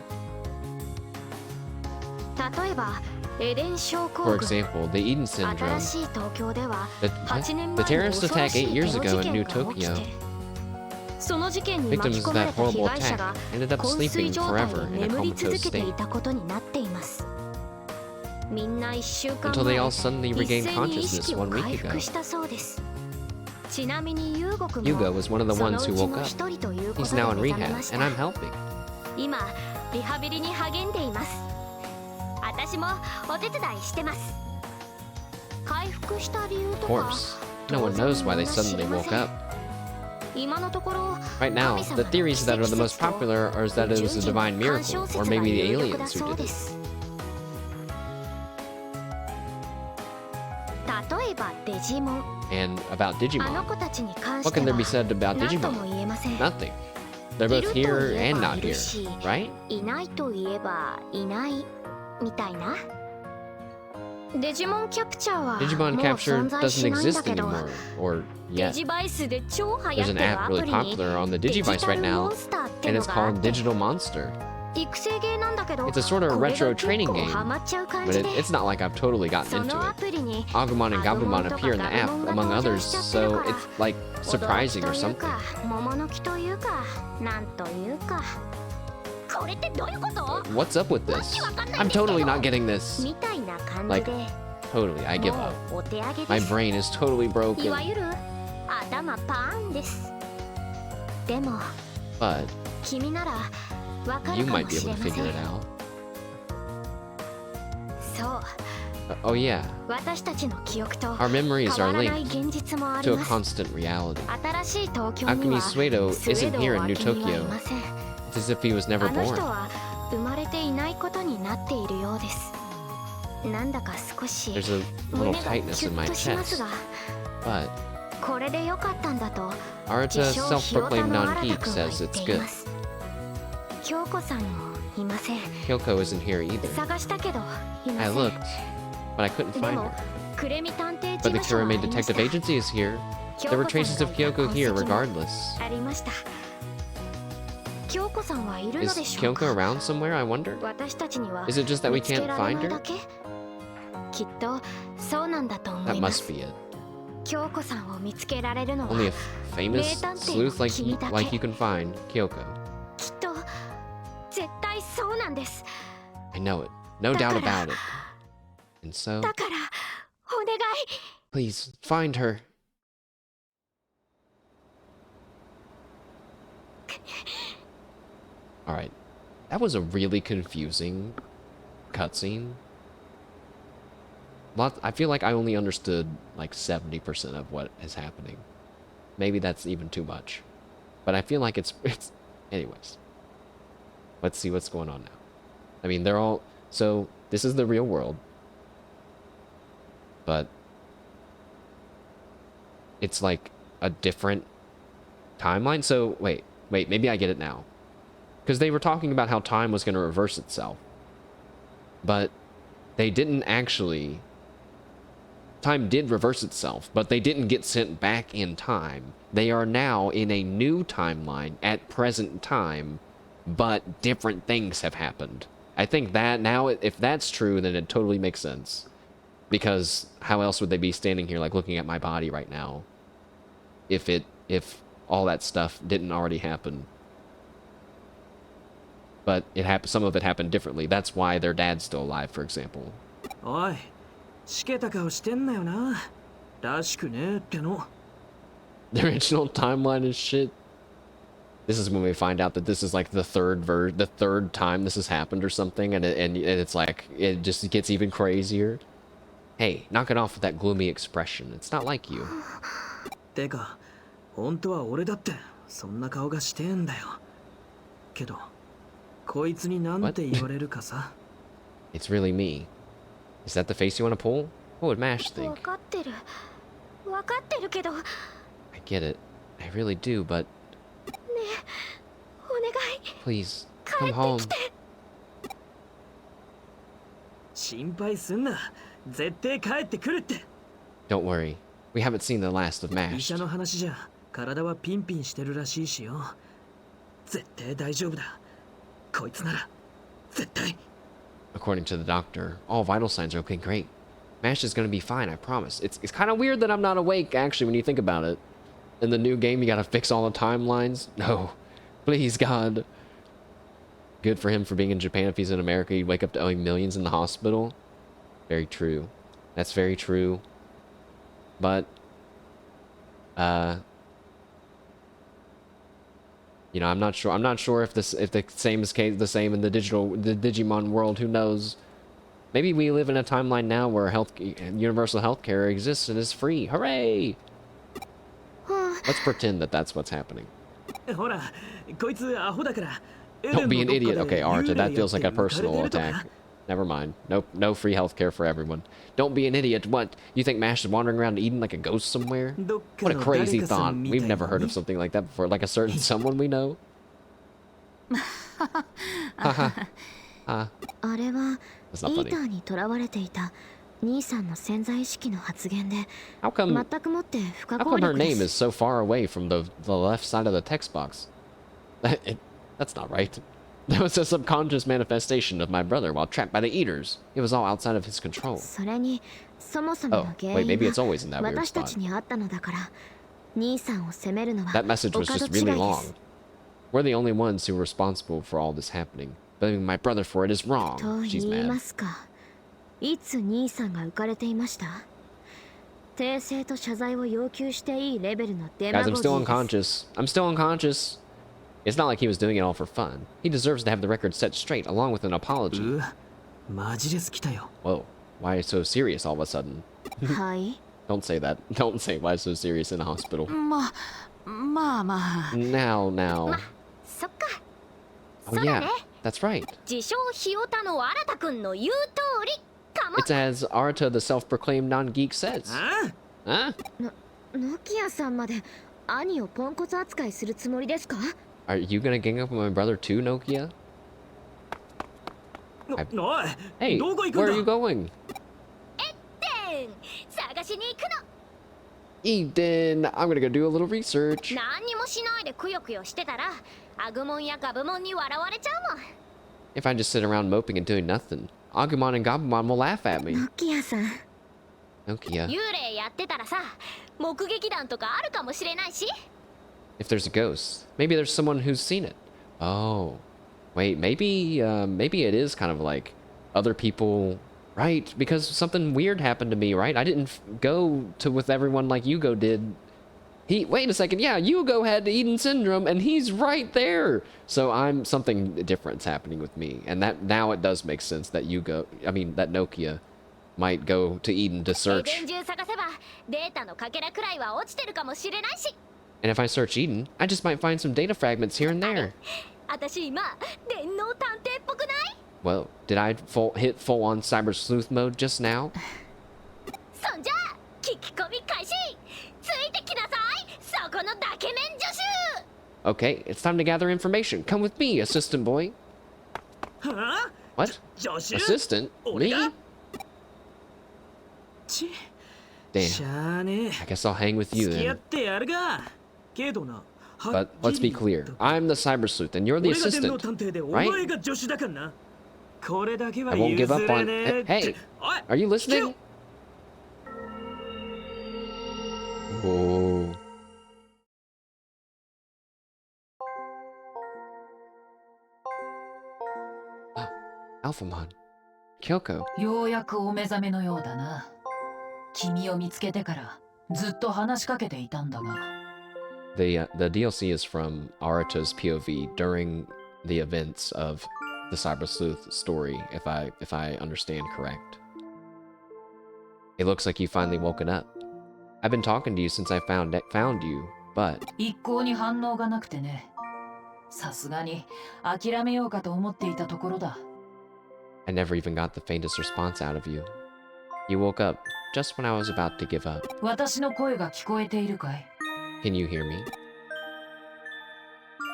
例えばエデン症候 For 群。 example, the Eden 新 syndrome. しい東京では The, 8年 the 前に terrorist 恐ろ attack しい 8 years テロ ago 事 in New 件が起き Tokyo. て、その事件に巻 Victims き of 込まれ that た被 horrible 害者 attack が ended up 昏睡 sleeping 状態 forever で in a 眠り comatose 続けてい state たことになっています。みんな1週間 until 前 they all suddenly 一 regained 斉に意 consciousness 識を 1 week 回 ago. 復したそうです。ちなみにユーゴくん Yugo も was one of the その ones う who ち woke の up. 一人というこ He's とで now in 目覚め rehab, まし and I'm た。 helping. 今リハビリに励んでいます。私もお手伝いしてます。回復した理由 Of とか course. No one knows why they suddenly woke up. 今のところ Right now, the theories that are the most popular are that it was a divine miracle, or maybe the aliens who did it. 例えばデジモン。 And about あの Digimon, 子たちに関し what て can は there be said about 何とも Digimon? 言えません。 Nothing. They're い both ると here 言え and ば not いる here, し、 right? いないと言えばいないみたいな。デジモンキャプチャーはもう Digimon 存 capture 在 doesn't しないんだ exist けど、 anymore, or デ yet. ジバイスで超流行 There's って an る app ア really プリに popular on the デジ Digivice タ right ルモ now, ンスターって and の it's があっ called て、 Digital Monster. 育成ゲーなんだけど、 It's a sort of これが retro 結 training 構 game, ハマっちゃう感 but じ it, で、 it's not like I've totally gotten そ into のア it. プリに Agumon and アグモン Gabumon と appear in the かガ app, ルモンが among 登場 others, しちゃってる so から、 it's like 驚き surprising と or いう something. か、桃の木というか、なんというか。これってどういうこと？ What's up with this? I'm totally not getting this. みたいな感じ Like, で、 totally, I give も up. うお手上げ My です。 brain is totally い broken. わゆる頭パーンです。でも But 君ならわか you るか might も be し able れ to ませ figure ん。 it out. そう、Oh yeah. 私たちの記憶と Our 変 memories わ are らない linked 現実もあ to り a ます constant reality. 新しい東京に Akumi は Suedou スウェ isn't ド here ウ in New 明美はい Tokyo. ません It's as if he was never あの born. 人は生まれていないことになっているようですなんだか少し There's a 胸 little が tightness キュ in ッ my とします chest. が But これでよかったんだと Arata, 自称ひよた self-proclaimed の新 non-geek, 田君は says 言っ it's てい good. ます京子さんもいません Kyoko isn't here either. 探したけどいま I せん looked, but I couldn't で find も her. クレミ探偵 But 事 the 務所はあ Kurame りました Detective Agency is here. There were traces of Kyoko here regardless. ありました京子さんはいるの Is でしょう Kyoko か around somewhere, I wonder? 私たちには Is it just that we 見つけ can't られ find ない her? だけきっとそうなんだと思 That いま must す be it. 京子さんを見つけられるのは Only a famous sleuth like you, 名探偵の君だけ。 like you can find Kyoko. きっと絶対そうなんです I know it. No だ doubt から about it. And so, だからお願い please find her. Alright. That was a really confusing cutscene. I feel like I only understood like 70% of what is happening. Maybe that's even too much. But I feel like it's anyways. Let's see what's going on now. I mean, they're all so this is the real world. But it's like a different timeline. So wait, maybe I get it now. Because they were talking about how time was going to reverse itself. But they didn't actually. Time did reverse itself, but they didn't get sent back in time. They are now in a new timeline at present time, but different things have happened. I think that now, if that's true, then it totally makes sense. Because how else would they be standing here, like, looking at my body right now? If all that stuff didn't already happen. But some of it happened differently. That's why their dad's still alive, for example. おい、しけた顔してんなよな。らしくねえっての。The original timeline is shit. This is when we find out that this is like the third time this has happened or something, and it's like it just gets even crazier. Hey, knock it off with that gloomy expression. It's not like you. てか、本当は俺だってそんな顔がしてんだよ。けど、こいつになんて言われるかさ。It's really me. Is that the face you want to pull? What would Mash 分 think? かってる分かってるけどね I get it. I really do, but えお願い please 帰 come って home. きて心配すんな。絶対帰ってくるって。 Don't worry. We haven't seen the last of 医 Mash. 者の話じゃ体はピンピンしてるらしいしよ。絶対大丈夫だ。こいつなら絶対。 According to the doctor, all vital signs are okay. Great. Mash is gonna be fine, I promise. It's kind of weird that I'm not awake, actually, when you think about it. In the new game, you gotta fix all the timelines. No. Please, God. Good for him for being in Japan. If he's in America, he'd wake up to owing millions in the hospital. Very true. That's very true. But, you know, I'm not sure if the same is the same in the Digimon world. Who knows? Maybe we live in a timeline now where universal healthcare exists and is free. Hooray! Let's pretend that that's what's happening. ほら、こいつアホだから。 Don't be an idiot. Okay, Arata, that feels like a エレンのどっかで personal 浮かれてるとか。 attack. Never mind. Nope, no free healthcare for everyone. Don't be an idiot. What? You think Mash is wandering around Eden like a ghost somewhere? どっか What a の crazy 誰かさ thought. んみたい We've な never heard ね of something like that before. Like a certain someone we know? Haha. あれは That's not イー funny. ターにとらわれていた兄さんの潜在意識の発言で How come 全くもって不可 how 抗 come her 力で name す is so far away from the left side of the text box? That's not right. That was a subconscious manifestation of my brother while trapped by the eaters. It was all outside of his control. それにそもそも Oh, の原 wait, 因 maybe は it's always in that weird 私た spot. ちにあったのだから兄さんを責めるのは That message お was 門 just 違い really で long. す We're the only ones who were responsible for all this happening. Blaming my brother for it is wrong. と She's 言い mad. ますかいつ兄さんが浮かれていました訂正と謝罪を要求していいレベルのデマ Guys, ゴ I'm ジ still ーです unconscious. I'm still unconscious. It's not like he was doing it all for fun. He deserves to have the record set straight along with an apology. うわ、マジレス来たよ。 Whoa. Why so serious all of a sudden? はい。 Don't say that. Don't say why so serious in a hospital. まあまあ Now, now. そっか Oh そうだ yeah, ね that's right. 自称ひよたの新くんの言う通りかも It's as Arata, the self-proclaimed non-geek, says. あ Huh? ノキアさんまで兄をポンコツ扱いするつもりですか？ Are you gonna gang up on my brother too, Nokia? おい Hey, どこ行く where are ん you だ going? でん探しに行くの Eden, I'm gonna go do a little research. 何にもしないでくよくよしてたらアグモンやガブモンに笑われちゃうもん If I just sit around moping and doing nothing, Agumon and Gabumon will laugh at me. ノキアさん Nokia, 幽霊やってたらさ目撃談とかあるかもしれないし if there's a ghost, maybe there's someone who's seen it. Oh, wait, maybe it is kind of like other people, right? Because something weird happened to me, right? I didn't go to with everyone like Yugo did. Wait a second, yeah, Yugo had Eden syndrome, and he's right there. So something different's happening with me, and that now it does make sense that that Nokia might go to Eden to エ search. デン中探せばデータのかけらくらいは落ちてるかもしれないし And if I search Eden, I just might find some data fragments here and there. 私今電脳探偵っぽくない Well, did I hit full-on Cyber Sleuth mode just now? そんじゃ聞き込み開始ついてきなさいそこのダケメン助手 Okay, it's time to gather information. Come with me, assistant boy. はあ What? 助手 Assistant? 俺 Me? がち Damn. しゃあねえ I guess I'll hang with you 付き合 then. ってやるがけどなは But っ let's き be り clear. 言っとく I'm the Cyber Sleuth, and you're the 俺が電脳 assistant. 探偵でお right? 前が助手だからなこれだけは I won't 譲 give up れ on. ねえって Hey, おい are you 聞けよ listening? Oh. Alphamon. Kyoko. ようやくお目覚めのようだな。君を見つけてからずっと話しかけていたんだが。The DLC is from Arata's POV during the events of the Cyber Sleuth story, if I understand correct. It looks like you finally woken up. I've been talking to you since I found you, but 一向に反応がなくてね。さすがに諦めようかと思っていたところだ。I never even got the faintest response out of you. You woke up just when I was about to give up. 私の声が聞こえているかい？ Can you hear me?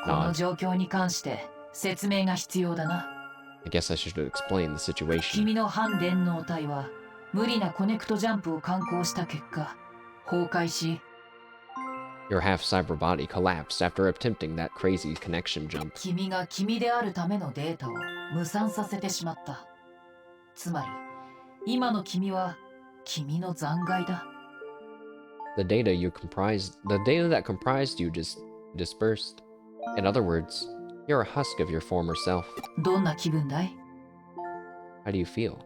この状況に関して説明が必要だな。I guess I should explain the situation. 君の反電脳体は無理なコネクトジャンプを敢行した結果、崩壊し、 Your half-cyber body collapsed after attempting that crazy connection jump. 君が君であるためのデータを無産させてしまった。つまり、今の君は君の残骸だ。The data that comprised you just dispersed. In other words, you're a husk of your former self. どんな気分だい？ How do you feel?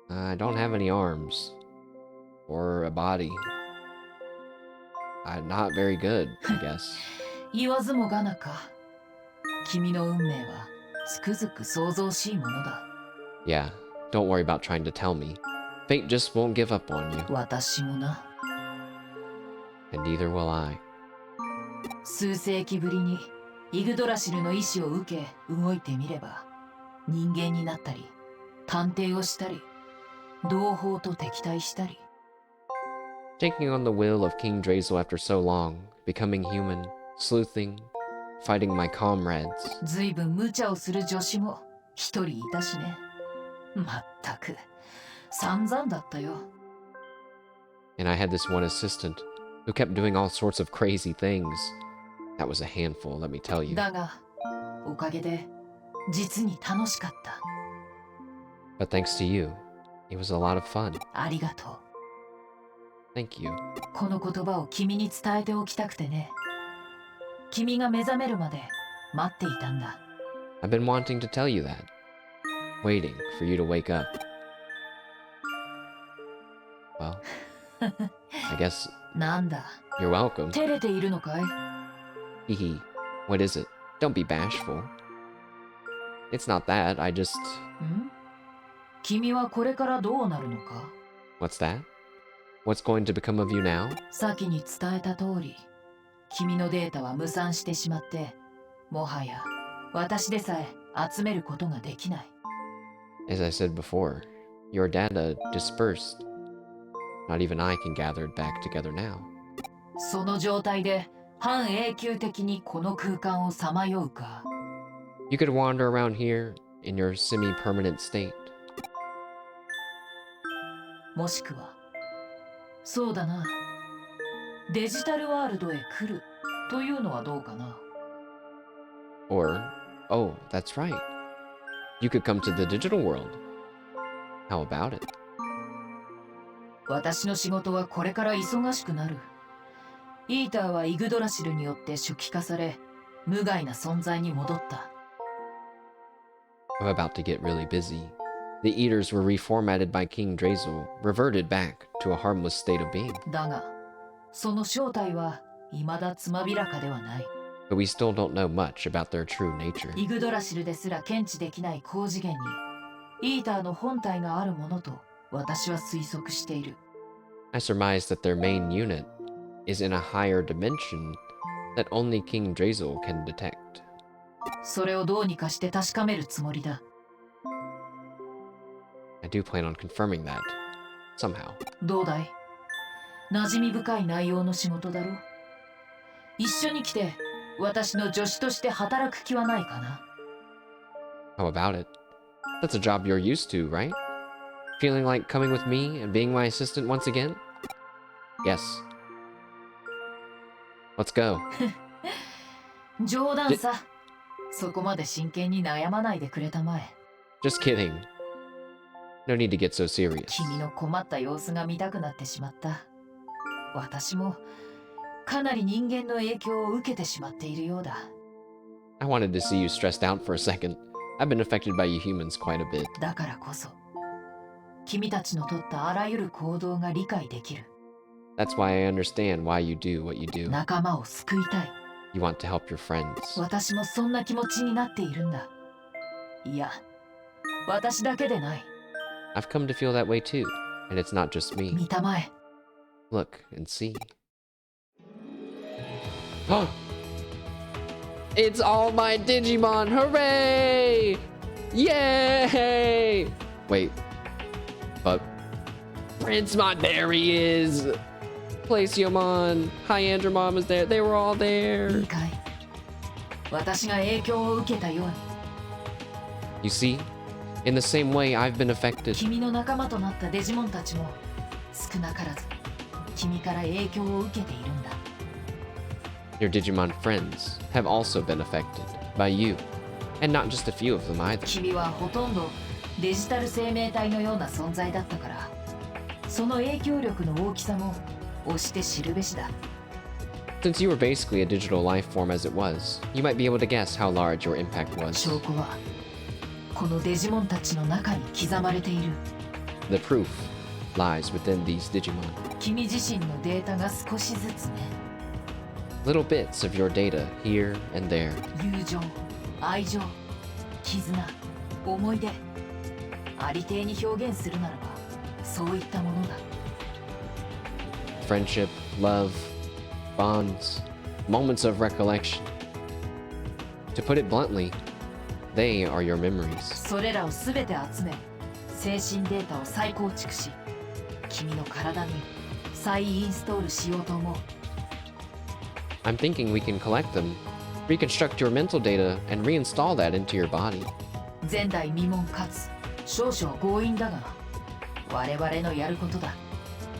I don't have any arms. Or a body. I'm not very good, I guess. 言わずもがなか。君の運命はつくづく想像しいものだ。Yeah, don't worry about trying to tell me. Fate just won't give up on you. 私もな。 And neither will I. 数世紀ぶりにイグドラシルの意志を受け動いてみれば、人間になったり、探偵をしたり、同胞と敵対したり。Taking on the will of King Drazel after so long, becoming human, sleuthing, fighting my comrades. ずいぶん無茶をする女子も一人いたしね。まったく散々だったよ。 And I had this one assistant who kept doing all sorts of crazy things. That was a handful, let me tell you. だがおかげで実に楽しかった。 But thanks to you, it was a lot of fun. ありがとう。 Thank you. この言葉を君に伝えておきたくてね。君が目覚めるまで待っていたんだ。 I've been wanting to tell you that. Waiting for you to wake up. Well, I guess なんだ、 you're welcome. 照れているのかい？ Hehe. What is it? Don't be bashful. It's not that, I just... ん？君はこれからどうなるのか？ What's that? What's going to become of you now? 先に伝えた通り、君のデータは無産してしまって、もはや私でさえ集めることができない。As I said before, your data dispersed. Not even I can gather it back together now. その状態で半永久的にこの空間をさまようか。You could wander around here in your semi-permanent state. もしくは、そうだな、デジタルワールドへ来るというのはどうかな。Or, oh, that's right. You could come to the digital world. How about it? 私の仕事はこれから忙しくなる。イーターはイグドラシルによって初期化され、無害な存在に戻った。I'm about to get really busy. The Eaters were reformatted by King Drazel, reverted back to a harmless state of being. だが、その正体は未だつまびらかではない。But we still don't know much about their true nature. イグドラシルですら検知できない高次元に、イーターの本体があるものと私は推測している。I surmise that their main unit is in a higher dimension that only King Drazel can detect. それをどうにかして確かめるつもりだ。I do plan on confirming that, somehow. どうだい？馴染み深い内容の仕事だろ？一緒に来て私の助手として働く気はないかな？ How about it? That's a job you're used to, right? Feeling like coming with me and being my assistant once again? Yes. Let's go. 冗談さ。そこまで真剣に悩まないでくれたまえ。Just kidding. No need to get so serious. 君の困った様子が見たくなってしまった。私もかなり人間の影響を受けてしまっているようだ。I wanted to see you stressed out for a second. I've been affected by you humans quite a bit. だからこそ、君たちの取ったあらゆる行動が理解できる。That's why I understand why you do what you do. 仲間を救いたい。You want to help your friends. 私もそんな気持ちになっているんだ。いや、私だけでない。I've come to feel that way too, and it's not just me. 見たまえ。Look and see. It's all my Digimon! Hooray! Yay! Wait. But Prince-mon, there he is! Placiomon, Hyandramon was there. They were all い there. いかい？私が影響を受けたように、 You see? In the same way I've been affected. 君の仲間となったデジモンたちも少なからず君から影響を受けているんだ。Your Digimon friends have also been affected by you. And not just a few of them either. 君はほとんどデジタル生命体のような存在だったから、その影響力の大きさも押して知るべしだ。 Since you were basically a digital life form as it was, you might be able to guess how large your impact was. 証拠はこのデジモンたちの中に刻まれている。 The proof lies within these Digimon. 君自身のデータが少しずつね。 Little bits of your data here and there. 友情、愛情、絆、思い出、ありていに表現するならばそういったものだ。 Friendship, love, bonds, moments of recollection. To put it bluntly, they are your memories. それらをすべて集め、精神データを再構築し、君の体に再インストールしようと思う。 I'm thinking we can collect them, reconstruct your mental data, and reinstall that into your body. 前代未聞かつ少々強引だが、我々のやることだ。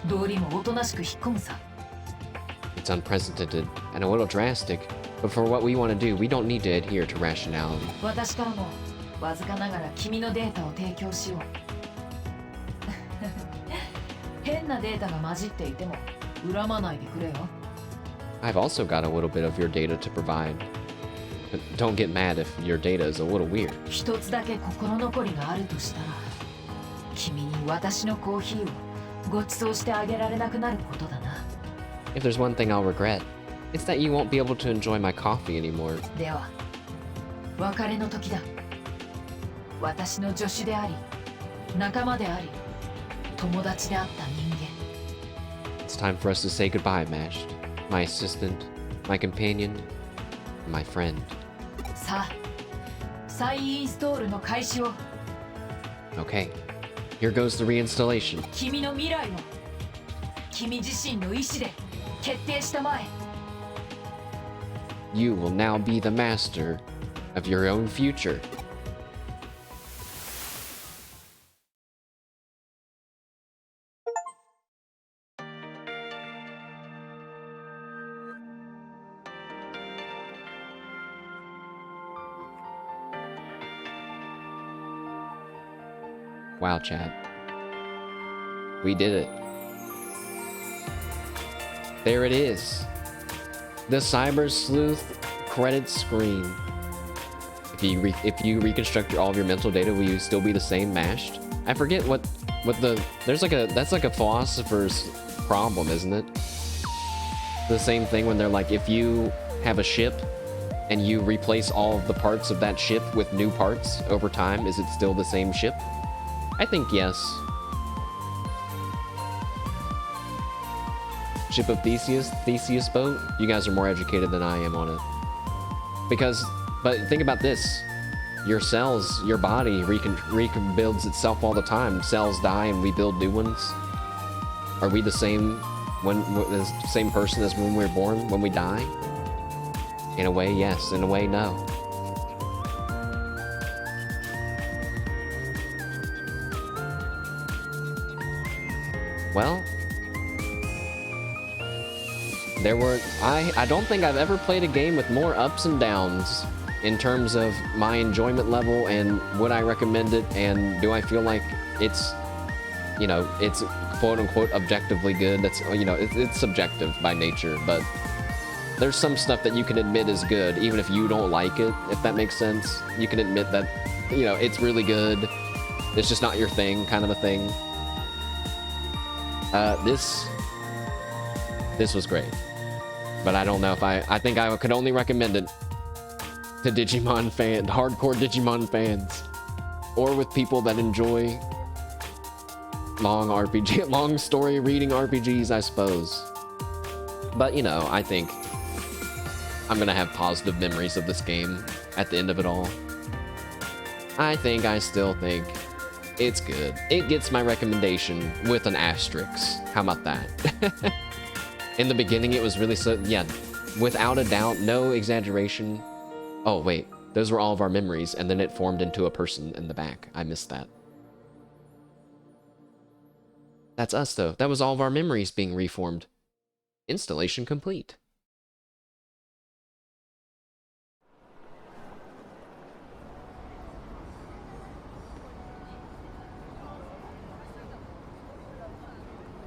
道理もおとなしく引っ込むさ。 It's unprecedented and a little drastic, but for what we want to do, we don't need to adhere to rationality. 私からもわずかながら君のデータを提供しよう。変なデータが混じっていても恨まないでくれよ。 I've also got a little bit of your data to provide. But don't get mad if your data is a little weird. 一つだけ心残りがあるとしたら、君に私のコーヒーをご馳走してあげられなくなることだな。 If there's one thing I'll regret, it's that you won't be able to enjoy my coffee anymore. では、別れの時だ。私の助手であり、仲間であり友達であった人間。 It's time for us to say goodbye, Mashed. My assistant, my companion, my friend. さあ再インストールの開始を。 Okay, here goes the reinstallation. 君の未来を君自身の意志で決定したまえ。 You will now be the master of your own future. Wow, chat. We did it. There it is. The Cyber Sleuth credit screen. If you reconstruct all of your mental data, will you still be the same mashed? I forget what the that's like a philosopher's problem, isn't it? The same thing when they're like, if you have a ship and you replace all of the parts of that ship with new parts over time, is it still the same ship? I think yes. Ship of Theseus boat? You guys are more educated than I am on it. But think about this. Your cells, your body rebuilds itself all the time. Cells die and we build new ones. Are we the same the same person as when we were born, when we die? In a way, yes. In a way, no. Well, I don't think I've ever played a game with more ups and downs in terms of my enjoyment level and would I recommend it and do I feel like it's, you know, it's quote unquote objectively good. That's, you know, it's subjective by nature, but there's some stuff that you can admit is good even if you don't like it, if that makes sense. You can admit that, you know, it's really good. It's just not your thing, kind of a thing. This was great, but I don't know if I think I could only recommend it to hardcore Digimon fans, or with people that enjoy long story reading RPGs, I suppose. But you know, I think I'm gonna have positive memories of this game at the end of it all. I still think it's good. It gets my recommendation with an asterisk. How about that? In the beginning, it was really yeah, without a doubt, no exaggeration. Oh, wait, those were all of our memories, and then it formed into a person in the back. I missed that. That's us, though. That was all of our memories being reformed. Installation complete.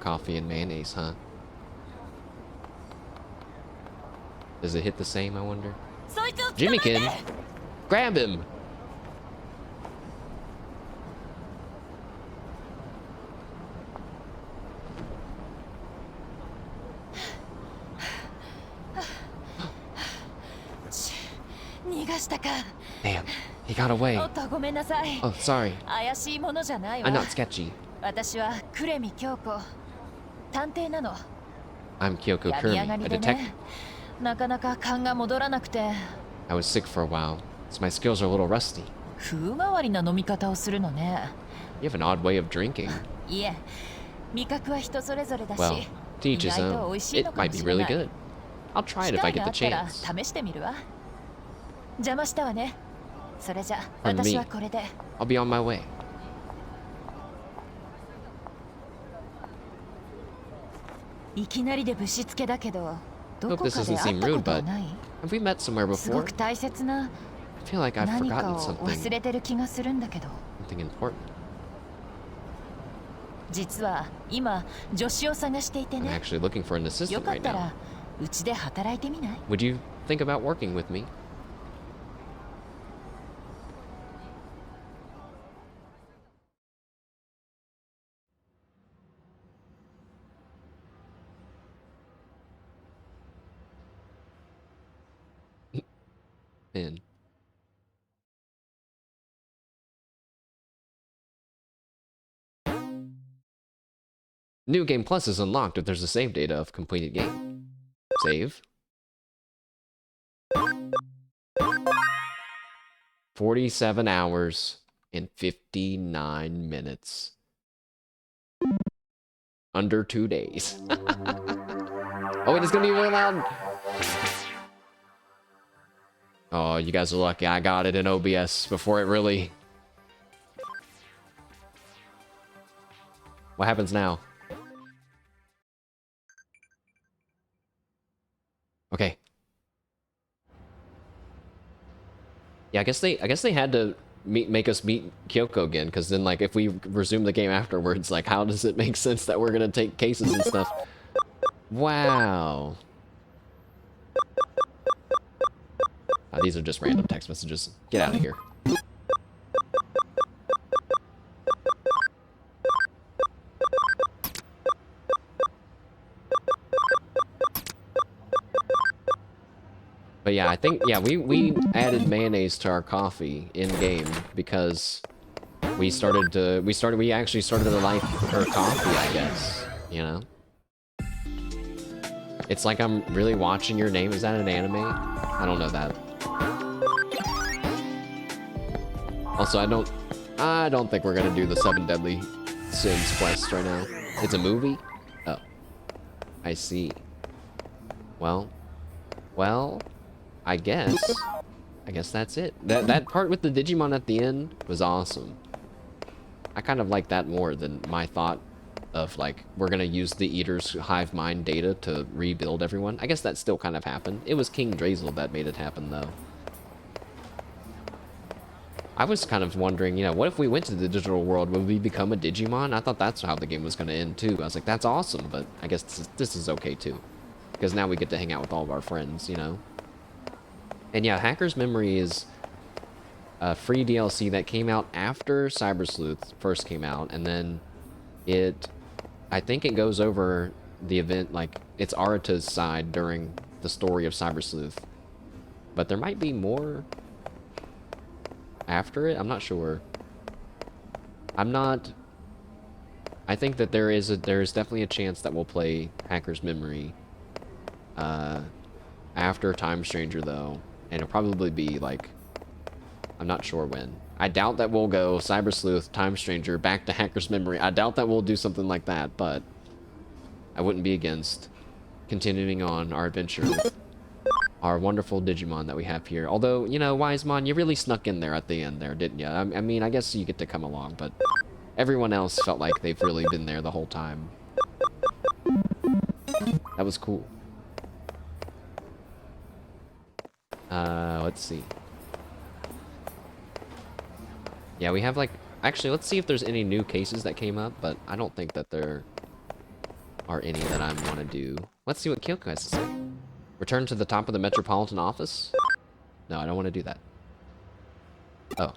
Coffee and mayonnaise, huh? Does it hit the same, I wonder? Jimmykin! Grab him! Damn, he got away. Oh, sorry. I'm not sketchy. I'm Kyoko Kurumi, a detective. I was sick for a while, so my skills are a little rusty. You have an odd way of drinking. Well, to each his own. It might be really good. I'll try it if I get the chance. Pardon me. I'll be on my way. Hope this doesn't seem rude, but have we met somewhere before? I feel like I've forgotten something. Something important. I'm actually looking for an assistant right now. Would you think about working with me? Man. New Game Plus is unlocked if there's a save data of completed game. Save. 47 hours and 59 minutes. Under 2 days. Oh, wait, it's gonna be really loud. Oh, you guys are lucky. I got it in OBS before it really... What happens now? Okay. Yeah, I guess they had to make us meet Kyoko again, because then, like, if we resume the game afterwards, like, how does it make sense that we're gonna take cases and stuff? Wow. These are just random text messages. Get out of here. But yeah, I think, yeah, we added mayonnaise to our coffee in game because we actually started to like her coffee, I guess, you know? It's like I'm really watching your name. Is that an anime? I don't know that. Also, I don't think we're gonna do the 7 Deadly Sins quest right now. It's a movie? Oh. I see. Well, I guess that's it. That part with the Digimon at the end was awesome. I kind of like that more than my thought of, like, we're gonna use the Eater's hive mind data to rebuild everyone. I guess that still kind of happened. It was King Drazel that made it happen, though. I was kind of wondering, you know, what if we went to the digital world? Would we become a Digimon? I thought that's how the game was gonna end, too. I was like, that's awesome, but I guess this is okay, too. Because now we get to hang out with all of our friends, you know? And yeah, Hacker's Memory is a free DLC that came out after Cyber Sleuth first came out, and then I think it goes over the event, like, it's Arata's side during the story of Cyber Sleuth. But there might be more after it? I'm not sure. I think that there is definitely a chance that we'll play Hacker's Memory after Time Stranger, though. And it'll probably be, like, I'm not sure when. I doubt that we'll go Cyber Sleuth, Time Stranger, back to Hacker's Memory. I doubt that we'll do something like that, but I wouldn't be against continuing on our adventure with our wonderful Digimon that we have here. Although, you know, Wisemon, you really snuck in there at the end there, didn't you? I mean, I guess you get to come along, but everyone else felt like they've really been there the whole time. That was cool. Let's see. Yeah, we have, like... Actually, let's see if there's any new cases that came up, but I don't think that there are any that I want to do. Let's see what Kyoko has to say. Return to the top of the Metropolitan Office? No, I don't want to do that. Oh.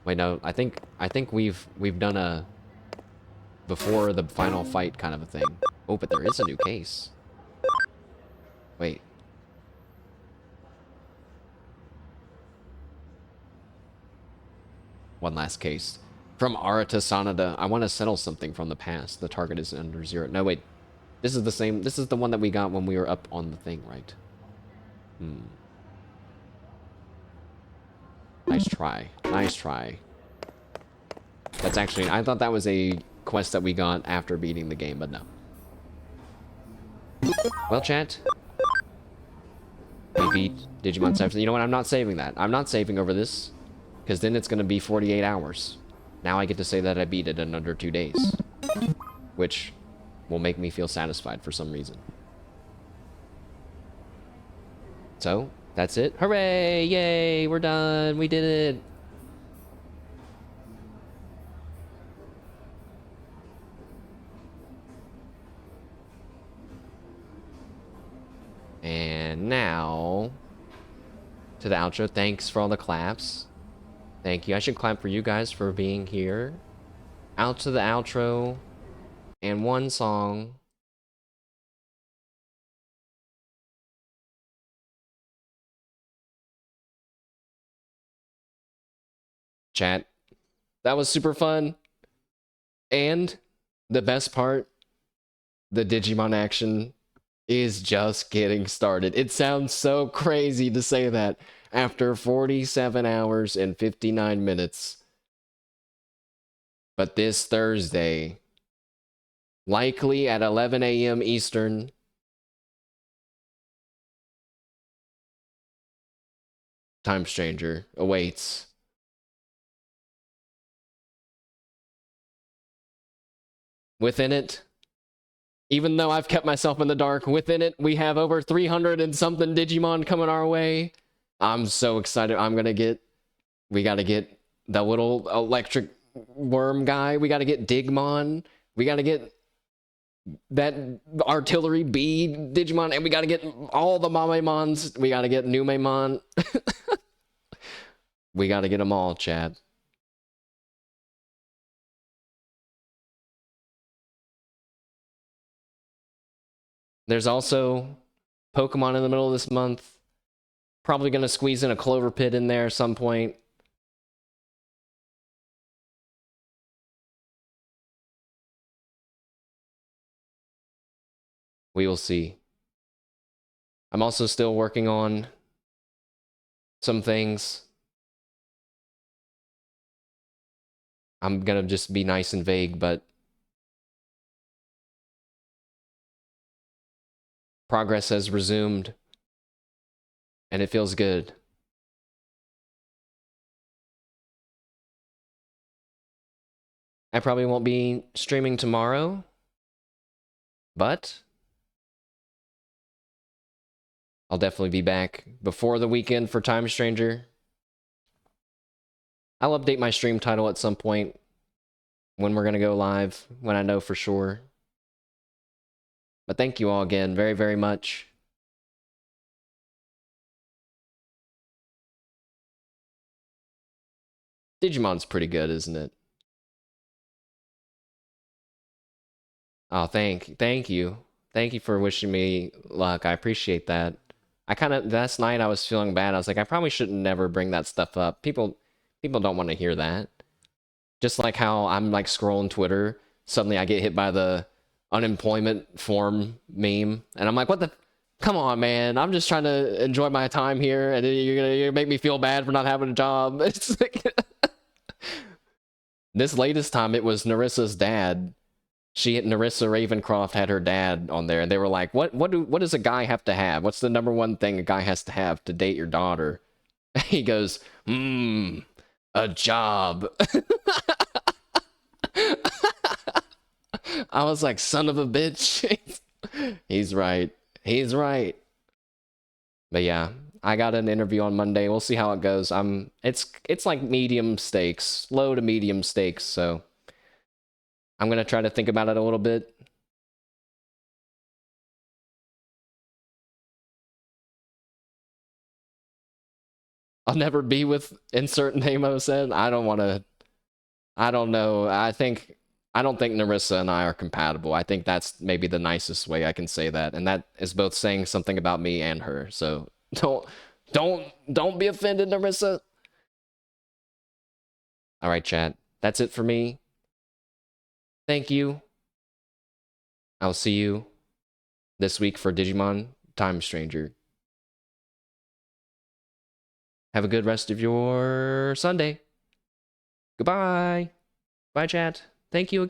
Wait, no, I think we've done a before the final fight kind of a thing. Oh, but there is a new case. Wait. One last case. From Arata Sanada. I want to settle something from the past. The target is under 0. No, wait. This is the same. This is the one that we got when we were up on the thing, right? Nice try. Nice try. That's actually... I thought that was a quest that we got after beating the game, but no. Well, chat. We beat Digimon Cyber. You know what? I'm not saving that. I'm not saving over this. Because then it's going to be 48 hours. Now I get to say that I beat it in under 2 days. Which will make me feel satisfied for some reason. So, that's it. Hooray! Yay! We're done! We did it! And now... to the outro. Thanks for all the claps. Thank you. I should clap for you guys for being here. Out to the outro. And one song. Chat. That was super fun. And the best part the Digimon action is just getting started. It sounds so crazy to say that after 47 hours and 59 minutes. But this Thursday, likely at 11 a.m. Eastern, Time Stranger awaits. Within it, even though I've kept myself in the dark, within it, we have over 300 and something Digimon coming our way. I'm so excited. We gotta get the little electric worm guy. We gotta get Digmon. We gotta get that artillery bee Digimon. And we gotta get all the Mamemons. We gotta get Numemon. We gotta get them all, Chad. There's also Pokemon in the middle of this month. Probably gonna squeeze in a Clover Pit in there at some point. We will see. I'm also still working on some things. I'm gonna just be nice and vague, but progress has resumed, and it feels good. I probably won't be streaming tomorrow, but I'll definitely be back before the weekend for Time Stranger. I'll update my stream title at some point when we're going to go live, when I know for sure. But thank you all again very, very much. Digimon's pretty good, isn't it? Oh, thank you. Thank you for wishing me luck. I appreciate that. Last night I was feeling bad. I was like, I probably shouldn't never bring that stuff up. People don't want to hear that. Just like how I'm like scrolling Twitter, suddenly I get hit by the unemployment form meme, and I'm like, what the? Come on, man. I'm just trying to enjoy my time here, and you're gonna make me feel bad for not having a job. It's like this latest time it was Narissa's dad. Narissa Ravencroft had her dad on there, and they were like, what does a guy have to have? What's the number one thing a guy has to have to date your daughter? He goes, a job. I was like, son of a bitch. He's right. He's right. But yeah, I got an interview on Monday. We'll see how it goes. It's like medium stakes, low to medium stakes, so I'm gonna try to think about it a little bit. I'll never be with insert name I said. I don't know. I don't think Narissa and I are compatible. I think that's maybe the nicest way I can say that. And that is both saying something about me and her. So don't be offended, Narissa. All right, chat. That's it for me. Thank you. I'll see you this week for Digimon Time Stranger. Have a good rest of your Sunday. Goodbye. Bye, chat. Thank you again.